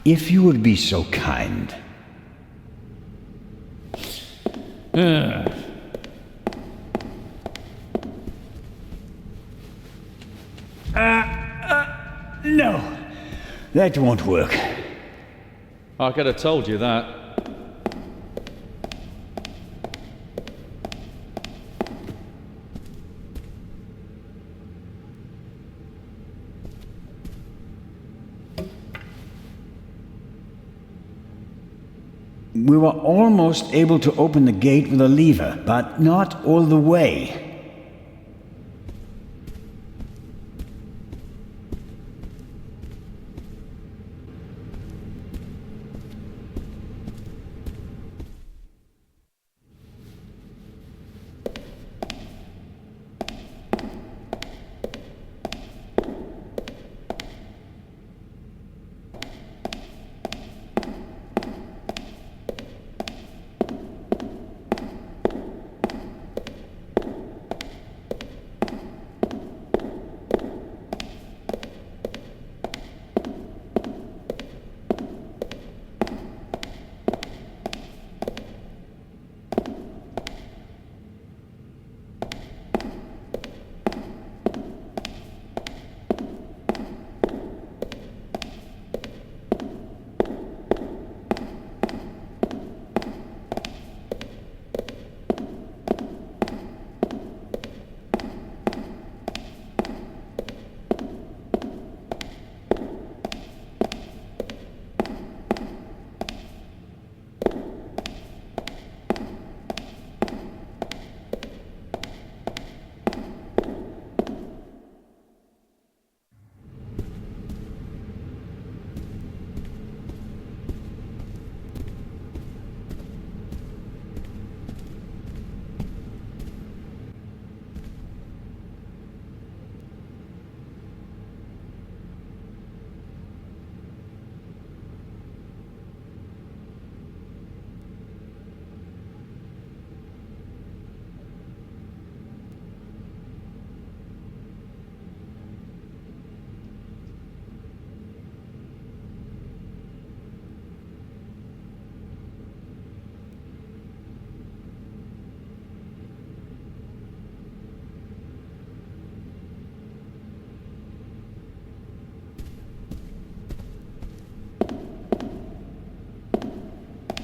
S4: If you would be so kind. No, that won't work.
S12: I could have told you that.
S4: We were almost able to open the gate with a lever, but not all the way.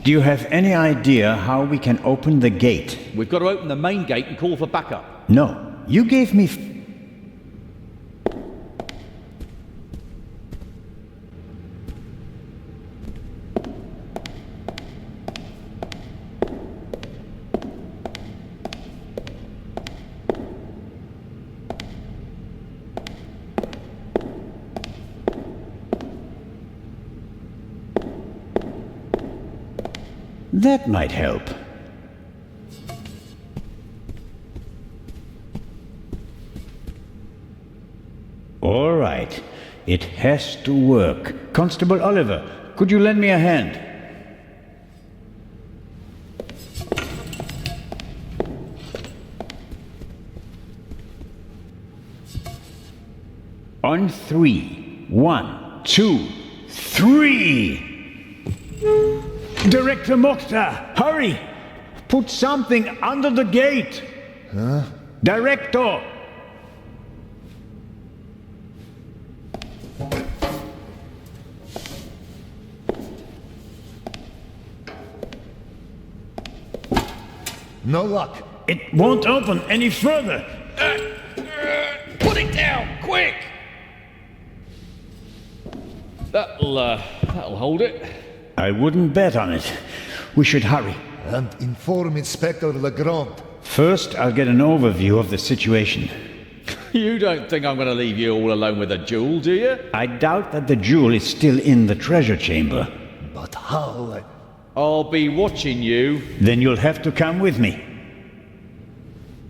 S4: Do you have any idea how we can open the gate?
S12: We've got to open the main gate and call for backup.
S4: No. You gave me... That might help. All right. It has to work. Constable Oliver, could you lend me a hand? On 3. 1, 2, 3! Director Mokhtar, hurry! Put something under the gate!
S16: Huh?
S4: Director!
S16: No luck.
S4: It won't open any further.
S12: Put it down, quick! That'll hold it.
S4: I wouldn't bet on it. We should hurry.
S16: And inform Inspector Legrand.
S4: First, I'll get an overview of the situation.
S12: You don't think I'm going to leave you all alone with a jewel, do you?
S4: I doubt that the jewel is still in the treasure chamber.
S16: But how?
S12: I'll be watching you.
S4: Then you'll have to come with me.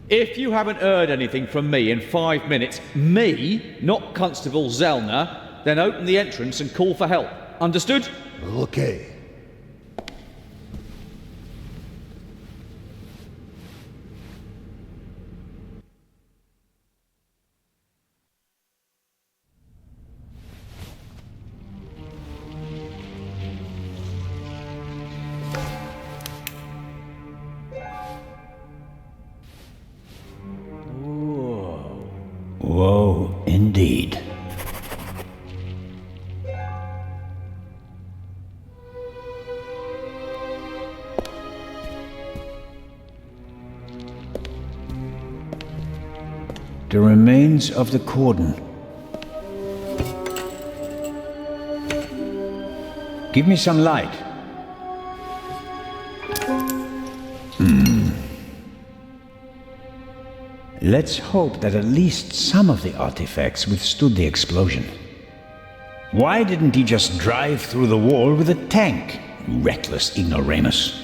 S12: If you haven't heard anything from me in 5 minutes, me, not Constable Zellner, then open the entrance and call for help. Understood?
S16: Okay.
S4: Whoa, indeed. The remains of the cordon. Give me some light. Let's hope that at least some of the artifacts withstood the explosion. Why didn't he just drive through the wall with a tank? Reckless ignoramus.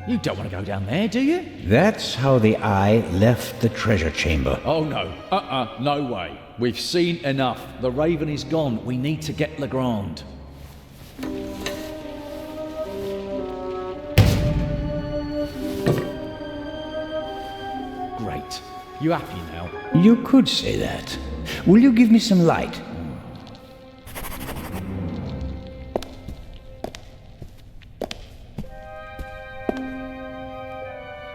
S12: You don't want to go down there, do you?
S4: That's how the eye left the treasure chamber.
S12: Oh no. No way. We've seen enough. The Raven is gone. We need to get Legrand. Great. You happy now?
S4: You could say that. Will you give me some light?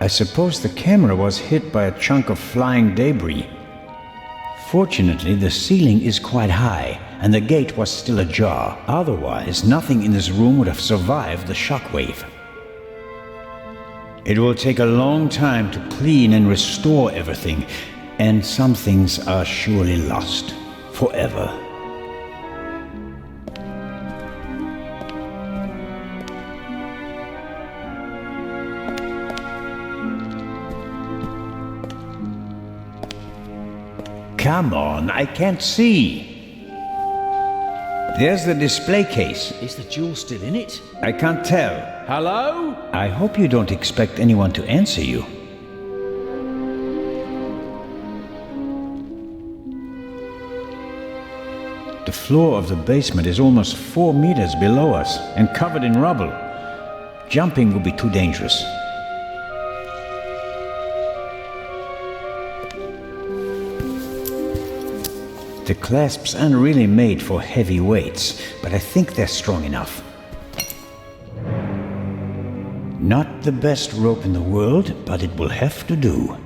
S4: I suppose the camera was hit by a chunk of flying debris. Fortunately, the ceiling is quite high, and the gate was still ajar. Otherwise, nothing in this room would have survived the shockwave. It will take a long time to clean and restore everything, and some things are surely lost forever. Come on, I can't see. There's the display case.
S2: Is the jewel still in it?
S4: I can't tell.
S12: Hello?
S4: I hope you don't expect anyone to answer you. The floor of the basement is almost 4 meters below us and covered in rubble. Jumping would be too dangerous. The clasps aren't really made for heavy weights, but I think they're strong enough. Not the best rope in the world, but it will have to do.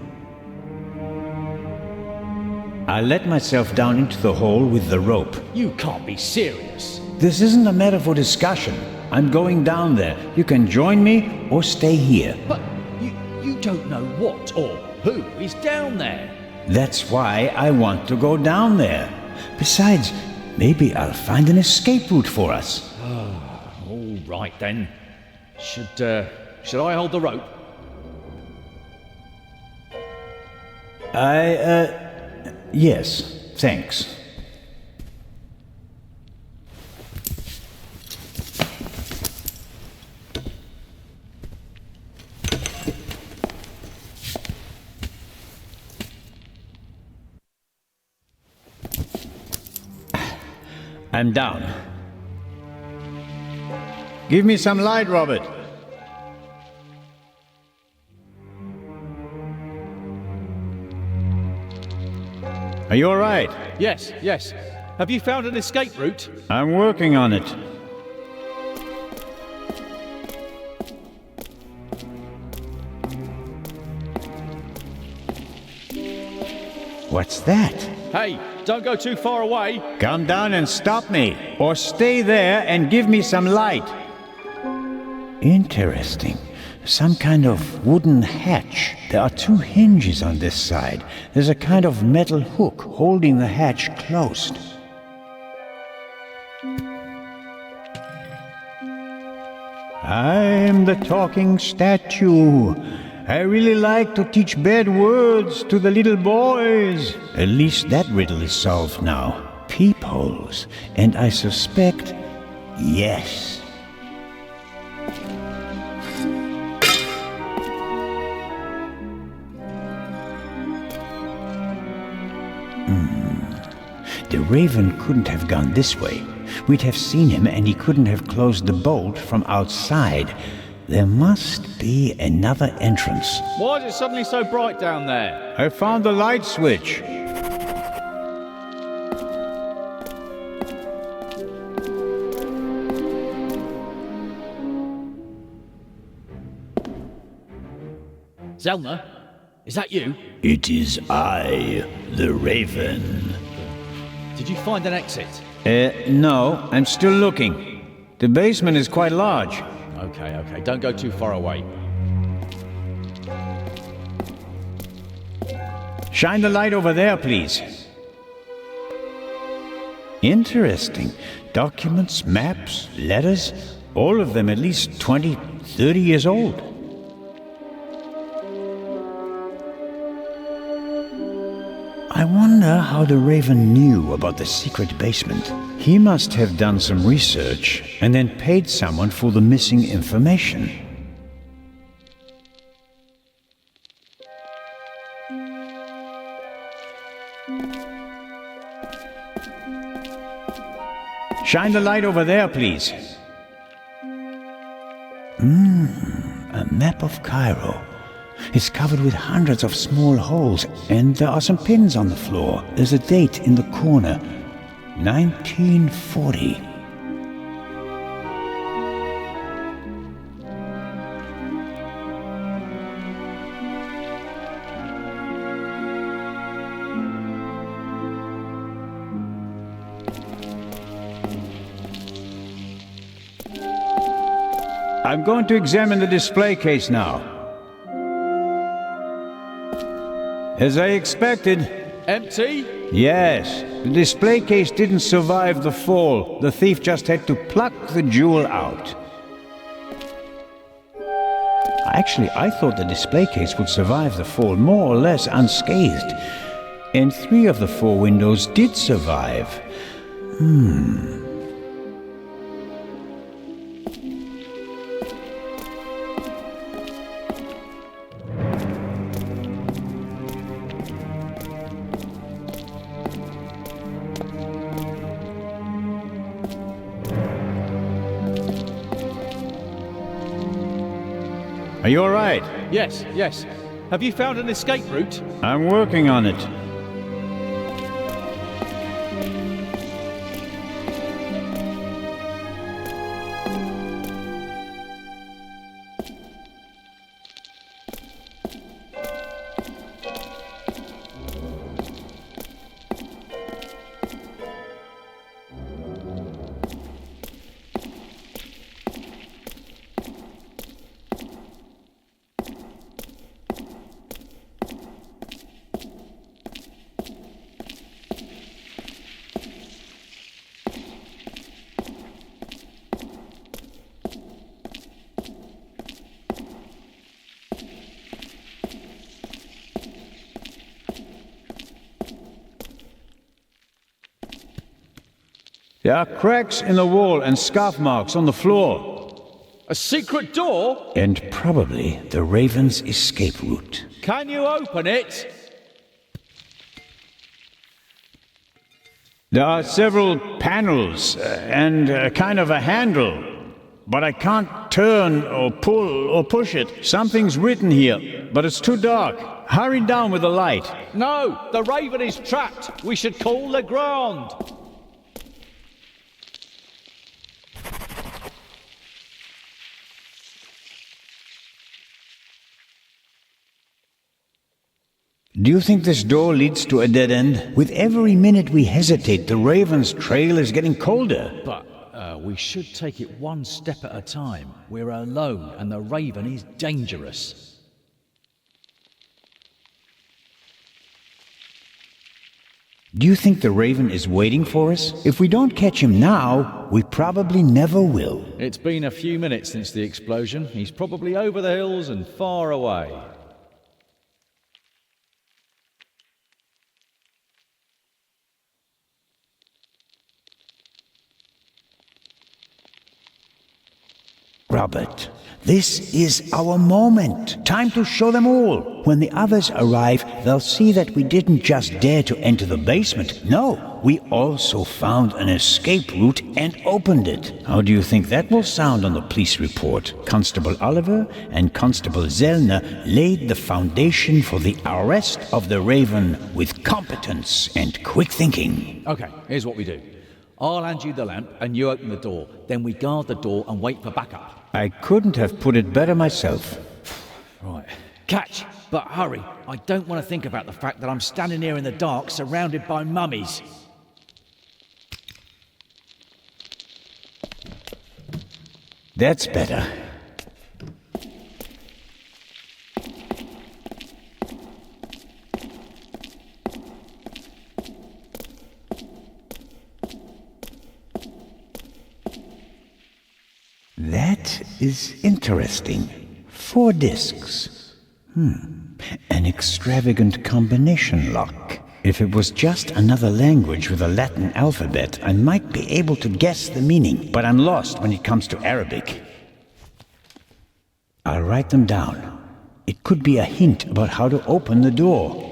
S4: I let myself down into the hole with the rope.
S2: You can't be serious.
S4: This isn't a matter for discussion. I'm going down there. You can join me or stay here.
S2: But you don't know what or who is down there.
S4: That's why I want to go down there. Besides, maybe I'll find an escape route for us.
S2: All right then. Should I hold the rope?
S4: Yes, thanks. I'm down. Give me some light, Robert. Are you all right?
S12: Yes. Have you found an escape route?
S4: I'm working on it. What's that?
S12: Hey, don't go too far away.
S4: Come down and stop me, or stay there and give me some light. Interesting. Some kind of wooden hatch. There are 2 hinges on this side. There's a kind of metal hook holding the hatch closed. I'm the talking statue. I really like to teach bad words to the little boys. At least that riddle is solved now. Peepholes. And I suspect, yes. The Raven couldn't have gone this way. We'd have seen him and he couldn't have closed the bolt from outside. There must be another entrance.
S12: Why is it suddenly so bright down there?
S4: I found the light switch.
S2: Zelna, is that you?
S4: It is I, the Raven.
S2: Did you find an exit?
S4: No, I'm still looking. The basement is quite large.
S12: Okay. Don't go too far away.
S4: Shine the light over there, please. Interesting. Documents, maps, letters, all of them at least 20, 30 years old. I wonder how the Raven knew about the secret basement. He must have done some research and then paid someone for the missing information. Shine the light over there, please. A map of Cairo. It's covered with hundreds of small holes, and there are some pins on the floor. There's a date in the corner. 1940. I'm going to examine the display case now. As I expected.
S12: Empty?
S4: Yes. The display case didn't survive the fall. The thief just had to pluck the jewel out. Actually, I thought the display case would survive the fall more or less unscathed. And 3 of the 4 windows did survive. Are you all right?
S12: Yes, yes. Have you found an escape route?
S4: I'm working on it. There are cracks in the wall and scarf marks on the floor.
S12: A secret door?
S4: And probably the Raven's escape route.
S12: Can you open it?
S4: There are several panels and kind of a handle, but I can't turn or pull or push it. Something's written here, but it's too dark. Hurry down with the light.
S12: No, the Raven is trapped. We should call Legrand.
S4: Do you think this door leads to a dead end? With every minute we hesitate, the Raven's trail is getting colder.
S12: But we should take it one step at a time. We're alone, and the Raven is dangerous.
S4: Do you think the Raven is waiting for us? If we don't catch him now, we probably never will.
S12: It's been a few minutes since the explosion. He's probably over the hills and far away.
S4: Robert, this is our moment. Time to show them all. When the others arrive, they'll see that we didn't just dare to enter the basement. No, we also found an escape route and opened it. How do you think that will sound on the police report? Constable Oliver and Constable Zellner laid the foundation for the arrest of the Raven with competence and quick thinking.
S12: Okay, here's what we do. I'll hand you the lamp and you open the door. Then we guard the door and wait for backup.
S4: I couldn't have put it better myself.
S12: Right. Catch, but hurry. I don't want to think about the fact that I'm standing here in the dark surrounded by mummies.
S4: That's better. That is interesting. 4 discs. An extravagant combination lock. If it was just another language with a Latin alphabet, I might be able to guess the meaning, but I'm lost when it comes to Arabic. I'll write them down. It could be a hint about how to open the door.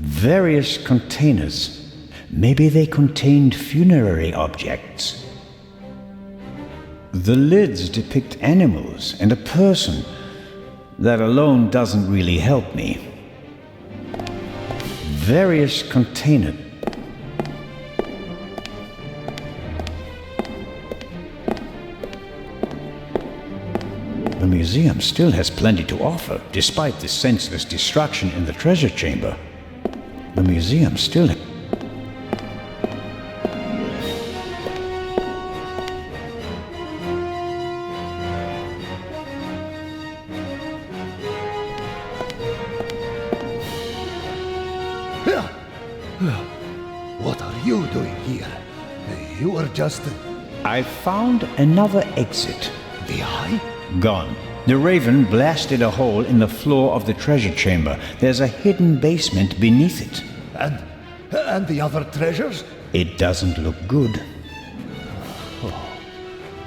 S4: Various containers. Maybe they contained funerary objects. The lids depict animals and a person. That alone doesn't really help me. Various containers. The museum still has plenty to offer, despite the senseless destruction in the treasure chamber. The museum still...
S16: What are you doing here? You were just...
S4: I found another exit.
S16: The eye?
S4: Gone. The Raven blasted a hole in the floor of the treasure chamber. There's a hidden basement beneath it.
S16: And the other treasures?
S4: It doesn't look good.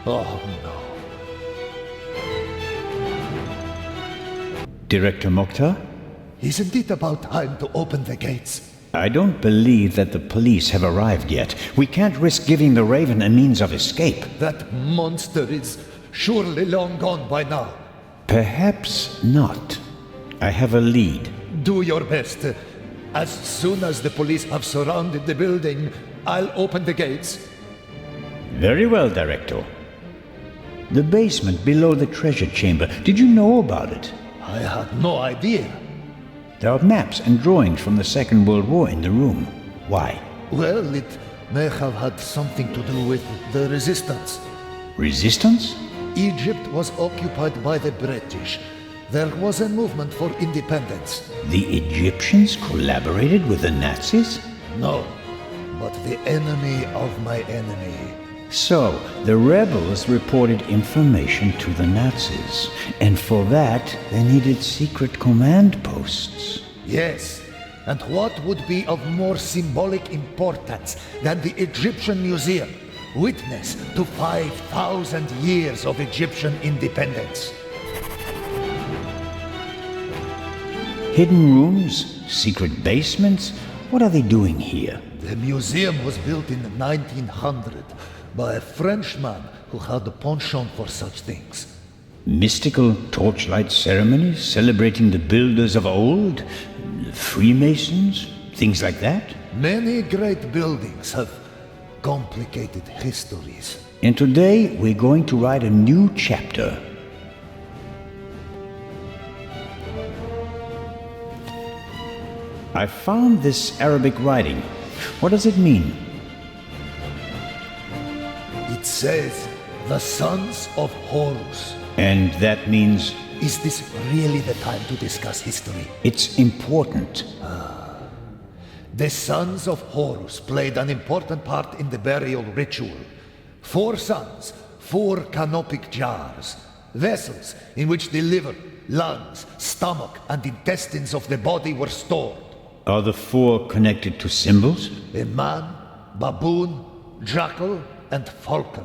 S16: Oh no.
S4: Director Mokhtar?
S16: Isn't it about time to open the gates?
S4: I don't believe that the police have arrived yet. We can't risk giving the Raven a means of escape.
S16: That monster is surely long gone by now.
S4: Perhaps not. I have a lead.
S16: Do your best. As soon as the police have surrounded the building, I'll open the gates.
S4: Very well, Director. The basement below the treasure chamber. Did you know about it?
S16: I had no idea.
S4: There are maps and drawings from the Second World War in the room. Why?
S16: Well, it may have had something to do with the resistance.
S4: Resistance?
S16: Egypt was occupied by the British. There was a movement for independence.
S4: The Egyptians collaborated with the Nazis?
S16: No, but the enemy of my enemy.
S4: So, the rebels reported information to the Nazis, and for that they needed secret command posts.
S16: Yes, and what would be of more symbolic importance than the Egyptian Museum, witness to 5,000 years of Egyptian independence?
S4: Hidden rooms? Secret basements? What are they doing here?
S16: The museum was built in 1900 by a Frenchman who had a penchant for such things.
S4: Mystical torchlight ceremonies celebrating the builders of old? Freemasons? Things like that?
S16: Many great buildings have complicated histories.
S4: And today we're going to write a new chapter. I found this Arabic writing. What does it mean?
S16: It says, the sons of Horus.
S4: And that means...
S16: Is this really the time to discuss history?
S4: It's important.
S16: The sons of Horus played an important part in the burial ritual. 4 sons, 4 canopic jars, vessels in which the liver, lungs, stomach, and intestines of the body were stored.
S4: Are the 4 connected to symbols?
S16: A man, baboon, jackal, and falcon.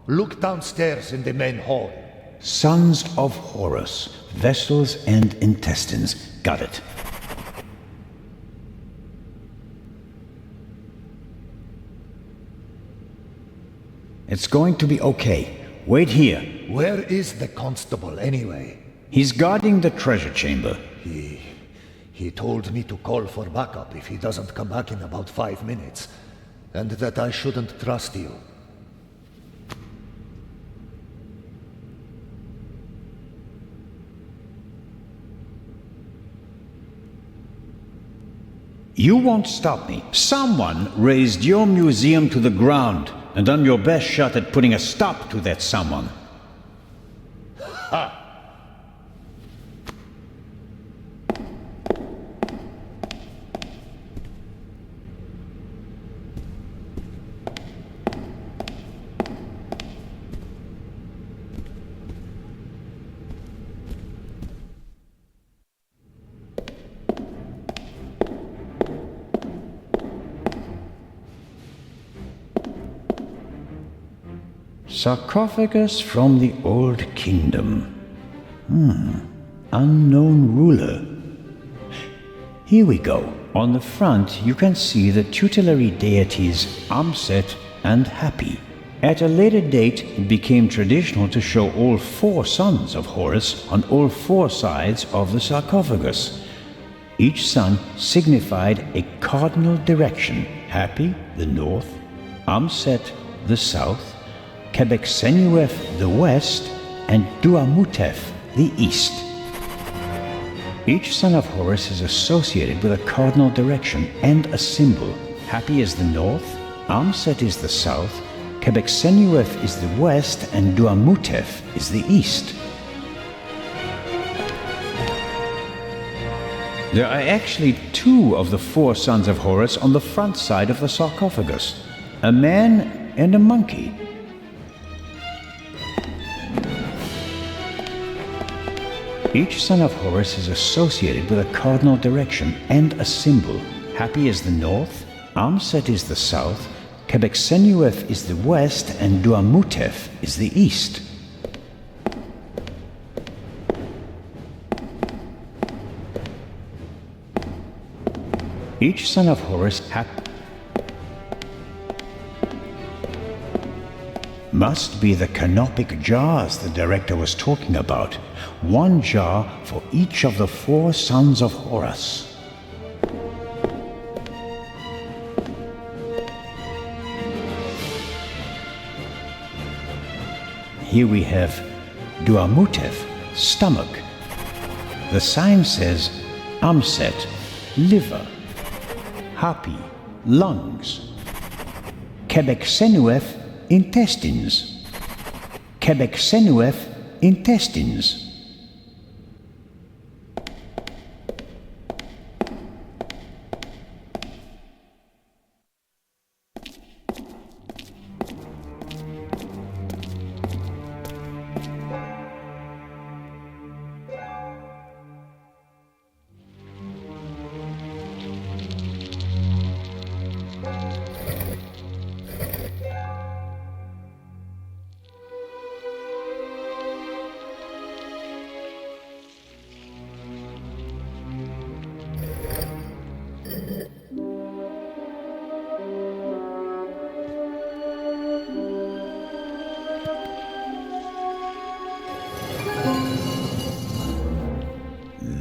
S16: Look downstairs in the main hall.
S4: Sons of Horus, vessels and intestines. Got it. It's going to be okay. Wait here.
S16: Where is the constable, anyway?
S4: He's guarding the treasure chamber.
S16: He told me to call for backup if he doesn't come back in about 5 minutes, and that I shouldn't trust you.
S4: You won't stop me. Someone raised your museum to the ground, and I'm your best shot at putting a stop to that someone.
S16: Ha!
S4: Sarcophagus from the Old Kingdom. Unknown ruler. Here we go. On the front, you can see the tutelary deities Amset and Happy. At a later date, it became traditional to show all 4 sons of Horus on all 4 sides of the sarcophagus. Each son signified a cardinal direction. Happy, the north; Amset, the south; Quebec-Senuef, the west; and Duamutef, the east. Each son of Horus is associated with a cardinal direction and a symbol. Happy is the north, Amset is the south, Quebec-Senuef is the west, and Duamutef is the east. There are actually 2 of the 4 sons of Horus on the front side of the sarcophagus, a man and a monkey. Each son of Horus is associated with a cardinal direction and a symbol. Happy is the north, Amset is the south, Quebec-Senuef is the west, and Duamutef is the east. Each son of Horus must be the canopic jars the director was talking about. 1 jar for each of the 4 sons of Horus. Here we have Duamutef, stomach. The sign says Amset, liver; Happy, lungs; Quebec-Senuef, intestines; Quebec-Senuef, intestines.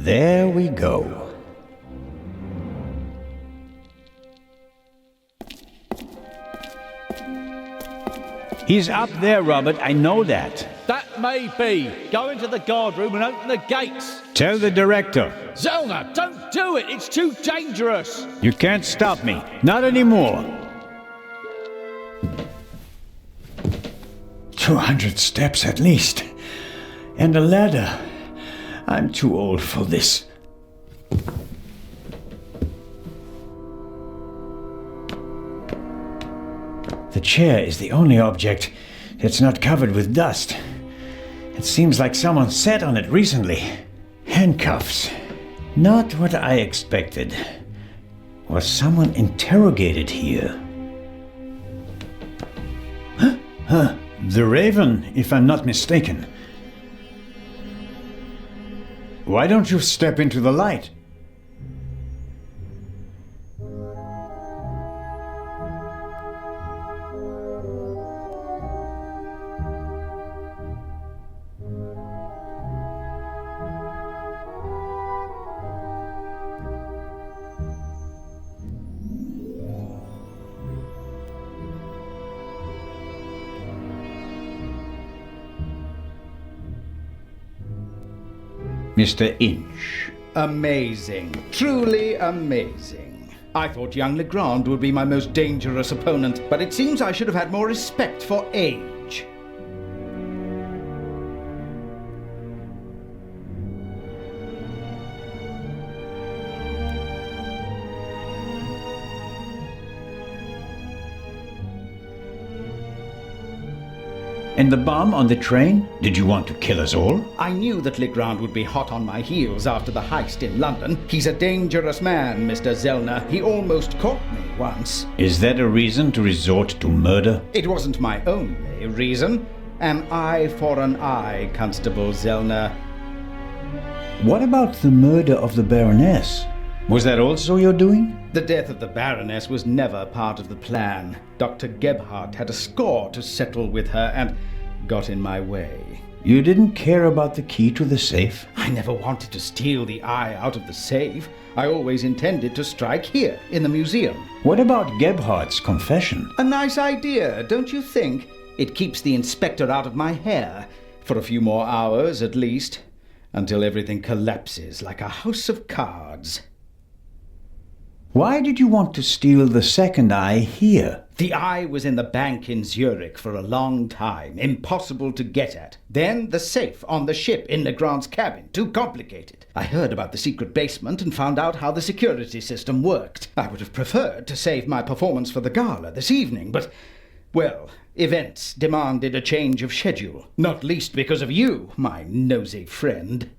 S4: There we go. He's up there, Robert. I know that.
S12: That may be. Go into the guard room and open the gates.
S4: Tell the director.
S12: Zelna, don't do it. It's too dangerous.
S4: You can't stop me. Not anymore. 200 steps at least. And a ladder. I'm too old for this. The chair is the only object that's not covered with dust. It seems like someone sat on it recently. Handcuffs. Not what I expected. Was someone interrogated here? Huh? The Raven, if I'm not mistaken. Why don't you step into the light? Mr. Inch.
S9: Amazing. Truly amazing. I thought young Legrand would be my most dangerous opponent, but it seems I should have had more respect for age.
S4: And the bomb on the train? Did you want to kill us all?
S9: I knew that Legrand would be hot on my heels after the heist in London. He's a dangerous man, Mr. Zellner. He almost caught me once.
S4: Is that a reason to resort to murder?
S9: It wasn't my only reason. An eye for an eye, Constable Zellner.
S4: What about the murder of the Baroness? Was that also your doing?
S9: The death of the Baroness was never part of the plan. Dr. Gebhardt had a score to settle with her and got in my way.
S4: You didn't care about the key to the safe?
S9: I never wanted to steal the eye out of the safe. I always intended to strike here, in the museum.
S4: What about Gebhardt's confession?
S9: A nice idea, don't you think? It keeps the inspector out of my hair, for a few more hours at least, until everything collapses like a house of cards.
S4: Why did you want to steal the second eye here?
S9: The eye was in the bank in Zurich for a long time, impossible to get at. Then the safe on the ship in Legrand's cabin, too complicated. I heard about the secret basement and found out how the security system worked. I would have preferred to save my performance for the gala this evening, but, well, events demanded a change of schedule, not least because of you, my nosy friend.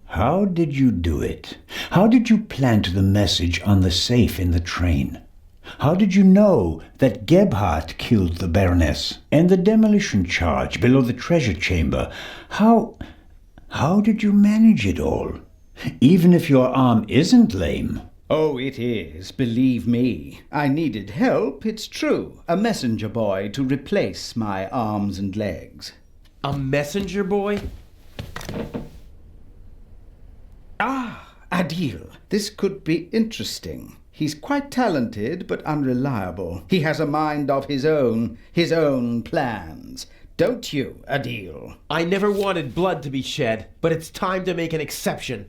S4: How did you do it? How did you plant the message on the safe in the train? How did you know that Gebhardt killed the Baroness? And the demolition charge below the treasure chamber? How did you manage it all? Even if your arm isn't lame.
S9: Oh, it is, believe me. I needed help, it's true. A messenger boy to replace my arms and legs.
S14: A messenger boy?
S9: Ah, Adil. This could be interesting. He's quite talented, but unreliable. He has a mind of his own plans. Don't you, Adil?
S14: I never wanted blood to be shed, but it's time to make an exception.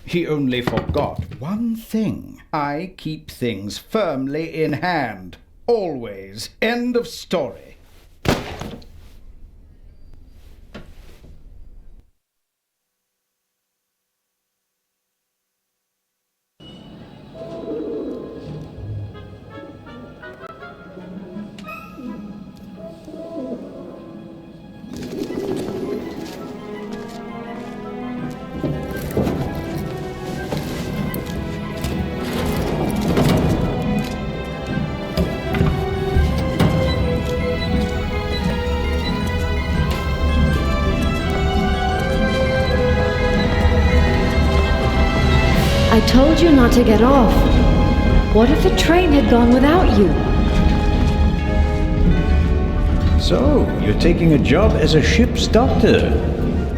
S9: He only forgot one thing. I keep things firmly in hand. Always. End of story.
S10: I told you not to get off. What if the train had gone without you?
S4: So, you're taking a job as a ship's doctor.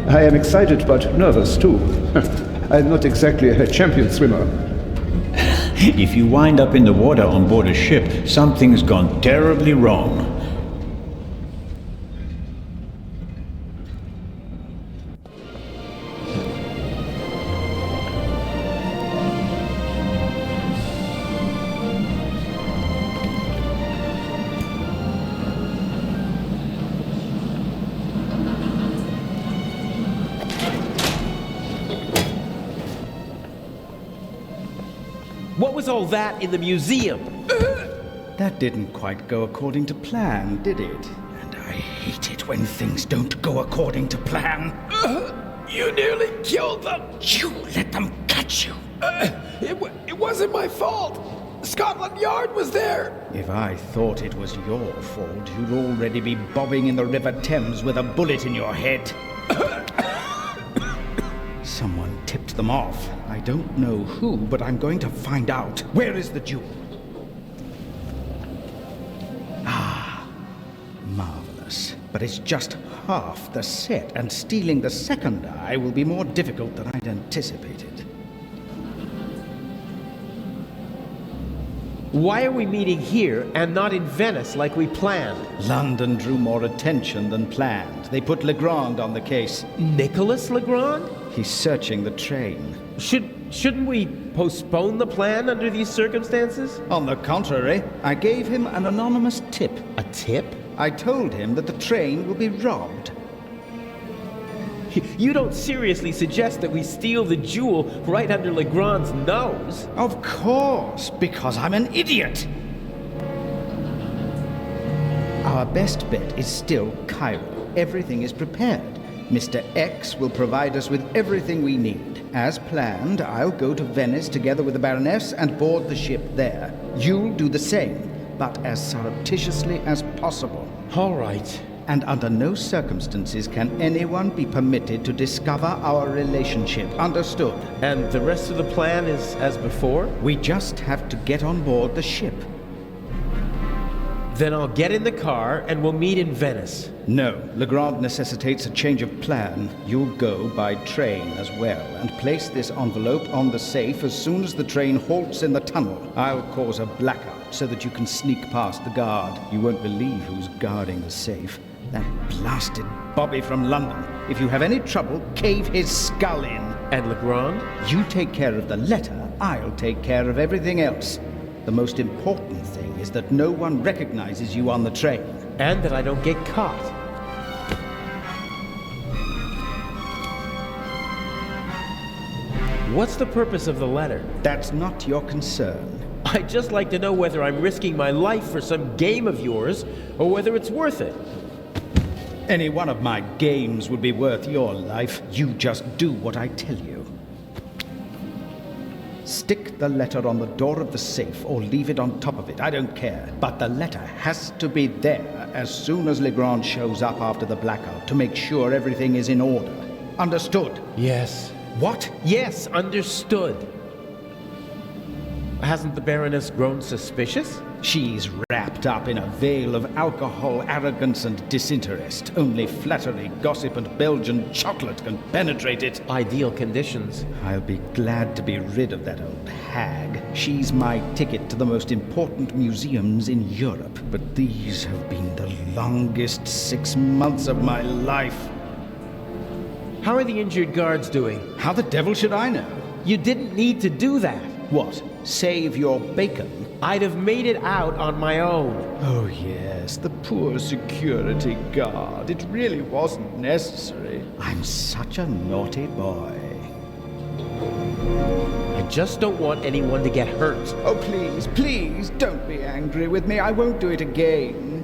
S1: I am excited but nervous too. I'm not exactly a champion swimmer.
S4: If you wind up in the water on board a ship, something's gone terribly wrong.
S14: What was all that in the museum?
S9: That didn't quite go according to plan, did it? And I hate it when things don't go according to plan.
S17: You nearly killed them.
S9: You let them catch you.
S17: It wasn't my fault. Scotland Yard was there.
S9: If I thought it was your fault, you'd already be bobbing in the River Thames with a bullet in your head. Someone tipped them off. I don't know who, but I'm going to find out. Where is the jewel? Ah, marvelous. But it's just half the set, and stealing the second eye will be more difficult than I'd anticipated.
S14: Why are we meeting here and not in Venice like we planned?
S9: London drew more attention than planned. They put Legrand on the case.
S14: Nicholas Legrand?
S9: He's searching the train.
S14: Shouldn't we postpone the plan under these circumstances?
S9: On the contrary, I gave him an anonymous tip.
S14: A tip?
S9: I told him that the train will be robbed.
S14: You don't seriously suggest that we steal the jewel right under Legrand's nose?
S9: Of course, because I'm an idiot. Our best bet is still Cairo. Everything is prepared. Mr. X will provide us with everything we need. As planned, I'll go to Venice together with the Baroness and board the ship there. You'll do the same, but as surreptitiously as possible.
S14: All right.
S9: And under no circumstances can anyone be permitted to discover our relationship. Understood?
S14: And the rest of the plan is as before?
S9: We just have to get on board the ship.
S14: Then I'll get in the car and we'll meet in Venice.
S9: No, Legrand necessitates a change of plan. You'll go by train as well, and place this envelope on the safe as soon as the train halts in the tunnel. I'll cause a blackout so that you can sneak past the guard. You won't believe who's guarding the safe. That blasted Bobby from London. If you have any trouble, cave his skull in.
S14: And Legrand?
S9: You take care of the letter, I'll take care of everything else. The most important thing is that no one recognizes you on the train.
S14: And that I don't get caught. What's the purpose of the letter?
S9: That's not your concern.
S14: I'd just like to know whether I'm risking my life for some game of yours, or whether it's worth it.
S9: Any one of my games would be worth your life. You just do what I tell you. Stick the letter on the door of the safe or leave it on top of it. I don't care. But the letter has to be there as soon as Legrand shows up after the blackout to make sure everything is in order. Understood?
S14: Yes.
S9: What?
S14: Yes, understood. Hasn't the Baroness grown suspicious?
S9: She's wrapped up in a veil of alcohol, arrogance, and disinterest. Only flattery, gossip, and Belgian chocolate can penetrate it.
S14: Ideal conditions.
S9: I'll be glad to be rid of that old hag. She's my ticket to the most important museums in Europe. But these have been the longest 6 months of my life.
S14: How are the injured guards doing?
S9: How the devil should I know?
S14: You didn't need to do that.
S9: What? Save your bacon?
S14: I'd have made it out on my own.
S9: Oh yes, the poor security guard. It really wasn't necessary. I'm such a naughty boy.
S14: I just don't want anyone to get hurt.
S9: Oh please, please, don't be angry with me. I won't do it again.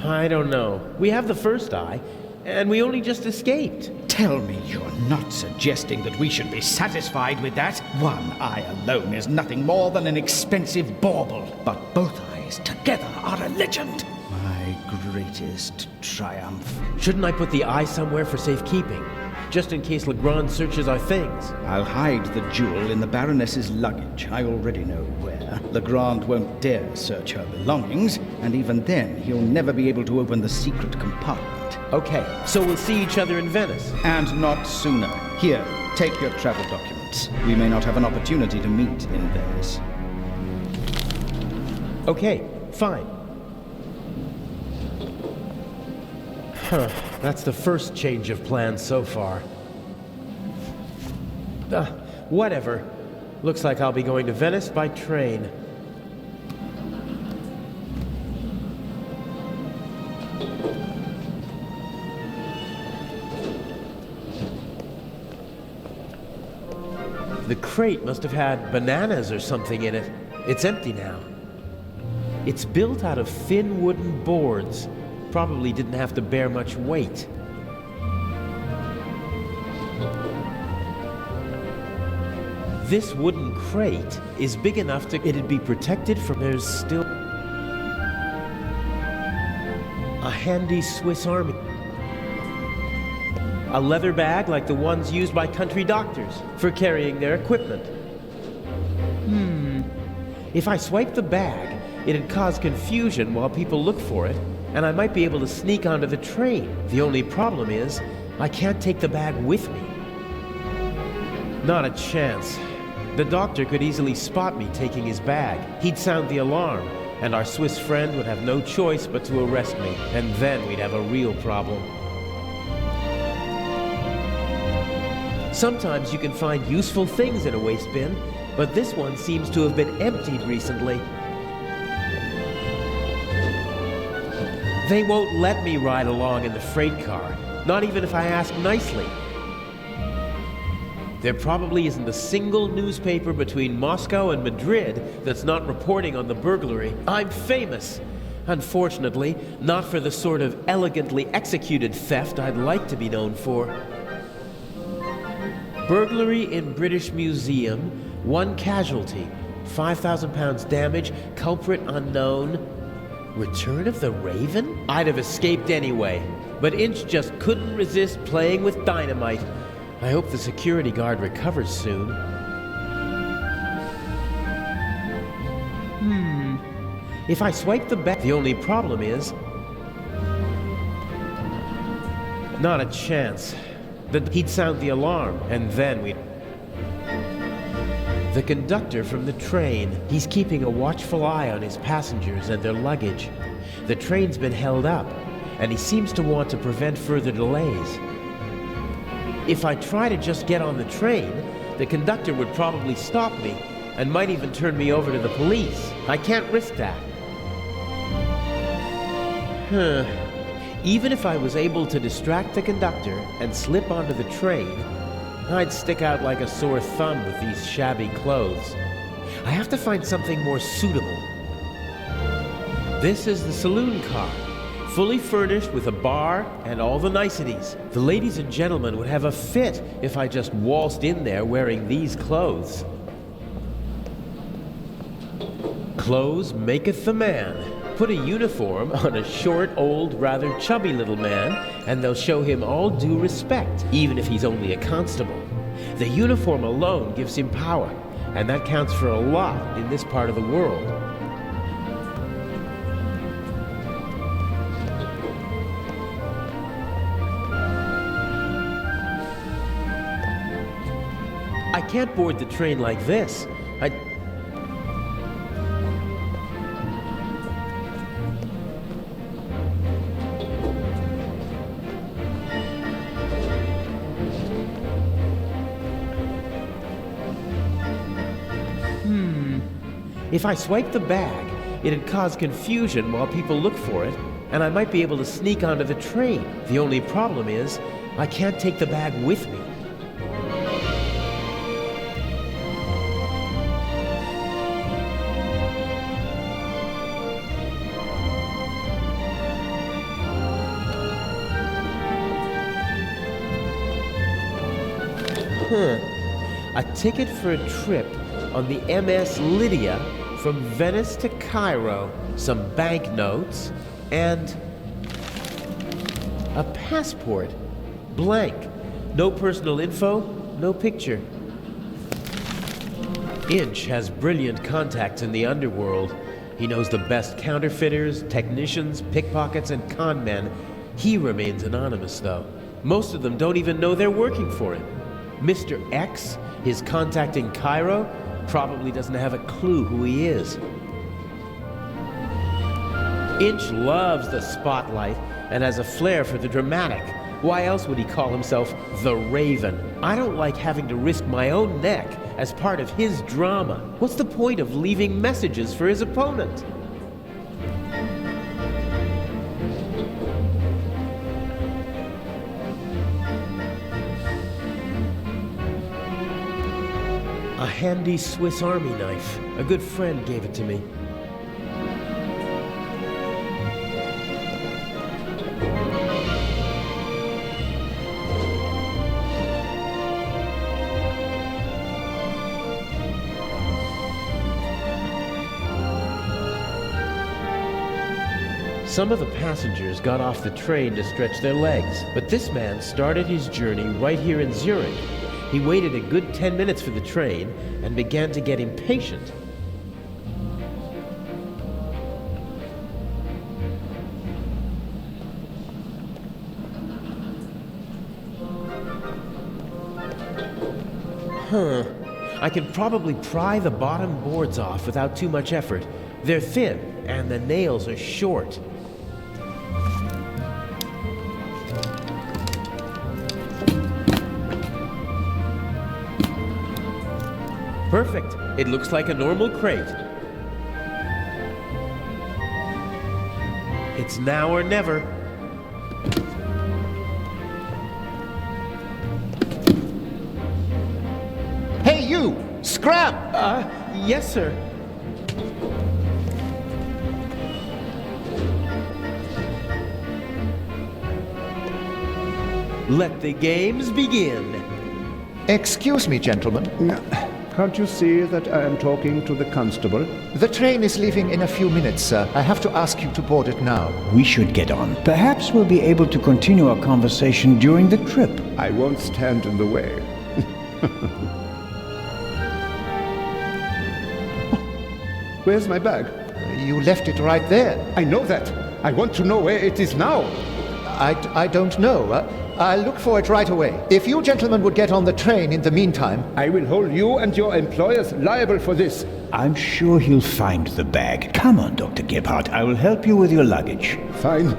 S14: I don't know. We have the first eye, and we only just escaped.
S9: Tell me you're not suggesting that we should be satisfied with that? One eye alone is nothing more than an expensive bauble, but both eyes together are a legend. My greatest triumph.
S14: Shouldn't I put the eye somewhere for safekeeping? Just in case Legrand searches our things.
S9: I'll hide the jewel in the Baroness's luggage. I already know where. Legrand won't dare search her belongings, and even then he'll never be able to open the secret compartment.
S14: Okay, so we'll see each other in Venice.
S9: And not sooner. Here, take your travel documents. We may not have an opportunity to meet in Venice.
S14: Okay, fine. That's the first change of plans so far. Whatever. Looks like I'll be going to Venice by train. The crate must have had bananas or something in it. It's empty now. It's built out of thin wooden boards. Probably didn't have to bear much weight. This wooden crate is big enough it'd be protected from there's still a handy Swiss Army. A leather bag like the ones used by country doctors for carrying their equipment. If I swipe the bag, it'd cause confusion while people look for it, and I might be able to sneak onto the train. The only problem is, I can't take the bag with me. Not a chance. The doctor could easily spot me taking his bag. He'd sound the alarm, and our Swiss friend would have no choice but to arrest me, and then we'd have a real problem. Sometimes you can find useful things in a waste bin, but this one seems to have been emptied recently. They won't let me ride along in the freight car, not even if I ask nicely. There probably isn't a single newspaper between Moscow and Madrid that's not reporting on the burglary. I'm famous. Unfortunately, not for the sort of elegantly executed theft I'd like to be known for. Burglary in British Museum, 1 casualty, £5,000 damage, culprit unknown. Return of the Raven? I'd have escaped anyway, but Inch just couldn't resist playing with dynamite. I hope the security guard recovers soon. If I swipe the bag, the only problem is... not a chance. He'd sound the alarm, and then we'd... The conductor from the train. He's keeping a watchful eye on his passengers and their luggage. The train's been held up, and he seems to want to prevent further delays. If I try to just get on the train, the conductor would probably stop me and might even turn me over to the police. I can't risk that. Even if I was able to distract the conductor and slip onto the train, I'd stick out like a sore thumb with these shabby clothes. I have to find something more suitable. This is the saloon car, fully furnished with a bar and all the niceties. The ladies and gentlemen would have a fit if I just waltzed in there wearing these clothes. Clothes maketh the man. Put a uniform on a short, old, rather chubby little man, and they'll show him all due respect, even if he's only a constable. The uniform alone gives him power, and that counts for a lot in this part of the world. I can't board the train like this. If I swipe the bag, it'd cause confusion while people look for it, and I might be able to sneak onto the train. The only problem is, I can't take the bag with me. A ticket for a trip on the MS Lydia from Venice to Cairo, some banknotes, and a passport. Blank. No personal info, no picture. Inch has brilliant contacts in the underworld. He knows the best counterfeiters, technicians, pickpockets, and con men. He remains anonymous, though. Most of them don't even know they're working for him. Mr. X, his contact in Cairo, probably doesn't have a clue who he is. Inch loves the spotlight and has a flair for the dramatic. Why else would he call himself the Raven? I don't like having to risk my own neck as part of his drama. What's the point of leaving messages for his opponent? A handy Swiss Army knife. A good friend gave it to me. Some of the passengers got off the train to stretch their legs, but this man started his journey right here in Zurich. He waited a good 10 minutes for the train and began to get impatient. I can probably pry the bottom boards off without too much effort. They're thin, and the nails are short. Perfect. It looks like a normal crate. It's now or never.
S16: Hey, you! Scram!
S14: Yes, sir. Let the games begin.
S18: Excuse me, gentlemen.
S1: Can't you see that I am talking to the constable?
S18: The train is leaving in a few minutes, sir. I have to ask you to board it now.
S4: We should get on. Perhaps we'll be able to continue our conversation during the trip.
S1: I won't stand in the way. Where's my bag?
S18: You left it right there.
S1: I know that. I want to know where it is now.
S18: I don't know. I'll look for it right away. If you gentlemen would get on the train in the meantime...
S1: I will hold you and your employers liable for this.
S4: I'm sure he'll find the bag. Come on, Dr. Gebhardt. I will help you with your luggage.
S1: Fine.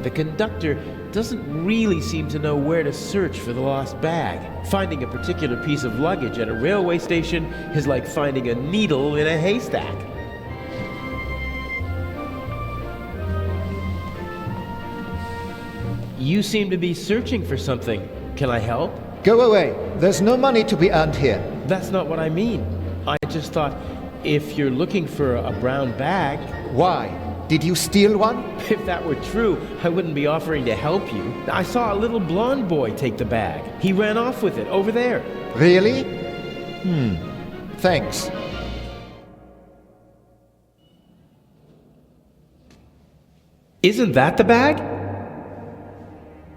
S14: The conductor doesn't really seem to know where to search for the lost bag. Finding a particular piece of luggage at a railway station is like finding a needle in a haystack. You seem to be searching for something. Can I help?
S18: Go away. There's no money to be earned here.
S14: That's not what I mean. I just thought, if you're looking for a brown bag...
S18: Why? Did you steal one?
S14: If that were true, I wouldn't be offering to help you. I saw a little blonde boy take the bag. He ran off with it, over there.
S18: Really? Thanks.
S14: Isn't that the bag?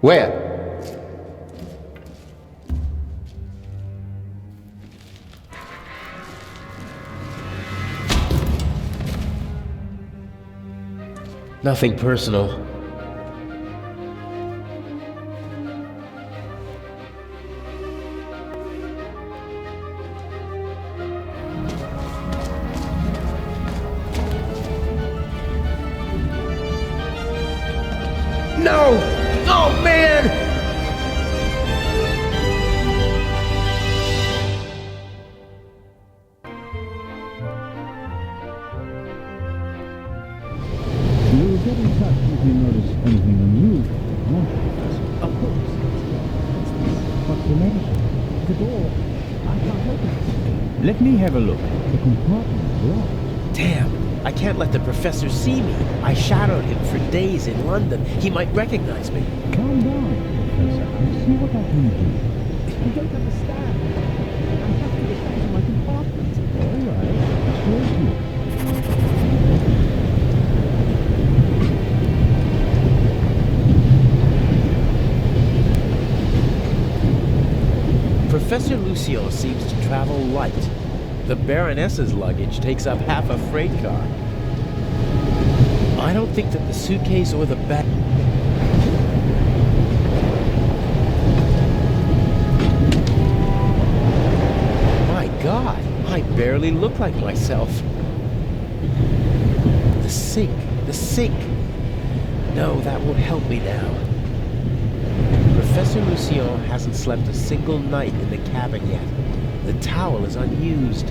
S18: Where?
S14: Nothing personal. No! Oh, man!
S4: Get in touch if you notice anything unusual.
S6: Of course. What's the matter? The door. I can't open it.
S4: Let me have a look. The compartment is locked.
S14: Damn! I can't let the professor see me. I shadowed him for days in London. He might recognize me.
S4: Calm down, Professor. I'll see what I can do.
S6: You don't understand. I have to get back to my compartment.
S4: All right. Where's you?
S14: Professor Lucien seems to travel light. The Baroness's luggage takes up half a freight car. I don't think that the suitcase or the bag... My God, I barely look like myself. The sink. No, that won't help me now. Professor Lucien hasn't slept a single night in the cabin yet. The towel is unused.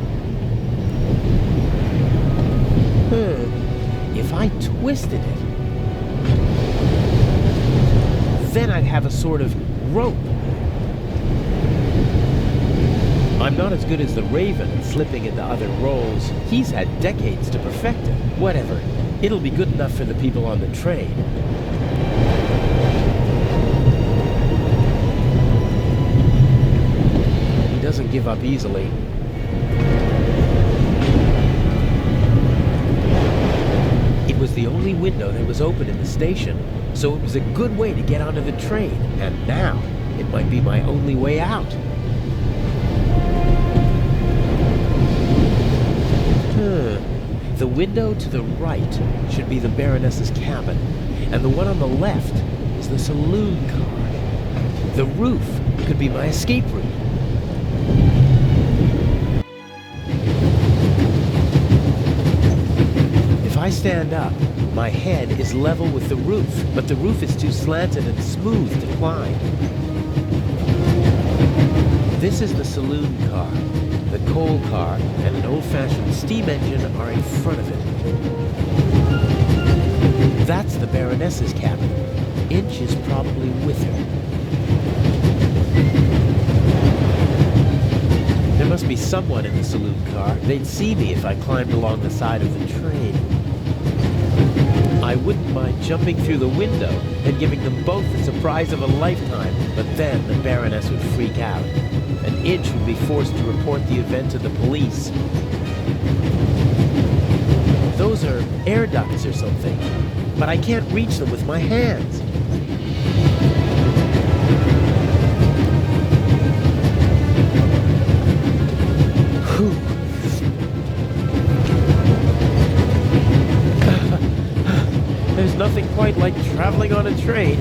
S14: If I twisted it, then I'd have a sort of rope. I'm not as good as the Raven at slipping into other roles. He's had decades to perfect it. Whatever. It'll be good enough for the people on the train. He doesn't give up easily. It was the only window that was open in the station, so it was a good way to get onto the train. And now, it might be my only way out. The window to the right should be the Baroness's cabin, and the one on the left is the saloon car. The roof could be my escape route. If I stand up, my head is level with the roof, but the roof is too slanted and smooth to climb. This is the saloon car. The coal car and an old-fashioned steam engine are in front of it. That's the Baroness's cabin. Inch is probably with her. There must be someone in the saloon car. They'd see me if I climbed along the side of the train. I wouldn't mind jumping through the window and giving them both the surprise of a lifetime, but then the Baroness would freak out. And Inch would be forced to report the event to the police. Those are air ducts or something, but I can't reach them with my hands. Whew. There's nothing quite like traveling on a train.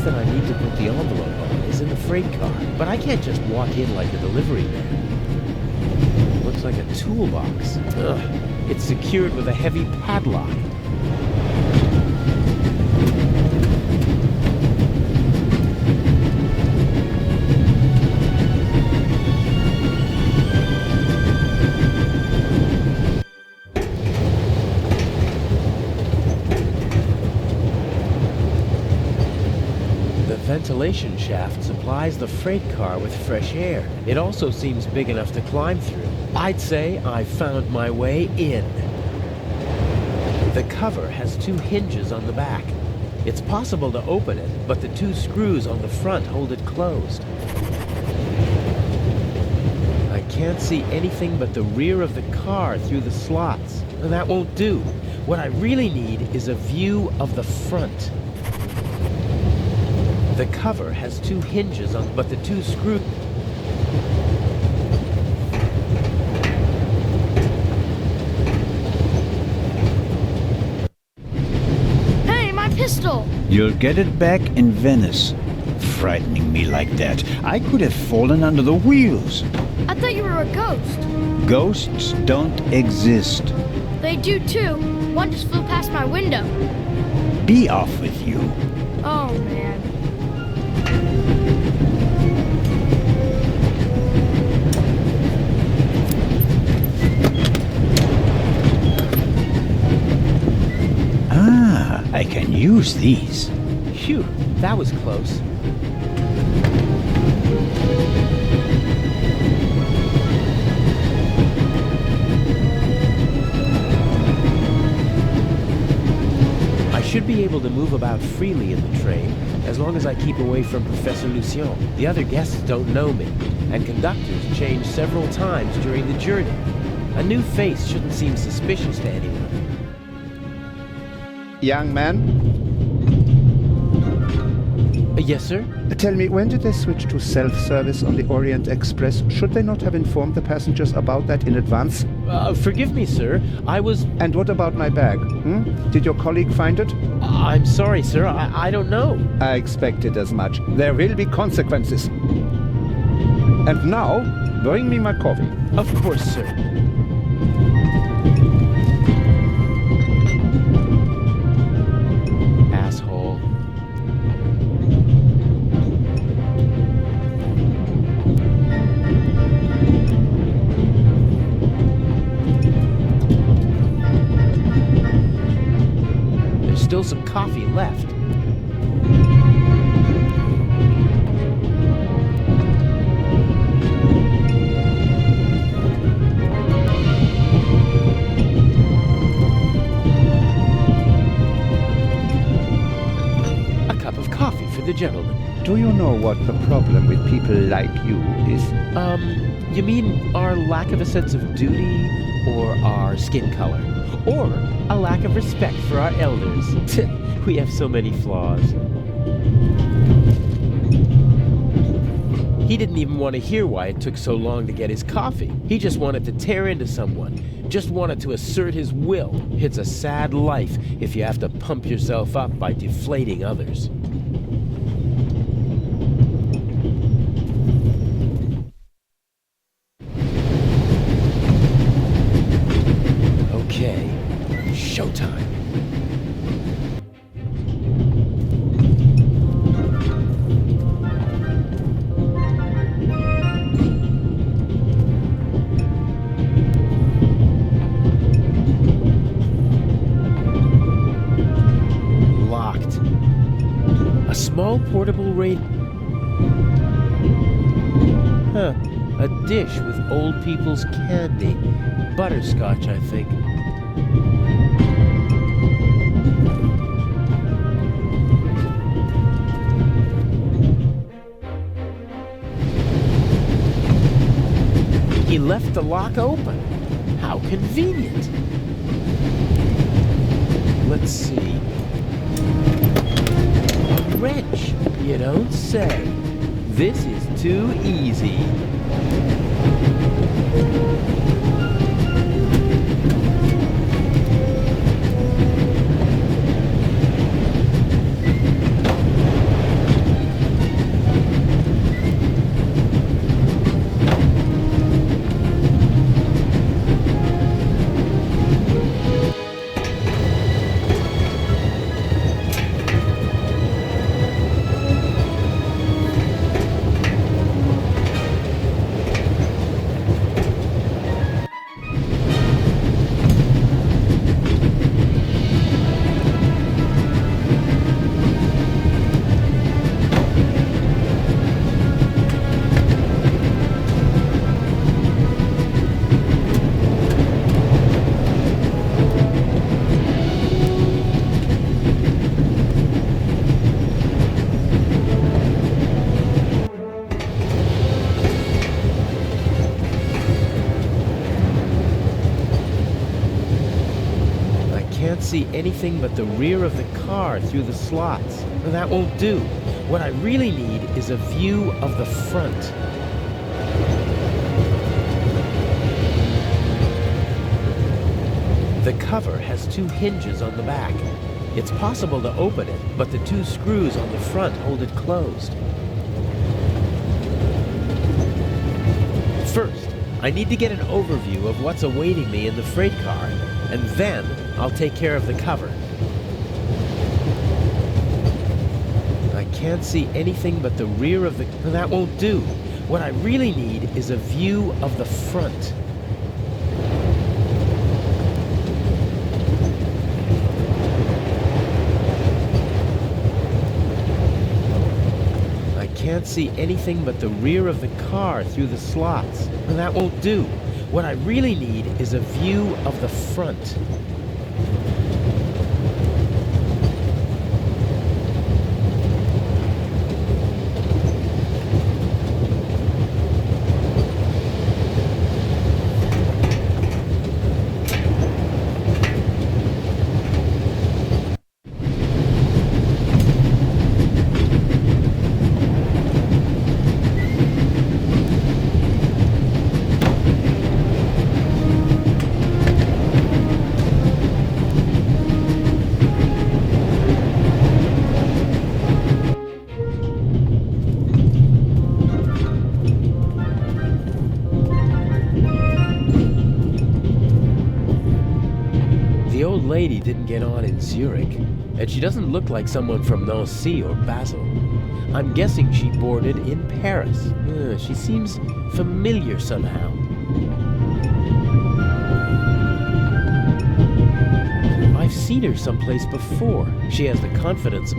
S14: That I need to put the envelope on is in the freight car, but I can't just walk in like a delivery man. Looks like a toolbox. Ugh. It's secured with a heavy padlock. Ventilation shaft supplies the freight car with fresh air. It also seems big enough to climb through. I'd say I've found my way in. The cover has 2 hinges on the back. It's possible to open it, but the 2 screws on the front hold it closed. I can't see anything but the rear of the car through the slots. That won't do. What I really need is a view of the front. The cover has 2 hinges on, but the 2 screws.
S3: Hey, my pistol!
S4: You'll get it back in Venice. Frightening me like that. I could have fallen under the wheels.
S3: I thought you were a ghost.
S4: Ghosts don't exist.
S3: They do too. One just flew past my window.
S4: Be off with you.
S3: Oh, man.
S4: I can use these.
S14: Phew, that was close. I should be able to move about freely in the train, as long as I keep away from Professor Lucien. The other guests don't know me, and conductors change several times during the journey. A new face shouldn't seem suspicious to anyone.
S1: Young man?
S14: Yes, sir?
S1: Tell me, when did they switch to self-service on the Orient Express? Should they not have informed the passengers about that in advance?
S14: Forgive me, sir. I was...
S1: And what about my bag? Did your colleague find it?
S14: I'm sorry, sir. I don't know.
S1: I expected as much. There will be consequences. And now, bring me my coffee.
S14: Of course, sir. Asshole. There's still some coffee left.
S1: Do you know know what the problem with people like you is?
S14: You mean our lack of a sense of duty, or our skin color, or a lack of respect for our elders? We have so many flaws. He didn't even want to hear why it took so long to get his coffee. He just wanted to tear into someone, just wanted to assert his will. It's a sad life if you have to pump yourself up by deflating others. Okay, showtime. Locked. A small portable radio. Huh. A dish with old people's candy. Butterscotch, I think. He left the lock open. How convenient. Let's see. A wrench, you don't say. This is too easy. See anything but the rear of the car through the slots. That won't do. What I really need is a view of the front. The cover has two hinges on the back. It's possible to open it, but the two screws on the front hold it closed. First, I need to get an overview of what's awaiting me in the freight car, and then I'll take care of the cover. I can't see anything but the rear of the... That won't do. What I really need is a view of the front. I can't see anything but the rear of the car through the slots. That won't do. What I really need is a view of the front. Lady didn't get on in Zurich, and she doesn't look like someone from Nancy or Basel. I'm guessing she boarded in Paris. She seems familiar somehow. I've seen her someplace before. She has the confidence.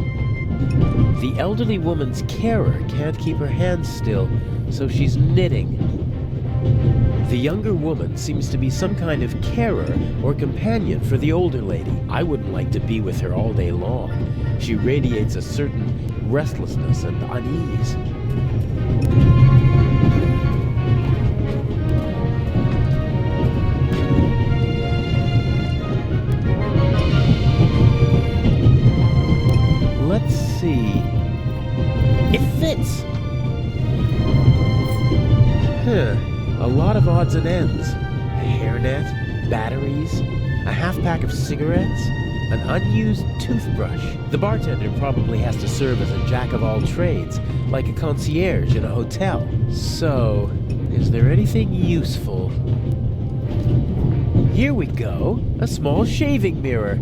S14: The elderly woman's carer can't keep her hands still, so she's knitting. The younger woman seems to be some kind of carer or companion for the older lady. I wouldn't like to be with her all day long. She radiates a certain restlessness and unease. Let's see. It fits! A lot of odds and ends. A hairnet, batteries, a half-pack of cigarettes, an unused toothbrush. The bartender probably has to serve as a jack-of-all-trades, like a concierge in a hotel. So, is there anything useful? Here we go, a small shaving mirror.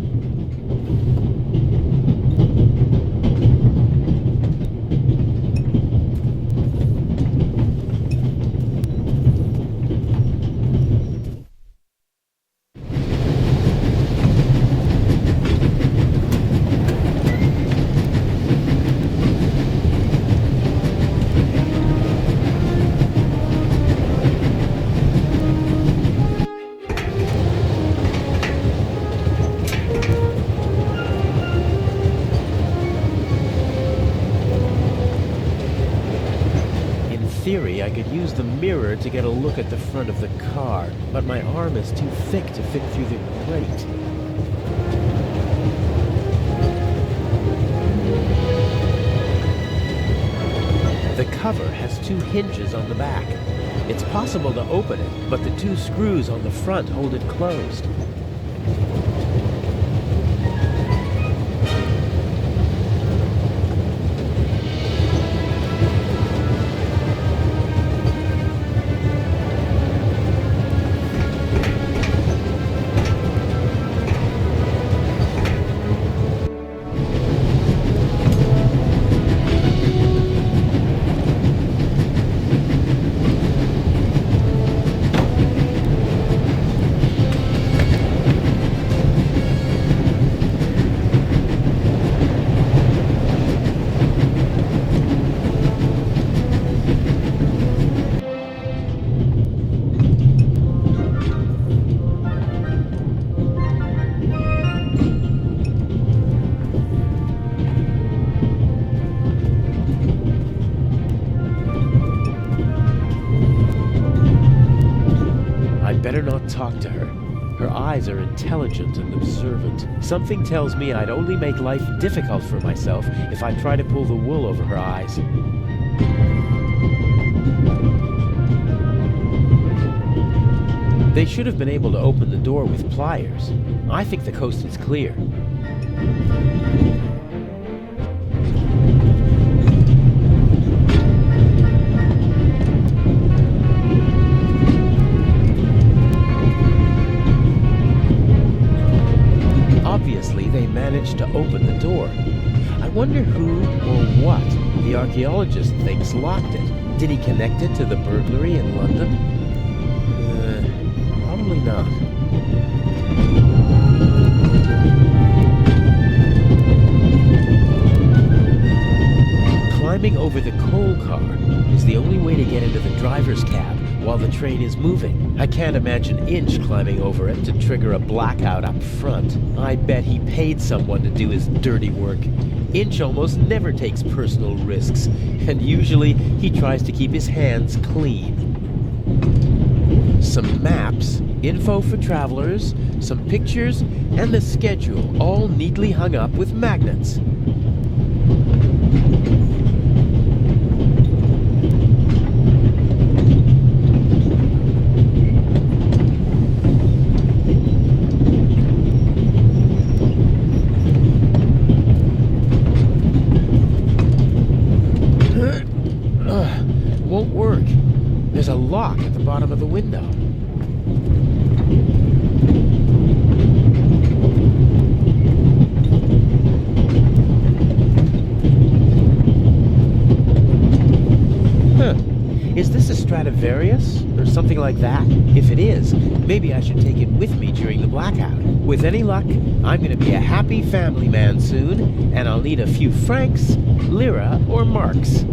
S14: I could use the mirror to get a look at the front of the car, but my arm is too thick to fit through the plate. The cover has 2 hinges on the back. It's possible to open it, but the 2 screws on the front hold it closed. Better not talk to her. Her eyes are intelligent and observant. Something tells me I'd only make life difficult for myself if I try to pull the wool over her eyes. They should have been able to open the door with pliers. I think the coast is clear. They managed to open the door. I wonder who or what the archaeologist thinks locked it. Did he connect it to the burglary in London? Probably not. Climbing over the coal car is the only way to get into the driver's cab while the train is moving. I can't imagine Inch climbing over it to trigger a blackout up front. I bet he paid someone to do his dirty work. Inch almost never takes personal risks, and usually he tries to keep his hands clean. Some maps, info for travelers, some pictures, and the schedule, all neatly hung up with magnets. Won't work. There's a lock at the bottom of the window. Is this a Stradivarius or something like that? If it is, maybe I should take it with me during the blackout. With any luck, I'm going to be a happy family man soon, and I'll need a few francs, lira, or marks.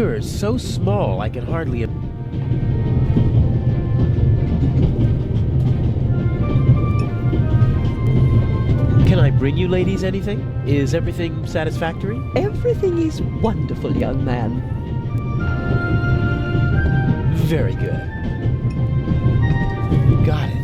S14: mirror's so small I can hardly... Can I bring you ladies anything? Is everything satisfactory?
S11: Everything is wonderful, young man.
S14: Very good. Got it.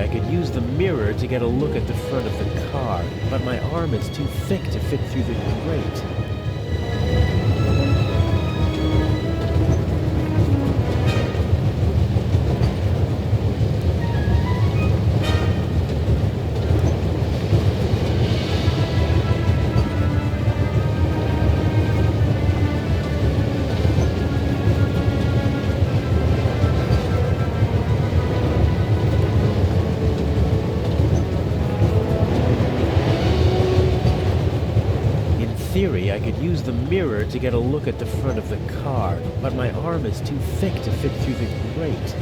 S14: I could use the mirror to get a look at the front of the car, but my arm is too thick to fit through the grate. I could use the mirror to get a look at the front of the car, but my arm is too thick to fit through the grate.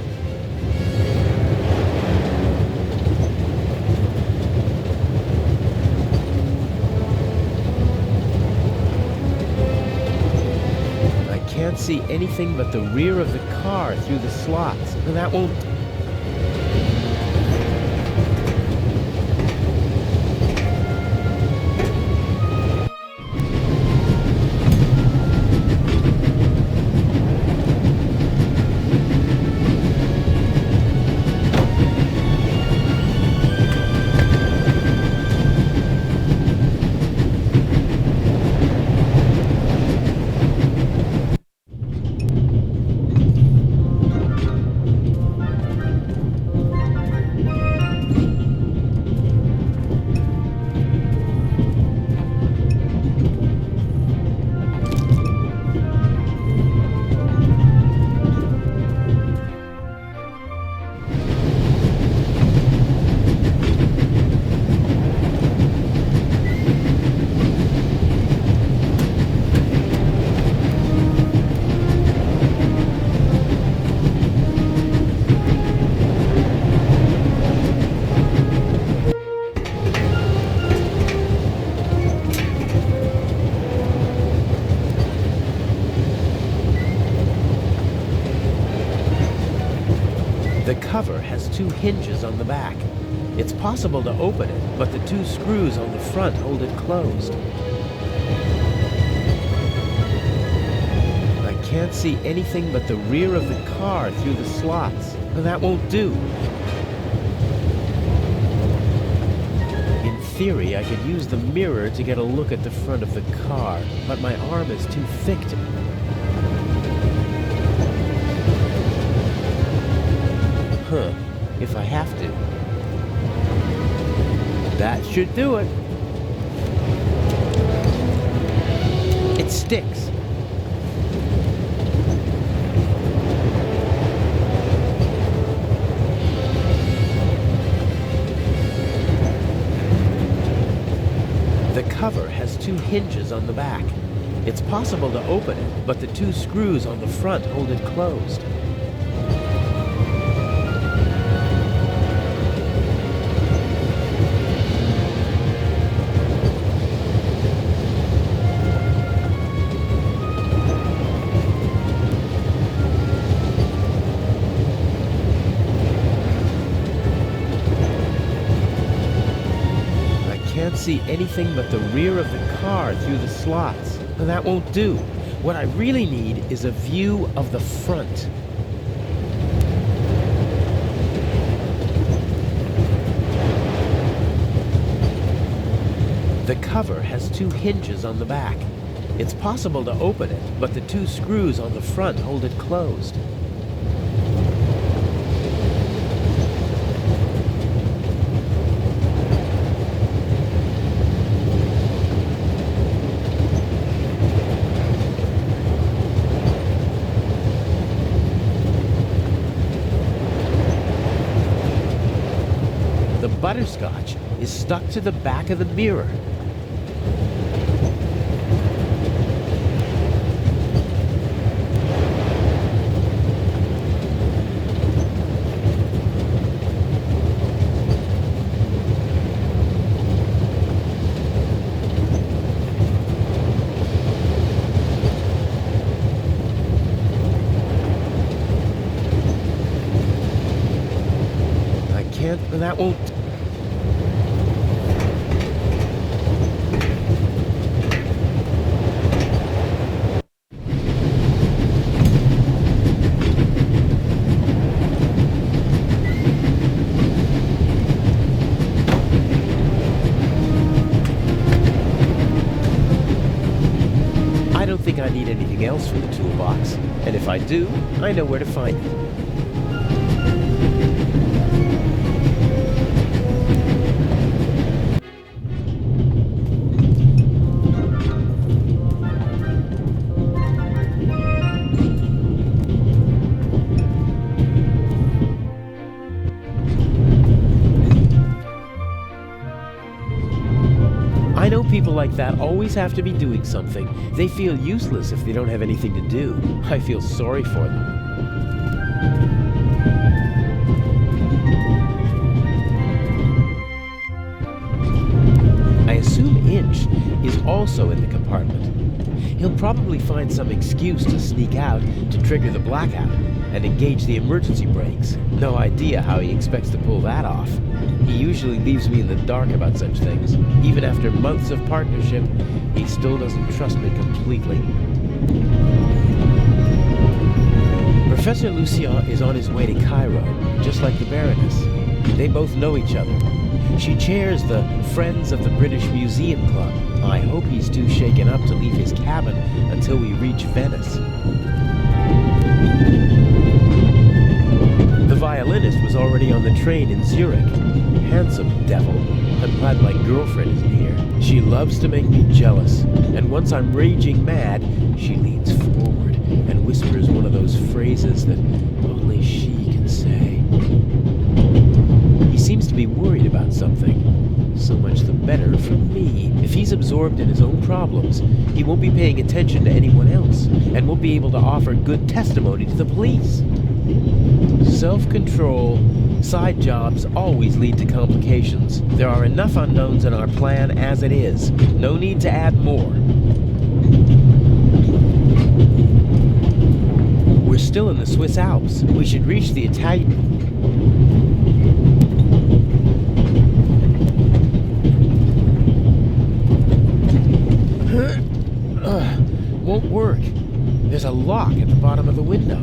S14: I can't see anything but the rear of the car through the slots, and that won't... The cover has two hinges on the back. It's possible to open it, but the two screws on the front hold it closed. I can't see anything but the rear of the car through the slots, and that won't do. In theory, I could use the mirror to get a look at the front of the car, but my arm is too thick to... Huh, if I have to. That should do it. It sticks. The cover has two hinges on the back. It's possible to open it, but the two screws on the front hold it closed. See anything but the rear of the car through the slots. That won't do. What I really need is a view of the front. The cover has two hinges on the back. It's possible to open it, but the two screws on the front hold it closed. butterscotch is stuck to the back of the mirror. That won't... I don't think I need anything else for the toolbox, and if I do, I know where to find it. I know people like that always have to be doing something. They feel useless if they don't have anything to do. I feel sorry for them. I assume Inch is also in the compartment. He'll probably find some excuse to sneak out to trigger the blackout and engage the emergency brakes. No idea how he expects to pull that off. He usually leaves me in the dark about such things. Even after months of partnership, he still doesn't trust me completely. Professor Lucien is on his way to Cairo, just like the Baroness. They both know each other. She chairs the Friends of the British Museum Club. I hope he's too shaken up to leave his cabin until we reach Venice. The violinist was already on the train in Zurich. Handsome devil. I'm glad my girlfriend isn't here. She loves to make me jealous, and once I'm raging mad, she leans forward and whispers one of those phrases that only she can say. He seems to be worried about something. So much the better for me. If he's absorbed in his own problems, he won't be paying attention to anyone else, and won't be able to offer good testimony to the police. Self-control. Side jobs always lead to complications. There are enough unknowns in our plan as it is. No need to add more. We're still in the Swiss Alps. We should reach the Italian... Won't work. There's a lock at the bottom of the window.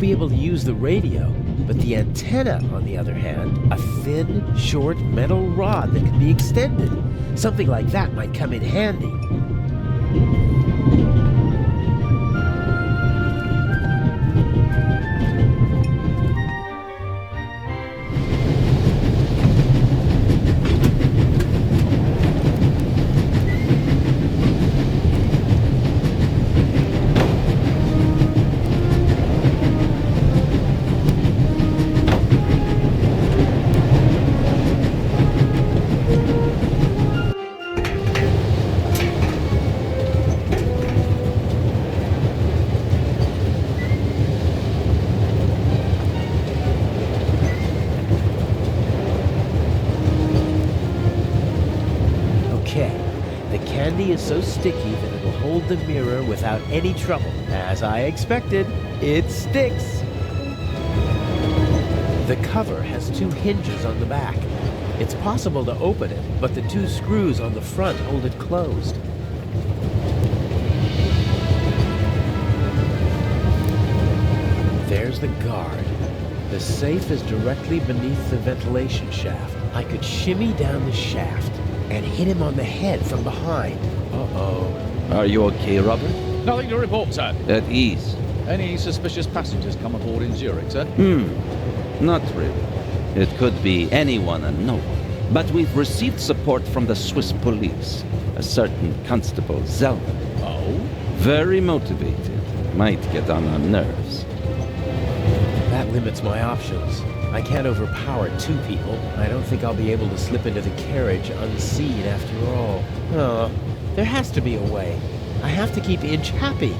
S14: be able to use the radio, but the antenna, on the other hand, a thin, short metal rod that can be extended. Something like that might come in handy. Is so sticky that it'll hold the mirror without any trouble. As I expected, it sticks. The cover has 2 hinges on the back. It's possible to open it, but the 2 screws on the front hold it closed. There's the guard. The safe is directly beneath the ventilation shaft. I could shimmy down the shaft and hit him on the head from behind. Uh-oh.
S5: Are you okay, Robert?
S12: Nothing to report, sir.
S5: At ease.
S12: Any suspicious passengers come aboard in Zurich, sir?
S5: Not really. It could be anyone and no one. But we've received support from the Swiss police. A certain Constable Zellman.
S12: Oh?
S5: Very motivated. Might get on our nerves.
S14: That limits my options. I can't overpower 2 people. I don't think I'll be able to slip into the carriage unseen after all. Oh, there has to be a way. I have to keep Inch happy.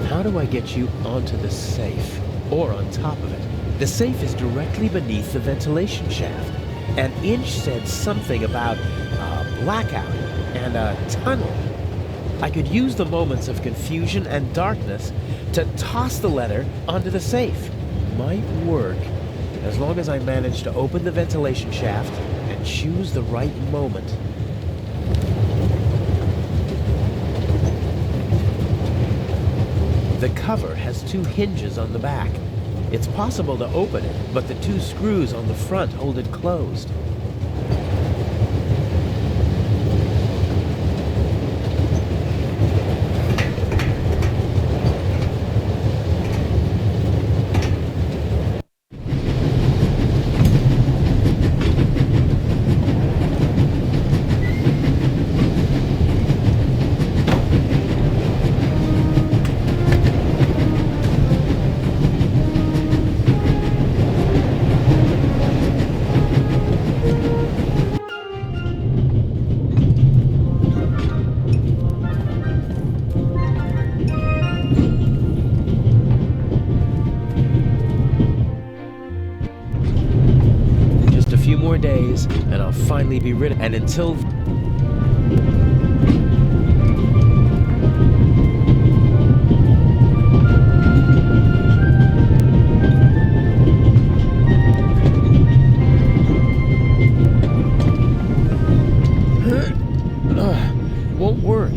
S14: How do I get you onto the safe? Or on top of it? The safe is directly beneath the ventilation shaft. And Inch said something about a blackout and a tunnel. I could use the moments of confusion and darkness to toss the letter onto the safe. Might work, as long as I manage to open the ventilation shaft and choose the right moment. The cover has 2 hinges on the back. It's possible to open it, but the 2 screws on the front hold it closed. Days, and I'll finally be rid of it. And until won't work.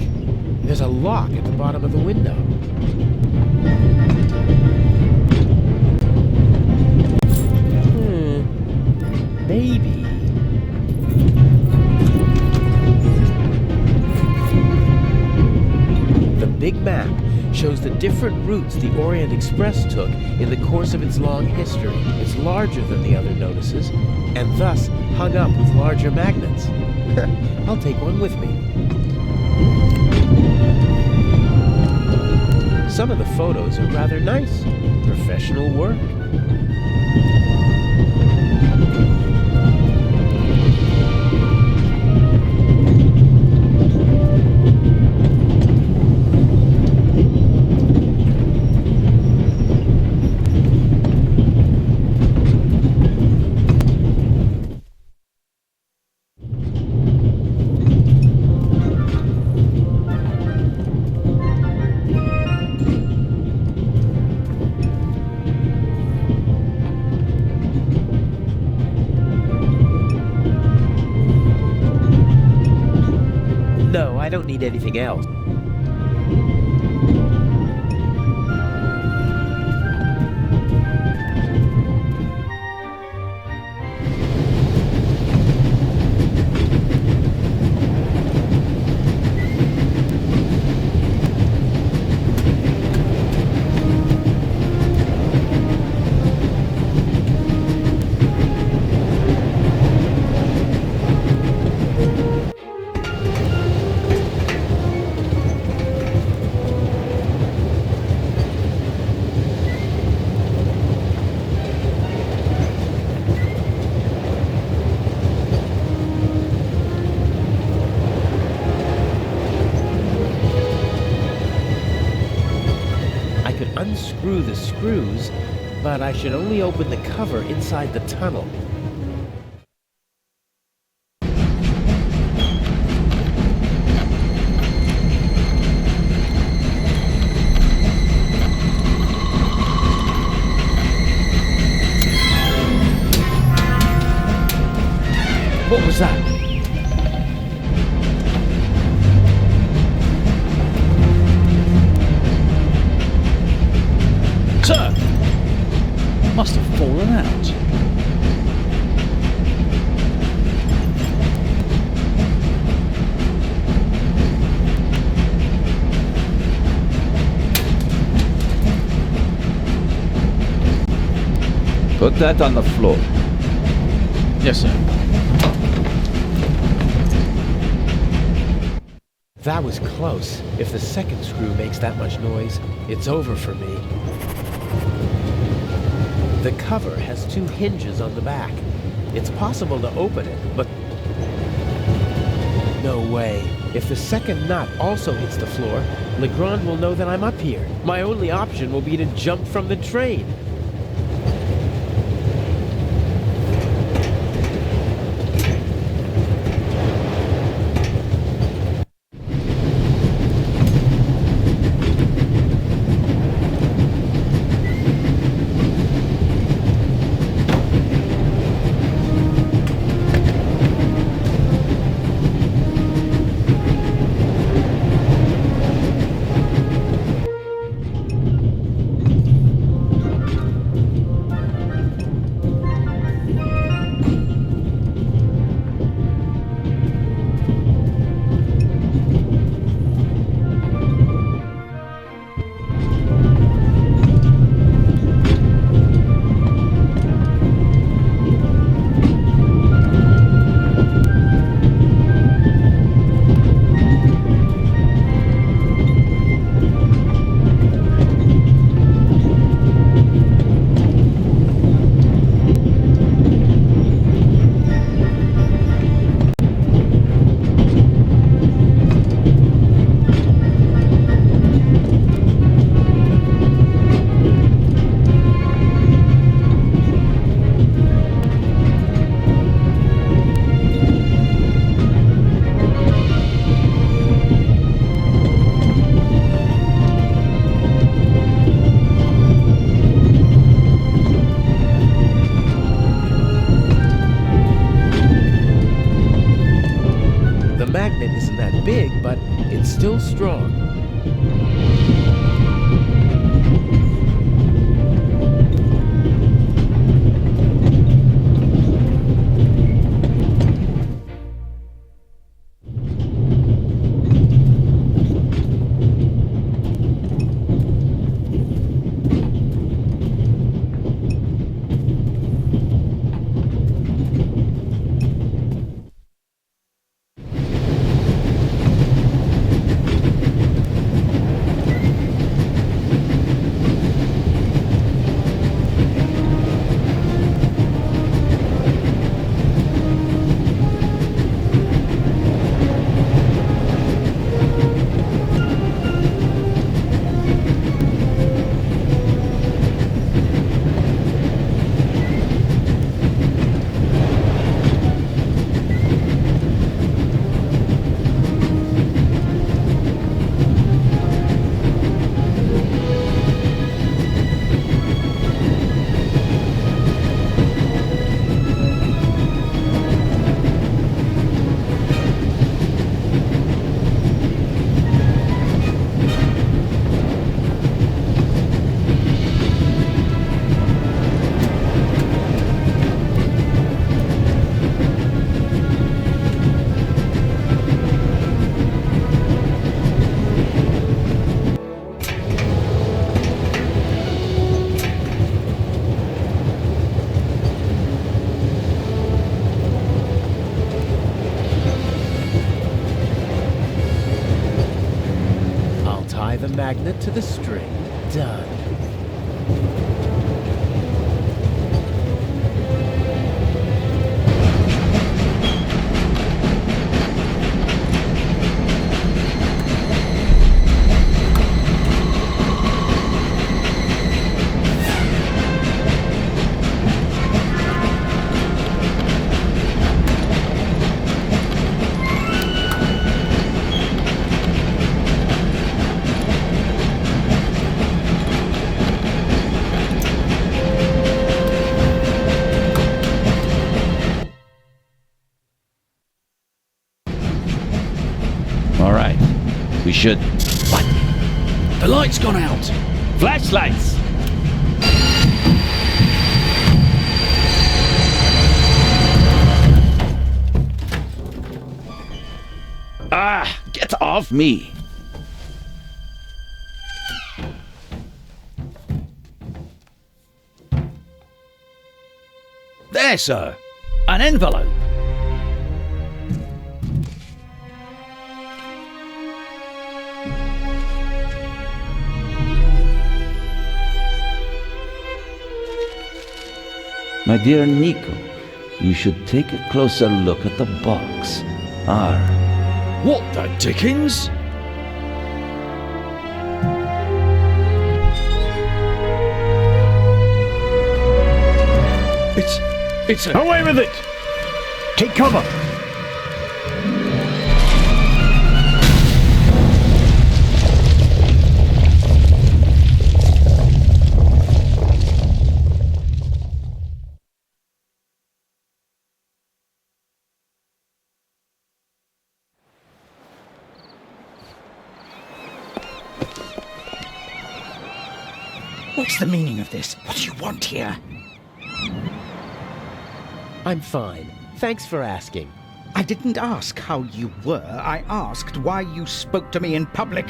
S14: There's a lock at the bottom of the window. Maybe. The big map shows the different routes the Orient Express took in the course of its long history. It's larger than the other notices, and thus hung up with larger magnets. I'll take one with me. Some of the photos are rather nice. Professional work. No, I don't need anything else. unscrew the screws, but I should only open the cover inside the tunnel. What was that?
S12: Sir! Must have fallen out.
S5: Put that on the floor.
S12: Yes, sir.
S14: That was close. If the second screw makes that much noise, it's over for me. The cover has 2 hinges on the back. It's possible to open it, but... no way. If the second nut also hits the floor, Legrand will know that I'm up here. My only option will be to jump from the train. Big, but it's still strong. The magnet to the string. Done.
S5: We should... What? The light's gone out! Flashlights! Ah! Get off me! There, sir! An envelope! My dear Nico, you should take a closer look at the box. R.
S12: What the dickens? It's a...
S4: Away with it! Take cover!
S9: What's the meaning of this? What do you want here?
S14: I'm fine. Thanks for asking.
S9: I didn't ask how you were. I asked why you spoke to me in public.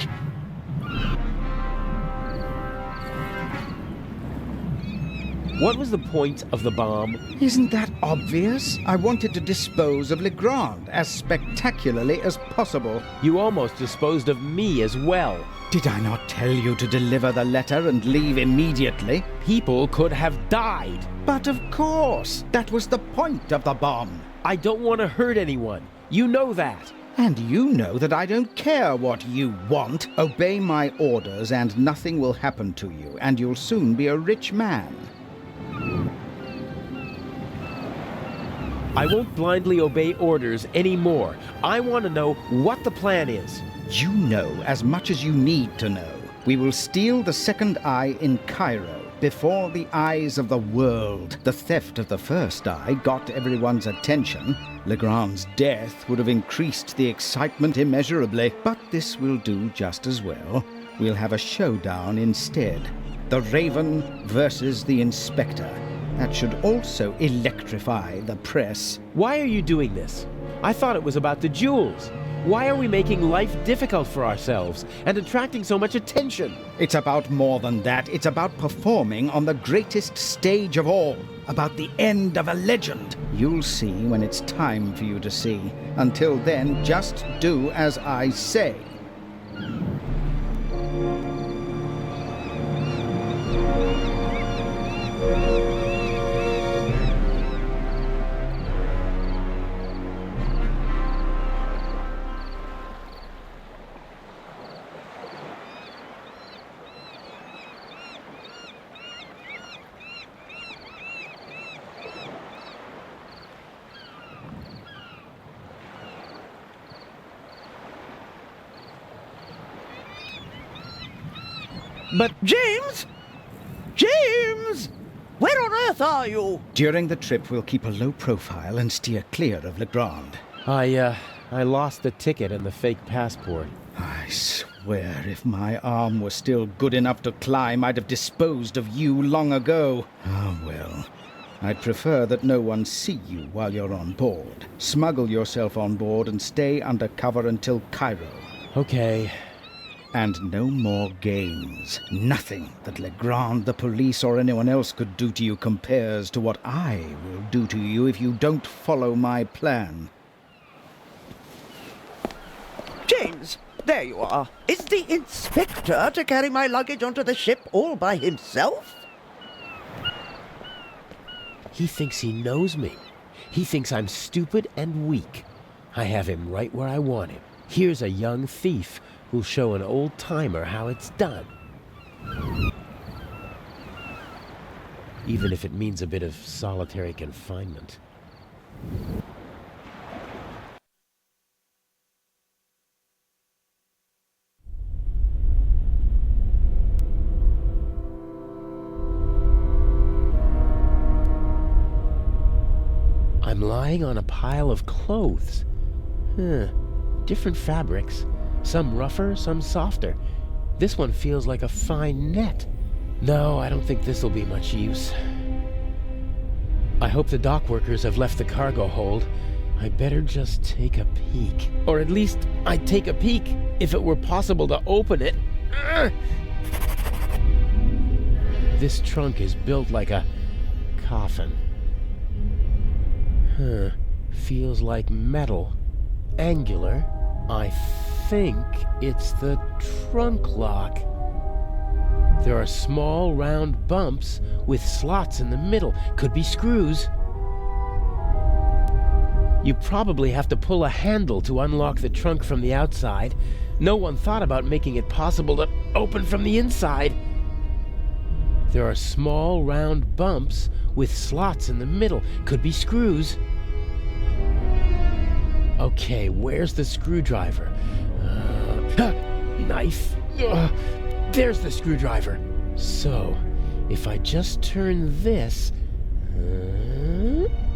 S14: What was the point of the bomb?
S9: Isn't that obvious? I wanted to dispose of Legrand as spectacularly as possible.
S14: You almost disposed of me as well.
S9: Did I not tell you to deliver the letter and leave immediately?
S14: People could have died.
S9: But of course, that was the point of the bomb.
S14: I don't want to hurt anyone. You know that.
S9: And you know that I don't care what you want. Obey my orders and nothing will happen to you, and you'll soon be a rich man.
S14: I won't blindly obey orders anymore. I want to know what the plan is.
S9: You know as much as you need to know. We will steal the second eye in Cairo, before the eyes of the world. The theft of the first eye got everyone's attention. Legrand's death would have increased the excitement immeasurably, but this will do just as well. We'll have a showdown instead. The Raven versus the Inspector. That should also electrify the press.
S14: Why are you doing this? I thought it was about the jewels. Why are we making life difficult for ourselves and attracting so much attention?
S9: It's about more than that. It's about performing on the greatest stage of all. About the end of a legend. You'll see when it's time for you to see. Until then, just do as I say.
S8: But James? James! Where on earth are you?
S9: During the trip, we'll keep a low profile and steer clear of Legrand.
S14: I lost the ticket and the fake passport.
S9: I swear, if my arm were still good enough to climb, I'd have disposed of you long ago. Ah, well. I'd prefer that no one see you while you're on board. Smuggle yourself on board and stay under cover until Cairo.
S14: Okay.
S9: And no more games. Nothing that Legrand, the police, or anyone else could do to you compares to what I will do to you if you don't follow my plan.
S8: James, there you are. Is the inspector to carry my luggage onto the ship all by himself?
S14: He thinks he knows me. He thinks I'm stupid and weak. I have him right where I want him. Here's a young thief who'll show an old-timer how it's done. Even if it means a bit of solitary confinement. I'm lying on a pile of clothes. Different fabrics. Some rougher, some softer. This one feels like a fine net. No, I don't think this'll be much use. I hope the dock workers have left the cargo hold. I better just take a peek. Or at least I'd take a peek if it were possible to open it. This trunk is built like a coffin. Huh. Feels like metal. Angular. I think it's the trunk lock. There are small round bumps with slots in the middle. Could be screws. You probably have to pull a handle to unlock the trunk from the outside. No one thought about making it possible to open from the inside. There are small round bumps with slots in the middle. Could be screws. Okay, where's the screwdriver? Knife. There's the screwdriver. So, if I just turn this...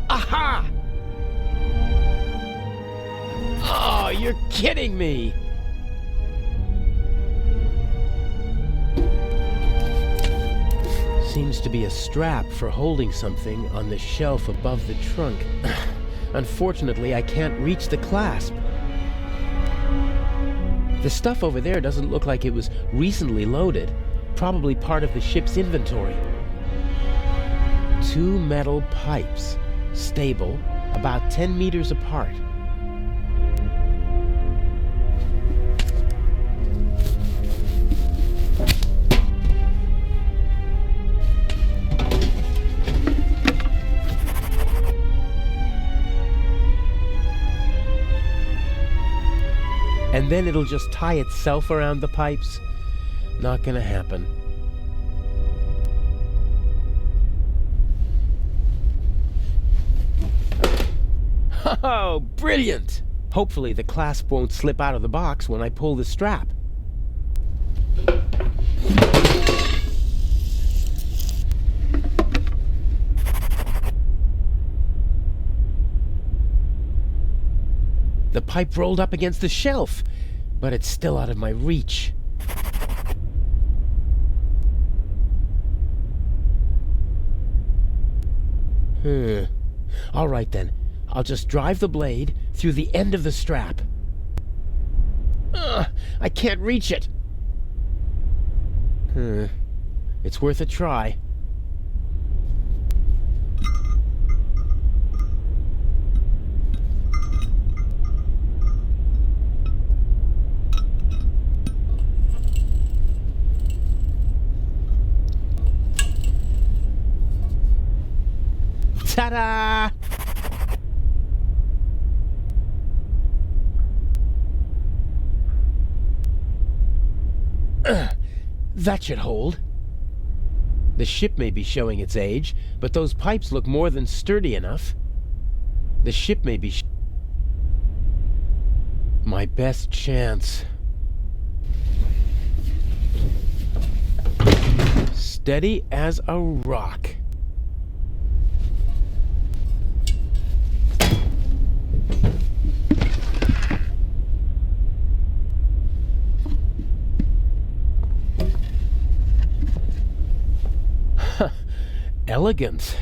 S14: aha! Oh, you're kidding me! Seems to be a strap for holding something on the shelf above the trunk. Unfortunately, I can't reach the clasp. The stuff over there doesn't look like it was recently loaded. Probably part of the ship's inventory. 2 metal pipes. Stable, about 10 meters apart. And then it'll just tie itself around the pipes? Not gonna happen. Oh, brilliant! Hopefully the clasp won't slip out of the box when I pull the strap. The pipe rolled up against the shelf, but it's still out of my reach. All right then. I'll just drive the blade through the end of the strap. I can't reach it. It's worth a try. Ta-da! That should hold. The ship may be showing its age, but those pipes look more than sturdy enough. The ship may be my best chance. Steady as a rock. Elegant.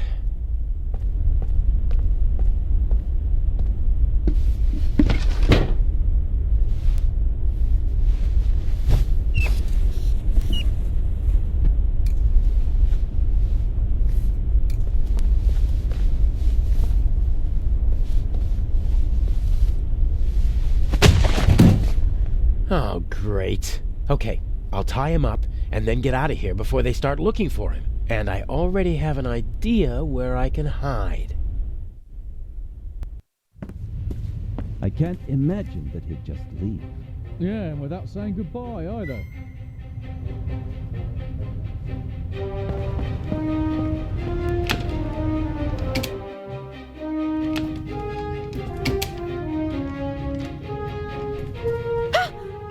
S14: Oh, great. Okay, I'll tie him up and then get out of here before they start looking for him. And I already have an idea where I can hide.
S19: I can't imagine that he'd just leave.
S12: Yeah, and without saying goodbye either.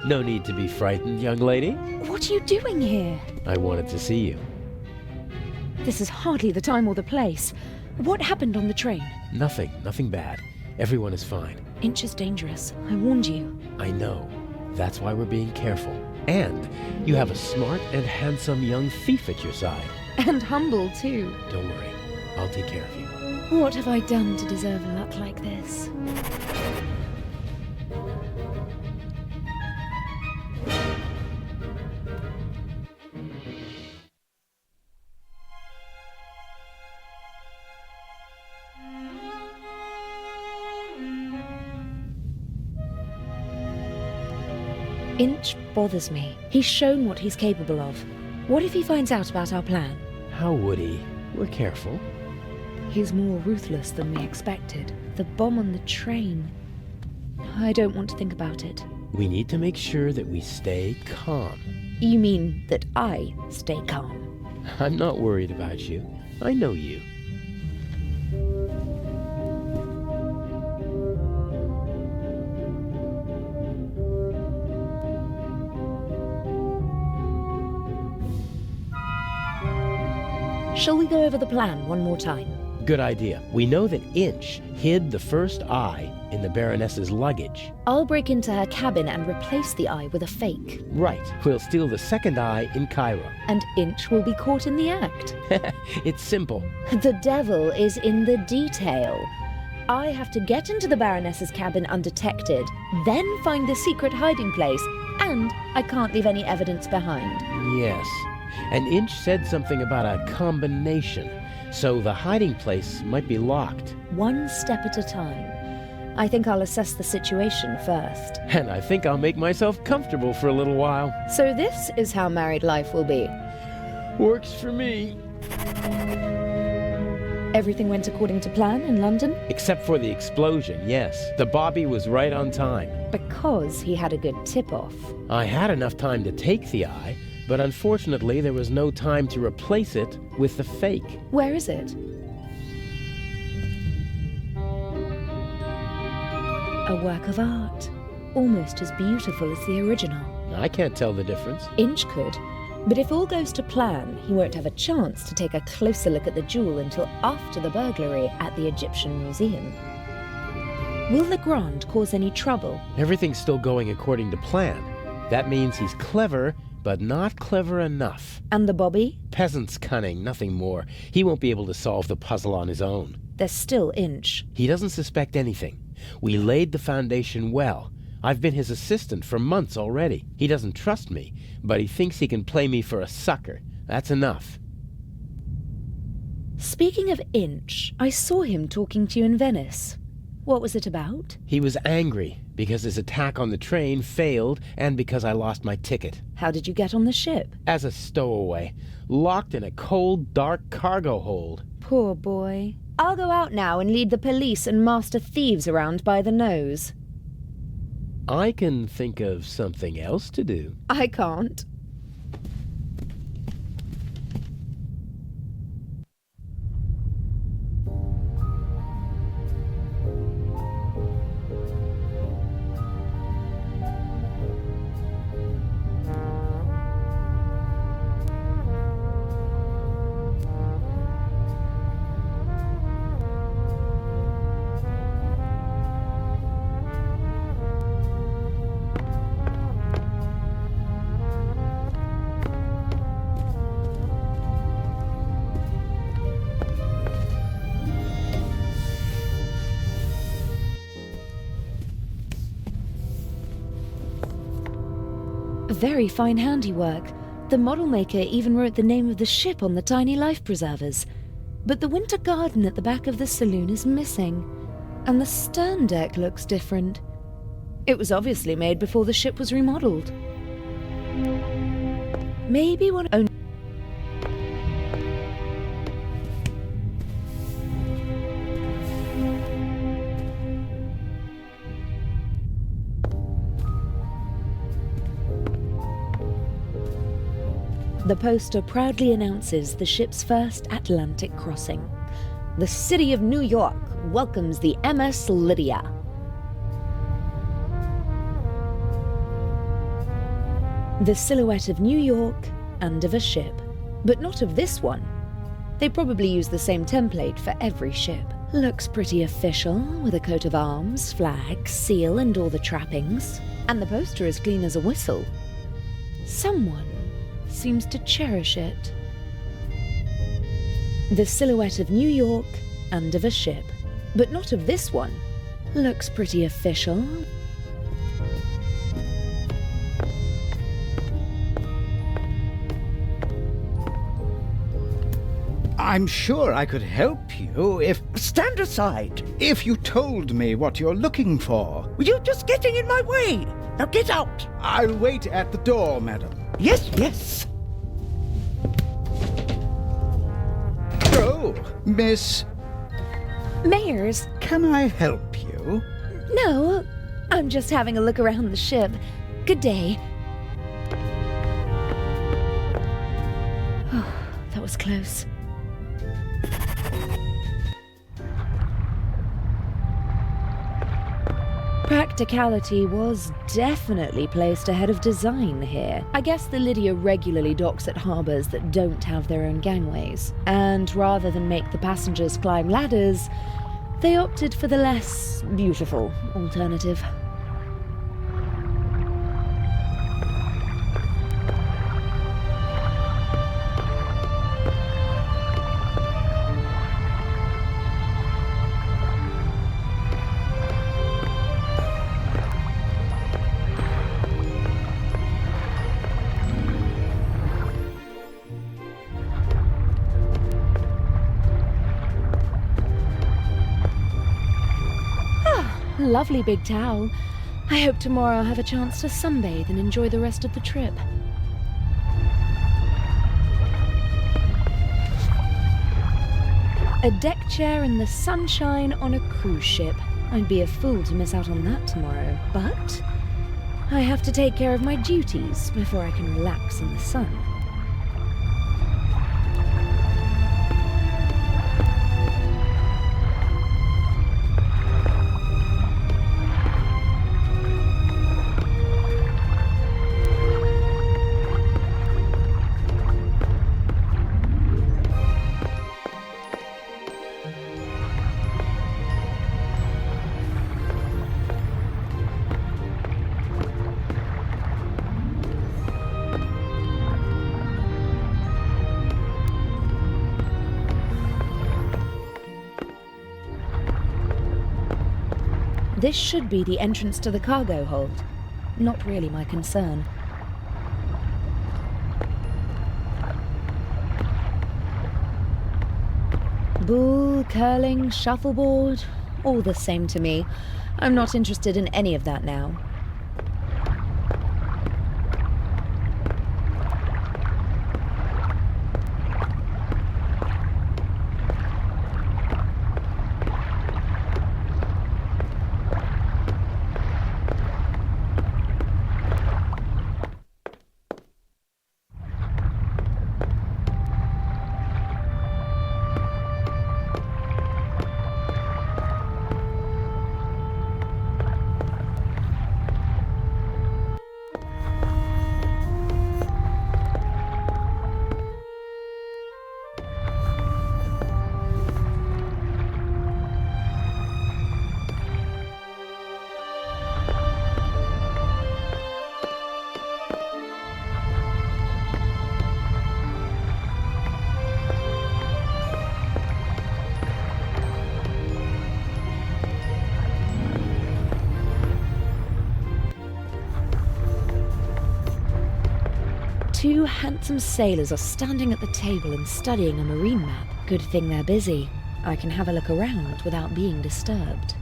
S14: No need to be frightened, young lady.
S10: What are you doing here?
S14: I wanted to see you.
S10: This is hardly the time or the place. What happened on the train?
S14: Nothing bad. Everyone is fine.
S10: Inch is dangerous. I warned you.
S14: I know. That's why we're being careful. And you have a smart and handsome young thief at your side.
S10: And humble, too.
S14: Don't worry, I'll take care of you.
S10: What have I done to deserve luck like this? Inch bothers me. He's shown what he's capable of. What if he finds out about our plan?
S14: How would he? We're careful.
S10: He's more ruthless than we expected. The bomb on the train. I don't want to think about it.
S14: We need to make sure that we stay calm.
S10: You mean that I stay calm?
S14: I'm not worried about you. I know you.
S10: Shall we go over the plan one more time?
S14: Good idea. We know that Inch hid the first eye in the Baroness's luggage.
S10: I'll break into her cabin and replace the eye with a fake.
S14: Right. We'll steal the second eye in Cairo.
S10: And Inch will be caught in the act.
S14: It's simple.
S10: The devil is in the detail. I have to get into the Baroness's cabin undetected, then find the secret hiding place, and I can't leave any evidence behind.
S14: Yes. And Inch said something about a combination, so the hiding place might be locked.
S10: One step at a time. I think I'll assess the situation first.
S14: And I think I'll make myself comfortable for a little while.
S10: So this is how married life will be.
S14: Works for me.
S10: Everything went according to plan in London?
S14: Except for the explosion, yes. The Bobby was right on time.
S10: Because he had a good tip-off.
S14: I had enough time to take the eye, but unfortunately there was no time to replace it with the fake.
S10: Where is it? A work of art. Almost as beautiful as the original.
S14: I can't tell the difference.
S10: Inch could. But if all goes to plan, he won't have a chance to take a closer look at the jewel until after the burglary at the Egyptian Museum. Will Legrand cause any trouble?
S14: Everything's still going according to plan. That means he's clever, but not clever enough.
S10: And the Bobby?
S14: Peasant's cunning, nothing more. He won't be able to solve the puzzle on his own.
S10: There's still Inch.
S14: He doesn't suspect anything. We laid the foundation well. I've been his assistant for months already. He doesn't trust me, but he thinks he can play me for a sucker. That's enough.
S10: Speaking of Inch, I saw him talking to you in Venice. What was it about?
S14: He was angry because his attack on the train failed and because I lost my ticket.
S10: How did you get on the ship?
S14: As a stowaway, locked in a cold, dark cargo hold.
S10: Poor boy. I'll go out now and lead the police and master thieves around by the nose.
S14: I can think of something else to do.
S10: I can't. Very fine handiwork. The model maker even wrote the name of the ship on the tiny life preservers. But the winter garden at the back of the saloon is missing, and the stern deck looks different. It was obviously made before the ship was remodeled. Maybe one only. The poster proudly announces the ship's first Atlantic crossing. The city of New York welcomes the MS Lydia. The silhouette of New York and of a ship, but not of this one. They probably use the same template for every ship. Looks pretty official, with a coat of arms, flag, seal, and all the trappings. And the poster is clean as a whistle. Someone seems to cherish it. The silhouette of New York and of a ship, but not of this one. Looks pretty official.
S9: I'm sure I could help you if...
S8: Stand aside.
S9: If you told me what you're looking for.
S8: You're just getting in my way. Now get out.
S9: I'll wait at the door, madam.
S8: Yes, yes.
S9: Oh, Miss...
S10: Mayers.
S9: Can I help you?
S10: No, I'm just having a look around the ship. Good day. Oh, that was close. Practicality was definitely placed ahead of design here. I guess the Lydia regularly docks at harbours that don't have their own gangways, and rather than make the passengers climb ladders, they opted for the less beautiful alternative. Lovely big towel. I hope tomorrow I'll have a chance to sunbathe and enjoy the rest of the trip. A deck chair in the sunshine on a cruise ship. I'd be a fool to miss out on that tomorrow, but I have to take care of my duties before I can relax in the sun. This should be the entrance to the cargo hold. Not really my concern. Bull, curling, shuffleboard, all the same to me. I'm not interested in any of that now. Two handsome sailors are standing at the table and studying a marine map. Good thing they're busy. I can have a look around without being disturbed.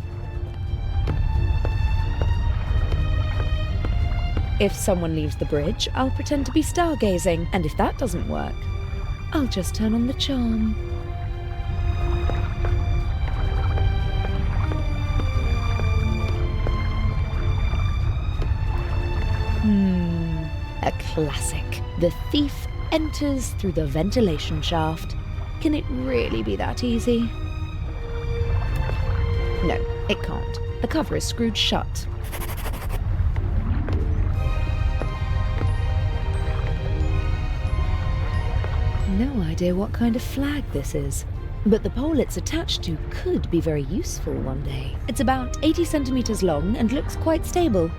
S10: If someone leaves the bridge, I'll pretend to be stargazing, and if that doesn't work, I'll just turn on the charm. A classic. The thief enters through the ventilation shaft. Can it really be that easy? No, it can't. The cover is screwed shut. No idea what kind of flag this is, but the pole it's attached to could be very useful one day. It's about 80 centimeters long and looks quite stable.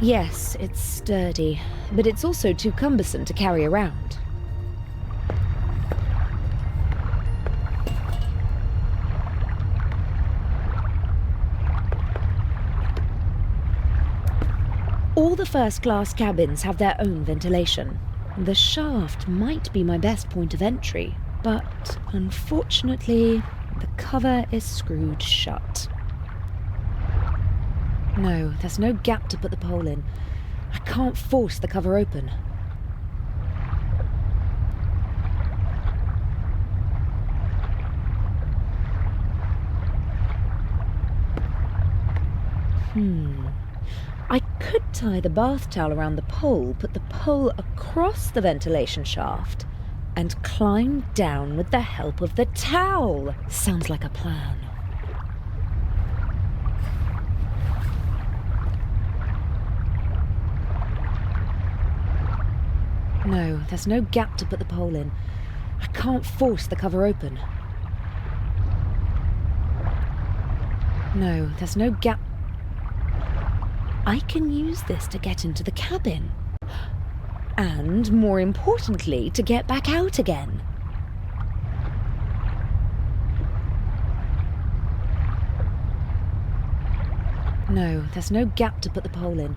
S10: Yes, it's sturdy, but it's also too cumbersome to carry around. All the first-class cabins have their own ventilation. The shaft might be my best point of entry, but unfortunately, the cover is screwed shut. No, there's no gap to put the pole in. I can't force the cover open. I could tie the bath towel around the pole, put the pole across the ventilation shaft, and climb down with the help of the towel. Sounds like a plan. No, there's no gap to put the pole in. I can't force the cover open. No, there's no gap. I can use this to get into the cabin. And, more importantly, to get back out again. No, there's no gap to put the pole in.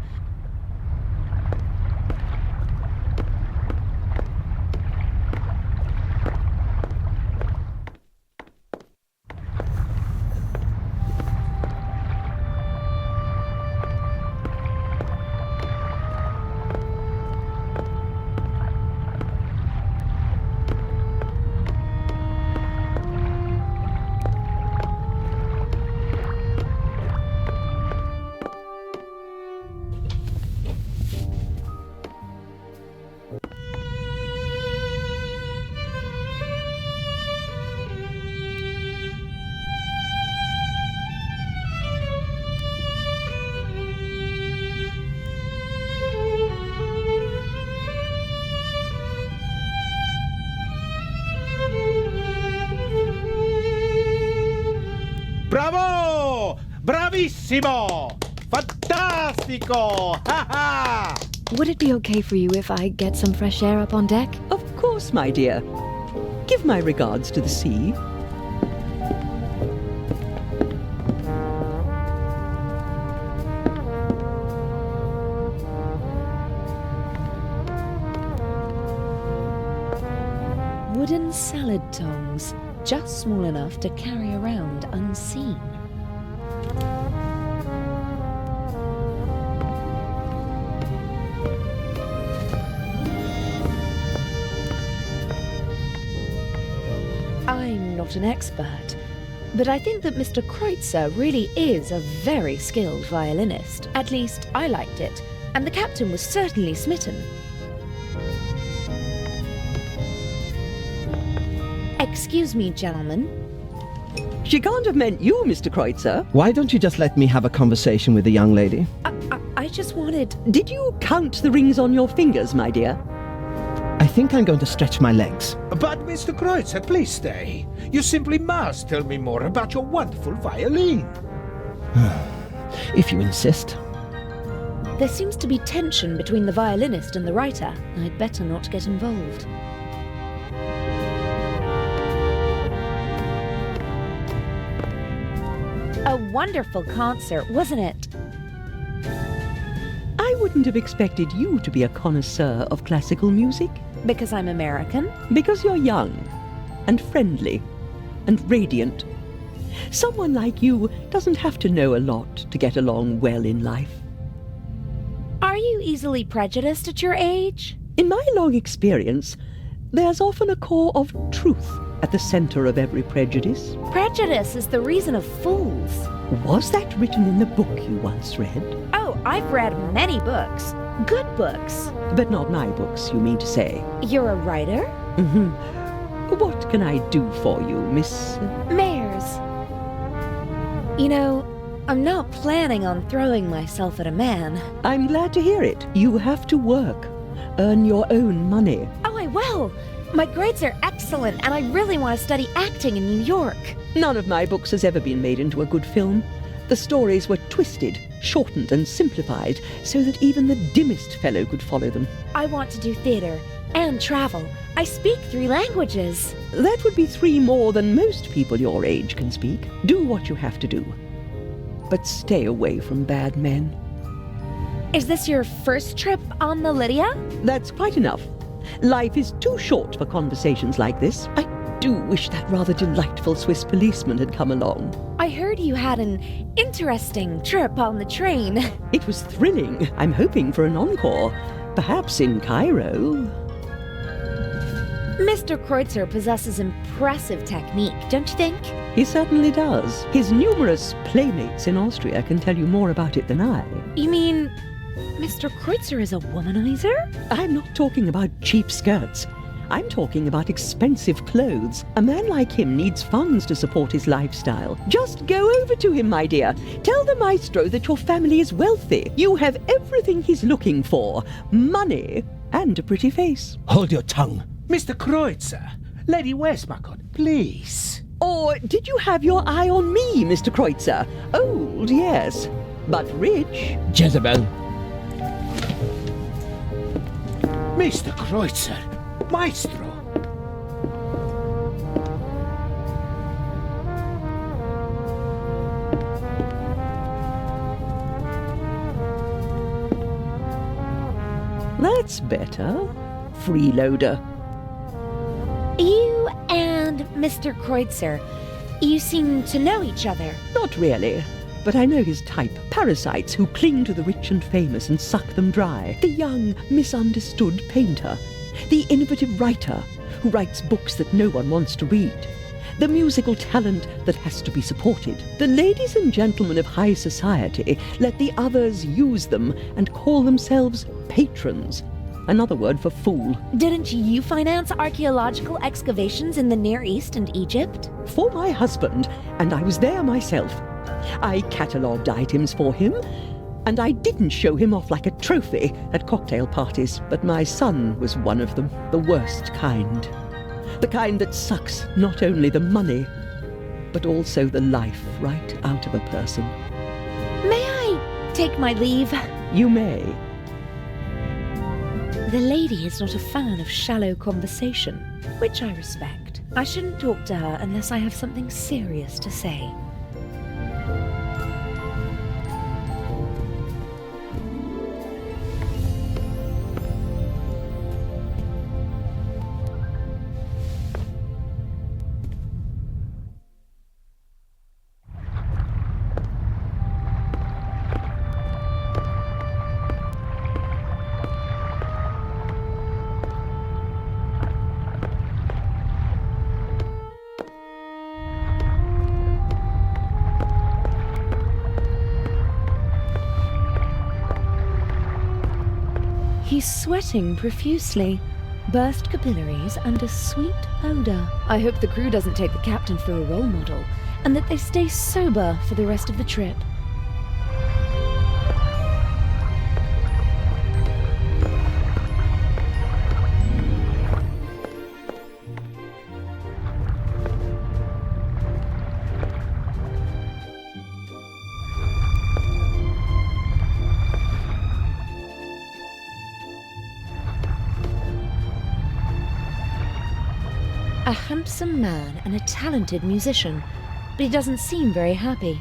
S13: Bravo! Bravissimo! Fantastico! Ha ha!
S10: Would it be okay for you if I get some fresh air up on deck?
S11: Of course, my dear. Give my regards to the sea.
S10: Wooden salad tongs, just small enough to carry around unseen. I'm not an expert, but I think that Mr. Kreutzer really is a very skilled violinist. At least, I liked it, and the captain was certainly smitten. Excuse me, gentlemen.
S11: She can't have meant you, Mr. Kreutzer.
S6: Why don't you just let me have a conversation with the young lady?
S10: I just wanted...
S11: Did you count the rings on your fingers, my dear?
S6: I think I'm going to stretch my legs.
S13: But, Mr. Kreutzer, please stay. You simply must tell me more about your wonderful violin.
S6: If you insist.
S10: There seems to be tension between the violinist and the writer. I'd better not get involved. A wonderful concert, wasn't it?
S11: I wouldn't have expected you to be a connoisseur of classical music.
S10: Because I'm American?
S11: Because you're young, and friendly, and radiant. Someone like you doesn't have to know a lot to get along well in life.
S10: Are you easily prejudiced at your age?
S11: In my long experience, there's often a core of truth at the center of every prejudice.
S10: Prejudice is the reason of fools.
S11: Was that written in the book you once read?
S10: Oh, I've read many books. Good books.
S11: But not my books, you mean to say?
S10: You're a writer?
S11: Mm-hmm. What can I do for you, Miss...
S10: Mayers. You know, I'm not planning on throwing myself at a man.
S11: I'm glad to hear it. You have to work. Earn your own money.
S10: Oh, I will. My grades are excellent, and I really want to study acting in New York.
S11: None of my books has ever been made into a good film. The stories were twisted, shortened and simplified so that even the dimmest fellow could follow them.
S20: I want to do theater and travel. I speak 3 languages.
S11: That would be 3 more than most people your age can speak. Do what you have to do. But stay away from bad men.
S20: Is this your first trip on the Lydia?
S11: That's quite enough. Life is too short for conversations like this. I do wish that rather delightful Swiss policeman had come along.
S20: I heard you had an interesting trip on the train.
S11: It was thrilling. I'm hoping for an encore. Perhaps in Cairo.
S20: Mr. Kreutzer possesses impressive technique, don't you think?
S11: He certainly does. His numerous playmates in Austria can tell you more about it than I.
S20: You mean Mr. Kreutzer is a womanizer?
S11: I'm not talking about cheap skirts. I'm talking about expensive clothes. A man like him needs funds to support his lifestyle. Just go over to him, my dear. Tell the maestro that your family is wealthy. You have everything he's looking for. Money and a pretty face.
S13: Hold your tongue. Mr. Kreutzer, Lady Westmacott, please.
S11: Or did you have your eye on me, Mr. Kreutzer? Old, yes, but rich.
S6: Jezebel.
S13: Mr. Kreutzer, Maestro.
S11: That's better. Freeloader.
S20: You and Mr. Kreutzer, you seem to know each other.
S11: Not really, but I know his type. Parasites who cling to the rich and famous and suck them dry. The young, misunderstood painter. The innovative writer who writes books that no one wants to read. The musical talent that has to be supported. The ladies and gentlemen of high society let the others use them and call themselves patrons. Another word for fool.
S20: Didn't you finance archaeological excavations in the Near East and Egypt?
S11: For my husband, and I was there myself. I catalogued items for him, and I didn't show him off like a trophy at cocktail parties, but my son was one of them, the worst kind. The kind that sucks not only the money, but also the life right out of a person.
S20: May I take my leave?
S11: You may.
S20: The lady is not a fan of shallow conversation, which I respect. I shouldn't talk to her unless I have something serious to say. He's sweating profusely, burst capillaries and a sweet odor. I hope the crew doesn't take the captain for a role model, and that they stay sober for the rest of the trip. A handsome man and a talented musician, but he doesn't seem very happy.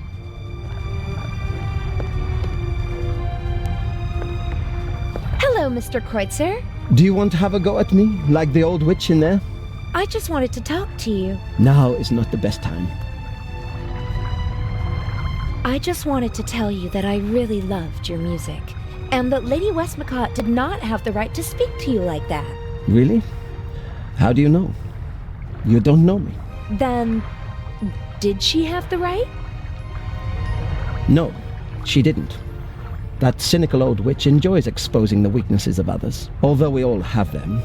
S20: Hello, Mr. Kreutzer.
S6: Do you want to have a go at me, like the old witch in there?
S20: I just wanted to talk to you.
S6: Now is not the best time.
S20: I just wanted to tell you that I really loved your music, and that Lady Westmacott did not have the right to speak to you like that.
S6: Really? How do you know? You don't know me.
S20: Then, did she have the right?
S6: No, she didn't. That cynical old witch enjoys exposing the weaknesses of others, although we all have them.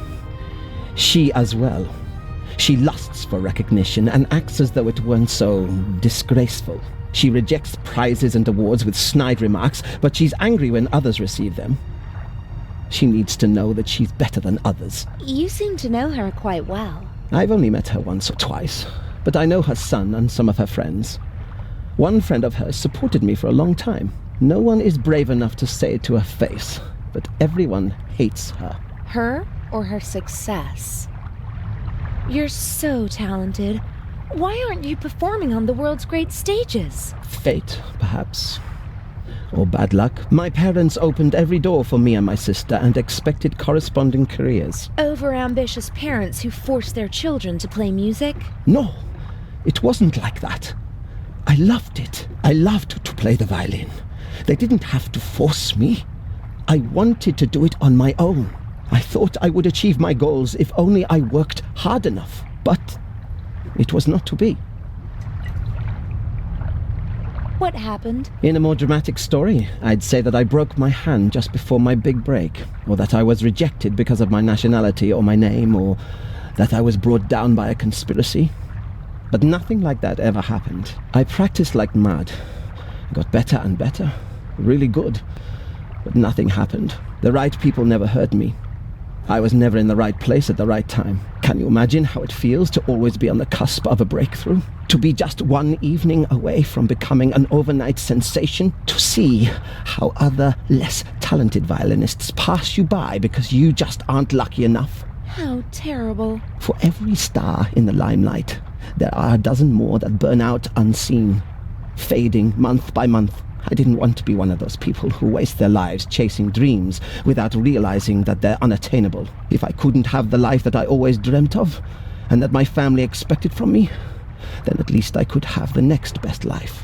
S6: She as well. She lusts for recognition and acts as though it weren't so disgraceful. She rejects prizes and awards with snide remarks, but she's angry when others receive them. She needs to know that she's better than others.
S20: You seem to know her quite well.
S6: I've only met her once or twice, but I know her son and some of her friends. One friend of hers supported me for a long time. No one is brave enough to say it to her face, but everyone hates her.
S20: Her or her success? You're so talented. Why aren't you performing on the world's great stages?
S6: Fate, perhaps. Or bad luck. My parents opened every door for me and my sister and expected corresponding careers.
S20: Overambitious parents who force their children to play music?
S6: No, it wasn't like that. I loved it. I loved to play the violin. They didn't have to force me. I wanted to do it on my own. I thought I would achieve my goals if only I worked hard enough. But it was not to be.
S20: What happened?
S6: In a more dramatic story, I'd say that I broke my hand just before my big break, or that I was rejected because of my nationality or my name, or that I was brought down by a conspiracy. But nothing like that ever happened. I practiced like mad. I got better and better. Really good. But nothing happened. The right people never heard me. I was never in the right place at the right time. Can you imagine how it feels to always be on the cusp of a breakthrough? To be just one evening away from becoming an overnight sensation? To see how other, less talented violinists pass you by because you just aren't lucky enough?
S20: How terrible.
S6: For every star in the limelight, there are a dozen more that burn out unseen, fading month by month. I didn't want to be one of those people who waste their lives chasing dreams without realizing that they're unattainable. If I couldn't have the life that I always dreamt of, and that my family expected from me, then at least I could have the next best life.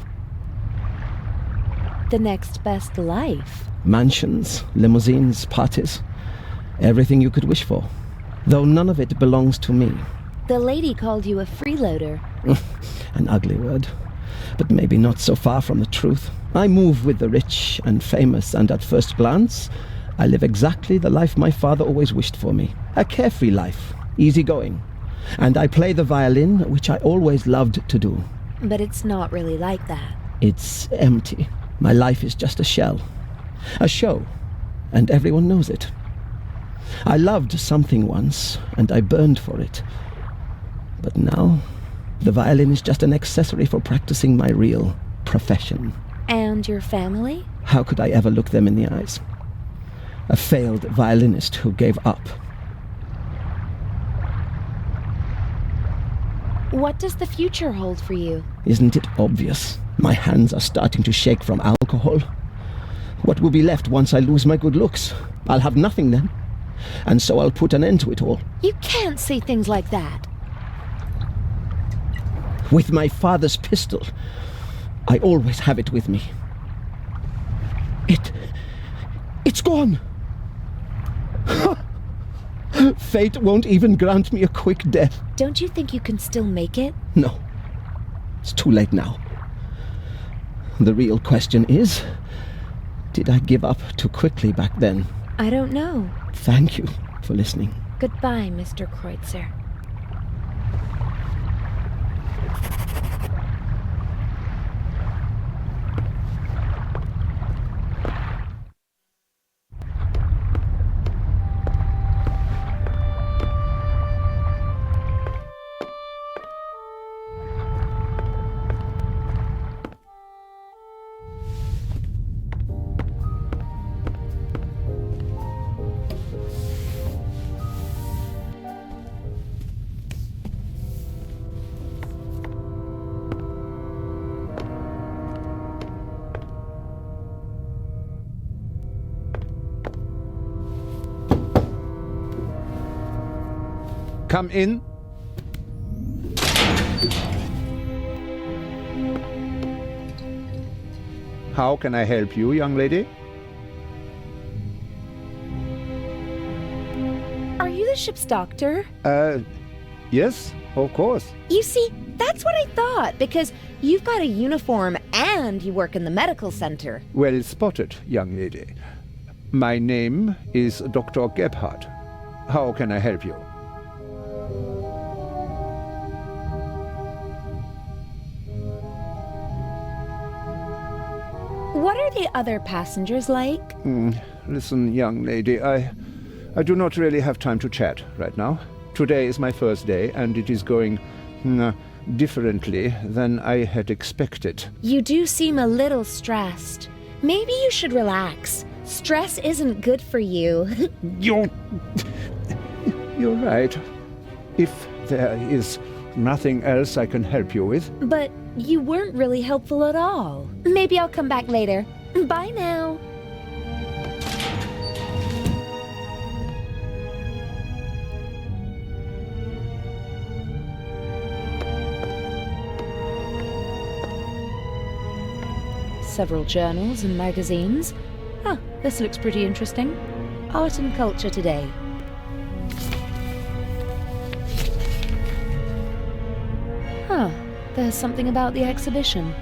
S20: The next best life?
S6: Mansions, limousines, parties, everything you could wish for. Though none of it belongs to me.
S20: The lady called you a freeloader.
S6: An ugly word, but maybe not so far from the truth. I move with the rich and famous, and at first glance, I live exactly the life my father always wished for me. A carefree life, easygoing. And I play the violin, which I always loved to do.
S20: But it's not really like that.
S6: It's empty. My life is just a shell. A show, and everyone knows it. I loved something once, and I burned for it. But now, the violin is just an accessory for practicing my real profession.
S20: And your family?
S6: How could I ever look them in the eyes? A failed violinist who gave up.
S20: What does the future hold for you?
S6: Isn't it obvious? My hands are starting to shake from alcohol. What will be left once I lose my good looks? I'll have nothing then. And so I'll put an end to it all.
S20: You can't say things like that.
S6: With my father's pistol, I always have it with me. It's gone! Fate won't even grant me a quick death.
S20: Don't you think you can still make it?
S6: No. It's too late now. The real question is, did I give up too quickly back then?
S20: I don't know.
S6: Thank you for listening.
S20: Goodbye, Mr. Kreutzer.
S1: Come in. How can I help you, young lady?
S20: Are you the ship's doctor?
S1: Yes, of course.
S20: You see, that's what I thought, because you've got a uniform and you work in the medical center.
S1: Well spotted, young lady. My name is Dr. Gebhardt. How can I help you?
S20: What are the other passengers like?
S1: Listen, young lady, I do not really have time to chat right now. Today is my first day, and it is going differently than I had expected.
S20: You do seem a little stressed. Maybe you should relax. Stress isn't good for you.
S1: You're right. If there is nothing else I can help you with.
S20: But you weren't really helpful at all. Maybe I'll come back later. Bye now. Several journals and magazines. Ah, this looks pretty interesting. Art and Culture Today. Huh, there's something about the exhibition.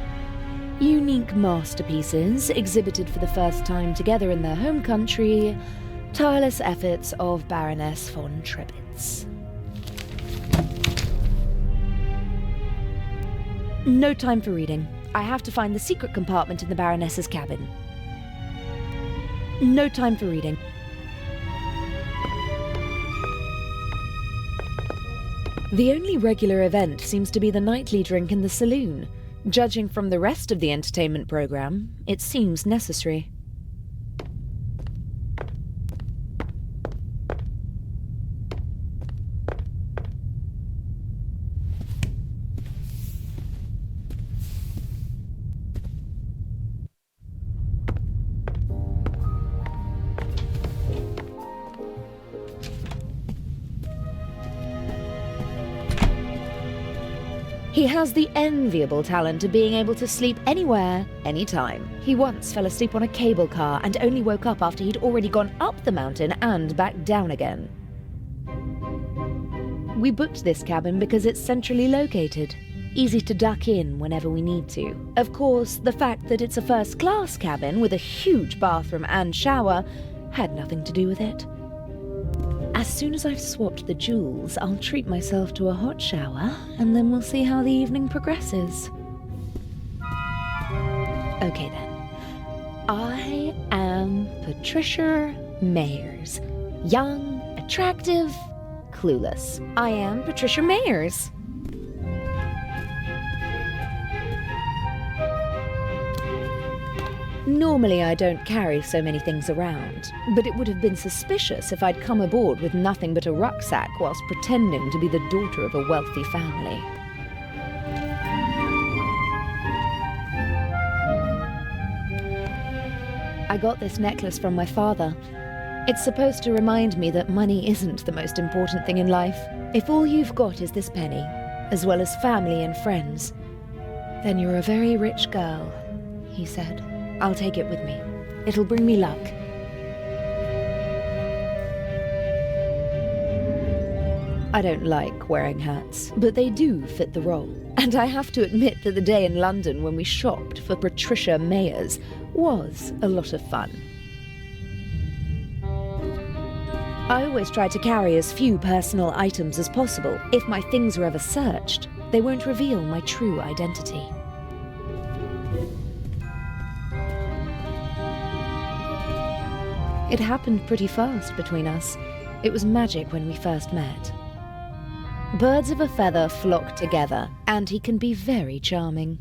S20: Unique masterpieces exhibited for the first time together in their home country. Tireless efforts of Baroness von Trebitz. No time for reading. I have to find the secret compartment in the Baroness's cabin. No time for reading. The only regular event seems to be the nightly drink in the saloon. Judging from the rest of the entertainment program, it seems necessary. He has the enviable talent of being able to sleep anywhere, anytime. He once fell asleep on a cable car and only woke up after he'd already gone up the mountain and back down again. We booked this cabin because it's centrally located, easy to duck in whenever we need to. Of course, the fact that it's a first-class cabin with a huge bathroom and shower had nothing to do with it. As soon as I've swapped the jewels, I'll treat myself to a hot shower, and then we'll see how the evening progresses. Okay then. I am Patricia Mayers. Young, attractive, clueless. I am Patricia Mayers. Normally I don't carry so many things around, but it would have been suspicious if I'd come aboard with nothing but a rucksack whilst pretending to be the daughter of a wealthy family. I got this necklace from my father. It's supposed to remind me that money isn't the most important thing in life. If all you've got is this penny, as well as family and friends, then you're a very rich girl, he said. I'll take it with me. It'll bring me luck. I don't like wearing hats, but they do fit the role. And I have to admit that the day in London when we shopped for Patricia Mayers was a lot of fun. I always try to carry as few personal items as possible. If my things are ever searched, they won't reveal my true identity. It happened pretty fast between us. It was magic when we first met. Birds of a feather flock together, and he can be very charming.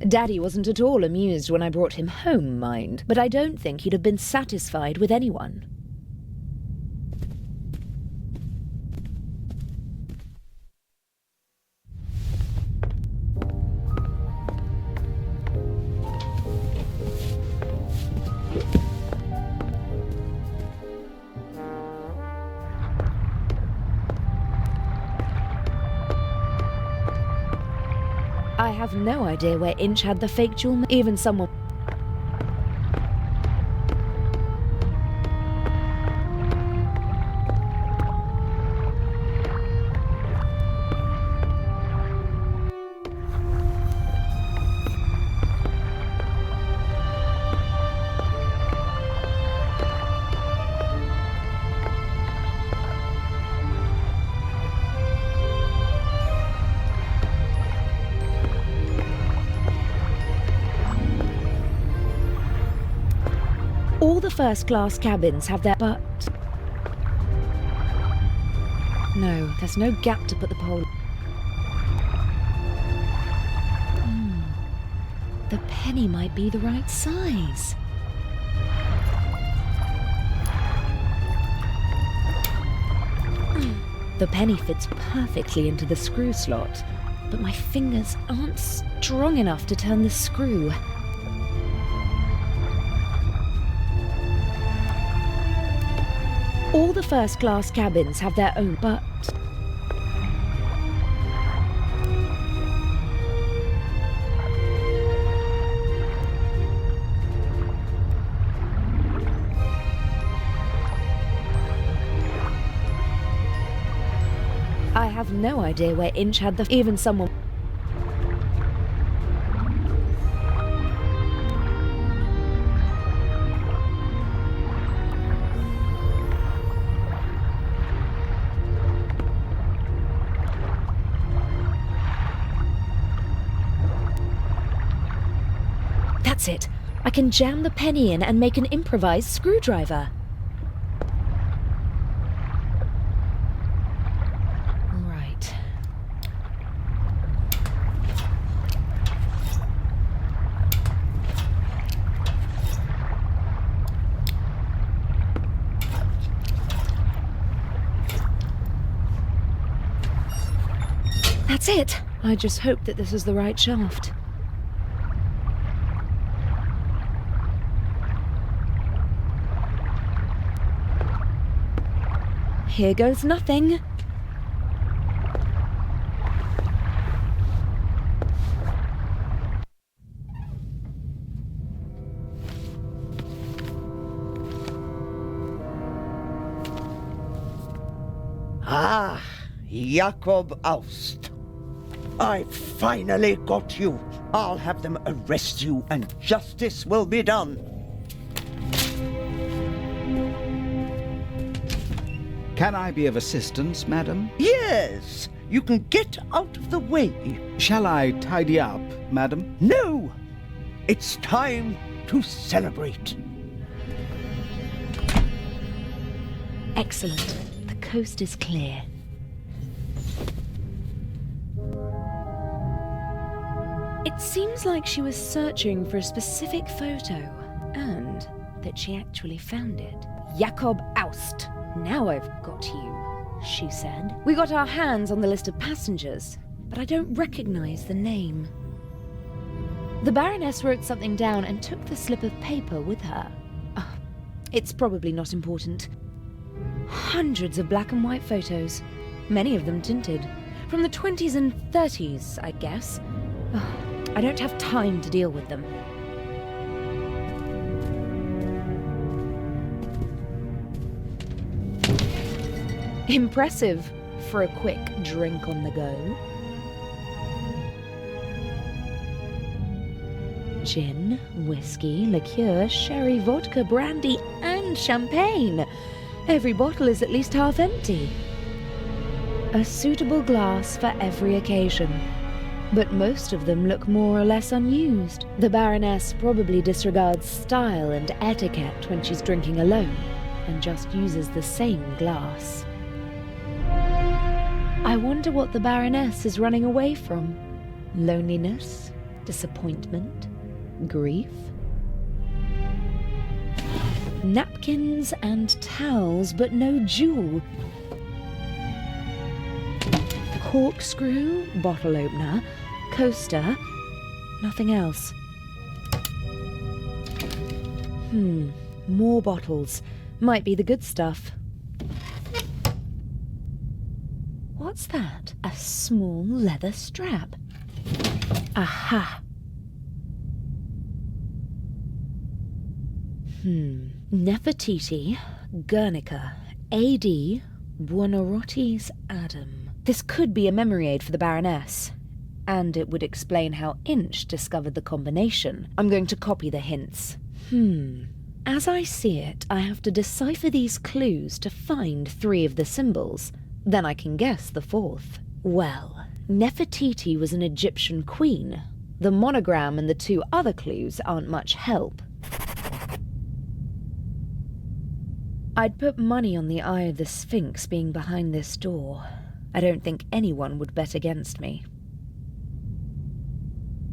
S20: Daddy wasn't at all amused when I brought him home, mind, but I don't think he'd have been satisfied with anyone. I have no idea where Inch had the fake jewel. Even someone... the first-class cabins have their... But... No, there's no gap to put the pole... The penny might be the right size. The penny fits perfectly into the screw slot, but my fingers aren't strong enough to turn the screw. All the first-class cabins have their own, but... I have no idea where Inch had the... Even someone... That's it. I can jam the penny in and make an improvised screwdriver. Right. That's it. I just hope that this is the right shaft. Here goes nothing.
S8: Ah, Jakob Aust. I finally got you. I'll have them arrest you and justice will be done.
S9: Can I be of assistance, madam?
S8: Yes, you can get out of the way.
S9: Shall I tidy up, madam?
S8: No! It's time to celebrate.
S20: Excellent. The coast is clear. It seems like she was searching for a specific photo, and that she actually found it. Jakob Aust. Now I've got you, she said. We got our hands on the list of passengers, but I don't recognize the name. The Baroness wrote something down and took the slip of paper with her. It's probably not important. Hundreds of black and white photos, many of them tinted. From the 20s and 30s, I guess. I don't have time to deal with them. Impressive for a quick drink on the go. Gin, whiskey, liqueur, sherry, vodka, brandy, and champagne. Every bottle is at least half empty. A suitable glass for every occasion. But most of them look more or less unused. The Baroness probably disregards style and etiquette when she's drinking alone, and just uses the same glass. I wonder what the Baroness is running away from. Loneliness? Disappointment? Grief? Napkins and towels, but no jewel. Corkscrew, bottle opener, coaster, nothing else. More bottles. Might be the good stuff. What's that? A small leather strap. Aha! Nefertiti, Guernica, A.D., Buonarroti's Adam. This could be a memory aid for the Baroness. And it would explain how Inch discovered the combination. I'm going to copy the hints. As I see it, I have to decipher these clues to find 3 of the symbols. Then I can guess the 4th. Well, Nefertiti was an Egyptian queen. The monogram and the 2 other clues aren't much help. I'd put money on the Eye of the Sphinx being behind this door. I don't think anyone would bet against me.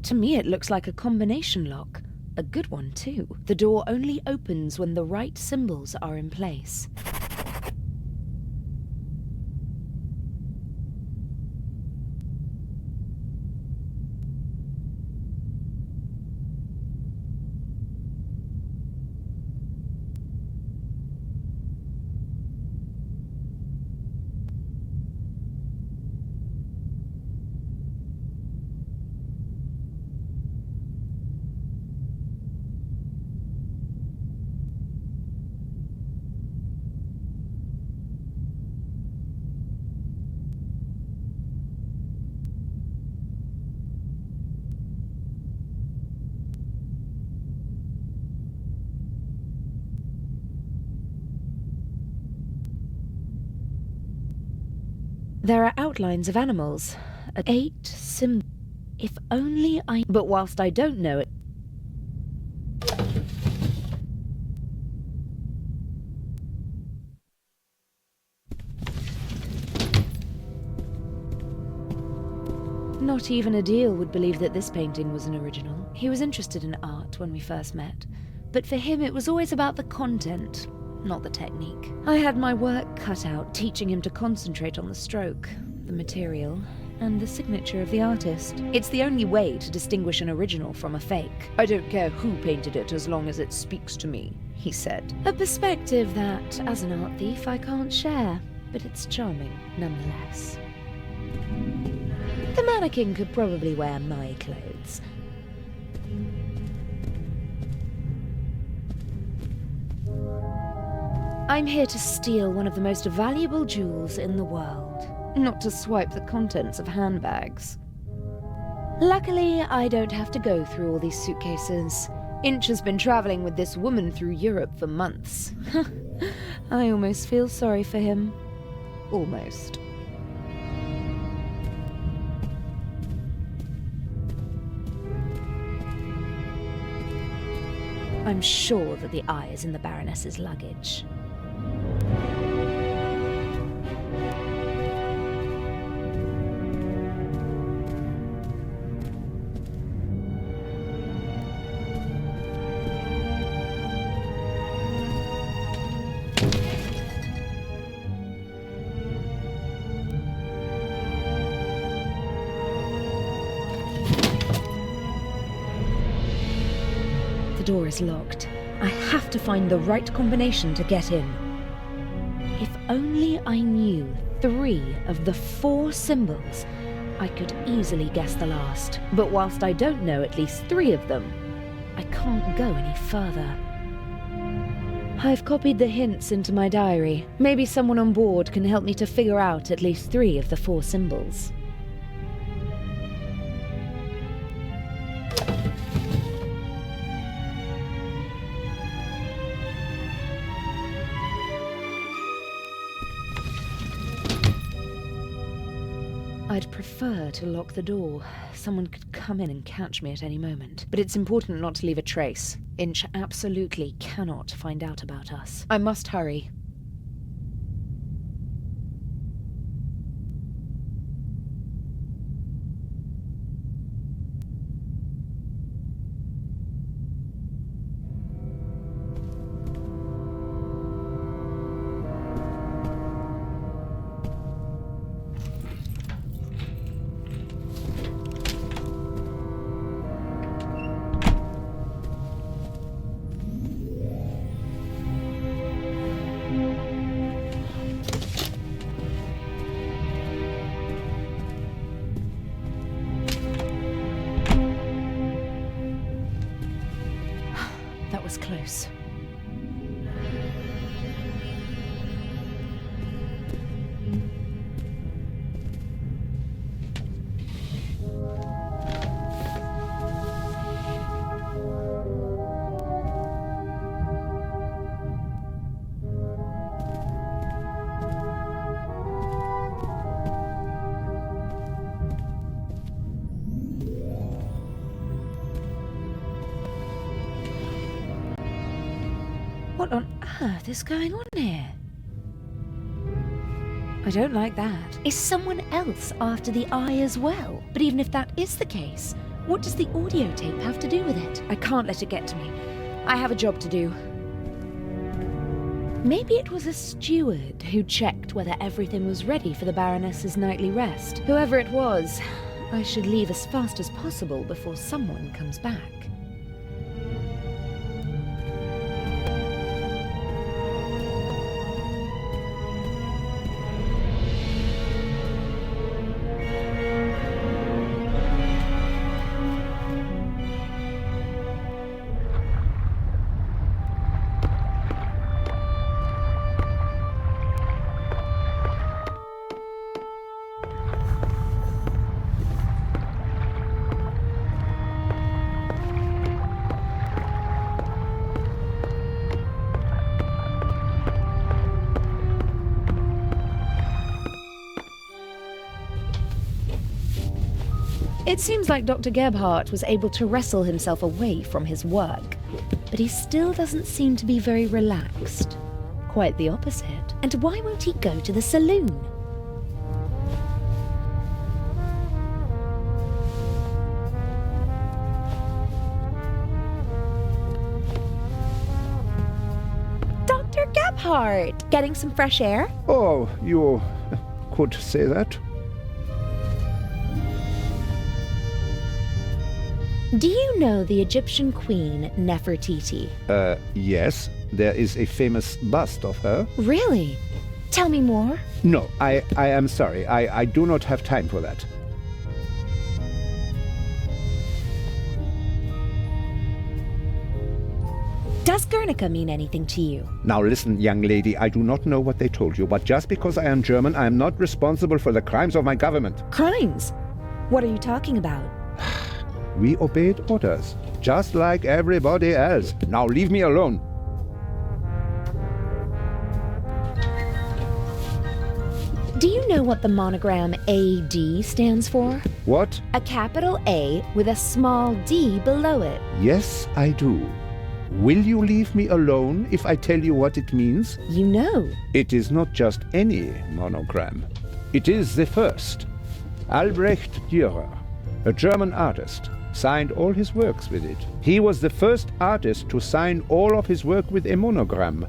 S20: To me, it looks like a combination lock. A good one, too. The door only opens when the right symbols are in place. There are outlines of animals. 8 symbols. If only I... But whilst I don't know it... Not even Adil would believe that this painting was an original. He was interested in art when we first met. But for him it was always about the content, not the technique. I had my work cut out teaching him to concentrate on the stroke, the material, and the signature of the artist. It's the only way to distinguish an original from a fake. I don't care who painted it as long as it speaks to me, he said. A perspective that, as an art thief, I can't share, but it's charming nonetheless. The mannequin could probably wear my clothes. I'm here to steal one of the most valuable jewels in the world, not to swipe the contents of handbags. Luckily, I don't have to go through all these suitcases. Inch has been traveling with this woman through Europe for months. I almost feel sorry for him. Almost. I'm sure that the eye is in the Baroness's luggage. The door is locked. I have to find the right combination to get in. If only I knew 3 of the 4 symbols, I could easily guess the last. But whilst I don't know at least 3 of them, I can't go any further. I've copied the hints into my diary. Maybe someone on board can help me to figure out at least 3 of the 4 symbols. I'd prefer to lock the door. Someone could come in and catch me at any moment. But it's important not to leave a trace. Inch absolutely cannot find out about us. I must hurry. That was close. What on earth is going on here? I don't like that. Is someone else after the eye as well? But even if that is the case, what does the audio tape have to do with it? I can't let it get to me. I have a job to do. Maybe it was a steward who checked whether everything was ready for the Baroness's nightly rest. Whoever it was, I should leave as fast as possible before someone comes back. It seems like Dr. Gebhardt was able to wrestle himself away from his work, but he still doesn't seem to be very relaxed. Quite the opposite. And why won't he go to the saloon? Dr. Gebhardt! Getting some fresh air?
S1: Oh, you could say that.
S20: Do you know the Egyptian queen Nefertiti?
S1: Yes. There is a famous bust of her.
S20: Really? Tell me more.
S1: No, I am sorry. I do not have time for that.
S20: Does Guernica mean anything to you?
S1: Now listen, young lady, I do not know what they told you, but just because I am German, I am not responsible for the crimes of my government.
S20: Crimes? What are you talking about?
S1: We obeyed orders, just like everybody else. Now leave me alone.
S20: Do you know what the monogram AD stands for?
S1: What?
S20: A capital A with a small d below it.
S1: Yes, I do. Will you leave me alone if I tell you what it means?
S20: You know.
S1: It is not just any monogram. It is the first. Albrecht Dürer, a German artist, signed all his works with it. He was the first artist to sign all of his work with a monogram.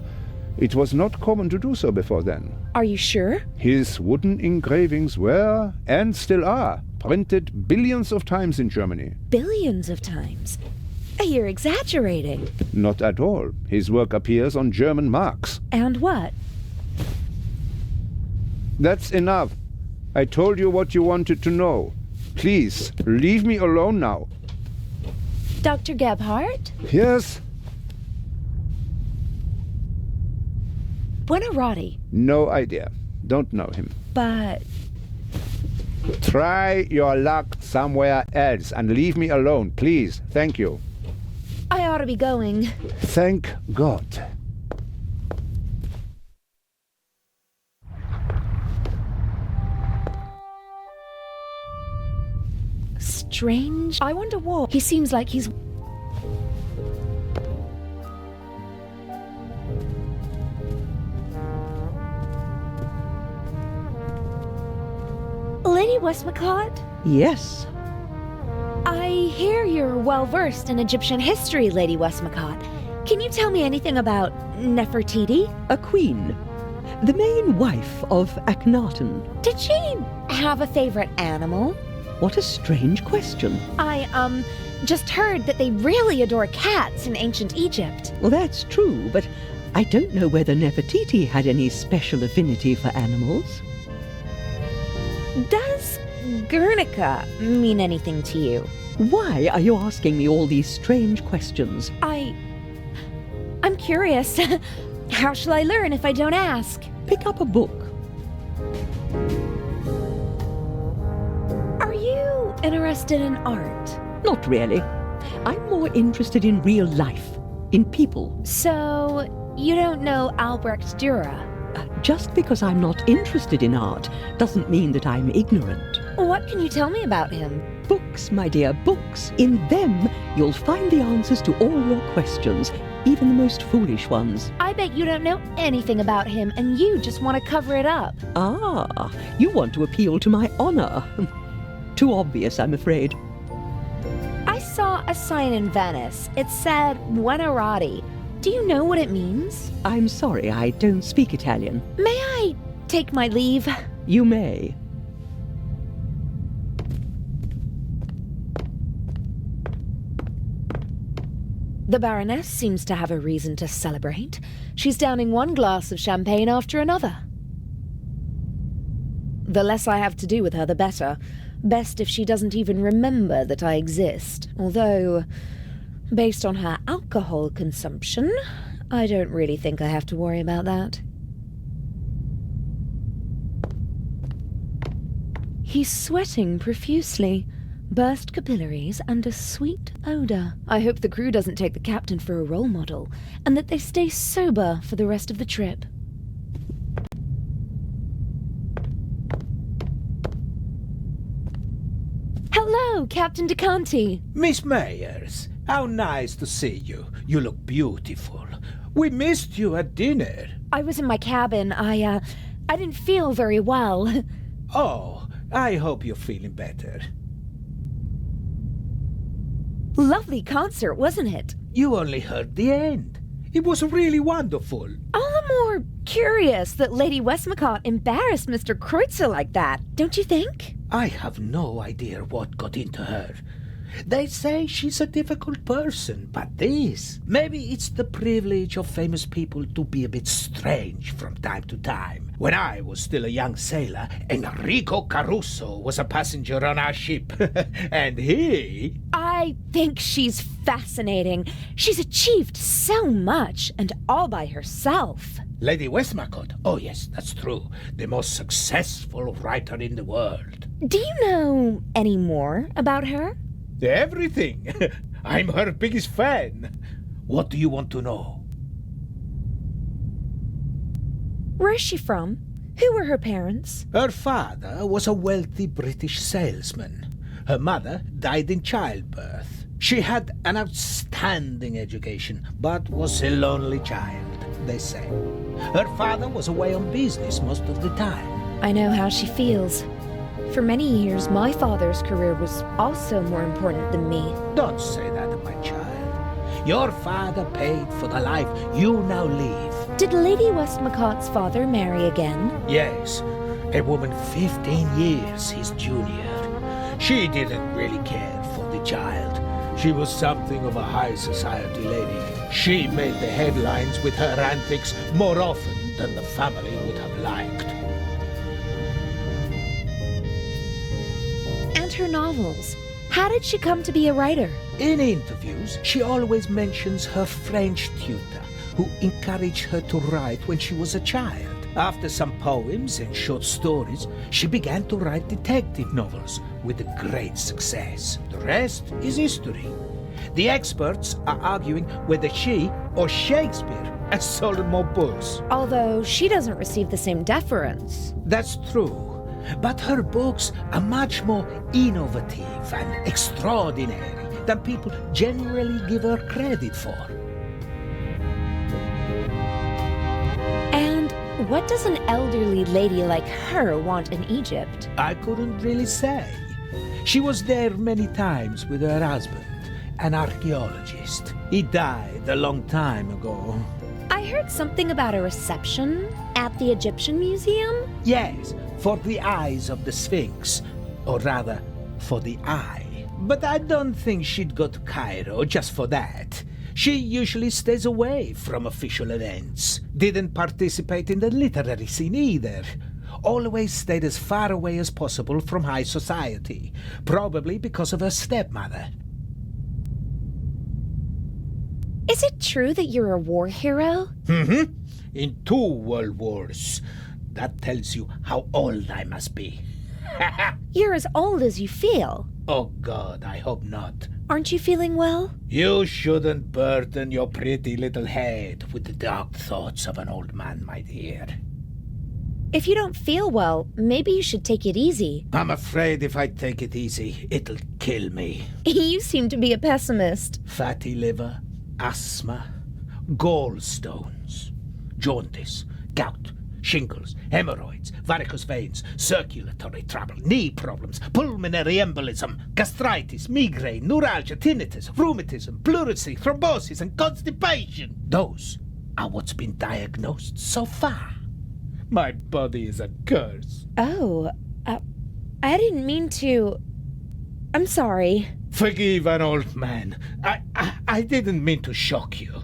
S1: It was not common to do so before then.
S20: Are you sure?
S1: His wooden engravings were, and still are, printed billions of times in Germany.
S20: Billions of times? You're exaggerating.
S1: Not at all. His work appears on German marks.
S20: And what?
S1: That's enough. I told you what you wanted to know. Please, leave me alone now.
S20: Dr. Gebhardt?
S1: Yes?
S20: Buonarroti.
S1: No idea. Don't know him.
S20: But...
S1: Try your luck somewhere else and leave me alone, please. Thank you.
S20: I ought to be going.
S1: Thank God.
S20: Strange. I wonder what. He seems like he's... Lady Westmacott?
S11: Yes.
S20: I hear you're well-versed in Egyptian history, Lady Westmacott. Can you tell me anything about Nefertiti?
S11: A queen. The main wife of Akhenaten.
S20: Did she have a favorite animal?
S11: What a strange question.
S20: I, just heard that they really adore cats in ancient Egypt.
S11: Well, that's true, but I don't know whether Nefertiti had any special affinity for animals.
S20: Does Guernica mean anything to you?
S11: Why are you asking me all these strange questions?
S20: I'm curious. How shall I learn if I don't ask?
S11: Pick up a book.
S20: Are you interested in art?
S11: Not really. I'm more interested in real life, in people.
S20: So, you don't know Albrecht Dürer?
S11: Just because I'm not interested in art doesn't mean that I'm ignorant.
S20: What can you tell me about him?
S11: Books, my dear, books. In them, you'll find the answers to all your questions. even the most foolish ones.
S20: I bet you don't know anything about him, and you just want to cover it up.
S11: Ah, you want to appeal to my honor. Too obvious, I'm afraid.
S20: I saw a sign in Venice. It said Buonarroti. Do you know what it means?
S11: I'm sorry, I don't speak Italian.
S20: May I take my leave?
S11: You may.
S20: The Baroness seems to have a reason to celebrate. She's downing one glass of champagne after another. The less I have to do with her, the better. Best if she doesn't even remember that I exist. Although, based on her alcohol consumption, I don't really think I have to worry about that. He's sweating profusely. Burst capillaries and a sweet odor. I hope the crew doesn't take the captain for a role model, and that they stay sober for the rest of the trip. Hello, Captain DeCanti.
S13: Miss Myers, how nice to see you. You look beautiful. We missed you at dinner.
S20: I was in my cabin. I didn't feel very well.
S13: Oh, I hope you're feeling better.
S20: Lovely concert, wasn't it?
S13: You only heard the end. It was really wonderful.
S20: All the more curious that Lady Westmacott embarrassed Mr. Kreutzer like that, don't you think?
S13: I have no idea what got into her. They say she's a difficult person, but maybe it's the privilege of famous people to be a bit strange from time to time. When I was still a young sailor, Enrico Caruso was a passenger on our ship, and he...
S20: I think she's fascinating. She's achieved so much, and all by herself.
S13: Lady Westmacott? Oh yes, that's true. The most successful writer in the world.
S20: Do you know any more about her?
S13: Everything. I'm her biggest fan. What do you want to know?
S20: Where is she from? Who were her parents?
S13: Her father was a wealthy British salesman. Her mother died in childbirth. She had an outstanding education, but was a lonely child, they say. Her father was away on business most of the time.
S20: I know how she feels. For many years, my father's career was also more important than me.
S13: Don't say that, my child. Your father paid for the life you now live.
S20: Did Lady Westmacott's father marry again?
S13: Yes, a woman 15 years his junior. She didn't really care for the child. She was something of a high society lady. She made the headlines with her antics more often than the family would have liked.
S20: And her novels. How did she come to be a writer?
S13: In interviews, she always mentions her French tutor, who encouraged her to write when she was a child. After some poems and short stories, she began to write detective novels with great success. The rest is history. The experts are arguing whether she or Shakespeare has sold more books.
S20: Although she doesn't receive the same deference.
S13: That's true. But her books are much more innovative and extraordinary than people generally give her credit for.
S20: And what does an elderly lady like her want in Egypt?
S13: I couldn't really say. She was there many times with her husband, an archaeologist. He died a long time ago.
S20: I heard something about a reception at the Egyptian Museum?
S13: Yes, for the eyes of the Sphinx. Or rather, for the eye. But I don't think she'd go to Cairo just for that. She usually stays away from official events. Didn't participate in the literary scene either. Always stayed as far away as possible from high society. Probably because of her stepmother.
S20: Is it true that you're a war hero?
S13: Mm-hmm. In 2 world wars. That tells you how old I must be.
S20: You're as old as you feel.
S13: Oh God, I hope not.
S20: Aren't you feeling well?
S13: You shouldn't burden your pretty little head with the dark thoughts of an old man, my dear.
S20: If you don't feel well, maybe you should take it easy.
S13: I'm afraid if I take it easy, it'll kill me.
S20: You seem to be a pessimist.
S13: Fatty liver, asthma. Gallstones, jaundice, gout, shingles, hemorrhoids, varicose veins, circulatory trouble, knee problems, pulmonary embolism, gastritis, migraine, neuralgia, tinnitus, rheumatism, pleurisy, thrombosis, and constipation. Those are what's been diagnosed so far. My body is a curse.
S20: Oh, I didn't mean to... I'm sorry.
S13: Forgive an old man. I didn't mean to shock you.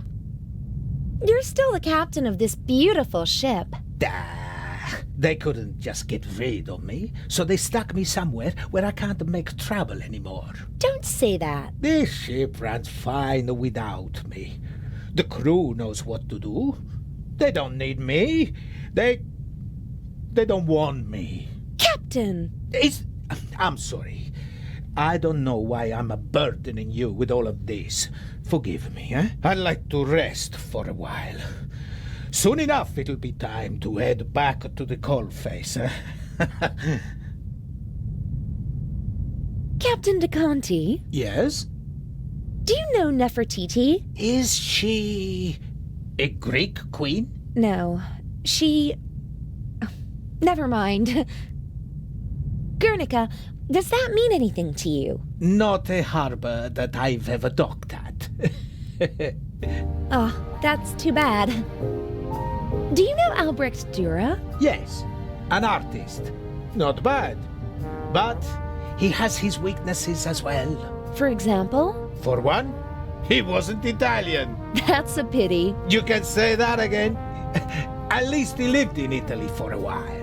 S20: You're still the captain of this beautiful ship.
S13: They couldn't just get rid of me, so they stuck me somewhere where I can't make trouble anymore.
S20: Don't say that.
S13: This ship runs fine without me. The crew knows what to do. They don't need me. They don't want me.
S20: Captain!
S13: I'm sorry. I don't know why I'm burdening you with all of this. Forgive me, eh? I'd like to rest for a while. Soon enough it'll be time to head back to the coalface.
S20: Captain DeConti?
S13: Yes?
S20: Do you know Nefertiti?
S13: Is she a Greek queen?
S20: No. She... Never mind. Guernica, does that mean anything to you?
S13: Not a harbor that I've ever docked at.
S20: Oh, that's too bad. Do you know Albrecht Dürer?
S13: Yes, an artist. Not bad. But he has his weaknesses as well.
S20: For example?
S13: For one, he wasn't Italian.
S20: That's a pity.
S13: You can say that again. At least he lived in Italy for a while.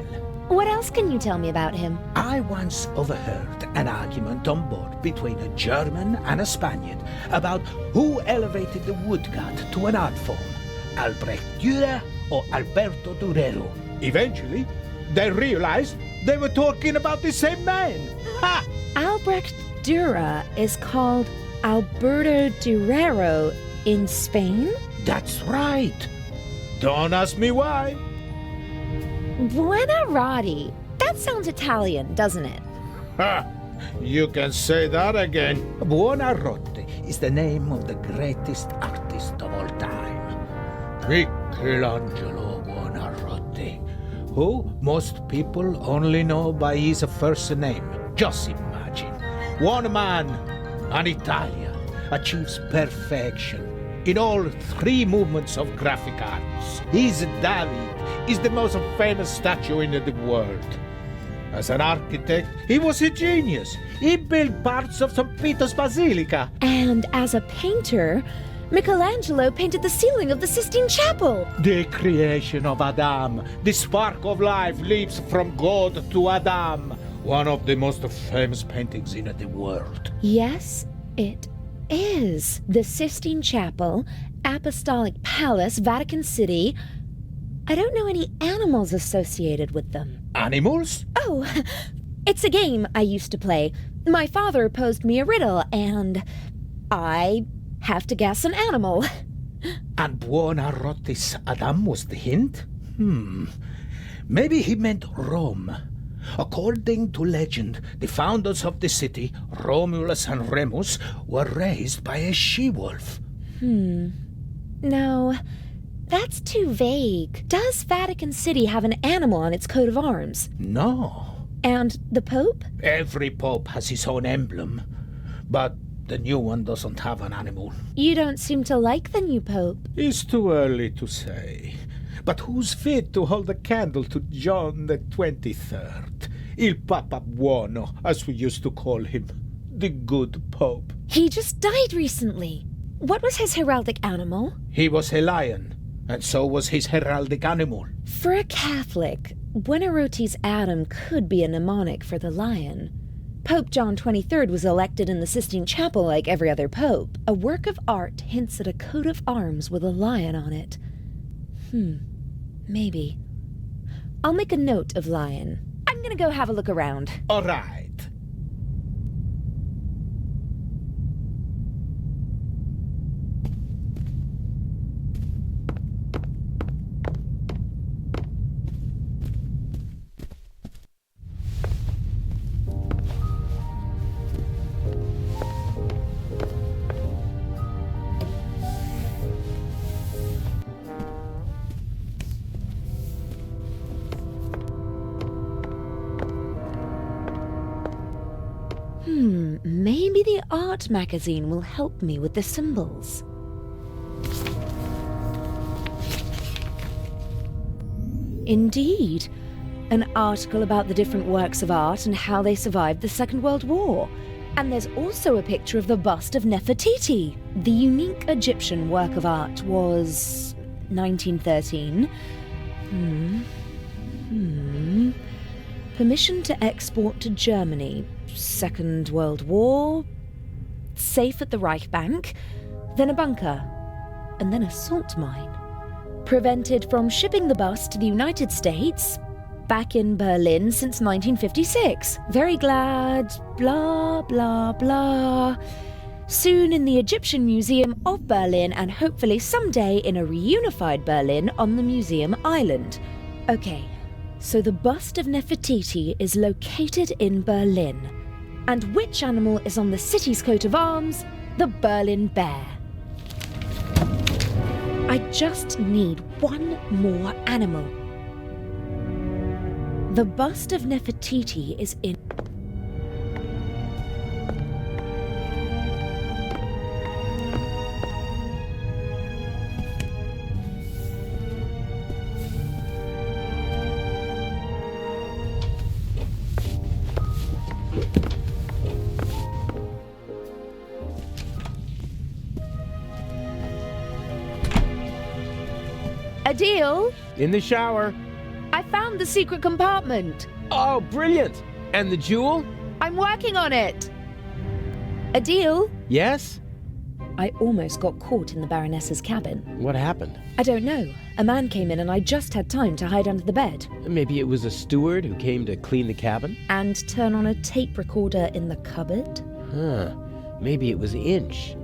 S20: What else can you tell me about him?
S13: I once overheard an argument on board between a German and a Spaniard about who elevated the woodcut to an art form, Albrecht Dürer or Alberto Durero. Eventually, they realized they were talking about the same man. Ha!
S20: Albrecht Dürer is called Alberto Durero in Spain?
S13: That's right. Don't ask me why.
S20: Buonarroti. That sounds Italian, doesn't it?
S13: Ha! You can say that again. Buonarroti is the name of the greatest artist of all time, Michelangelo Buonarroti, who most people only know by his first name. Just imagine, one man, an Italian, achieves perfection in all three movements of graphic arts. His David is the most famous statue in the world. As an architect, he was a genius. He built parts of St. Peter's Basilica.
S20: And as a painter, Michelangelo painted the ceiling of the Sistine Chapel.
S13: The creation of Adam. The spark of life leaps from God to Adam. One of the most famous paintings in the world.
S20: Yes, it is. The Sistine Chapel, Apostolic Palace, Vatican City. I don't know any animals associated with them.
S13: Animals?
S20: Oh, it's a game I used to play. My father posed me a riddle, and I have to guess an animal.
S13: And Buonarroti's Adam was the hint? Maybe he meant Rome. According to legend, the founders of the city, Romulus and Remus, were raised by a she-wolf.
S20: No, that's too vague. Does Vatican City have an animal on its coat of arms?
S13: No.
S20: And the Pope?
S13: Every pope has his own emblem, but the new one doesn't have an animal.
S20: You don't seem to like the new Pope.
S13: It's too early to say. But who's fit to hold a candle to John the 23rd? Il Papa Buono, as we used to call him. The good Pope.
S20: He just died recently. What was his heraldic animal?
S13: He was a lion, and so was his heraldic animal.
S20: For a Catholic, Buonarroti's Adam could be a mnemonic for the lion. Pope John XXIII was elected in the Sistine Chapel like every other pope. A work of art hints at a coat of arms with a lion on it. Maybe. I'll make a note of lion. I'm gonna go have a look around.
S13: All right.
S20: Maybe the art magazine will help me with the symbols. Indeed. An article about the different works of art and how they survived the Second World War. And there's also a picture of the bust of Nefertiti. The unique Egyptian work of art was 1913. Permission to export to Germany. Second World War. Safe at the Reich Bank. Then a bunker. And then a salt mine. Prevented from shipping the bust to the United States. Back in Berlin since 1956. Very glad, blah, blah, blah. Soon in the Egyptian Museum of Berlin and hopefully someday in a reunified Berlin on the museum island. Okay, so the bust of Nefertiti is located in Berlin. And which animal is on the city's coat of arms? The Berlin bear. I just need one more animal. The bust of Nefertiti is in... Adil?
S14: In the shower.
S20: I found the secret compartment.
S14: Oh, brilliant! And the jewel?
S20: I'm working on it. Adil?
S14: Yes?
S20: I almost got caught in the Baroness's cabin.
S14: What happened?
S20: I don't know. A man came in and I just had time to hide under the bed.
S14: Maybe it was a steward who came to clean the cabin?
S20: And turn on a tape recorder in the cupboard?
S14: Huh. Maybe it was Inch.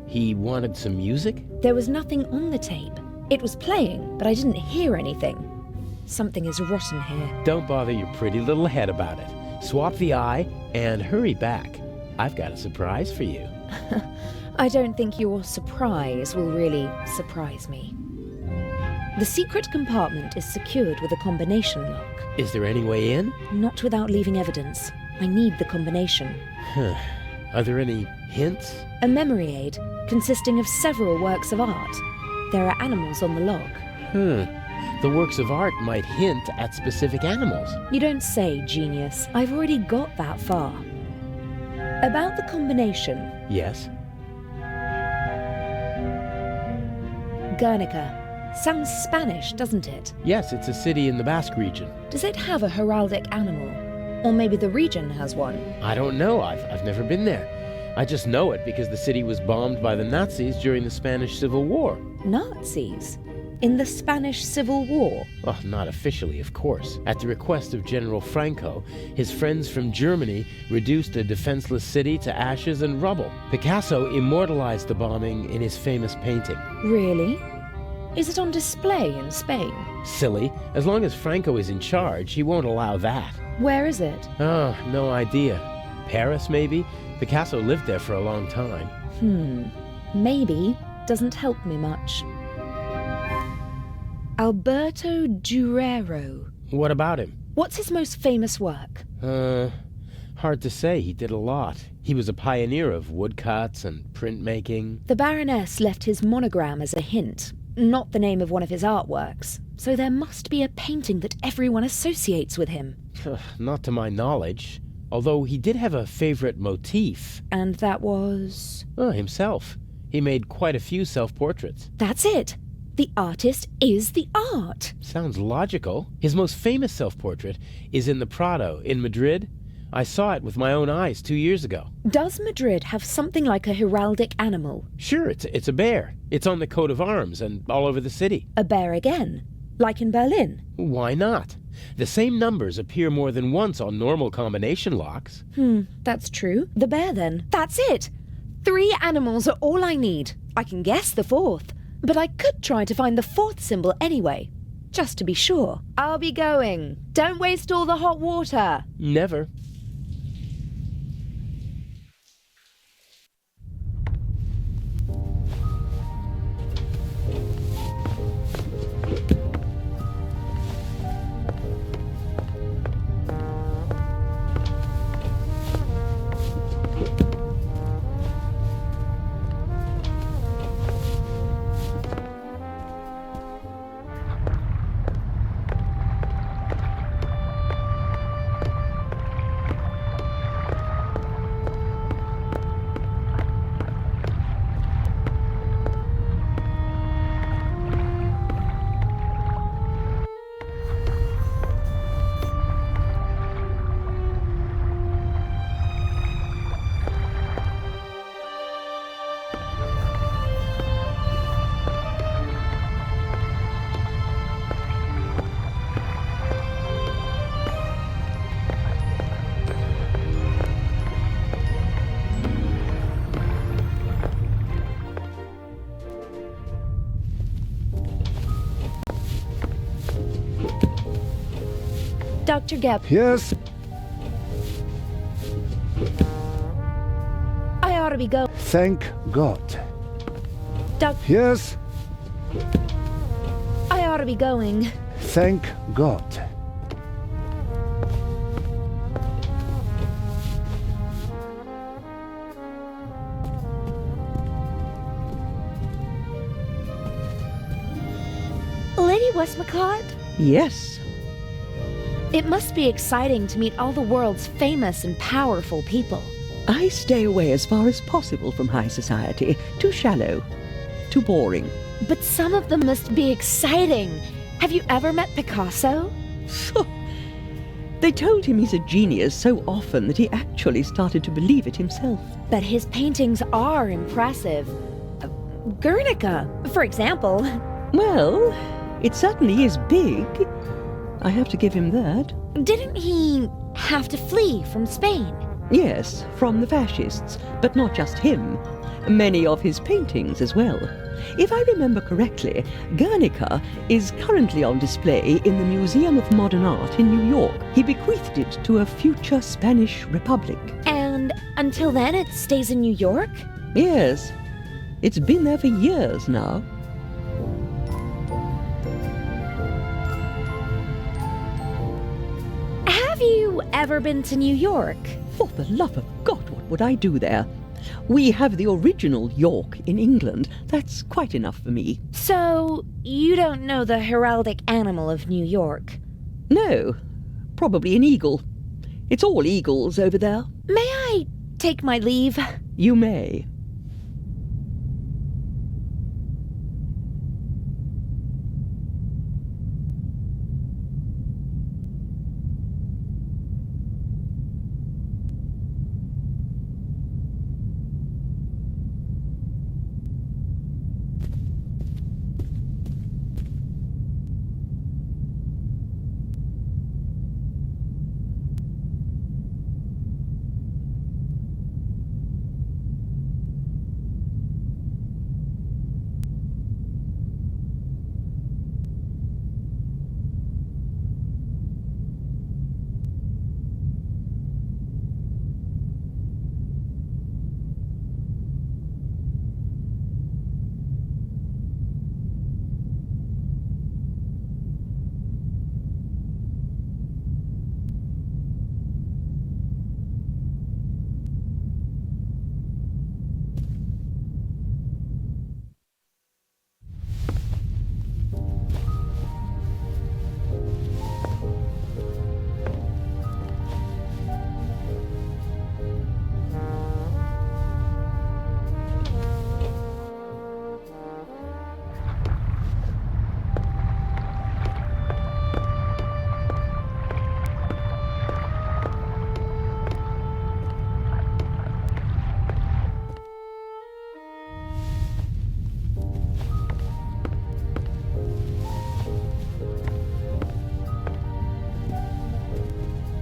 S14: He wanted some music?
S20: There was nothing on the tape. It was playing, but I didn't hear anything. Something is rotten here.
S14: Don't bother your pretty little head about it. Swap the eye and hurry back. I've got a surprise for you.
S20: I don't think your surprise will really surprise me. The secret compartment is secured with a combination lock.
S14: Is there any way in?
S20: Not without leaving evidence. I need the combination.
S14: Huh. Are there any hints?
S20: A memory aid consisting of several works of art. There are animals on the log.
S14: The works of art might hint at specific animals.
S20: You don't say, genius. I've already got that far. About the combination.
S14: Yes?
S20: Guernica. Sounds Spanish, doesn't it?
S14: Yes, it's a city in the Basque region.
S20: Does it have a heraldic animal? Or maybe the region has one?
S14: I don't know. I've never been there. I just know it because the city was bombed by the Nazis during the Spanish Civil War.
S20: Nazis? In the Spanish Civil War?
S14: Well, not officially, of course. At the request of General Franco, his friends from Germany reduced a defenseless city to ashes and rubble. Picasso immortalized the bombing in his famous painting.
S20: Really? Is it on display in Spain?
S14: Silly. As long as Franco is in charge, he won't allow that.
S20: Where is it?
S14: Oh, no idea. Paris, maybe? Picasso lived there for a long time.
S20: Maybe doesn't help me much. Alberto Durero.
S14: What about him?
S20: What's his most famous work?
S14: Hard to say. He did a lot. He was a pioneer of woodcuts and printmaking.
S20: The Baroness left his monogram as a hint, not the name of one of his artworks. So there must be a painting that everyone associates with him.
S14: Not to my knowledge. Although he did have a favorite motif.
S20: And that was?
S14: Himself. He made quite a few self-portraits.
S20: That's it. The artist is the art.
S14: Sounds logical. His most famous self-portrait is in the Prado in Madrid. I saw it with my own eyes 2 years ago.
S20: Does Madrid have something like a heraldic animal?
S14: Sure, it's a bear. It's on the coat of arms and all over the city.
S20: A bear again? Like in Berlin?
S14: Why not? The same numbers appear more than once on normal combination locks.
S20: That's true. The bear then. That's it! 3 animals are all I need. I can guess the 4th. But I could try to find the 4th symbol anyway, just to be sure. I'll be going. Don't waste all the hot water.
S14: Never.
S20: Dr. Geb.
S1: Yes?
S20: I ought to be going.
S1: Thank God. Yes?
S20: I ought to be going.
S1: Thank God.
S20: Lady Westmacott?
S11: Yes.
S20: It must be exciting to meet all the world's famous and powerful people.
S11: I stay away as far as possible from high society. Too shallow. Too boring.
S20: But some of them must be exciting. Have you ever met Picasso?
S11: They told him he's a genius so often that he actually started to believe it himself.
S20: But his paintings are impressive. Guernica, for example.
S11: Well, it certainly is big. I have to give him that.
S20: Didn't he have to flee from Spain?
S11: Yes, from the fascists, but not just him. Many of his paintings as well. If I remember correctly, Guernica is currently on display in the Museum of Modern Art in New York. He bequeathed it to a future Spanish republic.
S20: And until then it stays in New York?
S11: Yes. It's been there for years now.
S20: Have you ever been to New York?
S11: For the love of God, what would I do there? We have the original York in England. That's quite enough for me.
S20: So, you don't know the heraldic animal of New York?
S11: No, probably an eagle. It's all eagles over there.
S20: May I take my leave?
S11: You may.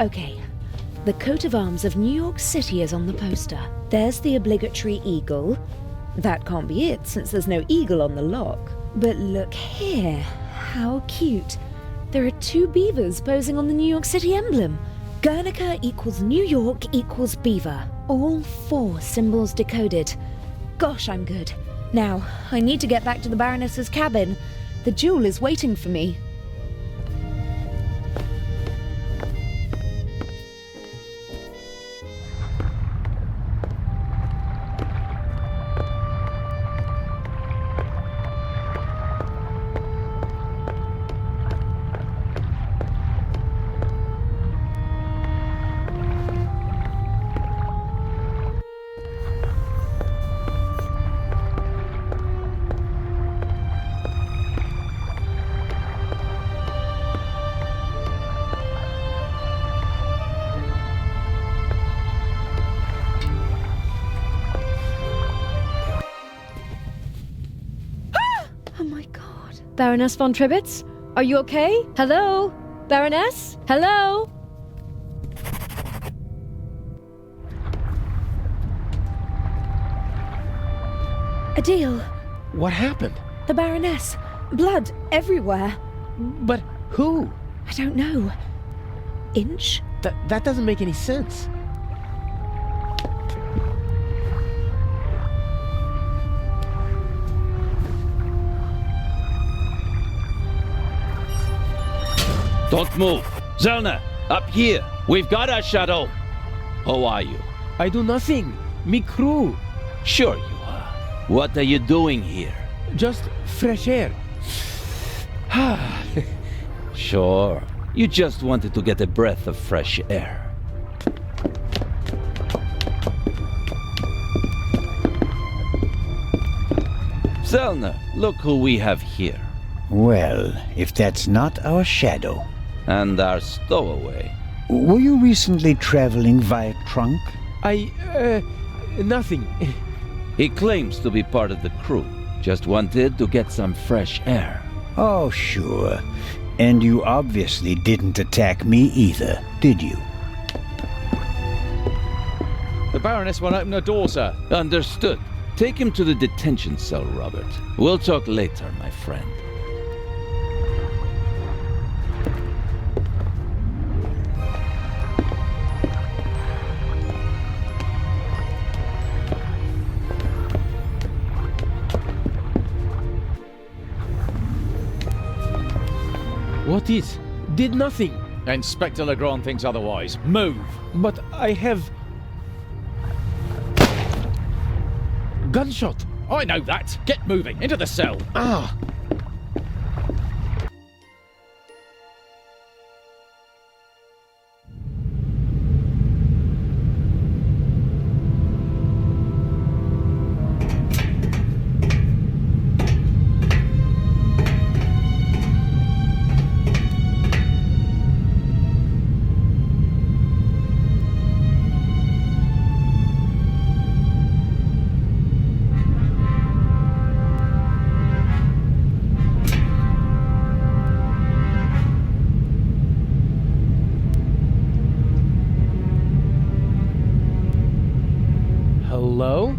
S20: Okay, the coat of arms of New York City is on the poster. There's the obligatory eagle. That can't be it, since there's no eagle on the lock. But look here, how cute. There are two beavers posing on the New York City emblem. Guernica equals New York equals beaver. All 4 symbols decoded. Gosh, I'm good. Now, I need to get back to the Baroness's cabin. The jewel is waiting for me.
S10: Baroness von Tribitz? Are you okay? Hello? Baroness? Hello?
S20: Adele.
S14: What happened?
S20: The Baroness. Blood everywhere.
S14: But who?
S20: I don't know. inch?
S14: That doesn't make any sense.
S5: Don't move. Zelna, up here. We've got our shadow. How are you?
S14: I do nothing. Me crew.
S5: Sure you are. What are you doing here?
S14: Just fresh air.
S5: Sure. You just wanted to get a breath of fresh air. Zelna, look who we have here.
S4: Well, if that's not our shadow.
S5: And our stowaway.
S4: Were you recently traveling via trunk?
S14: Nothing.
S5: He claims to be part of the crew. Just wanted to get some fresh air.
S4: Oh, sure. And you obviously didn't attack me either, did you?
S12: The Baroness won't open the door, sir.
S5: Understood. Take him to the detention cell, Robert. We'll talk later, my friend.
S14: What is? Did nothing.
S12: Inspector Legrand thinks otherwise. Move!
S14: But I have... Gunshot!
S12: I know that! Get moving! Into the cell!
S14: Ah! Hello?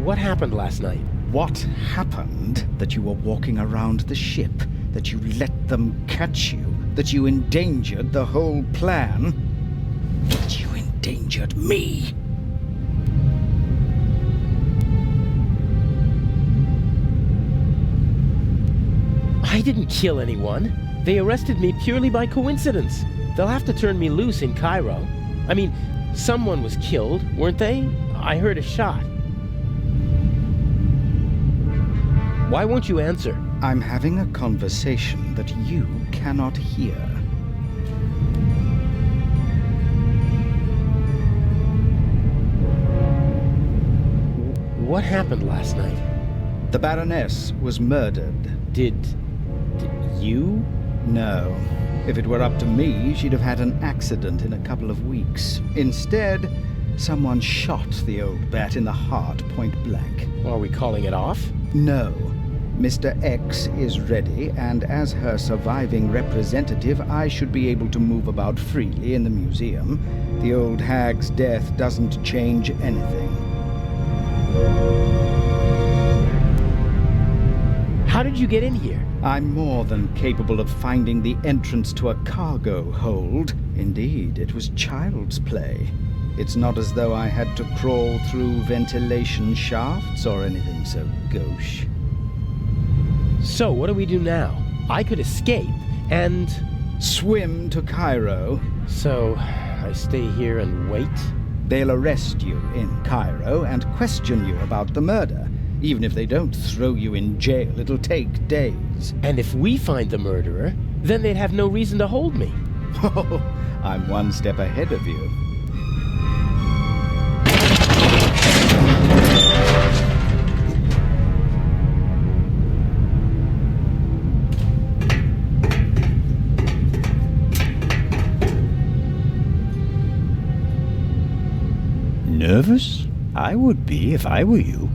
S14: What happened last night?
S9: What happened? That you were walking around the ship, that you let them catch you, that you endangered the whole plan, that you endangered me.
S14: I didn't kill anyone. They arrested me purely by coincidence. They'll have to turn me loose in Cairo. I mean, someone was killed, weren't they? I heard a shot. Why won't you answer?
S9: I'm having a conversation that you cannot hear.
S14: What happened last night?
S9: The Baroness was murdered.
S14: Did you?
S9: No. If it were up to me, she'd have had an accident in a couple of weeks. Instead, someone shot the old bat in the heart point blank.
S14: Are we calling it off?
S9: No. Mr. X is ready, and as her surviving representative, I should be able to move about freely in the museum. The old hag's death doesn't change anything.
S14: How did you get in here?
S9: I'm more than capable of finding the entrance to a cargo hold. Indeed, it was child's play. It's not as though I had to crawl through ventilation shafts or anything so gauche.
S14: So, what do we do now? I could escape and...
S9: swim to Cairo.
S14: So, I stay here and wait?
S9: They'll arrest you in Cairo and question you about the murder. Even if they don't throw you in jail, it'll take days.
S14: And if we find the murderer, then they'd have no reason to hold me.
S9: Oh, I'm one step ahead of you.
S4: Nervous? I would be if I were you.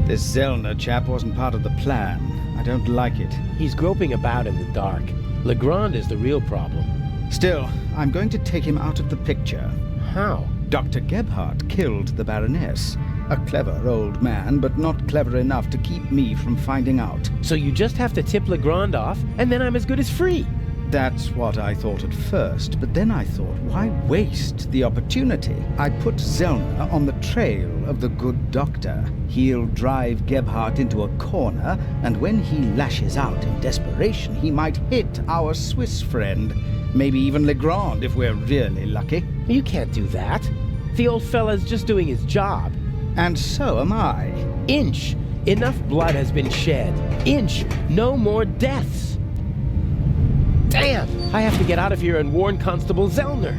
S9: This Zelna chap wasn't part of the plan. I don't like it.
S14: He's groping about in the dark. Legrand is the real problem.
S9: Still, I'm going to take him out of the picture.
S14: How?
S9: Dr. Gebhardt killed the Baroness. A clever old man, but not clever enough to keep me from finding out.
S14: So you just have to tip Legrand off, and then I'm as good as free.
S9: That's what I thought at first, but then I thought, why waste the opportunity? I put Zellner on the trail of the good doctor. He'll drive Gebhardt into a corner, and when he lashes out in desperation, he might hit our Swiss friend. Maybe even Legrand, if we're really lucky.
S14: You can't do that. The old fella's just doing his job.
S9: And so am I.
S14: Inch. Enough blood has been shed. Inch. No more deaths. Damn! I have to get out of here and warn Constable Zellner.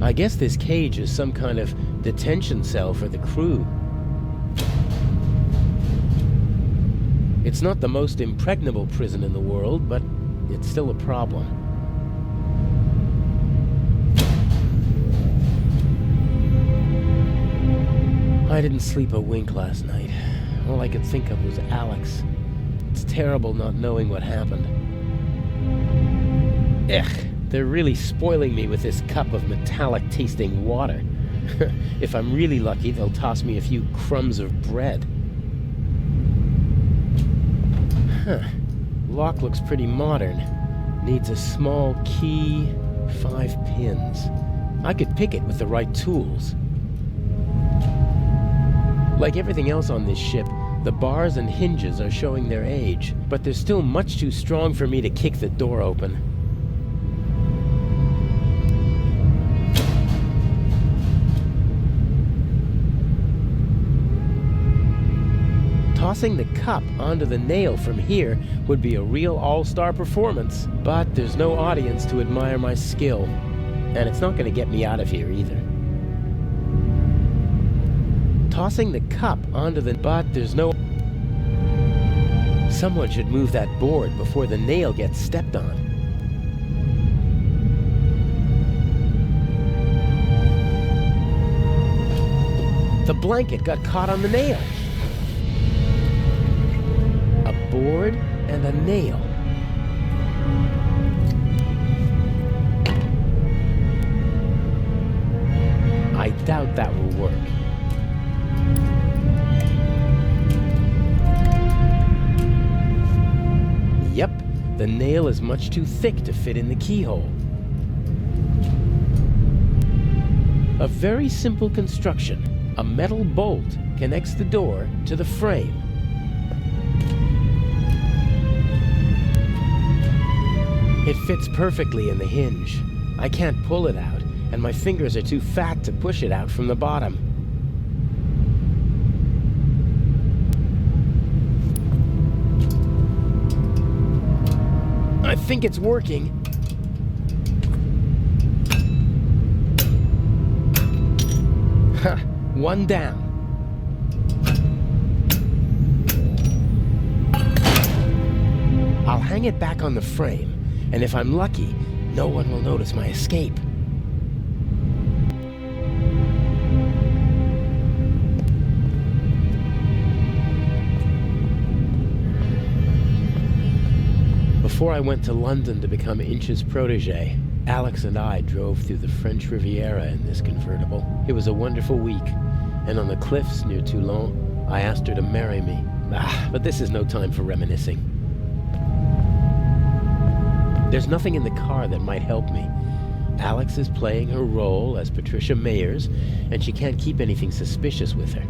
S14: I guess this cage is some kind of detention cell for the crew. It's not the most impregnable prison in the world, but it's still a problem. I didn't sleep a wink last night. All I could think of was Alex. It's terrible not knowing what happened. Ugh, they're really spoiling me with this cup of metallic-tasting water. If I'm really lucky, they'll toss me a few crumbs of bread. Huh. Lock looks pretty modern. Needs a small key, 5 pins. I could pick it with the right tools. Like everything else on this ship, the bars and hinges are showing their age, but they're still much too strong for me to kick the door open. Tossing the cup onto the nail from here would be a real all-star performance, but there's no audience to admire my skill, and it's not going to get me out of here either. Tossing the cup onto the... but there's no... Someone should move that board before the nail gets stepped on. The blanket got caught on the nail. A board and a nail. I doubt that will work. Yep, the nail is much too thick to fit in the keyhole. A very simple construction. A metal bolt connects the door to the frame. It fits perfectly in the hinge. I can't pull it out, and my fingers are too fat to push it out from the bottom. I think it's working. Ha! One down. I'll hang it back on the frame, and if I'm lucky, no one will notice my escape. Before I went to London to become Inch's protege, Alex and I drove through the French Riviera in this convertible. It was a wonderful week, and on the cliffs near Toulon, I asked her to marry me. But this is no time for reminiscing. There's nothing in the car that might help me. Alex is playing her role as Patricia Mayers, and she can't keep anything suspicious with her.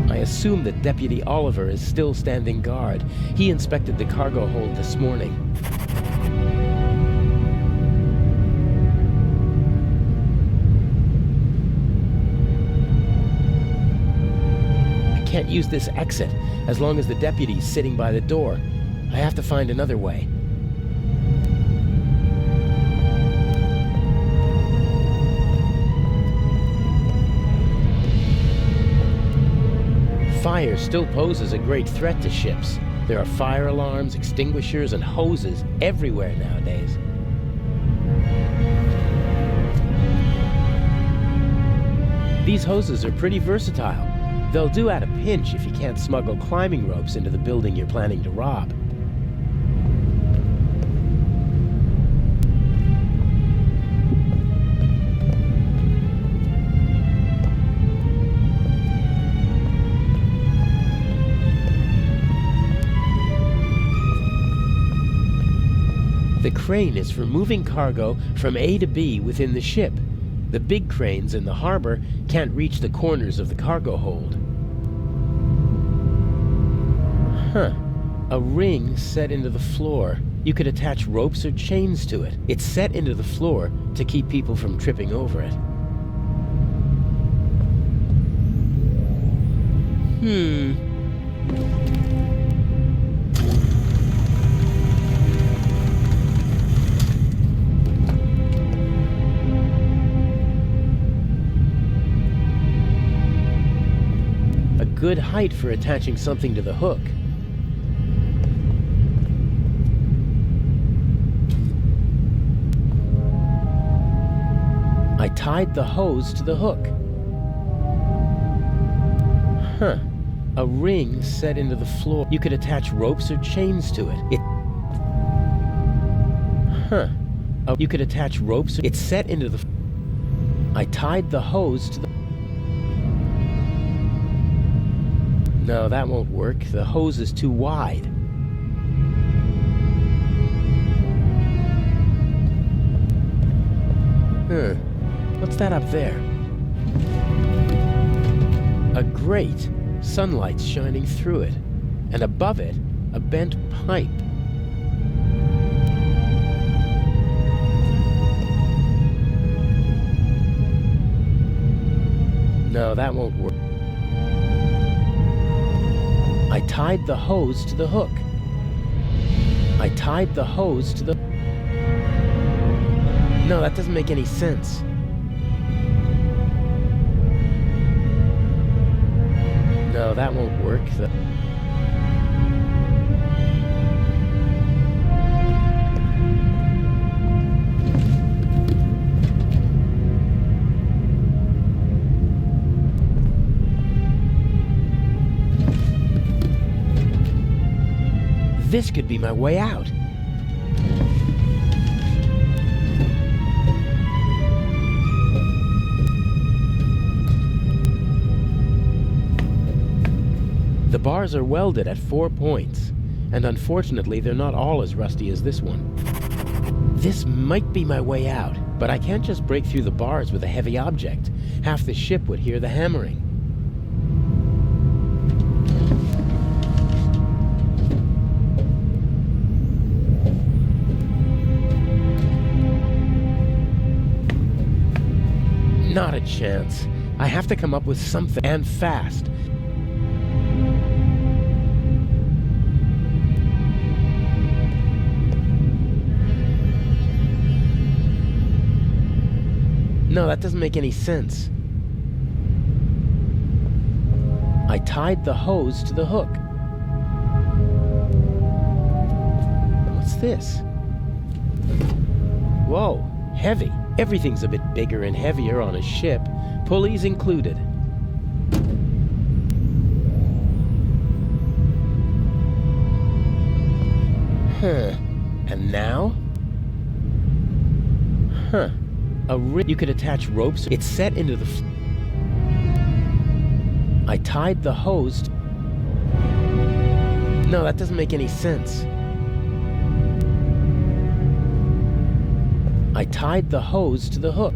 S14: I assume that Deputy Oliver is still standing guard. He inspected the cargo hold this morning. I can't use this exit as long as the deputy's sitting by the door. I have to find another way. Fire still poses a great threat to ships. There are fire alarms, extinguishers, and hoses everywhere nowadays. These hoses are pretty versatile. They'll do at a pinch if you can't smuggle climbing ropes into the building you're planning to rob. The crane is for moving cargo from A to B within the ship. The big cranes in the harbor can't reach the corners of the cargo hold. Huh. A ring set into the floor. You could attach ropes or chains to it. It's set into the floor to keep people from tripping over it. A good height for attaching something to the hook. I tied the hose to the hook. Huh. A ring set into the floor. You could attach ropes or chains to it. Huh. You could attach ropes. It's set into the... I tied the hose to the... No, that won't work. The hose is too wide. Huh. What's that up there? A grate. Sunlight's shining through it. And above it, a bent pipe. No, that won't work. I tied the hose to the hook. I tied the hose to the... No, that doesn't make any sense. No, that won't work. This could be my way out. The bars are welded at 4 points, and unfortunately they're not all as rusty as this one. This might be my way out, but I can't just break through the bars with a heavy object. Half the ship would hear the hammering. Not a chance. I have to come up with something, and fast. No, that doesn't make any sense. I tied the hose to the hook. What's this? Whoa, heavy. Everything's a bit bigger and heavier on a ship, pulleys included. Huh. And now? Huh. A rig. You could attach ropes. It's set into the... I tied the hose... No, that doesn't make any sense. I tied the hose to the hook.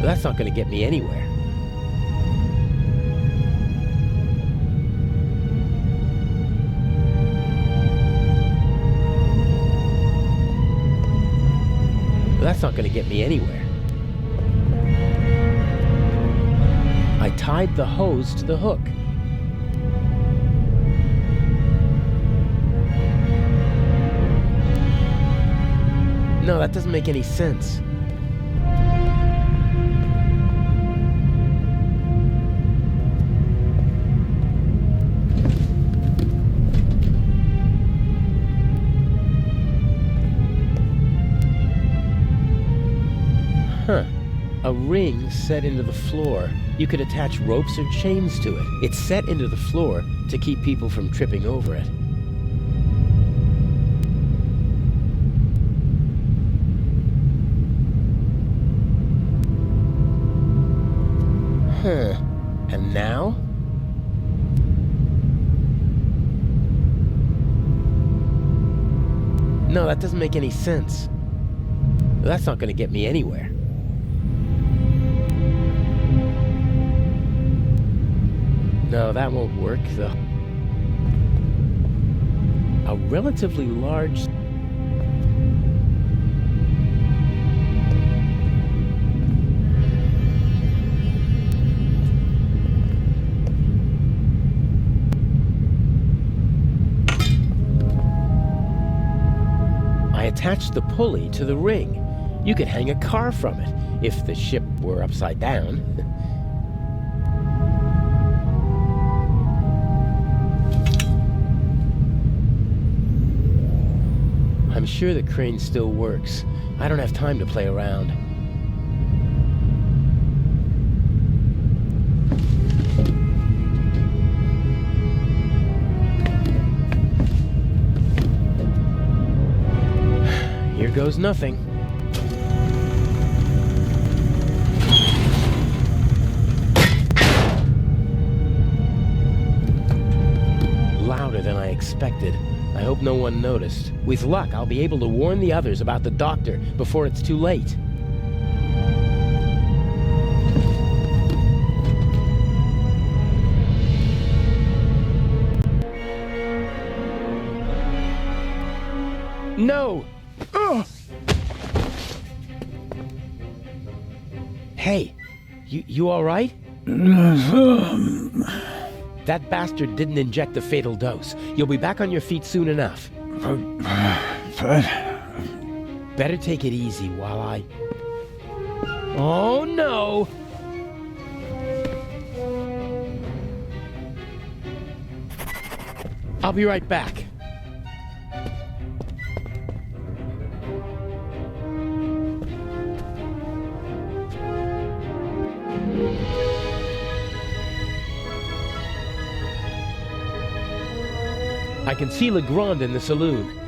S14: That's not going to get me anywhere. That's not going to get me anywhere. I tied the hose to the hook. No, that doesn't make any sense. Huh. A ring set into the floor. You could attach ropes or chains to it. It's set into the floor to keep people from tripping over it. Huh. And now? No, that doesn't make any sense. That's not going to get me anywhere. No, that won't work, though. A relatively large... I attached the pulley to the ring. You could hang a car from it, if the ship were upside down. I'm sure the crane still works. I don't have time to play around. Here goes nothing. Louder than I expected. I hope no one noticed. With luck, I'll be able to warn the others about the doctor before it's too late. No! Hey, you all right? That bastard didn't inject the fatal dose. You'll be back on your feet soon enough. Better take it easy while I... Oh, no! I'll be right back. I can see Legrand in the saloon.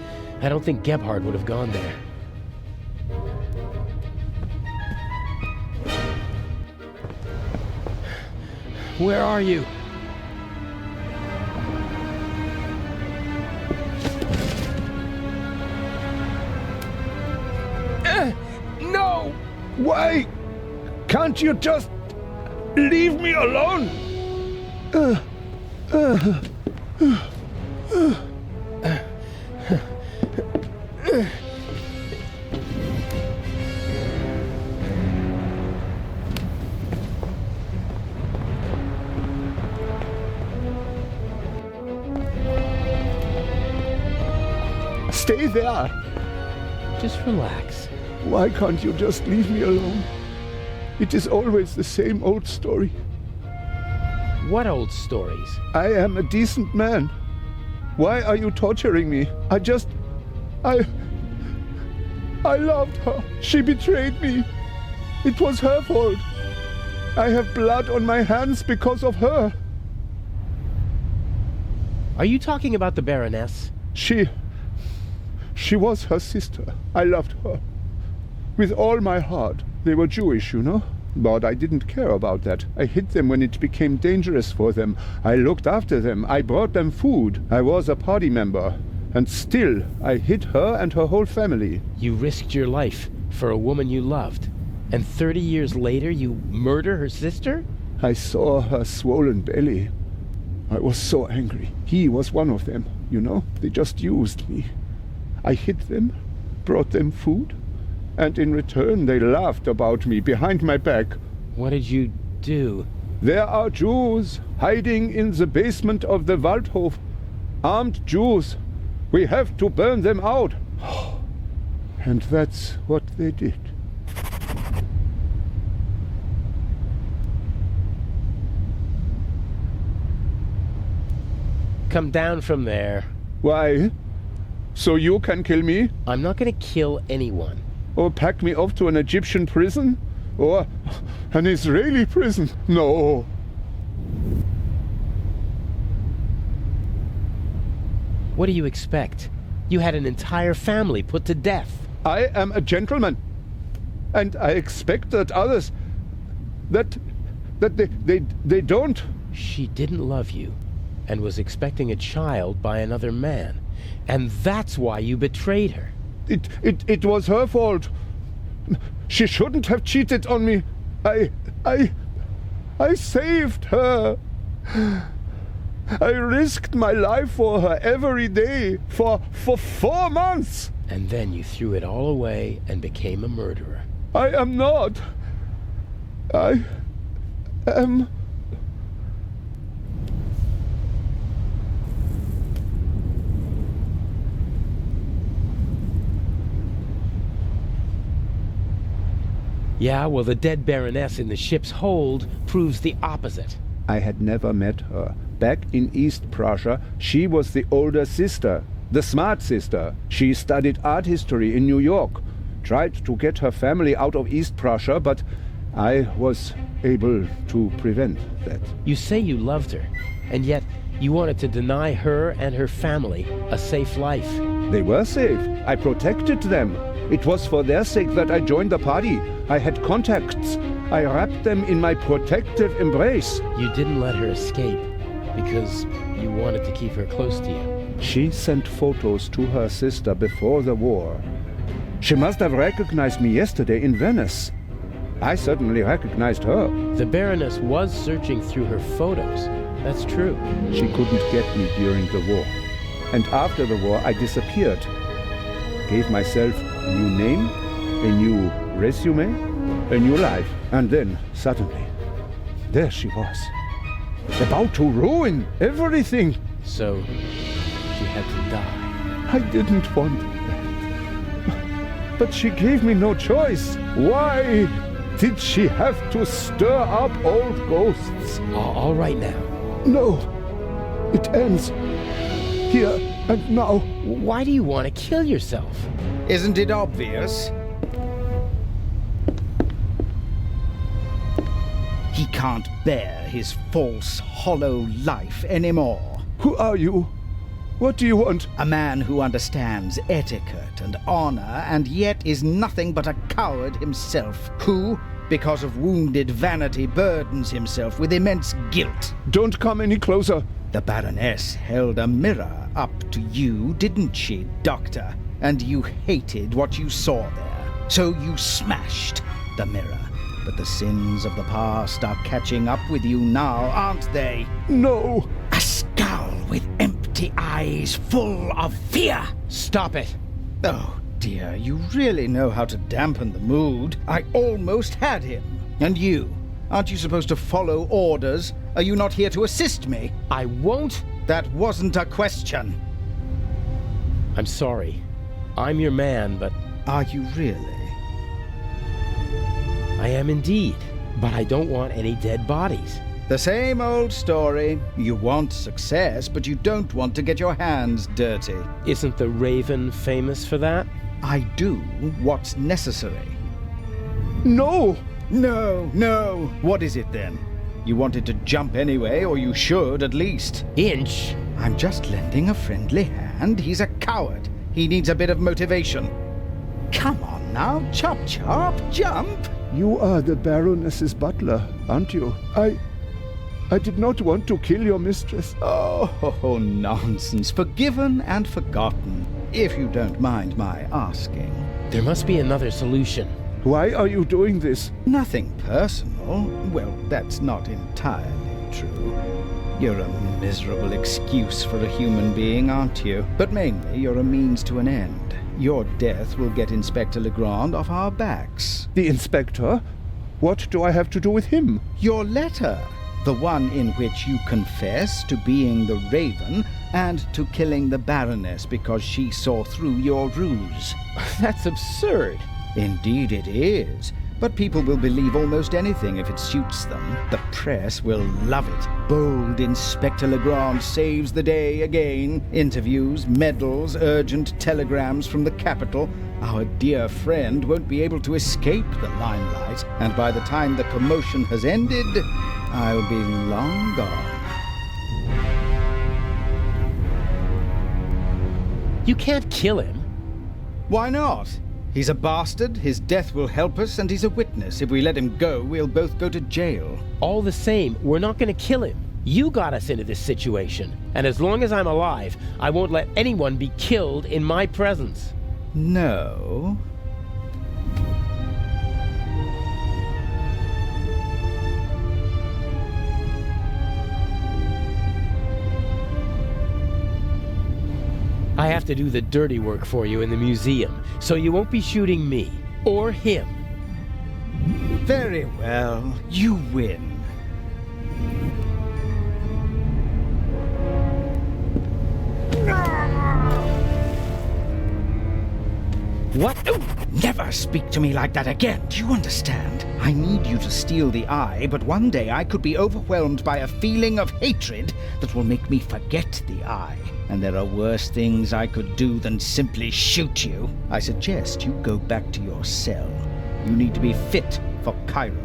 S14: I don't think Gebhard would have gone there. Where are you?
S1: No! Why? Can't you just leave me alone? Stay there.
S14: Just relax.
S1: Why can't you just leave me alone? It is always the same old story.
S14: What old stories?
S1: I am a decent man. Why are you torturing me? I loved her. She betrayed me. It was her fault. I have blood on my hands because of her.
S14: Are you talking about the Baroness?
S1: She was her sister. I loved her. With all my heart. They were Jewish, you know? But I didn't care about that. I hid them when it became dangerous for them. I looked after them. I brought them food. I was a party member. And still, I hid her and her whole family.
S14: You risked your life for a woman you loved. And 30 years later, you murder her sister?
S1: I saw her swollen belly. I was so angry. He was one of them, you know? They just used me. I hid them, brought them food, and in return they laughed about me behind my back.
S14: What did you do?
S1: There are Jews hiding in the basement of the Waldhof. Armed Jews. We have to burn them out. And that's what they did.
S14: Come down from there.
S1: Why? So you can kill me?
S14: I'm not going to kill anyone.
S1: Or pack me off to an Egyptian prison? Or an Israeli prison. No.
S14: What do you expect? You had an entire family put to death.
S1: I am a gentleman. And I expect that others... that they don't...
S14: She didn't love you, and was expecting a child by another man. And that's why you betrayed her.
S1: It was her fault. She shouldn't have cheated on me. I saved her. I risked my life for her every day for 4 months.
S14: And then you threw it all away and became a murderer.
S1: I am not. I am...
S14: Yeah, well, the dead Baroness in the ship's hold proves the opposite.
S1: I had never met her. Back in East Prussia, she was the older sister, the smart sister. She studied art history in New York, tried to get her family out of East Prussia, but I was able to prevent that.
S14: You say you loved her, and yet you wanted to deny her and her family a safe life.
S1: They were safe. I protected them. It was for their sake that I joined the party. I had contacts. I wrapped them in my protective embrace.
S14: You didn't let her escape because you wanted to keep her close to you.
S1: She sent photos to her sister before the war. She must have recognized me yesterday in Venice. I certainly recognized her.
S14: The Baroness was searching through her photos. That's true.
S1: She couldn't get me during the war. And after the war, I disappeared. Gave myself a new name, a new resume, a new life. And then, suddenly, there she was. About to ruin everything.
S14: So, she had to die.
S1: I didn't want that. But she gave me no choice. Why did she have to stir up old ghosts?
S14: All right now.
S1: No. It ends here and now.
S14: Why do you want to kill yourself?
S9: Isn't it obvious? He can't bear his false, hollow life anymore.
S1: Who are you? What do you want?
S9: A man who understands etiquette and honor, and yet is nothing but a coward himself, who, because of wounded vanity, burdens himself with immense guilt.
S1: Don't come any closer.
S9: The Baroness held a mirror up to you, didn't she, Doctor? And you hated what you saw there. So you smashed the mirror. But the sins of the past are catching up with you now, aren't they?
S1: No.
S9: A scowl with empty eyes full of fear.
S14: Stop it.
S9: Oh, dear, you really know how to dampen the mood. I almost had him. And you? Aren't you supposed to follow orders? Are you not here to assist me?
S14: I won't.
S9: That wasn't a question.
S14: I'm sorry. I'm your man, but...
S9: Are you really?
S14: I am indeed, but I don't want any dead bodies.
S9: The same old story. You want success, but you don't want to get your hands dirty.
S14: Isn't the Raven famous for that?
S9: I do what's necessary.
S1: No!
S9: No. What is it then? You wanted to jump anyway, or you should at least.
S14: Inch?
S9: I'm just lending a friendly hand. He's a coward. He needs a bit of motivation. Come on now, chop, jump.
S1: You are the Baroness's butler, aren't you? I did not want to kill your mistress.
S9: Oh, nonsense. Forgiven and forgotten, if you don't mind my asking.
S14: There must be another solution.
S1: Why are you doing this?
S9: Nothing personal. Well, that's not entirely true. You're a miserable excuse for a human being, aren't you? But mainly, you're a means to an end. Your death will get Inspector Legrand off our backs.
S1: The inspector? What do I have to do with him?
S9: Your letter. The one in which you confess to being the Raven and to killing the Baroness because she saw through your ruse.
S14: That's absurd.
S9: Indeed it is. But people will believe almost anything if it suits them. The press will love it. Bold Inspector Legrand saves the day again. Interviews, medals, urgent telegrams from the capital. Our dear friend won't be able to escape the limelight, and by the time the commotion has ended, I'll be long gone.
S14: You can't kill him.
S9: Why not? He's a bastard, his death will help us, and he's a witness. If we let him go, we'll both go to jail.
S14: All the same, we're not going to kill him. You got us into this situation, and as long as I'm alive, I won't let anyone be killed in my presence.
S9: No.
S14: I have to do the dirty work for you in the museum, so you won't be shooting me, or him.
S9: Very well, you win.
S14: What?
S9: Never speak to me like that again, do you understand? I need you to steal the eye, but one day I could be overwhelmed by a feeling of hatred that will make me forget the eye. And there are worse things I could do than simply shoot you. I suggest you go back to your cell. You need to be fit for Cairo.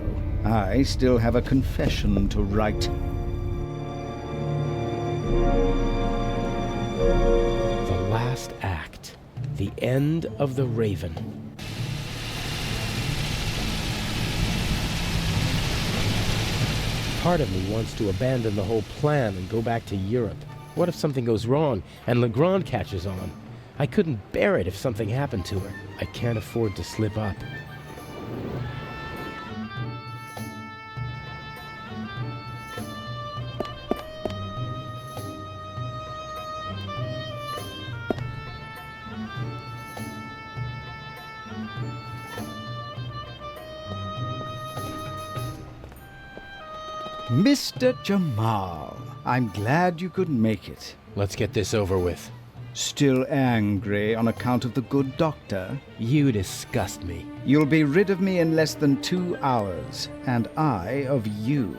S9: I still have a confession to write.
S14: The last act. The end of the Raven. Part of me wants to abandon the whole plan and go back to Europe. What if something goes wrong and Legrand catches on? I couldn't bear it if something happened to her. I can't afford to slip up.
S9: Mr. Jamal, I'm glad you could make it.
S14: Let's get this over with.
S9: Still angry on account of the good doctor?
S14: You disgust me.
S9: You'll be rid of me in less than 2 hours, and I of you.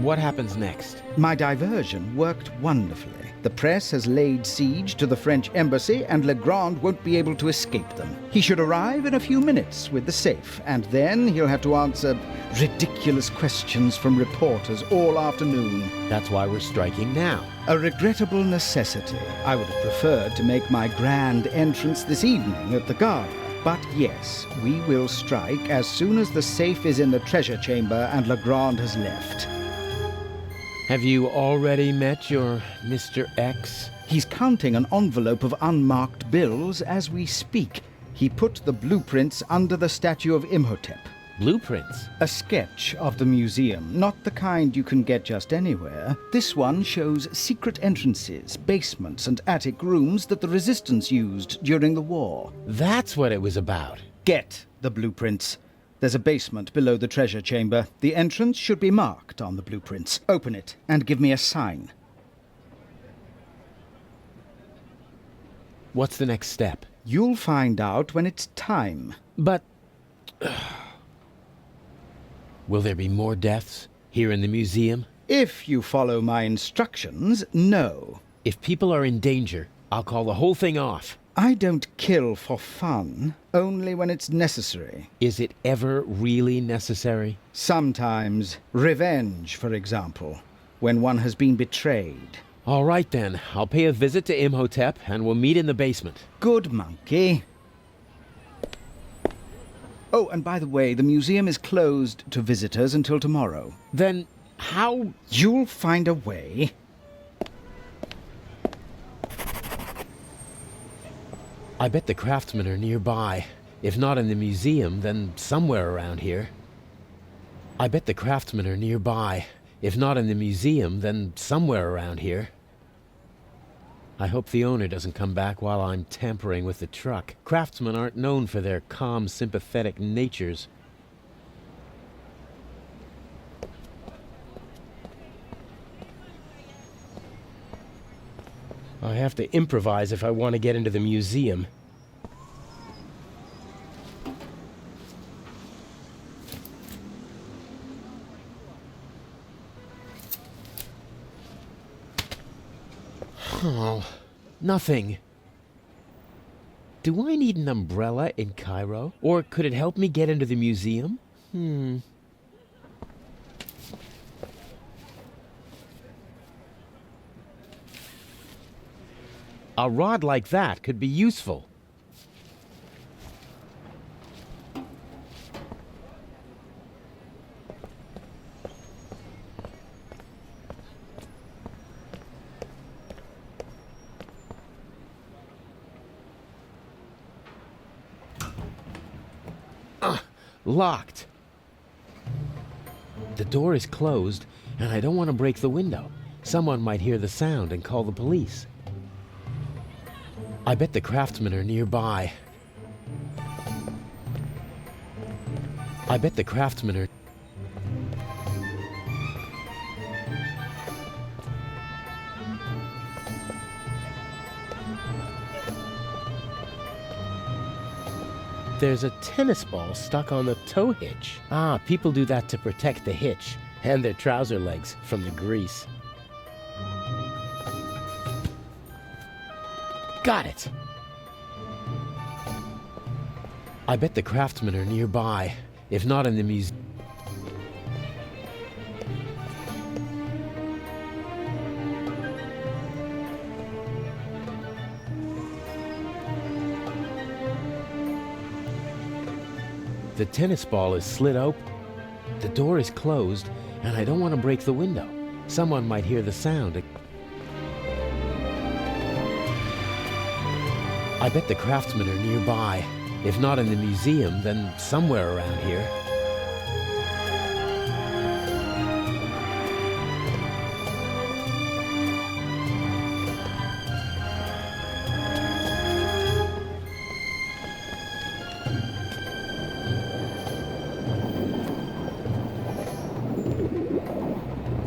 S14: What happens next?
S9: My diversion worked wonderfully. The press has laid siege to the French embassy, and Legrand won't be able to escape them. He should arrive in a few minutes with the safe, and then he'll have to answer ridiculous questions from reporters all afternoon.
S14: That's why we're striking now.
S9: A regrettable necessity. I would have preferred to make my grand entrance this evening at the Garden. But yes, we will strike as soon as the safe is in the treasure chamber and Legrand has left.
S14: Have you already met your Mr. X?
S9: He's counting an envelope of unmarked bills as we speak. He put the blueprints under the statue of Imhotep.
S14: Blueprints?
S9: A sketch of the museum, not the kind you can get just anywhere. This one shows secret entrances, basements, and attic rooms that the resistance used during the war.
S14: That's what it was about.
S9: Get the blueprints. There's a basement below the treasure chamber. The entrance should be marked on the blueprints. Open it and give me a sign.
S14: What's the next step?
S9: You'll find out when it's time.
S14: But... will there be more deaths here in the museum?
S9: If you follow my instructions, no.
S14: If people are in danger, I'll call the whole thing off.
S9: I don't kill for fun, only when it's necessary.
S14: Is it ever really necessary?
S9: Sometimes. Revenge, for example, when one has been betrayed.
S14: All right then, I'll pay a visit to Imhotep and we'll meet in the basement.
S9: Good monkey. Oh, and by the way, the museum is closed to visitors until tomorrow.
S14: Then how...
S9: You'll find a way.
S14: I bet the craftsmen are nearby. If not in the museum, then somewhere around here. I bet the craftsmen are nearby. If not in the museum, then somewhere around here. I hope the owner doesn't come back while I'm tampering with the truck. Craftsmen aren't known for their calm, sympathetic natures. I have to improvise if I want to get into the museum. Oh, nothing. Do I need an umbrella in Cairo? Or could it help me get into the museum? A rod like that could be useful. Locked. The door is closed, and I don't want to break the window. Someone might hear the sound and call the police. I bet the craftsmen are nearby. I bet the craftsmen are... There's a tennis ball stuck on the tow hitch. Ah, people do that to protect the hitch and their trouser legs from the grease. Got it! I bet the craftsmen are nearby, if not in the museum. The tennis ball is slid open. The door is closed, and I don't want to break the window. Someone might hear the sound. I bet the craftsmen are nearby. If not in the museum, then somewhere around here.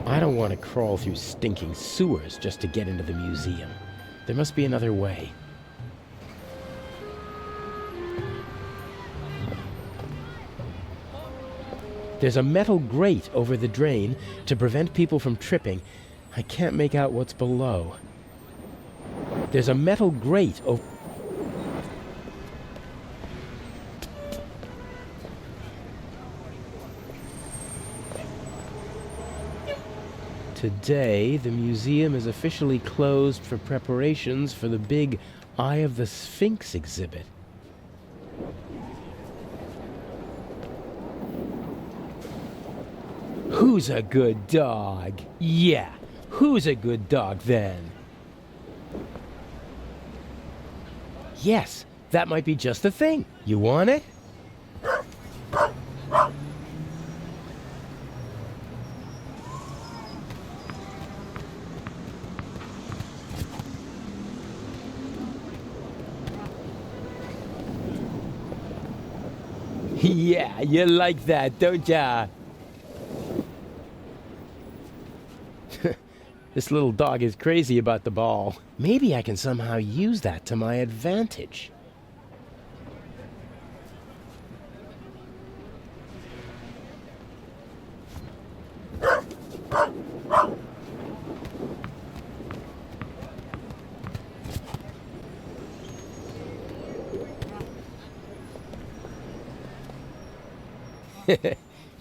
S14: I don't want to crawl through stinking sewers just to get into the museum. There must be another way. There's a metal grate over the drain to prevent people from tripping. I can't make out what's below. There's a metal grate over... Today, the museum is officially closed for preparations for the big Eye of the Sphinx exhibit. Who's a good dog? Yeah, who's a good dog then? Yes, that might be just the thing. You want it? Yeah, you like that, don't ya? This little dog is crazy about the ball. Maybe I can somehow use that to my advantage.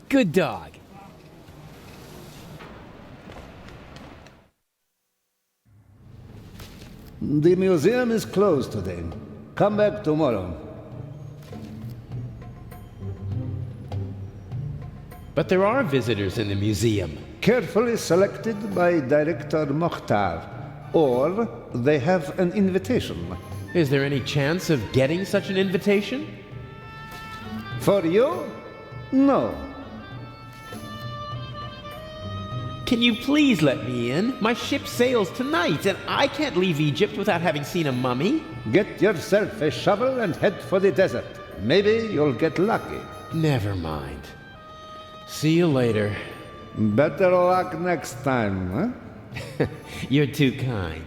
S14: Good dog.
S1: The museum is closed today. Come back tomorrow.
S14: But there are visitors in the museum.
S1: Carefully selected by Director Mokhtar. Or they have an invitation.
S14: Is there any chance of getting such an invitation?
S1: For you? No.
S14: Can you please let me in? My ship sails tonight, and I can't leave Egypt without having seen a mummy.
S1: Get yourself a shovel and head for the desert. Maybe you'll get lucky.
S14: Never mind. See you later.
S1: Better luck next time, huh?
S14: You're too kind.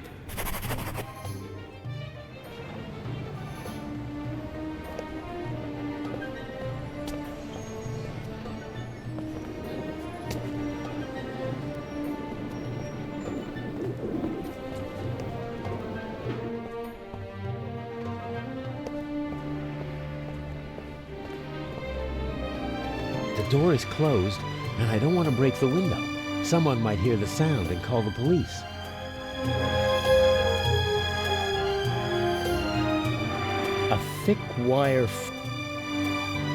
S14: door is closed, and I don't want to break the window. Someone might hear the sound and call the police. A thick wire...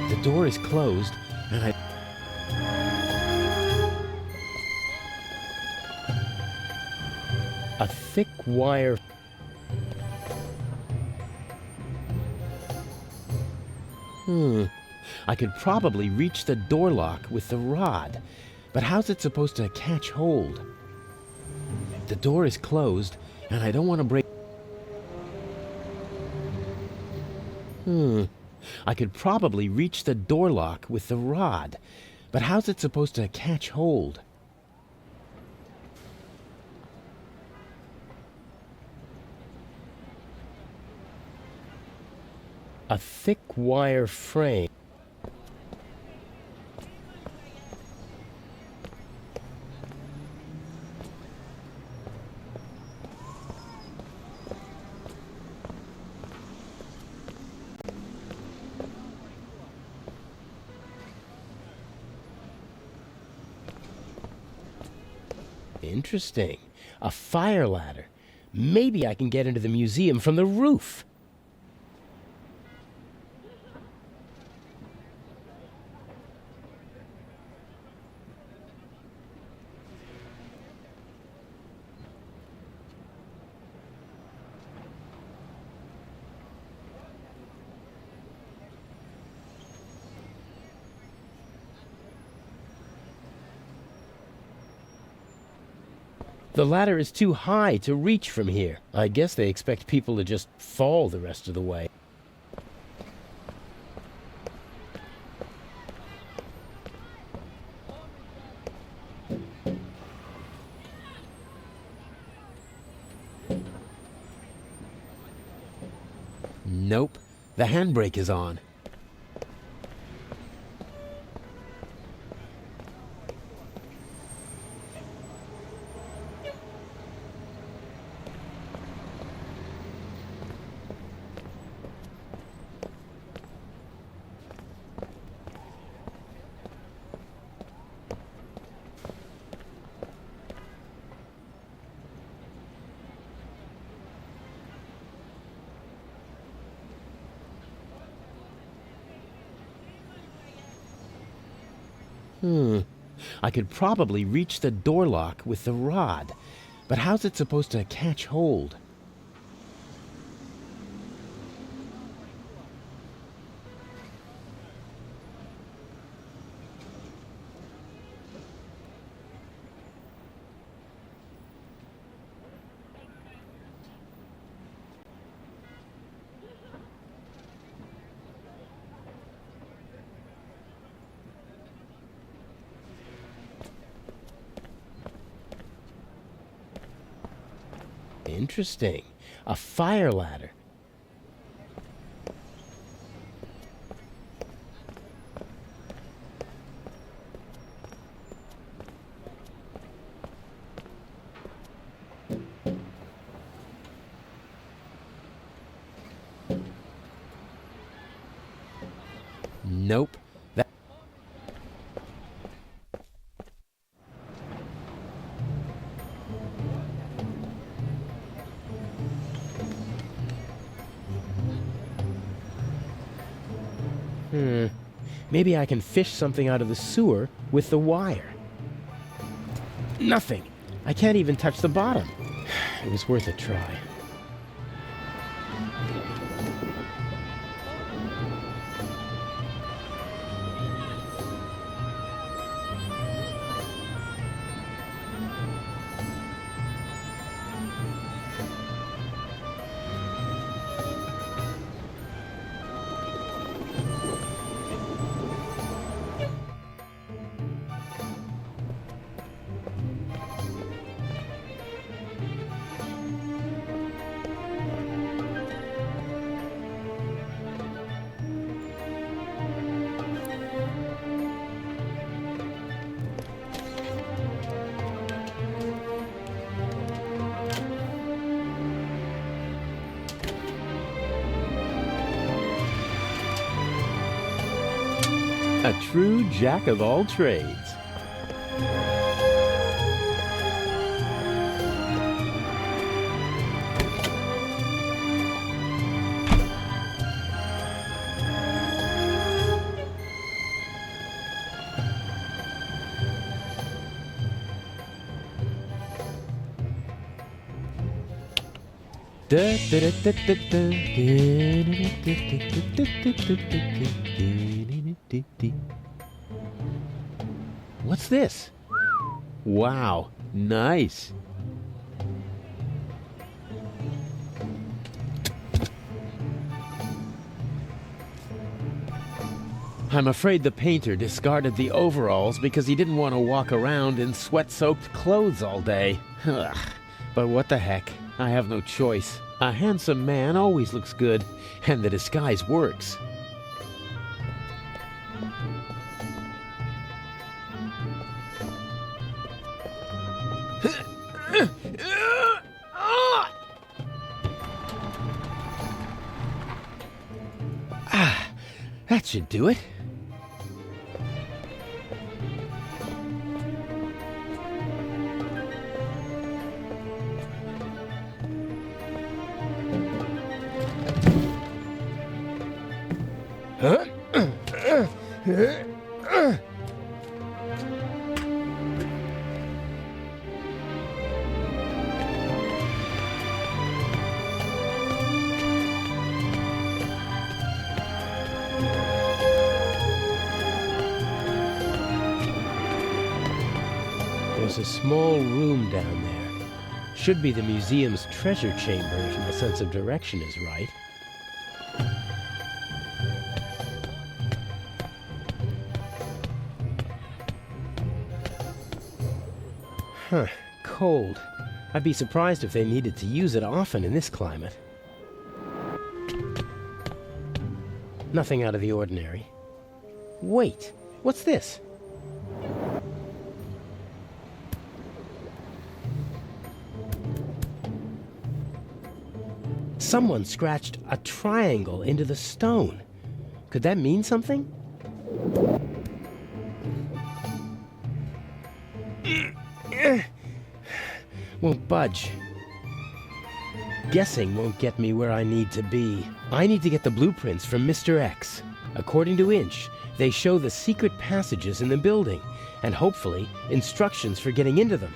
S14: The door is closed, and I... A thick wire... I could probably reach the door lock with the rod, but how's it supposed to catch hold? The door is closed, and I don't want to break... I could probably reach the door lock with the rod, but how's it supposed to catch hold? A thick wire frame. Interesting. A fire ladder. Maybe I can get into the museum from the roof. The ladder is too high to reach from here. I guess they expect people to just fall the rest of the way. Nope. The handbrake is on. I could probably reach the door lock with the rod, but how's it supposed to catch hold? Interesting. A fire ladder. Nope. That... Maybe I can fish something out of the sewer with the wire. Nothing. I can't even touch the bottom. It was worth a try. A true jack of all trades. What's this? Wow, nice. I'm afraid the painter discarded the overalls because he didn't want to walk around in sweat-soaked clothes all day. Ugh. But what the heck? I have no choice. A handsome man always looks good, and the disguise works. That should do it. There's a small room down there. Should be the museum's treasure chamber if my sense of direction is right. Huh, cold. I'd be surprised if they needed to use it often in this climate. Nothing out of the ordinary. Wait, what's this? Someone scratched a triangle into the stone. Could that mean something? Won't budge. Guessing won't get me where I need to be. I need to get the blueprints from Mr. X. According to Inch, they show the secret passages in the building, and hopefully instructions for getting into them.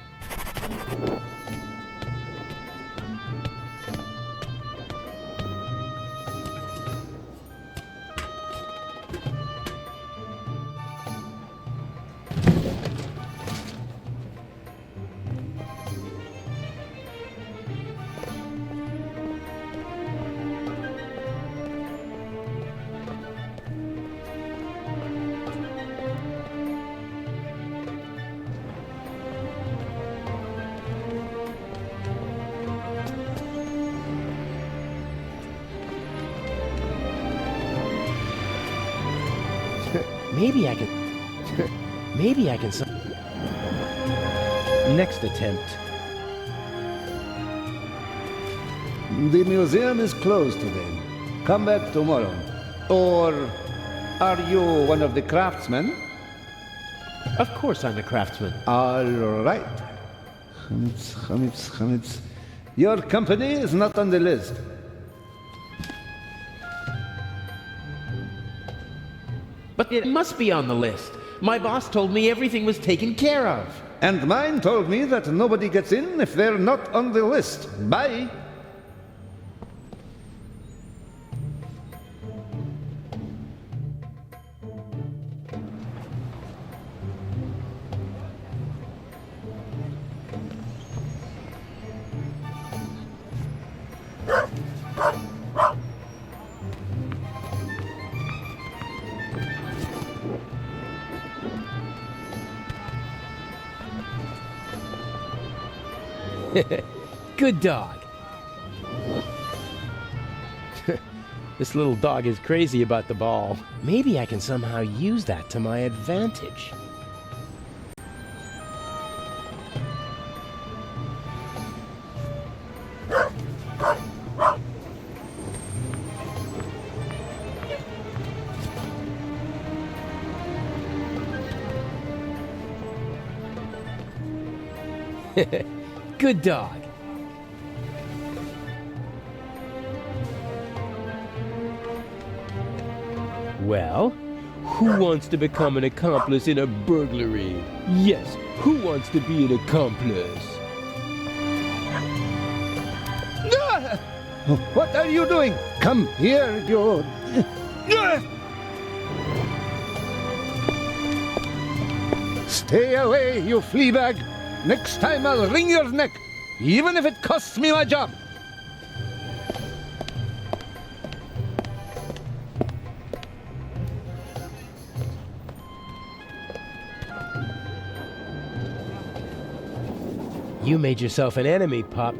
S14: Maybe I can. Next attempt.
S1: The museum is closed today. Come back tomorrow. Or are you one of the craftsmen?
S14: Of course I'm a craftsman.
S1: All right. Chamitz. Your company is not on the list.
S14: But it must be on the list. My boss told me everything was taken care of.
S1: And mine told me that nobody gets in if they're not on the list. Bye.
S14: Good dog. This little dog is crazy about the ball. Maybe I can somehow use that to my advantage. Good dog. Well, who wants to become an accomplice in a burglary? Yes, who wants to be an accomplice?
S16: What are you doing? Come here, you... Stay away, you flea bag. Next time I'll wring your neck, even if it costs me my job.
S14: You made yourself an enemy, pup.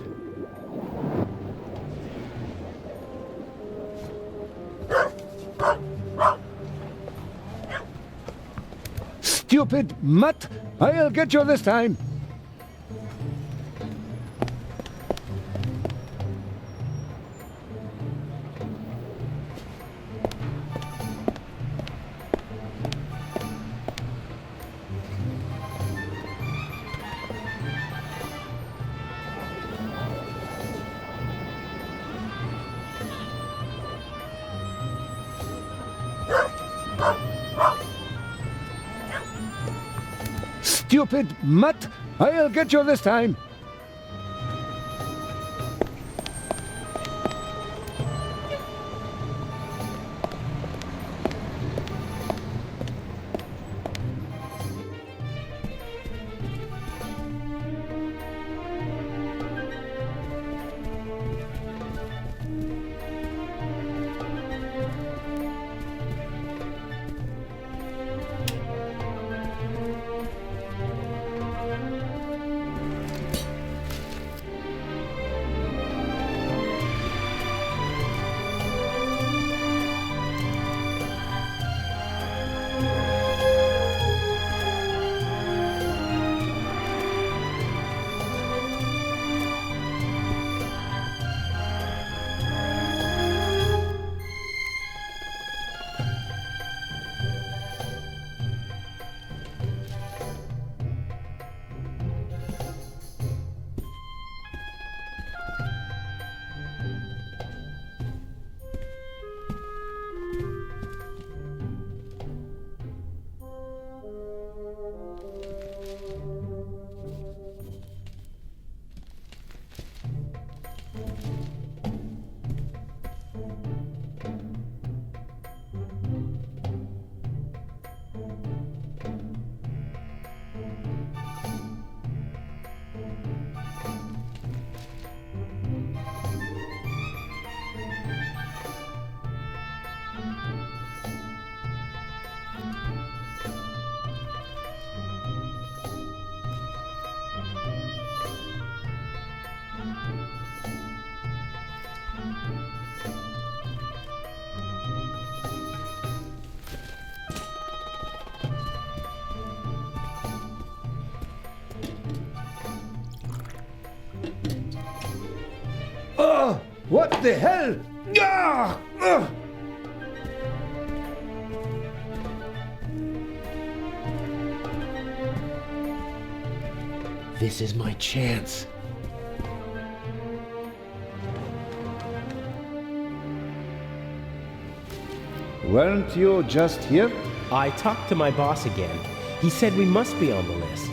S16: Stupid mutt! I'll get you this time. Stupid mutt! I'll get you this time. Oh, what the hell? Ah! Ugh!
S14: This is my chance.
S1: Weren't you just here?
S14: I talked to my boss again. He said we must be on the list.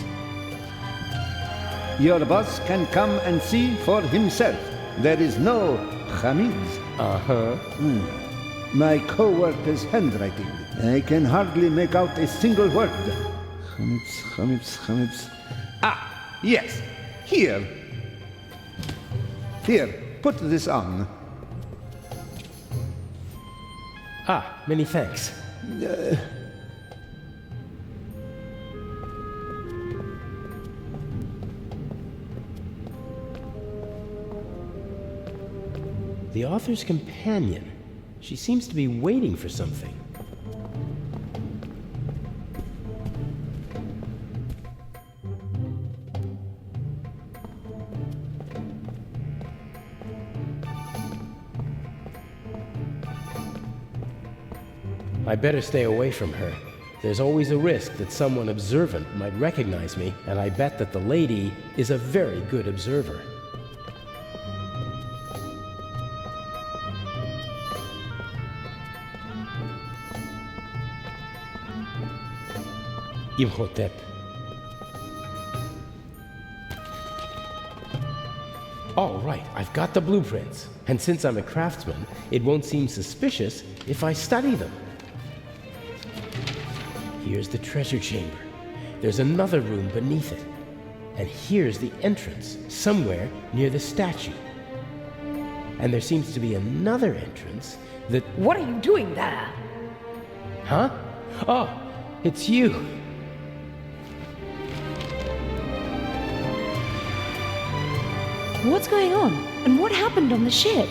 S1: Your boss can come and see for himself. There is no Hamids.
S14: Uh-huh.
S1: My co-worker's handwriting. I can hardly make out a single word. Hamids. Ah, yes. Here. Here, put this on.
S14: Ah, many thanks. The author's companion. She seems to be waiting for something. I better stay away from her. There's always a risk that someone observant might recognize me, and I bet that the lady is a very good observer. Imhotep. All right, I've got the blueprints. And since I'm a craftsman, it won't seem suspicious if I study them. Here's the treasure chamber. There's another room beneath it. And here's the entrance, somewhere near the statue. And there seems to be another entrance that...
S10: What are you doing there?
S14: Huh? Oh, it's you.
S20: What's going on? And what happened on the ship?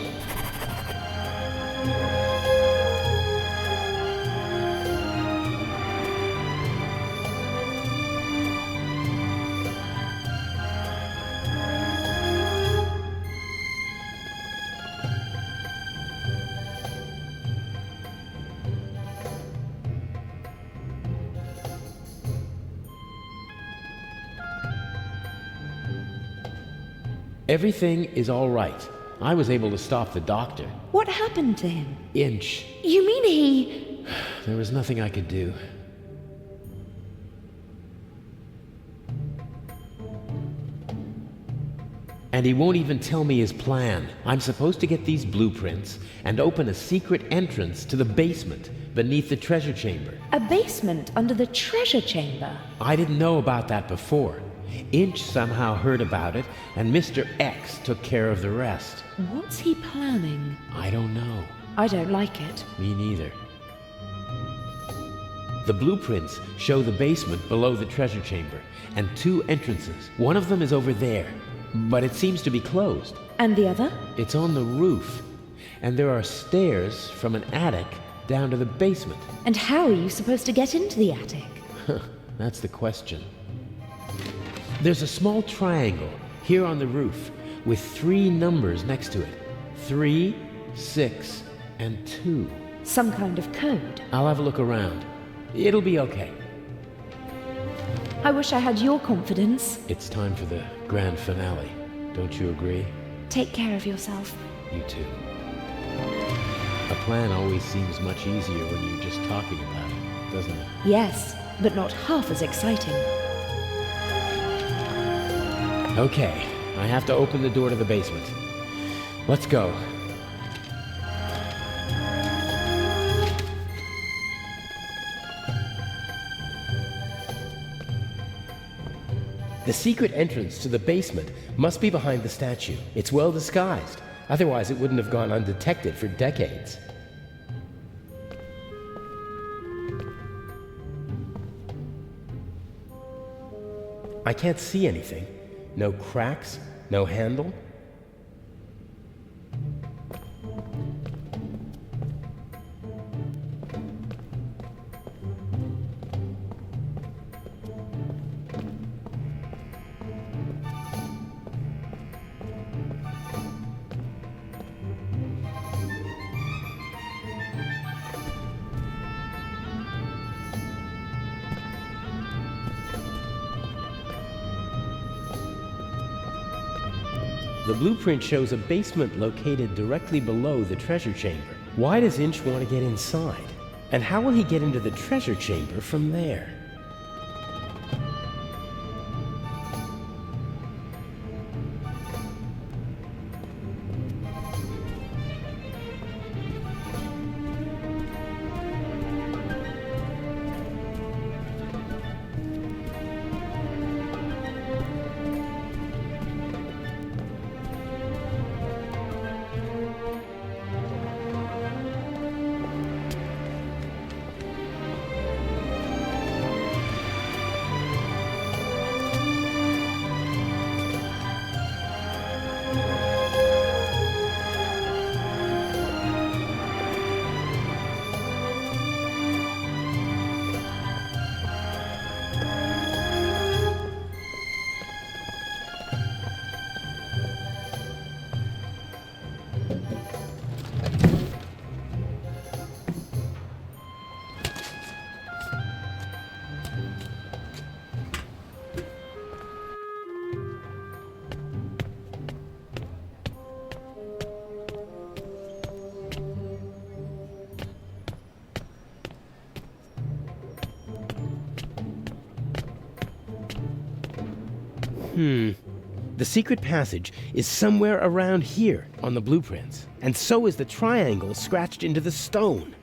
S14: Everything is all right. I was able to stop the doctor.
S20: What happened to him?
S14: Inch.
S20: You mean he...
S14: There was nothing I could do. And he won't even tell me his plan. I'm supposed to get these blueprints and open a secret entrance to the basement beneath the treasure chamber.
S20: A basement under the treasure chamber?
S14: I didn't know about that before. Inch somehow heard about it, and Mr. X took care of the rest.
S20: What's he planning?
S14: I don't know.
S20: I don't like it.
S14: Me neither. The blueprints show the basement below the treasure chamber, and two entrances. One of them is over there, but it seems to be closed.
S20: And the other?
S14: It's on the roof, and there are stairs from an attic down to the basement.
S20: And how are you supposed to get into the attic?
S14: That's the question. There's a small triangle here on the roof with 3 numbers next to it. 3, 6, and 2.
S20: Some kind of code.
S14: I'll have a look around. It'll be okay.
S20: I wish I had your confidence.
S14: It's time for the grand finale. Don't you agree?
S20: Take care of yourself.
S14: You too. A plan always seems much easier when you're just talking about it, doesn't it?
S20: Yes, but not half as exciting.
S14: Okay, I have to open the door to the basement. Let's go. The secret entrance to the basement must be behind the statue. It's well disguised. Otherwise, it wouldn't have gone undetected for decades. I can't see anything. No cracks, no handle. The blueprint shows a basement located directly below the treasure chamber. Why does Inch want to get inside? And how will he get into the treasure chamber from there? The secret passage is somewhere around here on the blueprints, and so is the triangle scratched into the stone.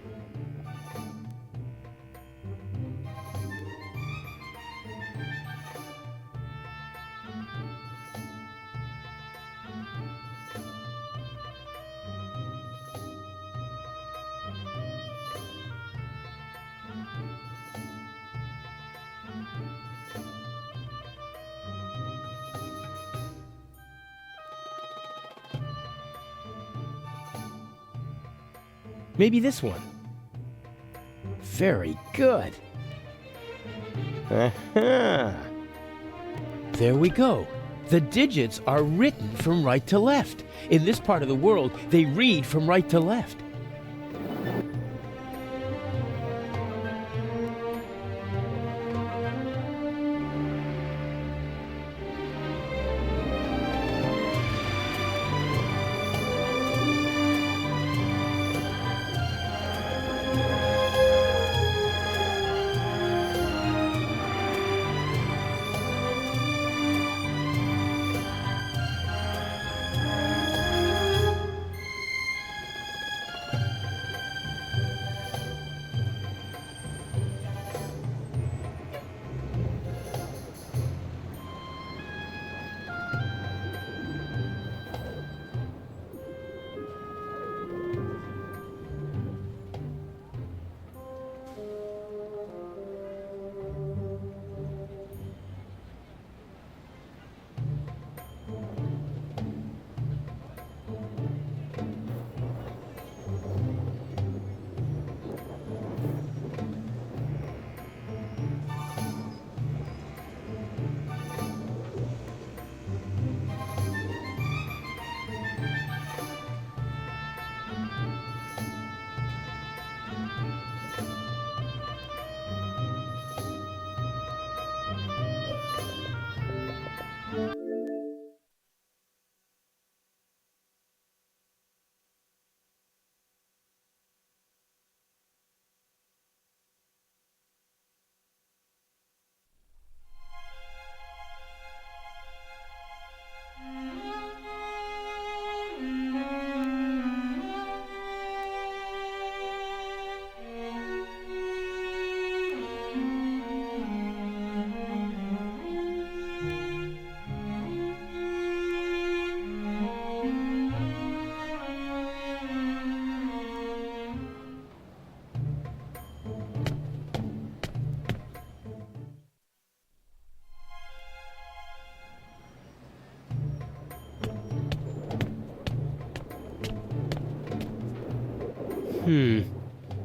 S14: Maybe this one. Very good. Aha! There we go. The digits are written from right to left. In this part of the world, they read from right to left.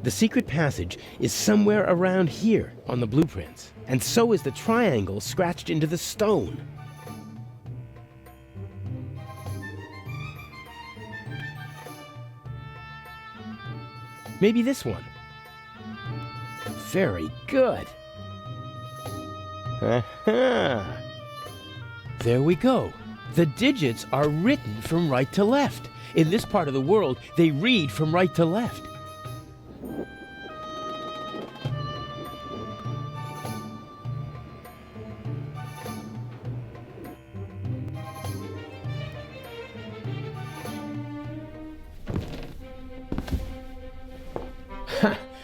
S14: The secret passage is somewhere around here on the blueprints, and so is the triangle scratched into the stone. Maybe this one. Very good. Aha! There we go. The digits are written from right to left. In this part of the world, they read from right to left.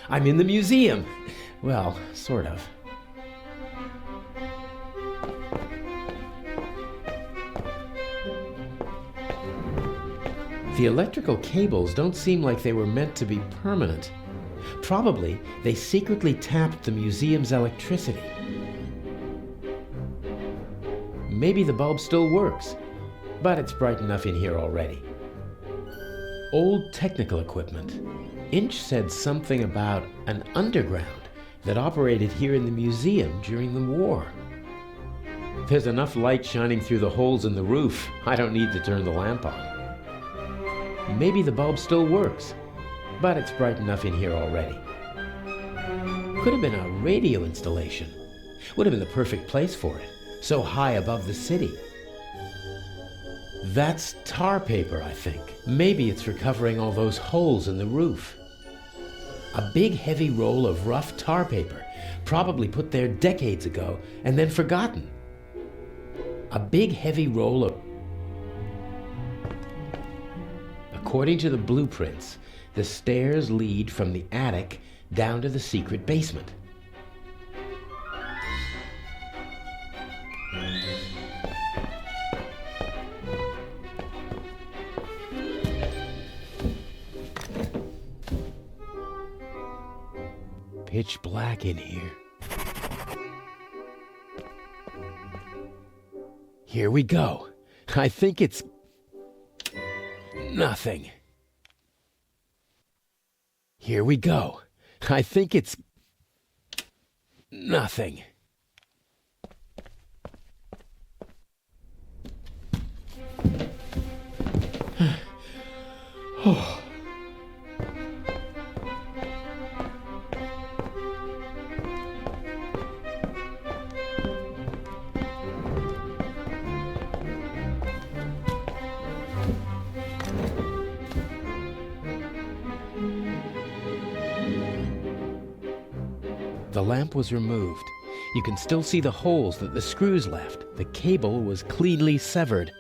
S14: I'm in the museum. Well, sort of. The electrical cables don't seem like they were meant to be permanent. Probably they secretly tapped the museum's electricity. Maybe the bulb still works, but it's bright enough in here already. Old technical equipment. Inch said something about an underground that operated here in the museum during the war. There's enough light shining through the holes in the roof. I don't need to turn the lamp on. Maybe the bulb still works, but it's bright enough in here already. Could have been a radio installation. Would have been the perfect place for it, so high above the city. That's tar paper, I think. Maybe it's recovering all those holes in the roof. A big heavy roll of rough tar paper, probably put there decades ago and then forgotten. A big heavy roll of... According to the blueprints, the stairs lead from the attic down to the secret basement. Pitch black in here. Here we go. I think it's... nothing. Here we go. I think it's... nothing. Oh. The lamp was removed. You can still see the holes that the screws left. The cable was cleanly severed.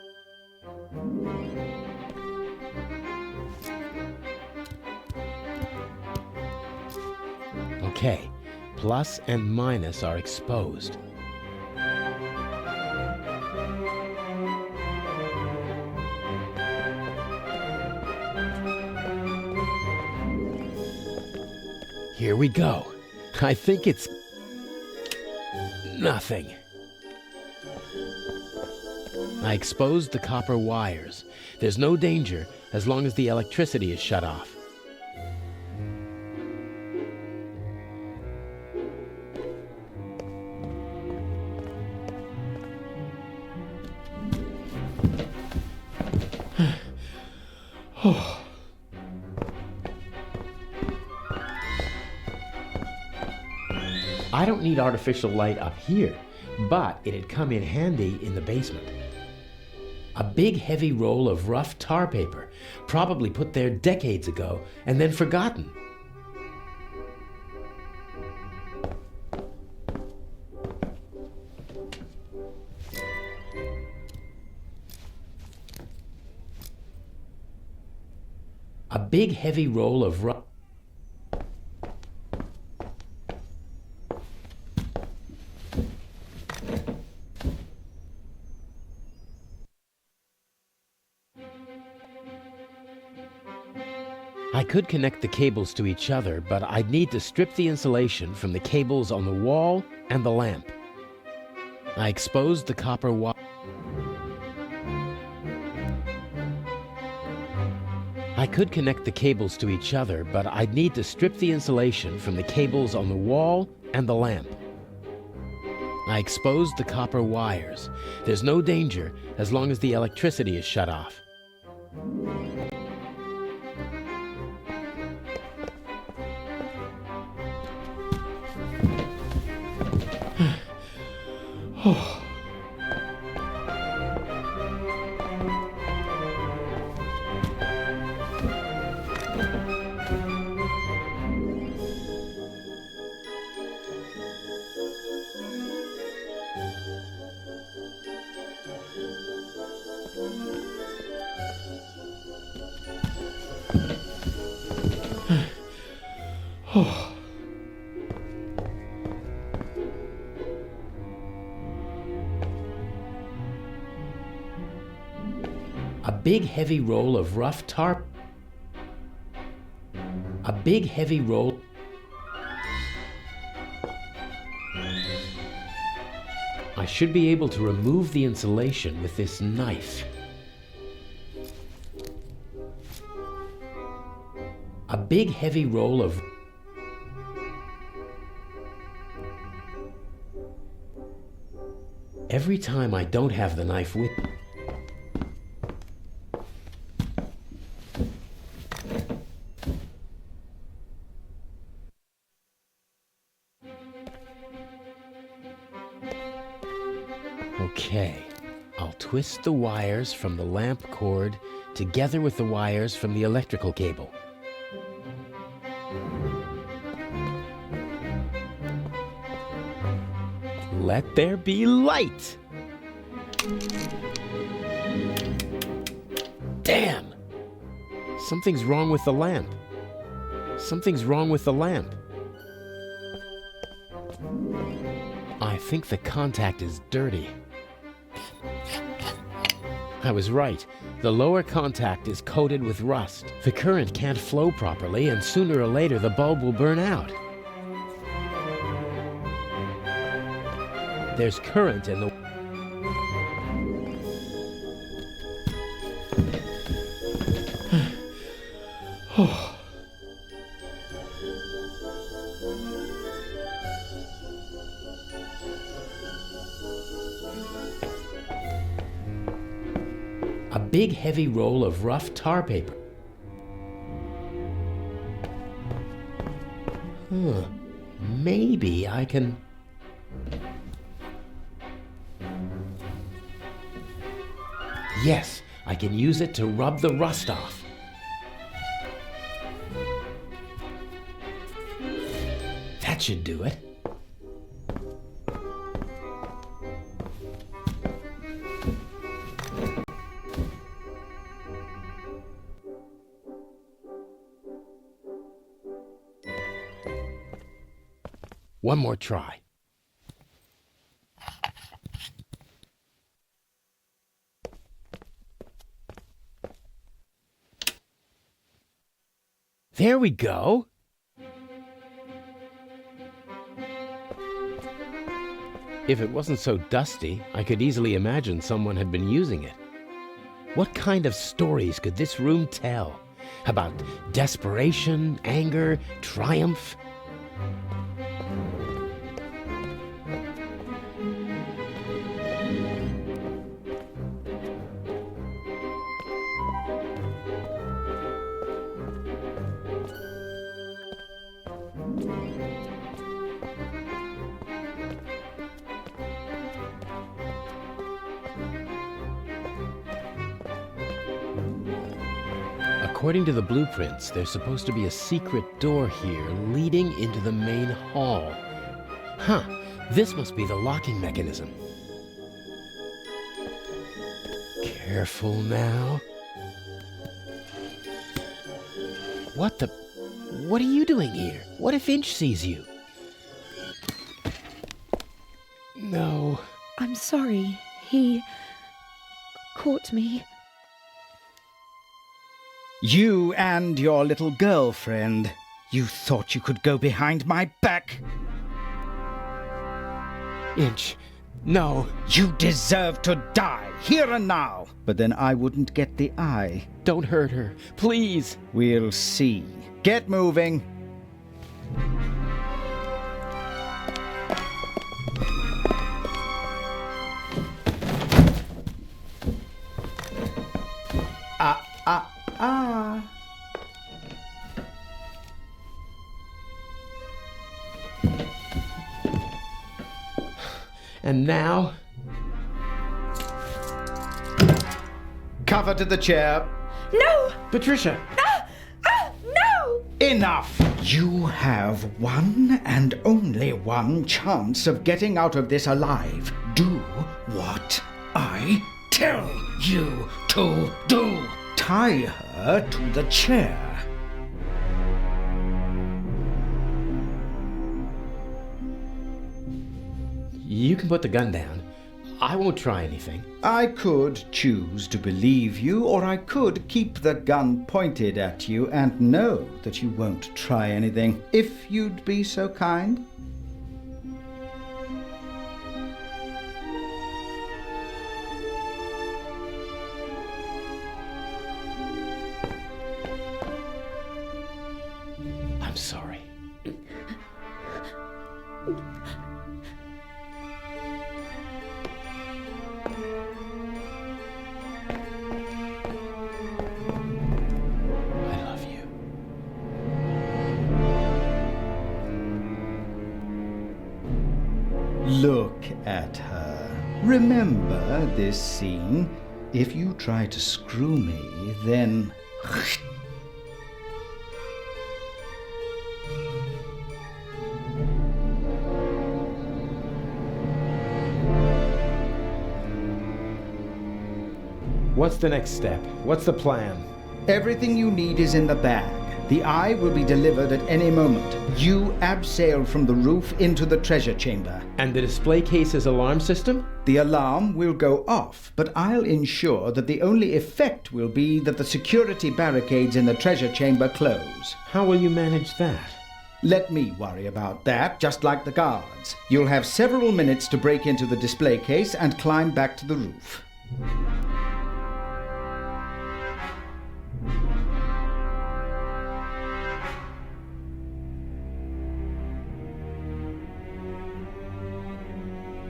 S14: Okay, plus and minus are exposed. Here we go. I think it's... nothing. I exposed the copper wires. There's no danger as long as the electricity is shut off. Oh. I don't need artificial light up here, but it'd come in handy in the basement. A big heavy roll of rough tar paper, probably put there decades ago and then forgotten. A big heavy roll of rough... I could connect the cables to each other, but I'd need to strip the insulation from the cables on the wall and the lamp. I exposed the copper wire. I could connect the cables to each other, but I'd need to strip the insulation from the cables on the wall and the lamp. I exposed the copper wires. There's no danger as long as the electricity is shut off. Oh. Oh. A big heavy roll of rough tar. A big heavy roll. I should be able to remove the insulation with this knife. A big heavy roll of... Every time I don't have the knife with... Okay, I'll twist the wires from the lamp cord together with the wires from the electrical cable. Let there be light! Damn! Something's wrong with the lamp. Something's wrong with the lamp. I think the contact is dirty. I was right. The lower contact is coated with rust. The current can't flow properly, and sooner or later the bulb will burn out. There's current in the... A big heavy roll of rough tar paper. Maybe I can... Yes, I can use it to rub the rust off. That should do it. One more try. There we go. If it wasn't so dusty, I could easily imagine someone had been using it. What kind of stories could this room tell? About desperation, anger, triumph? According to the blueprints, there's supposed to be a secret door here leading into the main hall. Huh, this must be the locking mechanism. Careful now. What the... What are you doing here? What if Inch sees you? No.
S10: I'm sorry. He caught me.
S9: You and your little girlfriend. You thought you could go behind my back?
S14: Inch, no.
S9: You deserve to die, here and now. But then I wouldn't get the eye.
S14: Don't hurt her, please.
S9: We'll see. Get moving.
S14: And now?
S9: Cover to the chair.
S10: No!
S14: Patricia!
S10: No!
S9: Enough! You have one and only one chance of getting out of this alive. Do what I tell you to do. Tie her to the chair.
S14: You can put the gun down. I won't try anything.
S9: I could choose to believe you, or I could keep the gun pointed at you and know that you won't try anything, if you'd be so kind.
S14: I'm sorry.
S9: Look at her. Remember this scene. If you try to screw me, then...
S14: What's the next step? What's the plan?
S9: Everything you need is in the bag. The eye will be delivered at any moment. You abseil from the roof into the treasure chamber.
S14: And the display case's alarm system?
S9: The alarm will go off, but I'll ensure that the only effect will be that the security barricades in the treasure chamber close.
S14: How will you manage that?
S9: Let me worry about that, just like the guards. You'll have several minutes to break into the display case and climb back to the roof.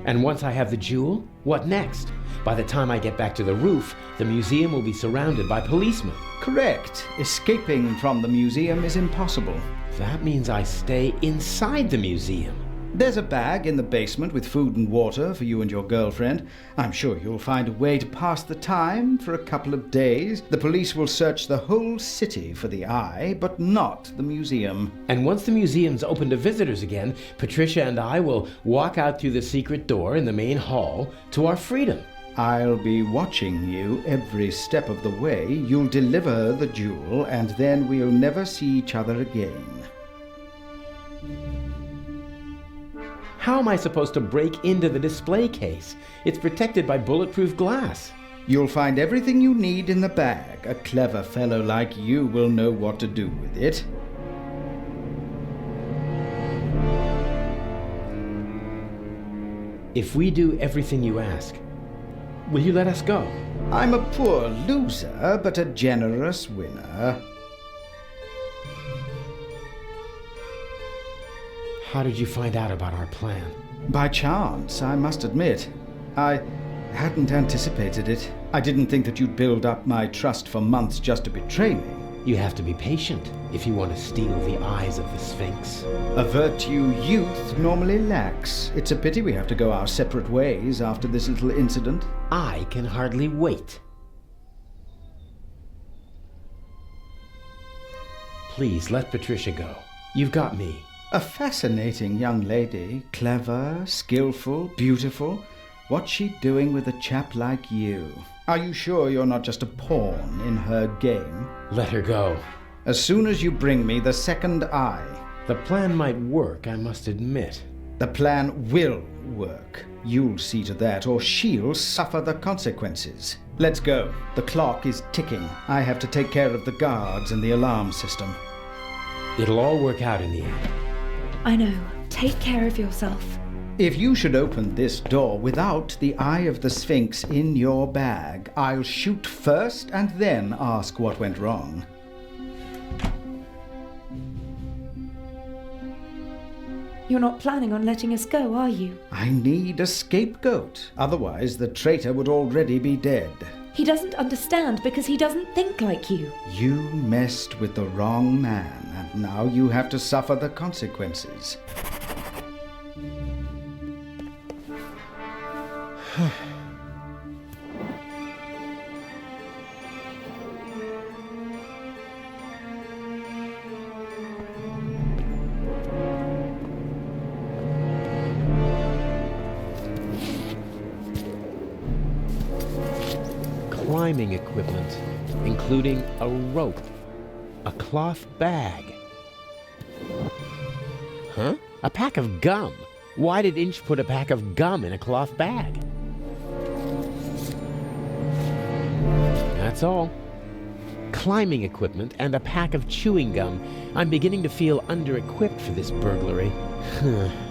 S14: And once I have the jewel, what next? By the time I get back to the roof, the museum will be surrounded by policemen.
S9: Correct. Escaping from the museum is impossible.
S14: That means I stay inside the museum.
S9: There's a bag in the basement with food and water for you and your girlfriend. I'm sure you'll find a way to pass the time for a couple of days. The police will search the whole city for the eye, but not the museum.
S14: And once the museum's open to visitors again, Patricia and I will walk out through the secret door in the main hall to our freedom.
S9: I'll be watching you every step of the way. You'll deliver the jewel, and then we'll never see each other again.
S14: How am I supposed to break into the display case? It's protected by bulletproof glass.
S9: You'll find everything you need in the bag. A clever fellow like you will know what to do with it.
S14: If we do everything you ask, will you let us go?
S9: I'm a poor loser, but a generous winner.
S14: How did you find out about our plan?
S9: By chance, I must admit. I hadn't anticipated it. I didn't think that you'd build up my trust for months just to betray me.
S14: You have to be patient if you want to steal the eyes of the Sphinx.
S9: A virtue youth normally lacks. It's a pity we have to go our separate ways after this little incident.
S14: I can hardly wait. Please, let Patricia go. You've got me.
S9: A fascinating young lady. Clever, skillful, beautiful. What's she doing with a chap like you? Are you sure you're not just a pawn in her game?
S14: Let her go.
S9: As soon as you bring me the second eye.
S14: The plan might work, I must admit.
S9: The plan will work. You'll see to that, or she'll suffer the consequences. Let's go. The clock is ticking. I have to take care of the guards and the alarm system.
S14: It'll all work out in the end.
S20: I know. Take care of yourself.
S9: If you should open this door without the Eye of the Sphinx in your bag, I'll shoot first and then ask what went wrong.
S20: You're not planning on letting us go, are you?
S9: I need a scapegoat. Otherwise, the traitor would already be dead.
S20: He doesn't understand because he doesn't think like you.
S9: You messed with the wrong man, and now you have to suffer the consequences.
S14: Climbing equipment, including a rope, a cloth bag. Huh? A pack of gum? Why did Inch put a pack of gum in a cloth bag? That's all. Climbing equipment and a pack of chewing gum. I'm beginning to feel under-equipped for this burglary.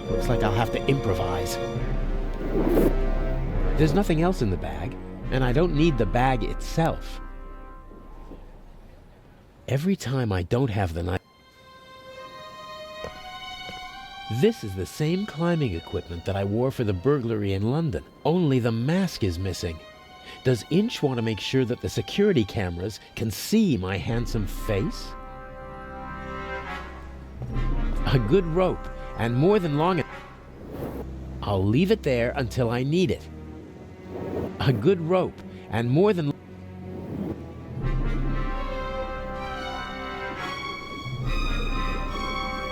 S14: Looks like I'll have to improvise. There's nothing else in the bag, and I don't need the bag itself. Every time I don't have the knife... This is the same climbing equipment that I wore for the burglary in London, only the mask is missing. Does Inch want to make sure that the security cameras can see my handsome face? A good rope, and more than long enough. I'll leave it there until I need it. A good rope, and more than...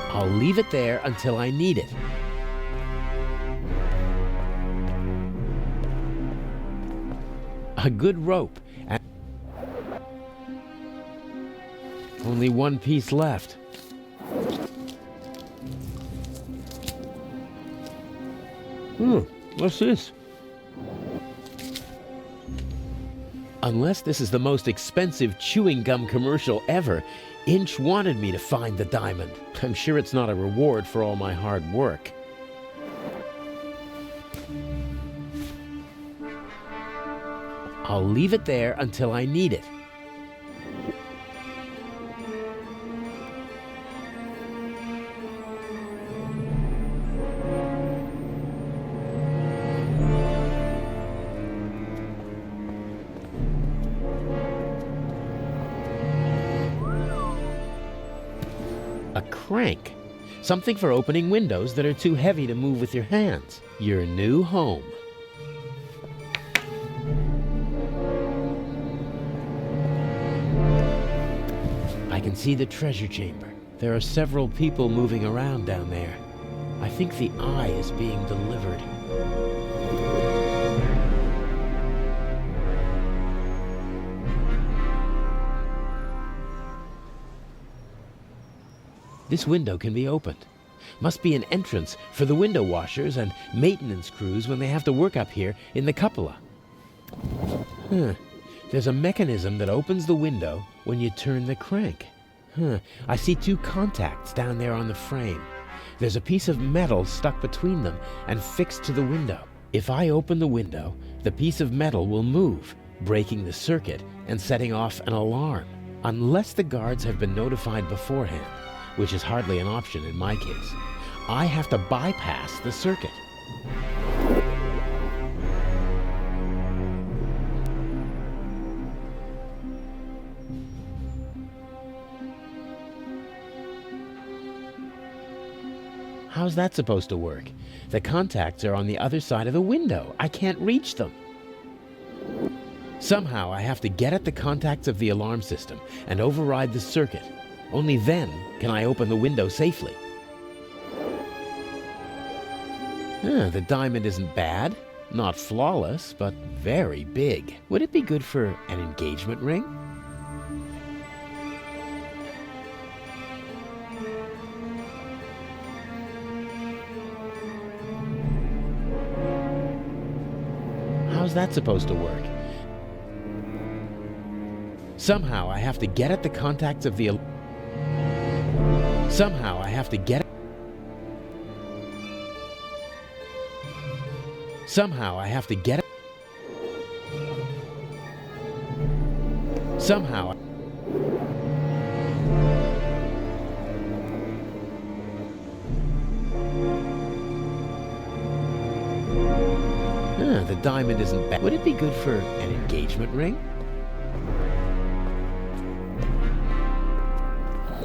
S14: I'll leave it there until I need it. A good rope, and... Only one piece left. What's this? Unless this is the most expensive chewing gum commercial ever, Inch wanted me to find the diamond. I'm sure it's not a reward for all my hard work. I'll leave it there until I need it. A crank. Something for opening windows that are too heavy to move with your hands. Your new home. I can see the treasure chamber. There are several people moving around down there. I think the eye is being delivered. This window can be opened. Must be an entrance for the window washers and maintenance crews when they have to work up here in the cupola. There's a mechanism that opens the window when you turn the crank. I see two contacts down there on the frame. There's a piece of metal stuck between them and fixed to the window. If I open the window, the piece of metal will move, breaking the circuit and setting off an alarm, unless the guards have been notified beforehand, which is hardly an option in my case. I have to bypass the circuit. How's that supposed to work? The contacts are on the other side of the window. I can't reach them. Somehow I have to get at the contacts of the alarm system and override the circuit. Only then can I open the window safely. The diamond isn't bad. Not flawless, but very big. Would it be good for an engagement ring? How's that supposed to work? Somehow I have to get at the contacts of the... Somehow I have to get... Somehow I have to get... Somehow... The diamond isn't bad. Would it be good for an engagement ring?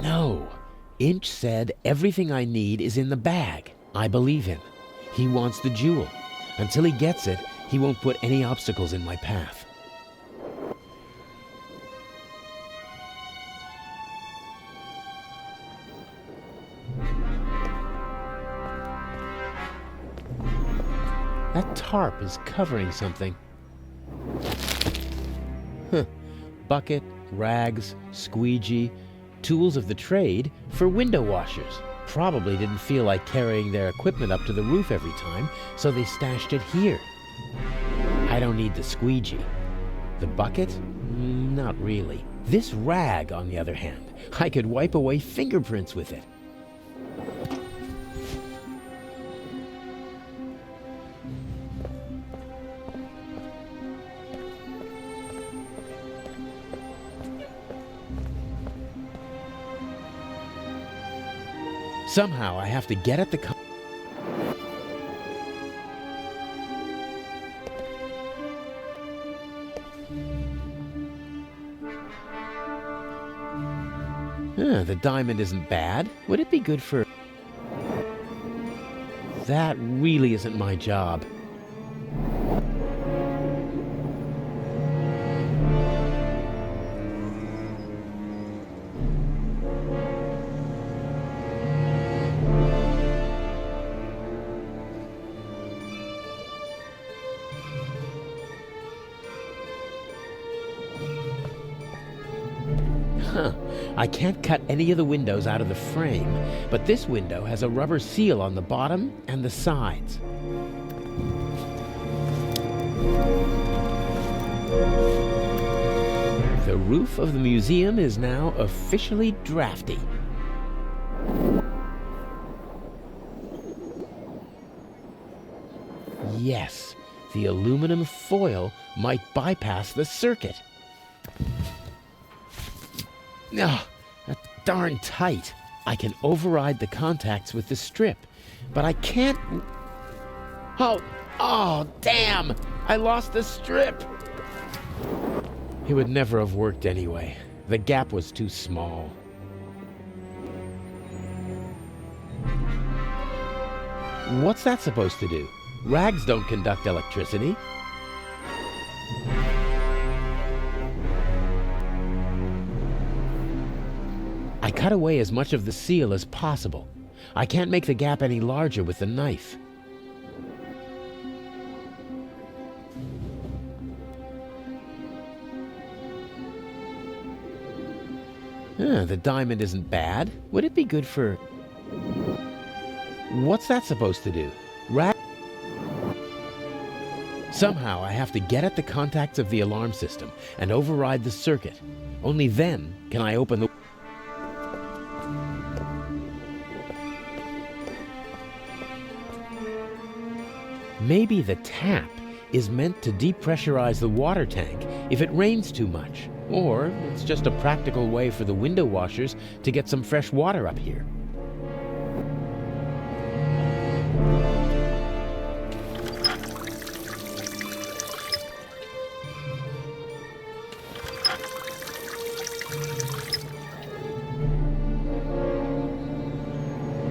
S14: No. Inch said everything I need is in the bag. I believe him. He wants the jewel. Until he gets it, he won't put any obstacles in my path. That tarp is covering something. Bucket, rags, squeegee, tools of the trade for window washers. Probably didn't feel like carrying their equipment up to the roof every time, so they stashed it here. I don't need the squeegee. The bucket? Not really. This rag, on the other hand, I could wipe away fingerprints with it. Somehow I have to get at the... The diamond isn't bad. Would it be good for... That really isn't my job. I can't cut any of the windows out of the frame, but this window has a rubber seal on the bottom and the sides. The roof of the museum is now officially drafty. Yes, the aluminum foil might bypass the circuit. Ah, that's darn tight. I can override the contacts with the strip, but I can't... Oh, damn! I lost the strip! It would never have worked anyway. The gap was too small. What's that supposed to do? Rags don't conduct electricity. I cut away as much of the seal as possible. I can't make the gap any larger with the knife. The diamond isn't bad. Would it be good for... What's that supposed to do? Somehow I have to get at the contacts of the alarm system and override the circuit. Only then can I open the... Maybe the tap is meant to depressurize the water tank if it rains too much. Or it's just a practical way for the window washers to get some fresh water up here.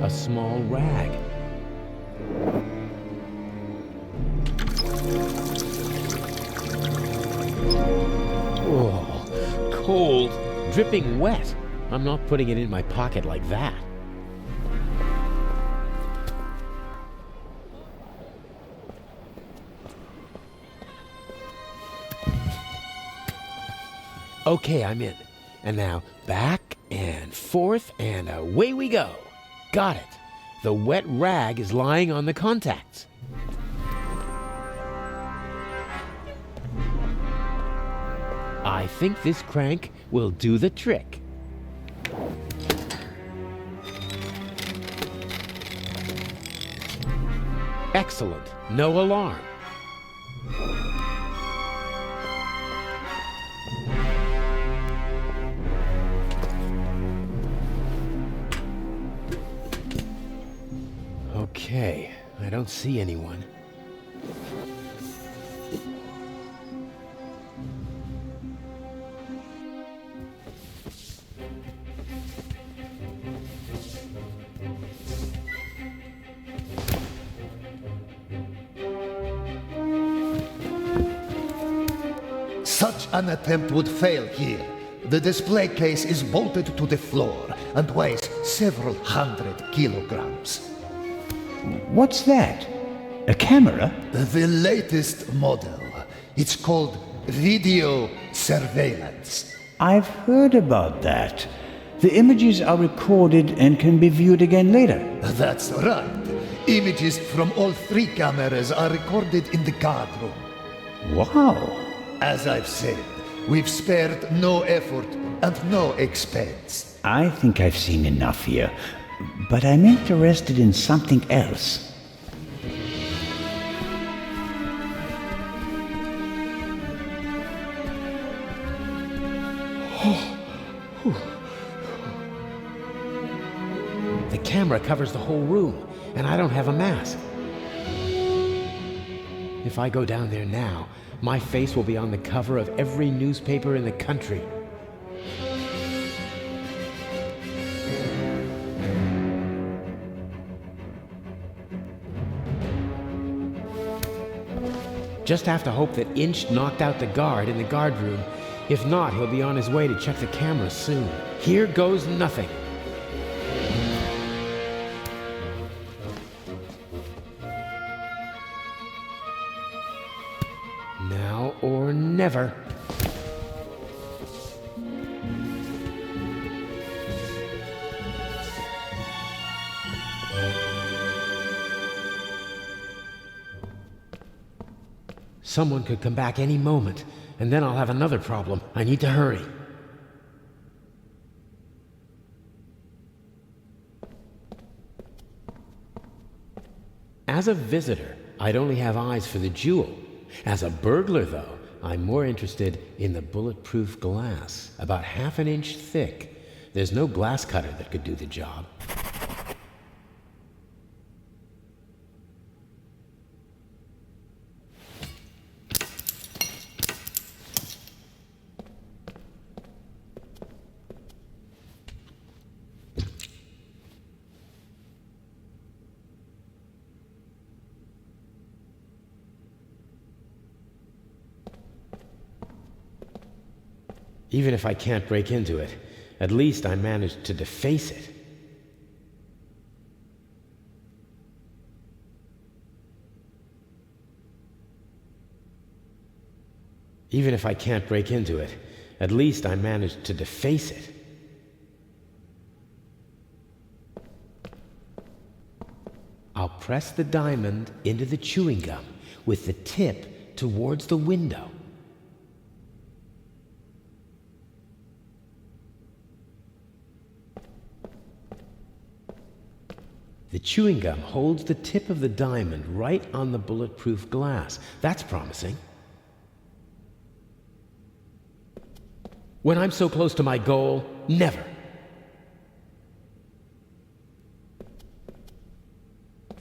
S14: A small rag. Oh, cold, dripping wet. I'm not putting it in my pocket like that. Okay, I'm in. And now back and forth and away we go. Got it. The wet rag is lying on the contacts. I think this crank will do the trick. Excellent. No alarm. Okay, I don't see anyone.
S16: Such an attempt would fail here. The display case is bolted to the floor and weighs several hundred kilograms.
S19: What's that? A camera?
S16: The latest model. It's called video surveillance.
S19: I've heard about that. The images are recorded and can be viewed again later.
S16: That's right. Images from all three cameras are recorded in the guard room.
S19: Wow.
S16: As I've said, we've spared no effort and no expense.
S19: I think I've seen enough here, but I'm interested in something else.
S14: The camera covers the whole room, and I don't have a mask. If I go down there now, my face will be on the cover of every newspaper in the country. Just have to hope that Inch knocked out the guard in the guard room. If not, he'll be on his way to check the cameras soon. Here goes nothing. Now or never. Someone could come back any moment, and then I'll have another problem. I need to hurry. As a visitor, I'd only have eyes for the jewel. As a burglar, though, I'm more interested in the bulletproof glass, about half an inch thick. There's no glass cutter that could do the job. Even if I can't break into it, at least I managed to deface it. Even if I can't break into it, at least I managed to deface it. I'll press the diamond into the chewing gum with the tip towards the window. The chewing gum holds the tip of the diamond right on the bulletproof glass. That's promising. When I'm so close to my goal, never.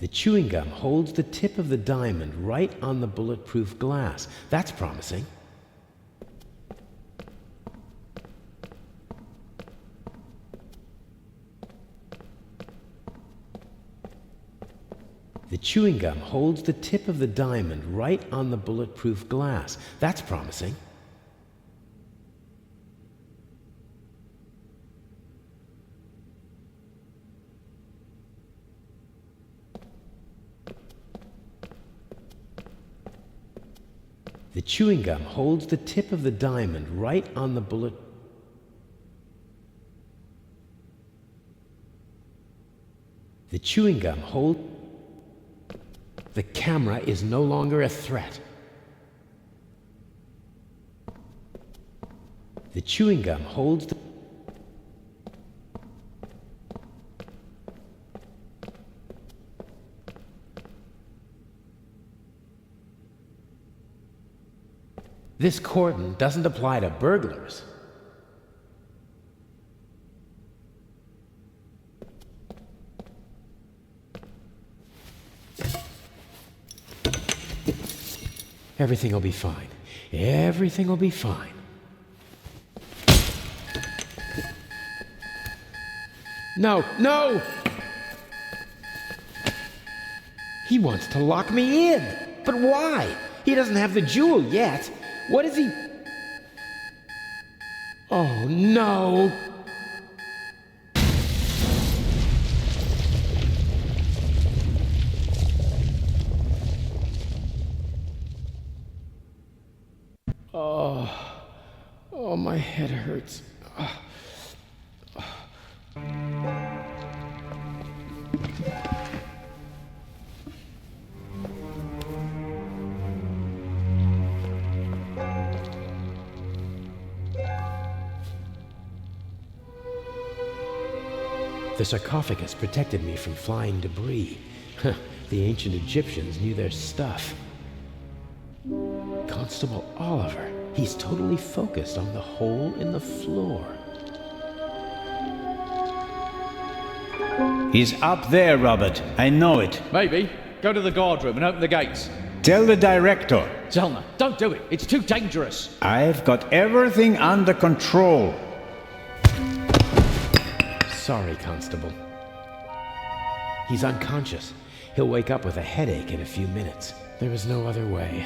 S14: The chewing gum holds the tip of the diamond right on the bulletproof glass. That's promising. The chewing gum holds the tip of the diamond right on the bulletproof glass. That's promising. The chewing gum holds the tip of the diamond right on the bullet. The chewing gum holds. The camera is no longer a threat. The chewing gum holds the... This cordon doesn't apply to burglars. Everything will be fine. Everything will be fine. No, no! He wants to lock me in. But why? He doesn't have the jewel yet. What is he... Oh, no! Oh, my head hurts. The sarcophagus protected me from flying debris. The ancient Egyptians knew their stuff. Constable Oliver. He's totally focused on the hole in the floor.
S19: He's up there, Robert. I know it.
S12: Maybe. Go to the guard room and open the gates.
S19: Tell the director.
S12: Zellner, don't do it. It's too dangerous.
S19: I've got everything under control.
S14: Sorry, Constable. He's unconscious. He'll wake up with a headache in a few minutes. There was no other way.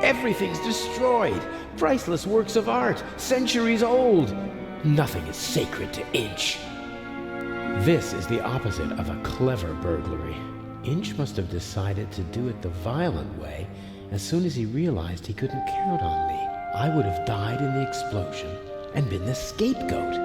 S14: Everything's destroyed. Priceless works of art, centuries old. Nothing is sacred to Inch. This is the opposite of a clever burglary. Inch must have decided to do it the violent way as soon as he realized he couldn't count on me. I would have died in the explosion, and been the scapegoat.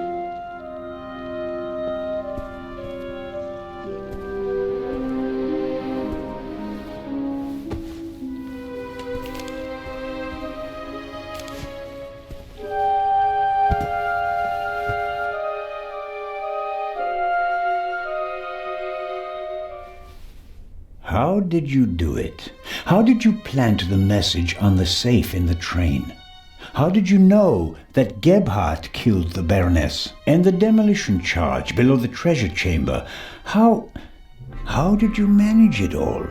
S19: How did you do it? How did you plant the message on the safe in the train? How did you know that Gebhardt killed the Baroness and the demolition charge below the treasure chamber? How did you manage it all?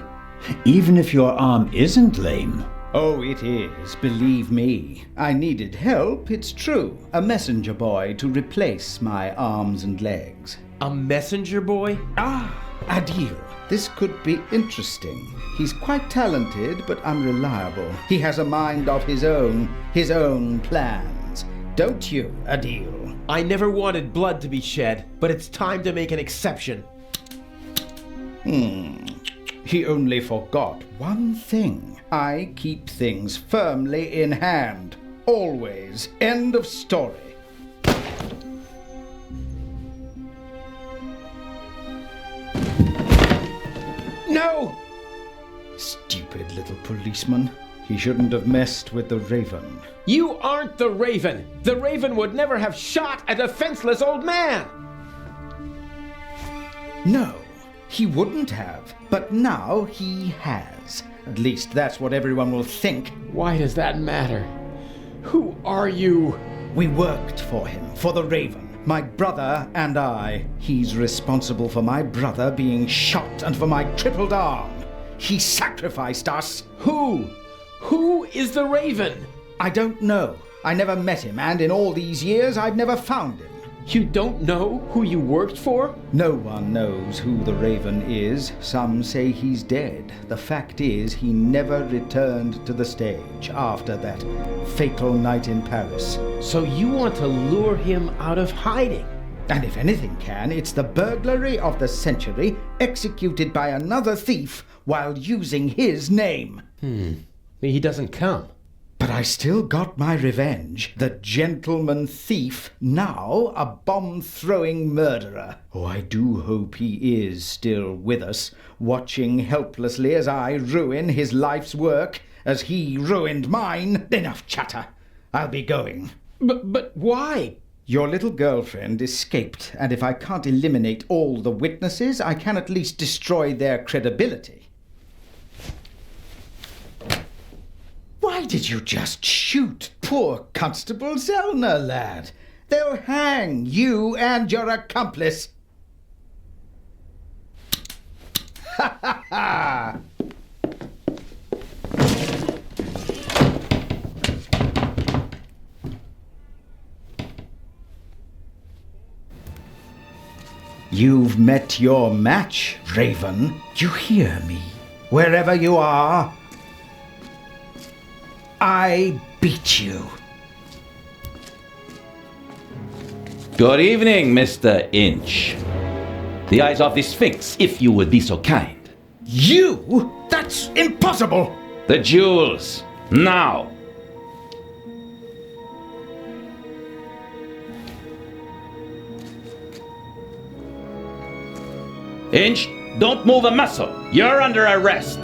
S19: Even if your arm isn't lame.
S9: Oh, it is, believe me. I needed help, it's true. A messenger boy to replace my arms and legs.
S14: A messenger boy?
S9: Ah, Adil. This could be interesting. He's quite talented, but unreliable. He has a mind of his own plans. Don't you, Adil?
S14: I never wanted blood to be shed, but it's time to make an exception.
S9: He only forgot one thing. I keep things firmly in hand. Always. End of story. No! Stupid little policeman. He shouldn't have messed with the Raven.
S14: You aren't the Raven! The Raven would never have shot a defenseless old man!
S9: No, he wouldn't have. But now he has. At least that's what everyone will think.
S14: Why does that matter? Who are you?
S9: We worked for him, for the Raven. My brother and I. He's responsible for my brother being shot and for my crippled arm. He sacrificed us.
S14: Who? Who is the Raven?
S9: I don't know. I never met him, and in all these years, I've never found him.
S14: You don't know who you worked for?
S9: No one knows who the Raven is. Some say he's dead. The fact is, he never returned to the stage after that fatal night in Paris.
S14: So you want to lure him out of hiding?
S9: And if anything can, it's the burglary of the century executed by another thief while using his name.
S14: He doesn't come.
S9: But I still got my revenge. The gentleman thief, now a bomb-throwing murderer. Oh, I do hope he is still with us, watching helplessly as I ruin his life's work, as he ruined mine. Enough chatter. I'll be going.
S14: But why?
S9: Your little girlfriend escaped, and if I can't eliminate all the witnesses, I can at least destroy their credibility. Why did you just shoot poor Constable Zellner, lad? They'll hang you and your accomplice. Ha ha ha! You've met your match, Raven. You hear me? Wherever you are, I beat you.
S5: Good evening, Mr. Inch. The eyes of the Sphinx, if you would be so kind.
S9: You? That's impossible!
S5: The jewels, now! Inch, don't move a muscle. You're under arrest.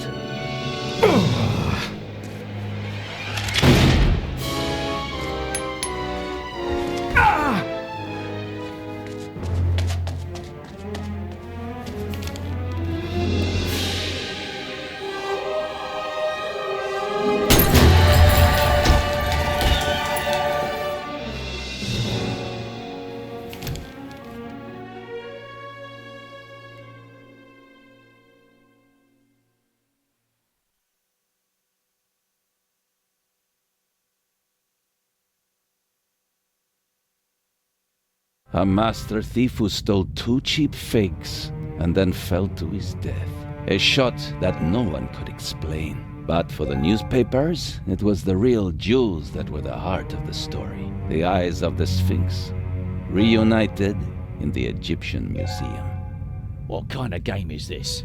S5: A master thief who stole 2 cheap figs and then fell to his death. A shot that no one could explain. But for the newspapers, it was the real jewels that were the heart of the story. The eyes of the Sphinx, reunited in the Egyptian Museum.
S12: What kind of game is this?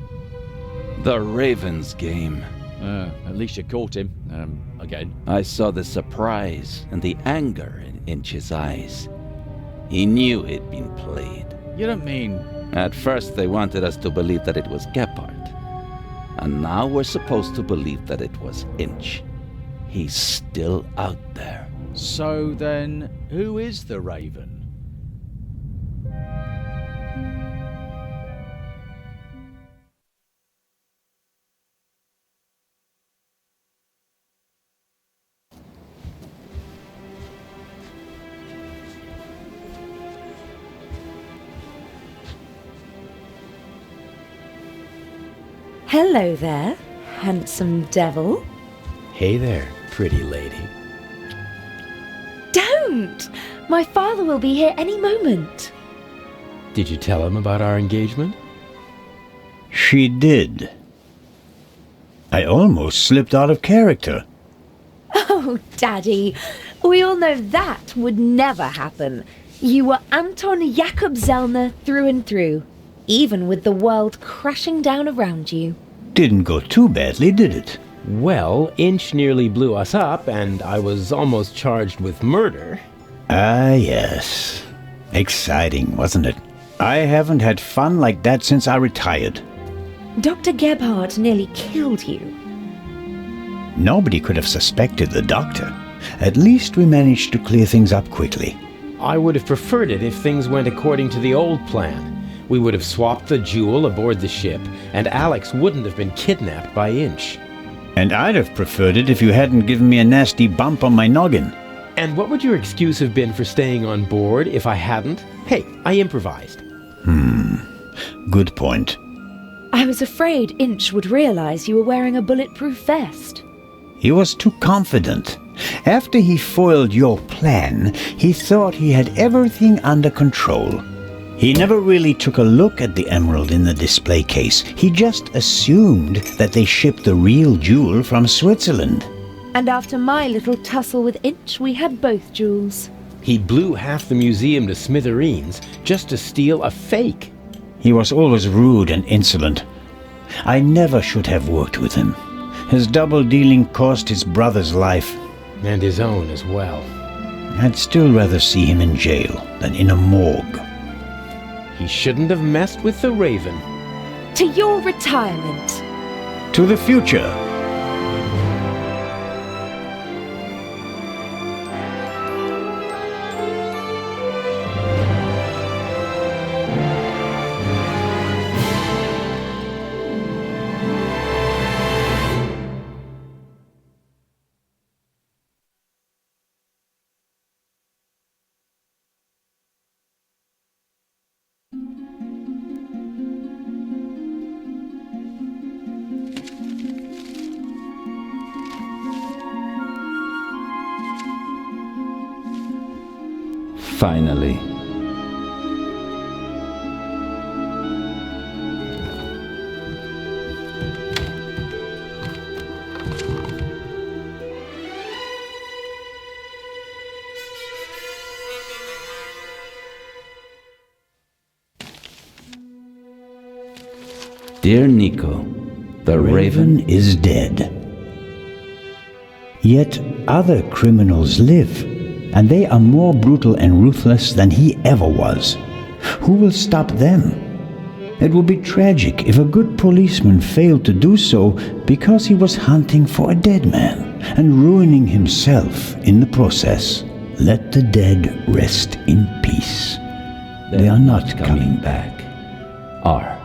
S5: The Raven's game.
S12: At least you caught him. Again.
S5: I saw the surprise and the anger Inch's eyes. He knew he'd been played.
S12: You don't mean...
S5: At first they wanted us to believe that it was Gebhardt. And now we're supposed to believe that it was Inch. He's still out there.
S12: So then, who is the Raven?
S20: Hello there, handsome devil.
S14: Hey there, pretty lady.
S20: Don't! My father will be here any moment.
S14: Did you tell him about our engagement?
S4: She did. I almost slipped out of character.
S20: Oh, Daddy, we all know that would never happen. You were Anton Jakob Zellner through and through, even with the world crashing down around you.
S4: Didn't go too badly, did it?
S14: Well, Inch nearly blew us up, and I was almost charged with murder.
S4: Ah, yes. Exciting, wasn't it? I haven't had fun like that since I retired.
S20: Dr. Gebhardt nearly killed you.
S4: Nobody could have suspected the doctor. At least we managed to clear things up quickly.
S14: I would have preferred it if things went according to the old plan. We would have swapped the jewel aboard the ship, and Alex wouldn't have been kidnapped by Inch.
S4: And I'd have preferred it if you hadn't given me a nasty bump on my noggin.
S14: And what would your excuse have been for staying on board if I hadn't? Hey, I improvised.
S4: Good point.
S20: I was afraid Inch would realize you were wearing a bulletproof vest.
S4: He was too confident. After he foiled your plan, he thought he had everything under control. He never really took a look at the emerald in the display case. He just assumed that they shipped the real jewel from Switzerland.
S20: And after my little tussle with Inch, we had both jewels.
S14: He blew half the museum to smithereens just to steal a fake.
S4: He was always rude and insolent. I never should have worked with him. His double-dealing cost his brother's life.
S14: And his own as well.
S4: I'd still rather see him in jail than in a morgue.
S14: He shouldn't have messed with the Raven.
S20: To your retirement.
S4: To the future.
S5: Finally. Dear Nico, the Raven
S4: is dead. Yet other criminals live, and they are more brutal and ruthless than he ever was. Who will stop them? It would be tragic if a good policeman failed to do so because he was hunting for a dead man and ruining himself in the process. Let the dead rest in peace. They are not coming back.
S5: R.